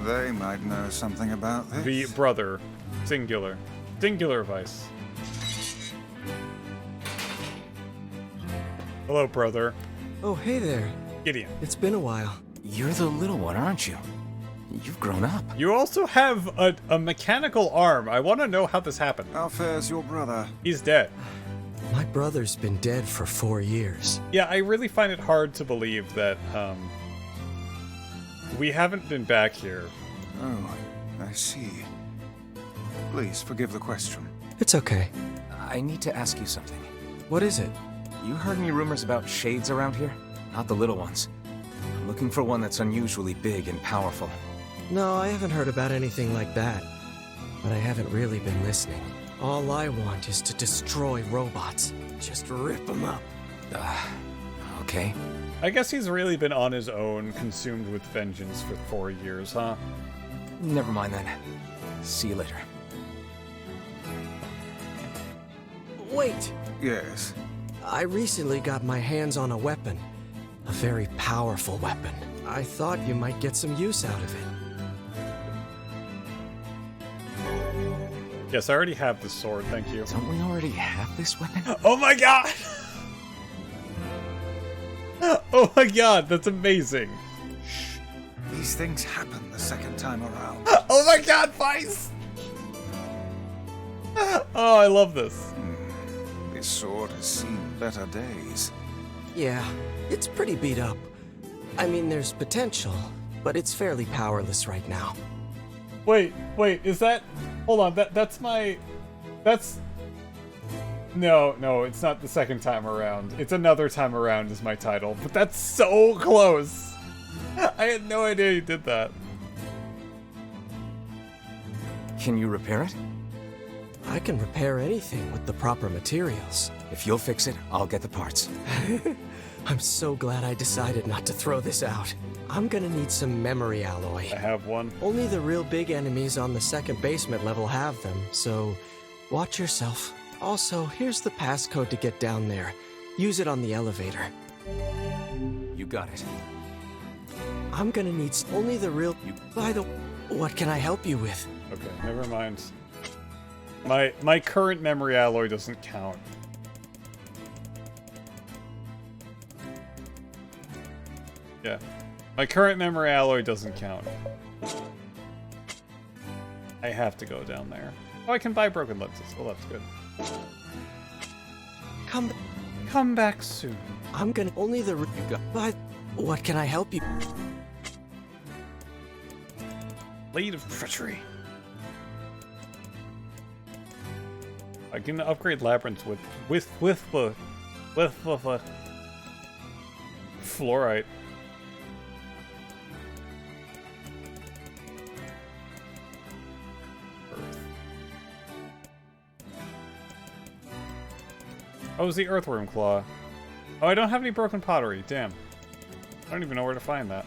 They might know something about this. The brother. Singular. Singular vice. Hello, brother. Oh, hey there. Gideon. It's been a while. You're the little one, aren't you? You've grown up. You also have a mechanical arm. I want to know how this happened. How fares your brother? He's dead. My brother's been dead for 4 years. Yeah, I really find it hard to believe that, we haven't been back here. Oh, I see. Please forgive the question. It's okay. I need to ask you something. What is it? You heard any rumors about shades around here? Not the little ones. I'm looking for one that's unusually big and powerful. No, I haven't heard about anything like that. But I haven't really been listening. All I want is to destroy robots. Just rip them up. Okay. I guess he's really been on his own, consumed with vengeance for 4 years, huh? Never mind then. See you later. Wait! Yes? I recently got my hands on a weapon. A very powerful weapon. I thought you might get some use out of it. Yes, I already have this sword, thank you. Don't we already have this weapon? Oh my god! Oh my god, that's amazing. These things happen the second time around. Oh my god, Vice! Oh, I love this. This sword has seen better days. Yeah, it's pretty beat up. I mean, there's potential, but it's fairly powerless right now. Wait, is that... Hold on, that's my... That's... No, it's not the second time around. It's another time around is my title, but that's so close! I had no idea you did that. Can you repair it? I can repair anything with the proper materials. If you'll fix it, I'll get the parts. I'm so glad I decided not to throw this out. I'm gonna need some memory alloy. I have one. Only the real big enemies on the second basement level have them, so watch yourself. Also, here's the passcode to get down there. Use it on the elevator. You got it. I'm gonna need only the real... By the... What can I help you with? Okay, never mind. My current memory alloy doesn't count. Yeah. My current memory alloy doesn't count. I have to go down there. Oh, I can buy broken lenses. Well, that's good. Come back soon. I'm gonna... Only the... By... What can I help you... Blade of Treachery. I can upgrade Labyrinth with fluorite. Oh, it's the Earthworm Claw. Oh, I don't have any broken pottery. Damn. I don't even know where to find that.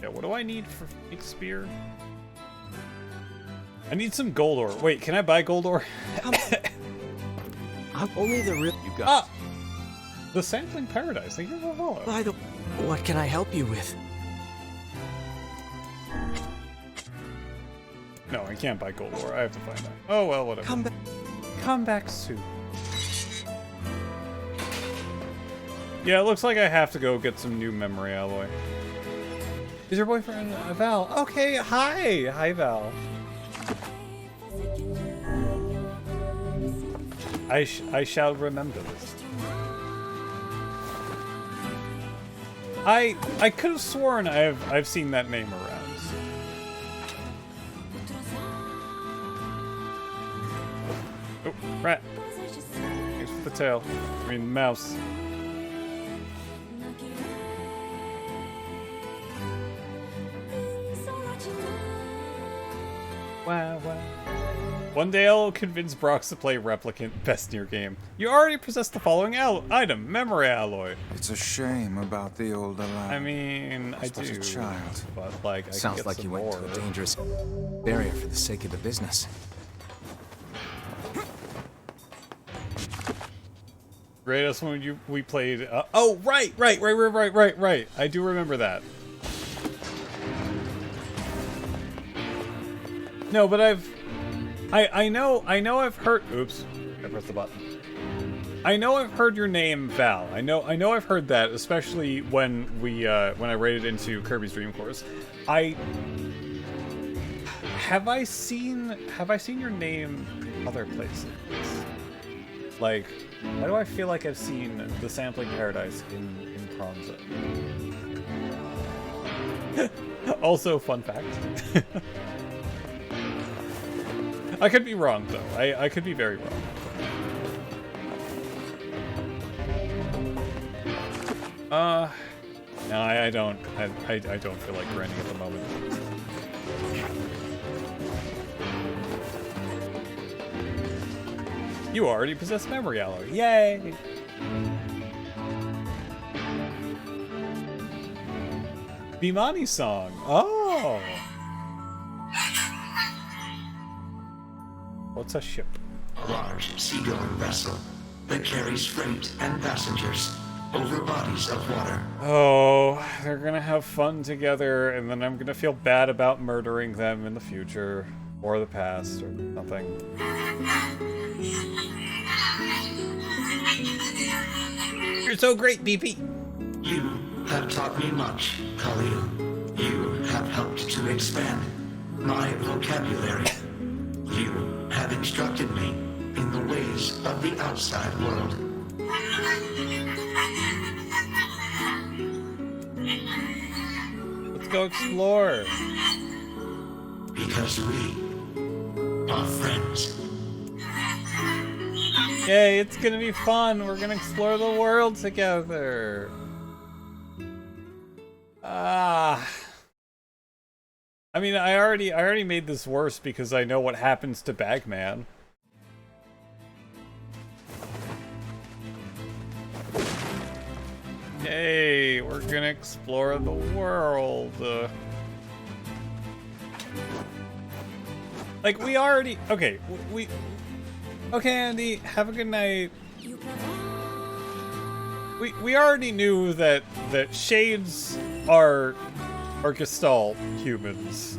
Yeah, what do I need for fake spear? I need some gold ore. Wait, can I buy gold ore? I'm only the real... You got it. The Sampling Paradise. Thank you for the follow. By the... What can I help you with? No, I can't buy gold ore. I have to find that. Oh, well, whatever. Come back soon. Yeah, it looks like I have to go get some new memory alloy. Is your boyfriend Val? Okay, hi! Hi, Val. I shall remember this. I could have sworn I've seen that name around. Oh, rat. Thanks for the tail. I mean, mouse. Wow. One day I'll convince Brox to play Replicant, best Nier game. You already possess the following item, memory alloy. It's a shame about the older lad. I mean, I do. But a child. But like, I Sounds can get like some you went more. to a dangerous barrier for the sake of the business. Greatest when we played. Oh, right. I do remember that. No, but I know I've heard. Oops, I pressed the button. I know I've heard your name, Val. I know I've heard that, especially when I raided into Kirby's Dream Course. Have I seen your name other places? Like, why do I feel like I've seen the Sampling Paradise in Pronzo? Also, fun fact. I could be wrong, though. I could be very wrong. No, I don't. I don't feel like grinding at the moment. You already possess memory alloy. Yay! Bimani's song. Oh. What's a ship? A large seagoing vessel that carries freight and passengers over bodies of water. Oh, they're gonna have fun together, and then I'm gonna feel bad about murdering them in the future, or the past, or something. You're so great, BP! You have taught me much, Khalil. You have helped to expand my vocabulary. You have instructed me in the ways of the outside world. Let's go explore. Because we are friends. Yay, it's gonna be fun. We're gonna explore the world together. I mean, I already made this worse because I know what happens to Bagman. Yay, we're gonna explore the world. Like, we already... Okay, okay, Andy, have a good night. We already knew that shades are Gestalt humans.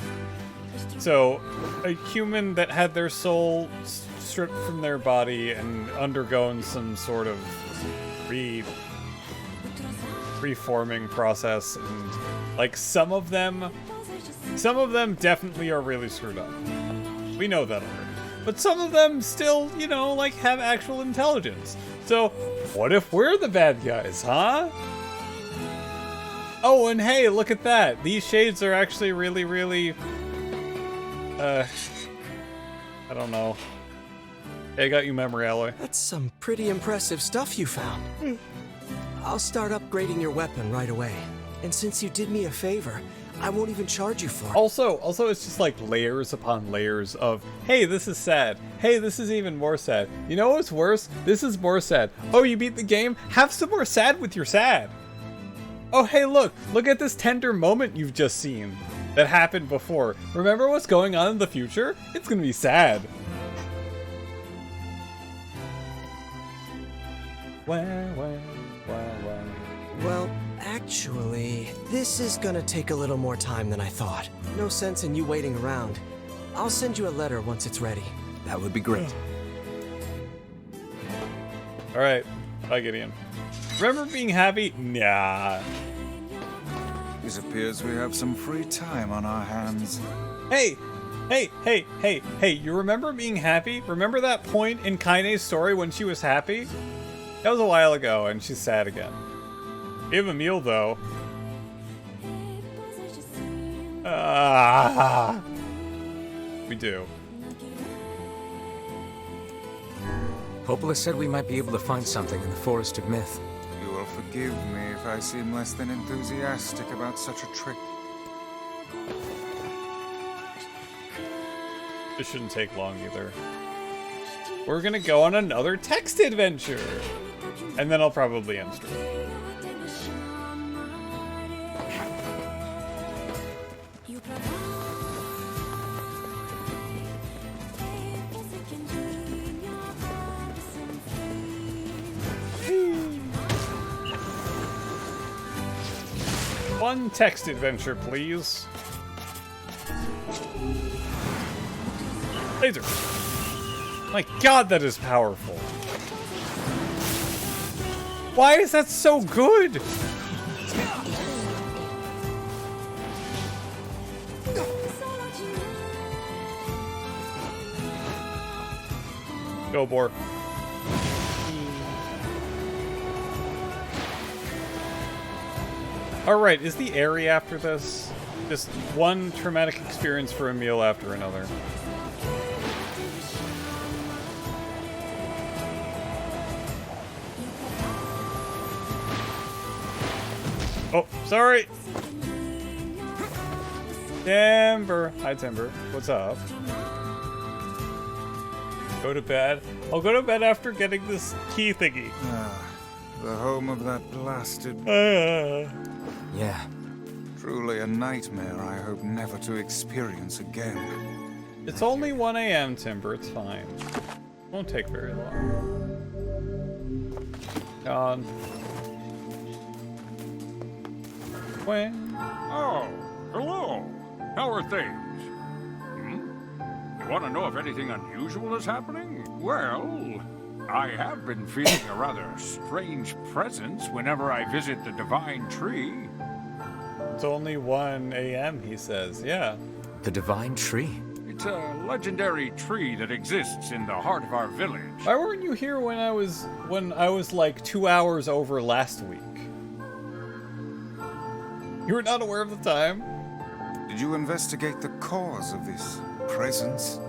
So, a human that had their soul stripped from their body and undergone some sort of reforming process, and like some of them definitely are really screwed up. We know that already. But some of them still, you know, like have actual intelligence. So, what if we're the bad guys, huh? Oh, and hey, look at that. These shades are actually really, I don't know. Hey, I got you memory alloy. That's some pretty impressive stuff you found. I'll start upgrading your weapon right away. And since you did me a favor, I won't even charge you for it. Also, it's just like layers upon layers of, hey, this is sad. Hey, this is even more sad. You know what's worse? This is more sad. Oh, you beat the game? Have some more sad with your sad. Oh, hey, look at this tender moment you've just seen that happened before. Remember what's going on in the future? It's gonna be sad. Well, actually, this is gonna take a little more time than I thought. No sense in you waiting around. I'll send you a letter once it's ready. That would be great. Alright, bye Gideon. Remember being happy? Nah. It appears we have some free time on our hands. Hey, you remember being happy? Remember that point in Kaine's story when she was happy? That was a while ago, and she's sad again. We have a meal, though. We do. Hopeless said we might be able to find something in the Forest of Myth. You will forgive me if I seem less than enthusiastic about such a trick. This shouldn't take long either. We're gonna go on another text adventure! And then I'll probably end stream. One text adventure, please. Laser. My god, that is powerful. Why is that so good? Go, Boar. Alright, is the area after this just one traumatic experience for Emil after another? Oh, sorry! Timber! Hi, Timber. What's up? Go to bed. I'll go to bed after getting this key thingy. The home of that blasted... Yeah. Truly a nightmare I hope never to experience again. It's only 1 a.m., Timber. It's fine. Won't take very long. Gone. When? Oh, hello. How are things? You want to know if anything unusual is happening? Well, I have been feeling a rather strange presence whenever I visit the Divine Tree. It's only 1 a.m., he says. Yeah. The Divine Tree? It's a legendary tree that exists in the heart of our village. Why weren't you here when I was like 2 hours over last week? You were not aware of the time? Did you investigate the cause of this presence?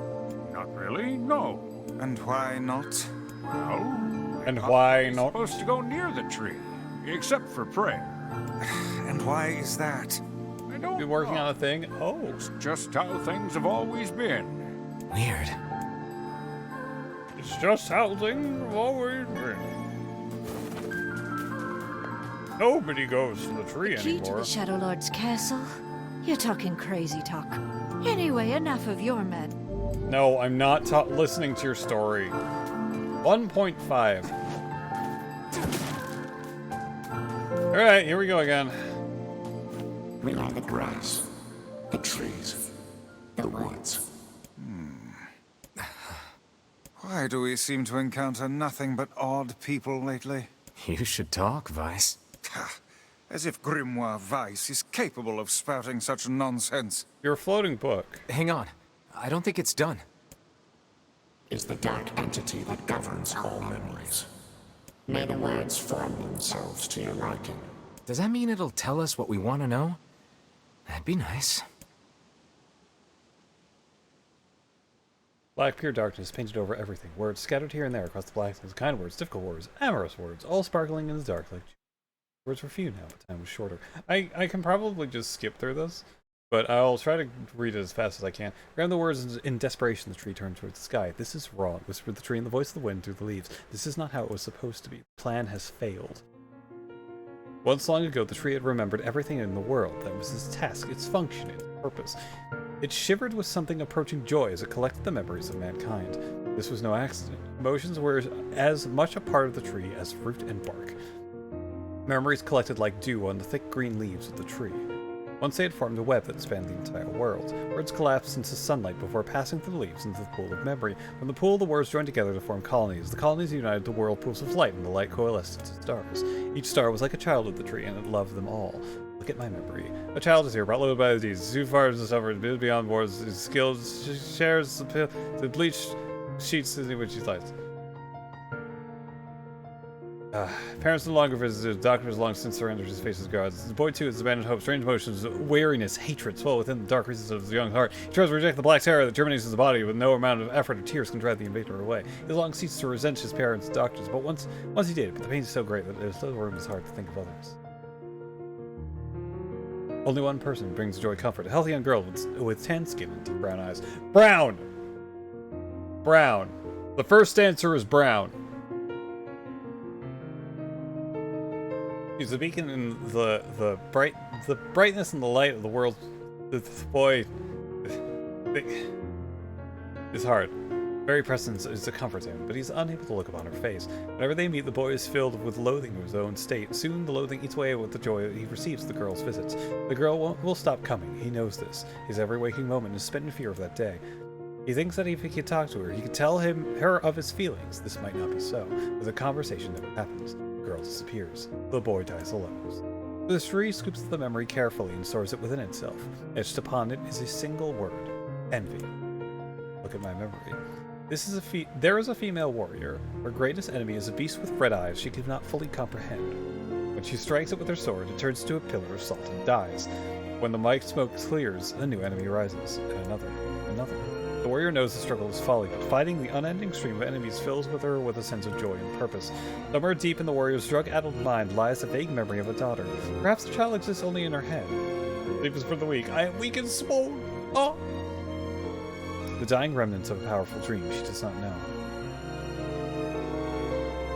Not really, no. And why not? Well, and why not? Supposed to go near the tree, except for prayer. And why is that? I don't Been working know. on a thing? Oh. It's just how things have always been. Weird. It's just how things have always been. Nobody goes to the tree Key to anymore. the Shadow Lord's castle? You're talking crazy talk. Anyway, enough of your mad. No, I'm not listening to your story. 1.5. Alright, here we go again. We are the grass, the trees, the woods. Why do we seem to encounter nothing but odd people lately? You should talk, Vice. As if Grimoire Weiss is capable of spouting such nonsense. Your floating book. Hang on. I don't think it's done. Is the dark entity that governs all memories. May the words form themselves to your liking. Does that mean it'll tell us what we want to know? That'd be nice. Black pure darkness painted over everything. Words scattered here and there across the blackness. Kind words, difficult words, amorous words, all sparkling in the dark like words were few now, but time was shorter. I can probably just skip through this, but I'll try to read it as fast as I can. Grab the words in desperation, the tree turned towards the sky. This is wrong, whispered the tree in the voice of the wind through the leaves. This is not how it was supposed to be. The plan has failed. Once long ago, the tree had remembered everything in the world. That was its task, its function, its purpose. It shivered with something approaching joy as it collected the memories of mankind. This was no accident. Emotions were as much a part of the tree as fruit and bark. Memories collected like dew on the thick green leaves of the tree. Once they had formed a web that spanned the entire world. Words collapsed into sunlight before passing through the leaves into the pool of memory. From the pool, the words joined together to form colonies. The colonies united to whirlpools of light, and the light coalesced into stars. Each star was like a child of the tree, and it loved them all. Look at my memory. A child is here, brought low by the deeds. Too far to suffer, beyond borders. His skills shares the bleached sheets in which he lies. Parents no longer visited. Doctors long since surrendered his face as gods. The boy too has abandoned hope. Strange emotions, weariness, hatred swell within the dark recesses of his young heart. He tries to reject the black terror that germinates in his body, but no amount of effort or tears can drive the invader away. He long ceased to resent his parents and doctors, but once he did, but the pain is so great that there's still room in his heart to think of others. Only one person brings joy comfort. A healthy young girl with tan skin and deep brown eyes. Brown! Brown. The first answer is brown. He's the beacon in the brightness and the light of the world. The boy is hard. Very presence is to comfort him, but he's unable to look upon her face. Whenever they meet, the boy is filled with loathing of his own state. Soon the loathing eats away with the joy he receives the girl's visits. The girl will stop coming. He knows this. His every waking moment is spent in fear of that day. He thinks that if he could talk to her, he could tell her of his feelings. This might not be so, but the conversation never happens. The girl disappears. The boy dies alone. The tree scoops the memory carefully and stores it within itself. Etched upon it is a single word: envy. Look at my memory. There is a female warrior. Her greatest enemy is a beast with red eyes she cannot fully comprehend. When she strikes it with her sword, it turns to a pillar of salt and dies. When the might smoke clears, a new enemy rises, and another. The warrior knows the struggle is folly, but fighting the unending stream of enemies fills her with a sense of joy and purpose. Somewhere deep in the warrior's drug-addled mind lies a vague memory of a daughter. Perhaps the child exists only in her head. Sleep is for the weak. I am weak and small. Oh! The dying remnants of a powerful dream she does not know.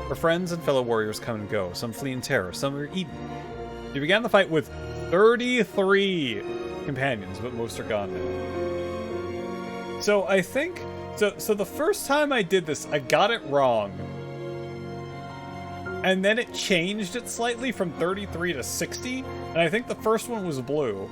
Her friends and fellow warriors come and go. Some flee in terror, some are eaten. She began the fight with 33 companions, but most are gone now. So I think... So the first time I did this, I got it wrong. And then it changed it slightly from 33 to 60, and I think the first one was blue.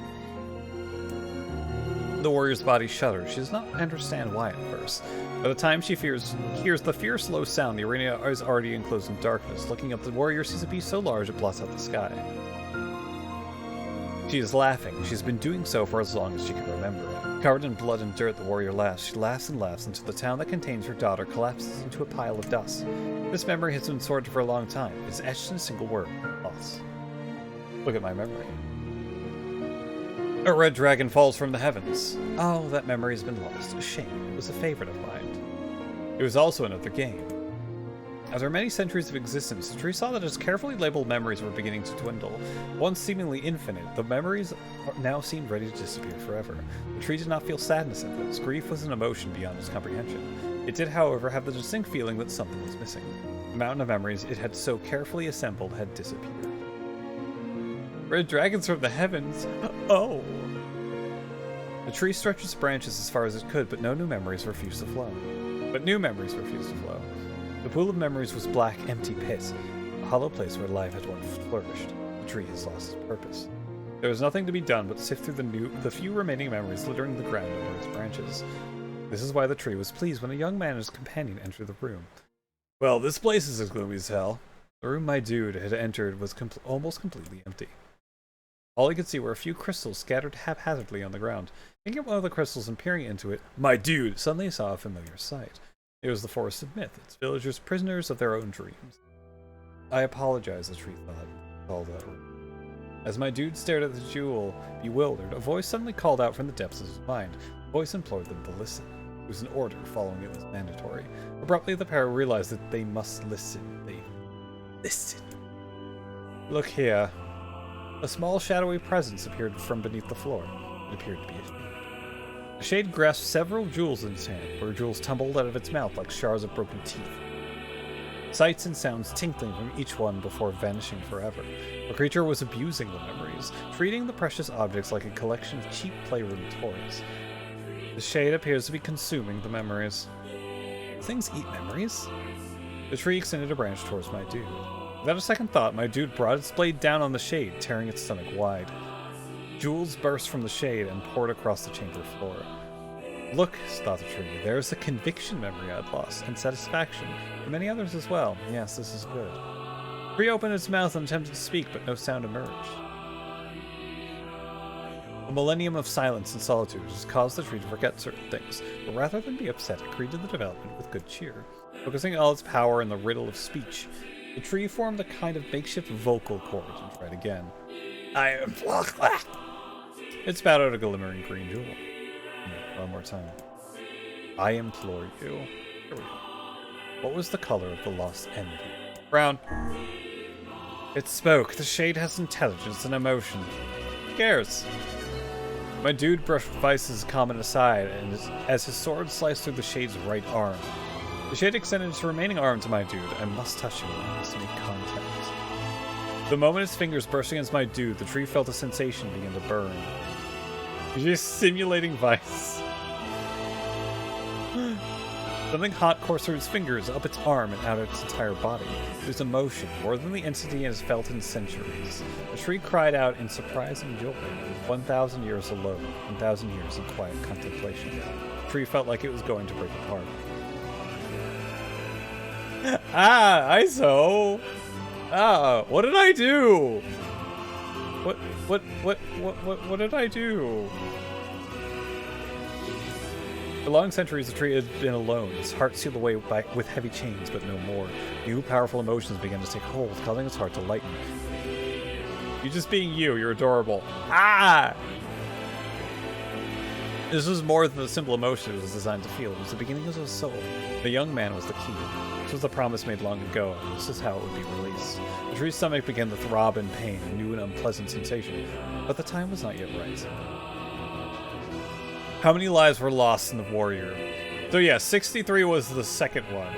The warrior's body shudders. She does not understand why at first. By the time she hears the fierce low sound, the arena is already enclosed in darkness. Looking up, the warrior sees a beast so large it blots out the sky. She is laughing. She's been doing so for as long as she can remember. Covered in blood and dirt, the warrior laughs. She laughs and laughs until the town that contains her daughter collapses into a pile of dust. This memory has been stored for a long time. It's etched in a single word: loss. Look at my memory. A red dragon falls from the heavens. Oh, that memory has been lost. A shame. It was a favorite of mine. It was also another game. After many centuries of existence, the tree saw that its carefully labeled memories were beginning to dwindle. Once seemingly infinite, the memories now seemed ready to disappear forever. The tree did not feel sadness at this. Grief was an emotion beyond its comprehension. It did, however, have the distinct feeling that something was missing. The mountain of memories it had so carefully assembled had disappeared. Red dragons from the heavens! Oh! The tree stretched its branches as far as it could, but no new memories refused to flow. The pool of memories was black, empty pit, a hollow place where life had once flourished. The tree has lost its purpose. There was nothing to be done but sift through the few remaining memories littering the ground under its branches. This is why the tree was pleased when a young man and his companion entered the room. Well, this place is as gloomy as hell. The room my dude had entered was almost completely empty. All he could see were a few crystals scattered haphazardly on the ground. Picking up one of the crystals and peering into it, my dude suddenly saw a familiar sight. It was the Forest of Myth, its villagers prisoners of their own dreams. I apologize, the tree thought, called out. As my dude stared at the jewel, bewildered, a voice suddenly called out from the depths of his mind. The voice implored them to listen. It was an order, following it was mandatory. Abruptly, the pair realized that they must listen. Listen. Look here. A small, shadowy presence appeared from beneath the floor. It appeared to be a shade. The shade grasped several jewels in its hand, where jewels tumbled out of its mouth like shards of broken teeth. Sights and sounds tinkling from each one before vanishing forever. The creature was abusing the memories, treating the precious objects like a collection of cheap playroom toys. The shade appears to be consuming the memories. Things eat memories? The tree extended a branch towards my dude. Without a second thought, my dude brought its blade down on the shade, tearing its stomach wide. Jewels burst from the shade and poured across the chamber floor. Look, thought the tree, there's a conviction memory I'd lost, and satisfaction, and many others as well. Yes, this is good. The tree opened its mouth and attempted to speak, but no sound emerged. A millennium of silence and solitude has caused the tree to forget certain things, but rather than be upset, it greeted the development with good cheer. Focusing all its power in the riddle of speech, the tree formed a kind of makeshift vocal cord and tried again. It spat out a glimmering green jewel. One more time. I implore you. Here we go. What was the color of the lost envy? Brown. It spoke. The shade has intelligence and emotion. Who cares? My dude brushed Vice's comment aside, and as his sword sliced through the shade's right arm. The shade extended its remaining arm to my dude. I must touch him. I must make contact. The moment its fingers brushed against my dude, the tree felt a sensation begin to burn. You're just simulating Vice. Something hot coursed through its fingers, up its arm, and out its entire body. It was emotion, more than the entity it has felt in centuries. The tree cried out in surprise and joy. 1,000 years alone, 1,000 years in quiet contemplation. The tree felt like it was going to break apart. Ah, ISO! Ah, what did I do? What did I do? For long centuries, the tree had been alone, its heart sealed away with heavy chains, but no more. New, powerful emotions began to take hold, causing its heart to lighten. You just being you, you're adorable. Ah! This was more than the simple emotion it was designed to feel. It was the beginning of a soul. The young man was the key. This was the promise made long ago, and this is how it would be released. The tree's stomach began to throb in pain, a new and unpleasant sensation, but the time was not yet right. How many lives were lost in the warrior? So yeah, 63 was the second one.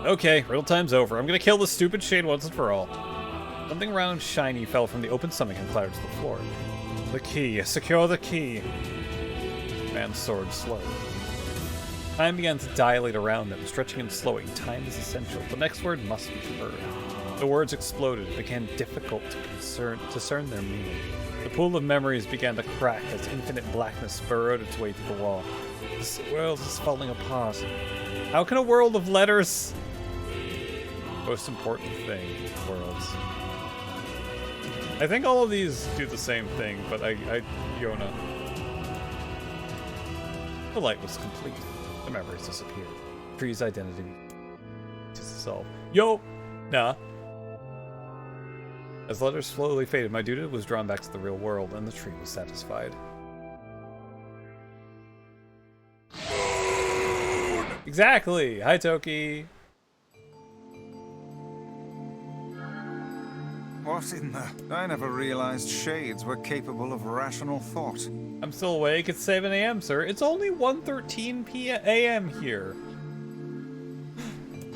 Okay, riddle time's over. I'm gonna kill this stupid shade once and for all. Something round and shiny fell from the open stomach and clattered to the floor. The key. Secure the key. Man's sword slowed. Time began to dilate around them, stretching and slowing. Time is essential. The next word must be heard. The words exploded. It became difficult to discern their meaning. The pool of memories began to crack as infinite blackness burrowed its way through the wall. This world is falling apart. How can a world of letters... Most important thing, worlds. I think all of these do the same thing, but Yona. The light was complete. The memories disappeared. The tree's identity to dissolve. Yo! Nah. As the letters slowly faded, my dude was drawn back to the real world, and the tree was satisfied. Exactly! Hi, Toki! What in the... I never realized shades were capable of rational thought. I'm still awake. It's 7 a.m., sir. It's only 1:13 a.m. here.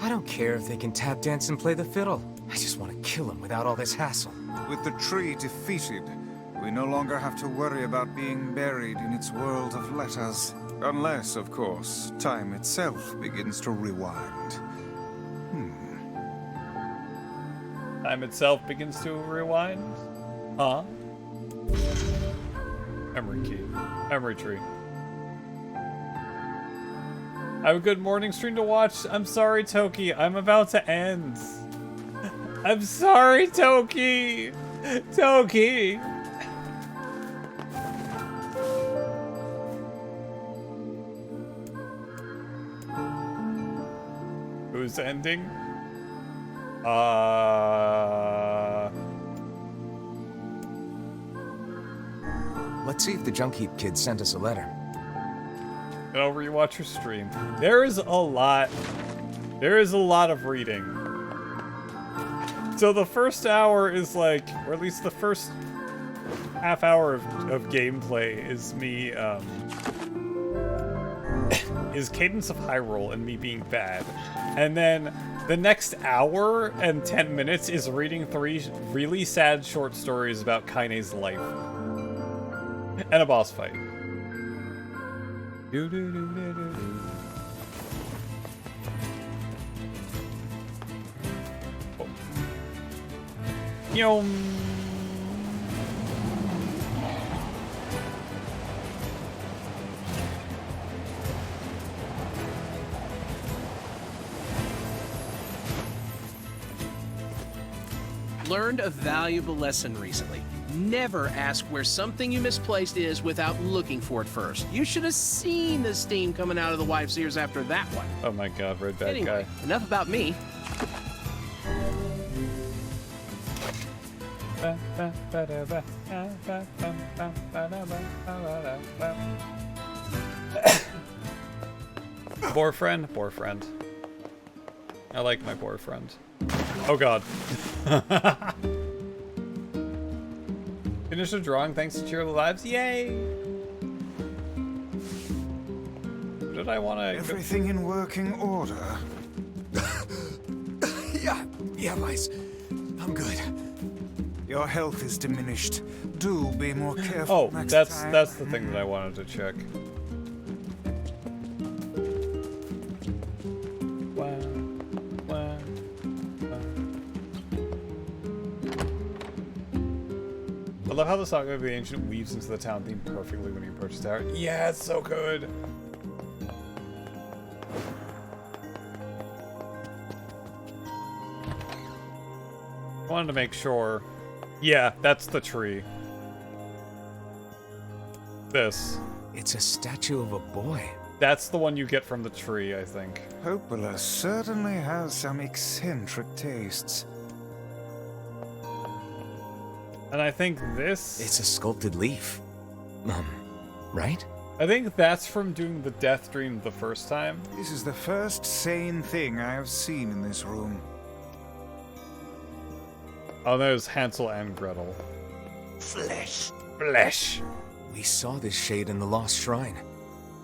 I don't care if they can tap dance and play the fiddle. I just want to kill them without all this hassle. With the tree defeated, we no longer have to worry about being buried in its world of letters. Unless, of course, time itself begins to rewind. Time itself begins to rewind? Huh? Memory key. Memory tree. I have a good morning stream to watch. I'm sorry, Toki. I'm about to end. I'm sorry, Toki. Toki. Who's ending? Let's see if the Junk Heap kid sent us a letter. I'll rewatch your stream. There is a lot of reading. So the first hour is like, or at least the first half hour of gameplay is me, is Cadence of Hyrule and me being bad. And then the next hour and 10 minutes is reading 3 really sad short stories about Kaine's life. And a boss fight. Oh. Yum. Learned a valuable lesson recently. Never ask where something you misplaced is without looking for it first. You should have seen the steam coming out of the wife's ears after that one. Oh my god, red bad anyway, guy. Enough about me. Boyfriend. I like my boyfriend. Oh god. Finished a drawing thanks to Cheer the Lives. Yay! Did I want to... Everything in working order? Yeah, Vice. I'm good. Your health is diminished. Do be more careful next time. That's the thing that I wanted to check. love how the Saga of the Ancient weaves into the town theme perfectly when you approach the tower. Yeah, it's so good. I wanted to make sure. Yeah, that's the tree. This. It's a statue of a boy. That's the one you get from the tree, I think. Popola certainly has some eccentric tastes. And I think this... It's a sculpted leaf. Right? I think that's from doing the Death Dream the first time. This is the first sane thing I have seen in this room. Oh, there's Hansel and Gretel. Flesh. Flesh. We saw this shade in the Lost Shrine.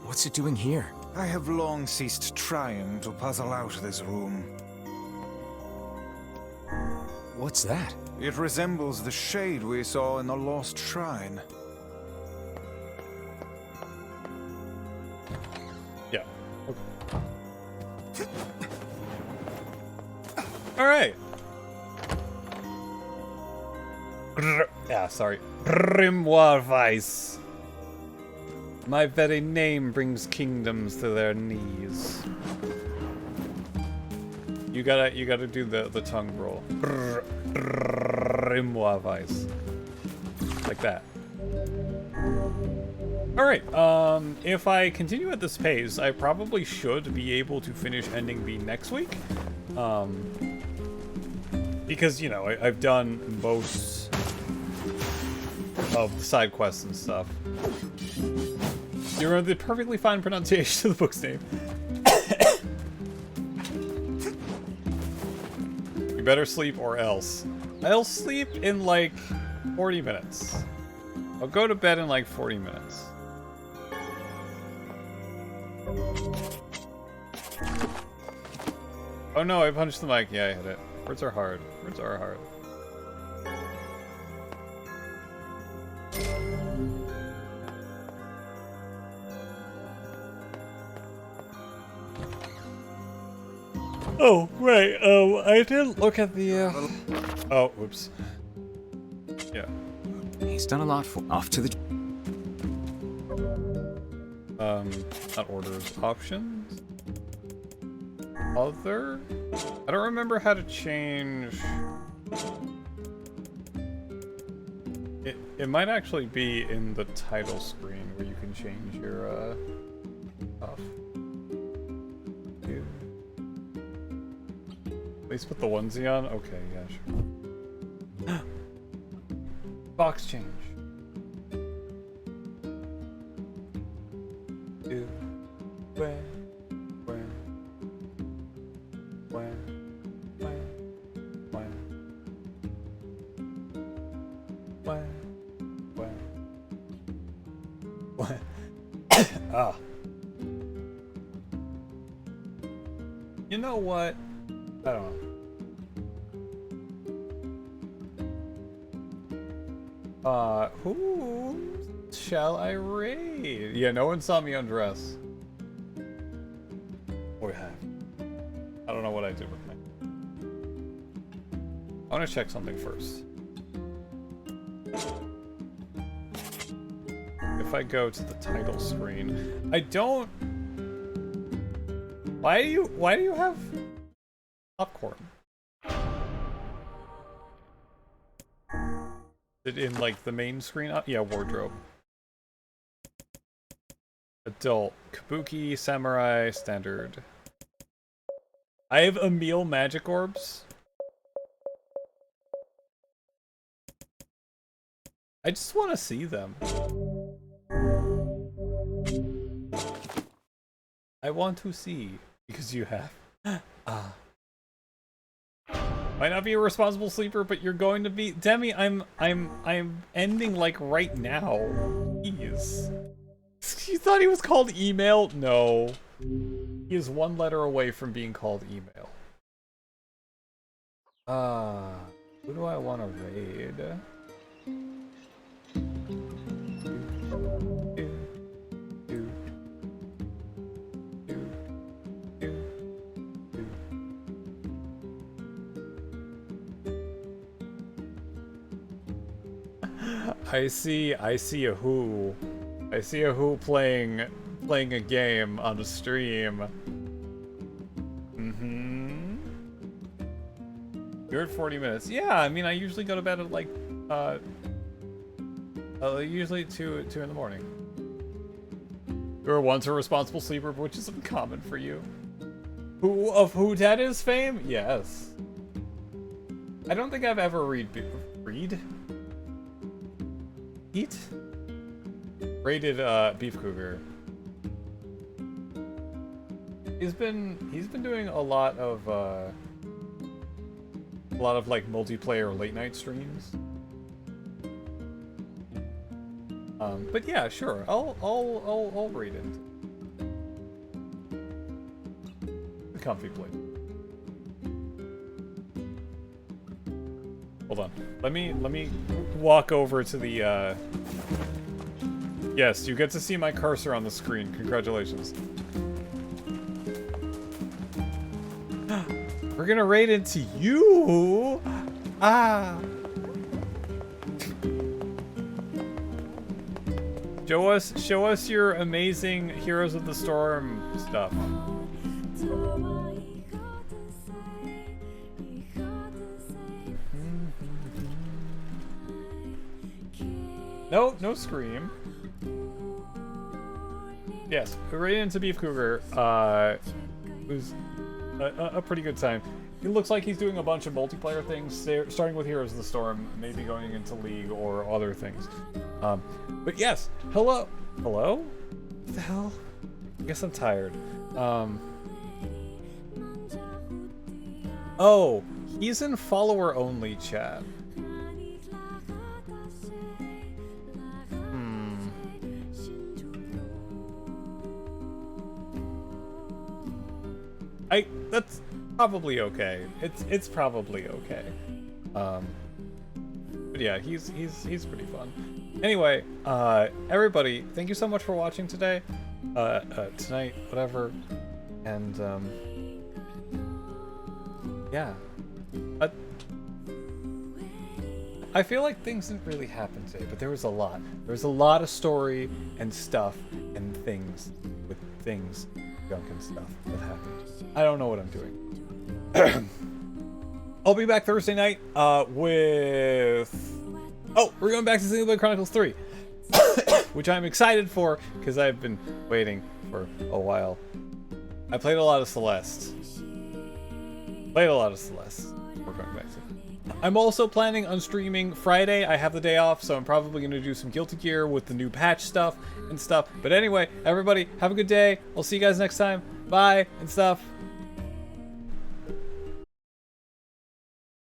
What's it doing here? I have long ceased trying to puzzle out this room. What's that? It resembles the shade we saw in the Lost Shrine. Yeah. Okay. All right. Sorry. Grimoire Weiss. My very name brings kingdoms to their knees. You gotta do the tongue roll. Grimoire Weiss. Like that. Alright, if I continue at this pace, I probably should be able to finish Ending B next week. Because, you know, I've done most of the side quests and stuff. You remember the perfectly fine pronunciation of the book's name. You better sleep or else. I'll sleep in like 40 minutes. I'll go to bed in like 40 minutes. Oh no, I punched the mic. Yeah, I hit it. Words are hard. Words are hard. Oh, right. I didn't look at the, Oh, whoops. Yeah. He's done a lot for... Off to the... Not orders. Options? Other? I don't remember how to change... It might actually be in the title screen where you can change your, stuff. At least put the onesie on? Okay, yeah, sure. Box change. Where? Ah. You know what? I don't know. Who shall I raid? Yeah, no one saw me undress. Or have. I don't know what I did with my... I want to check something first. If I go to the title screen, I don't... Why do you have popcorn? Is it in like the main screen? Yeah, wardrobe. Adult, Kabuki, Samurai, Standard. I have Emil magic orbs. I just want to see them. I want to see because you have. Might not be a responsible sleeper, but you're going to be. Demi, I'm ending like right now. Jeez. You thought he was called email? No. He is one letter away from being called email. Who do I want to raid? I see a who. I see a who playing a game on a stream. You're at 40 minutes. Yeah, I mean, I usually go to bed at like, usually 2 in the morning. You were once a responsible sleeper, which is uncommon for you. Who that is fame? Yes. I don't think I've ever rated Beef Cougar. He's been doing a lot of like multiplayer late night streams. But yeah, sure. I'll read it. The comfy plate. Hold on. Let me walk over to the Yes, you get to see my cursor on the screen. Congratulations. We're gonna raid into you. Ah. Show us your amazing Heroes of the Storm stuff. No scream. Yes, right into Beef Cougar. Who's a pretty good time. It looks like he's doing a bunch of multiplayer things, starting with Heroes of the Storm, maybe going into League or other things. But yes, hello? What the hell? I guess I'm tired. Oh, he's in follower-only chat. That's probably okay. It's probably okay. But yeah, he's pretty fun. Anyway, everybody, thank you so much for watching today, tonight, whatever, and yeah. I feel like things didn't really happen today, but there was a lot. There was a lot of story and stuff and things with things, junk and stuff that happened. I don't know what I'm doing. I'll be back Thursday night with... Oh, we're going back to Xenoblade Chronicles 3. Which I'm excited for, because I've been waiting for a while. I played a lot of Celeste. We're going back to. I'm also planning on streaming Friday. I have the day off, so I'm probably going to do some Guilty Gear with the new patch stuff and stuff. But anyway, everybody, have a good day. I'll see you guys next time. Bye and stuff.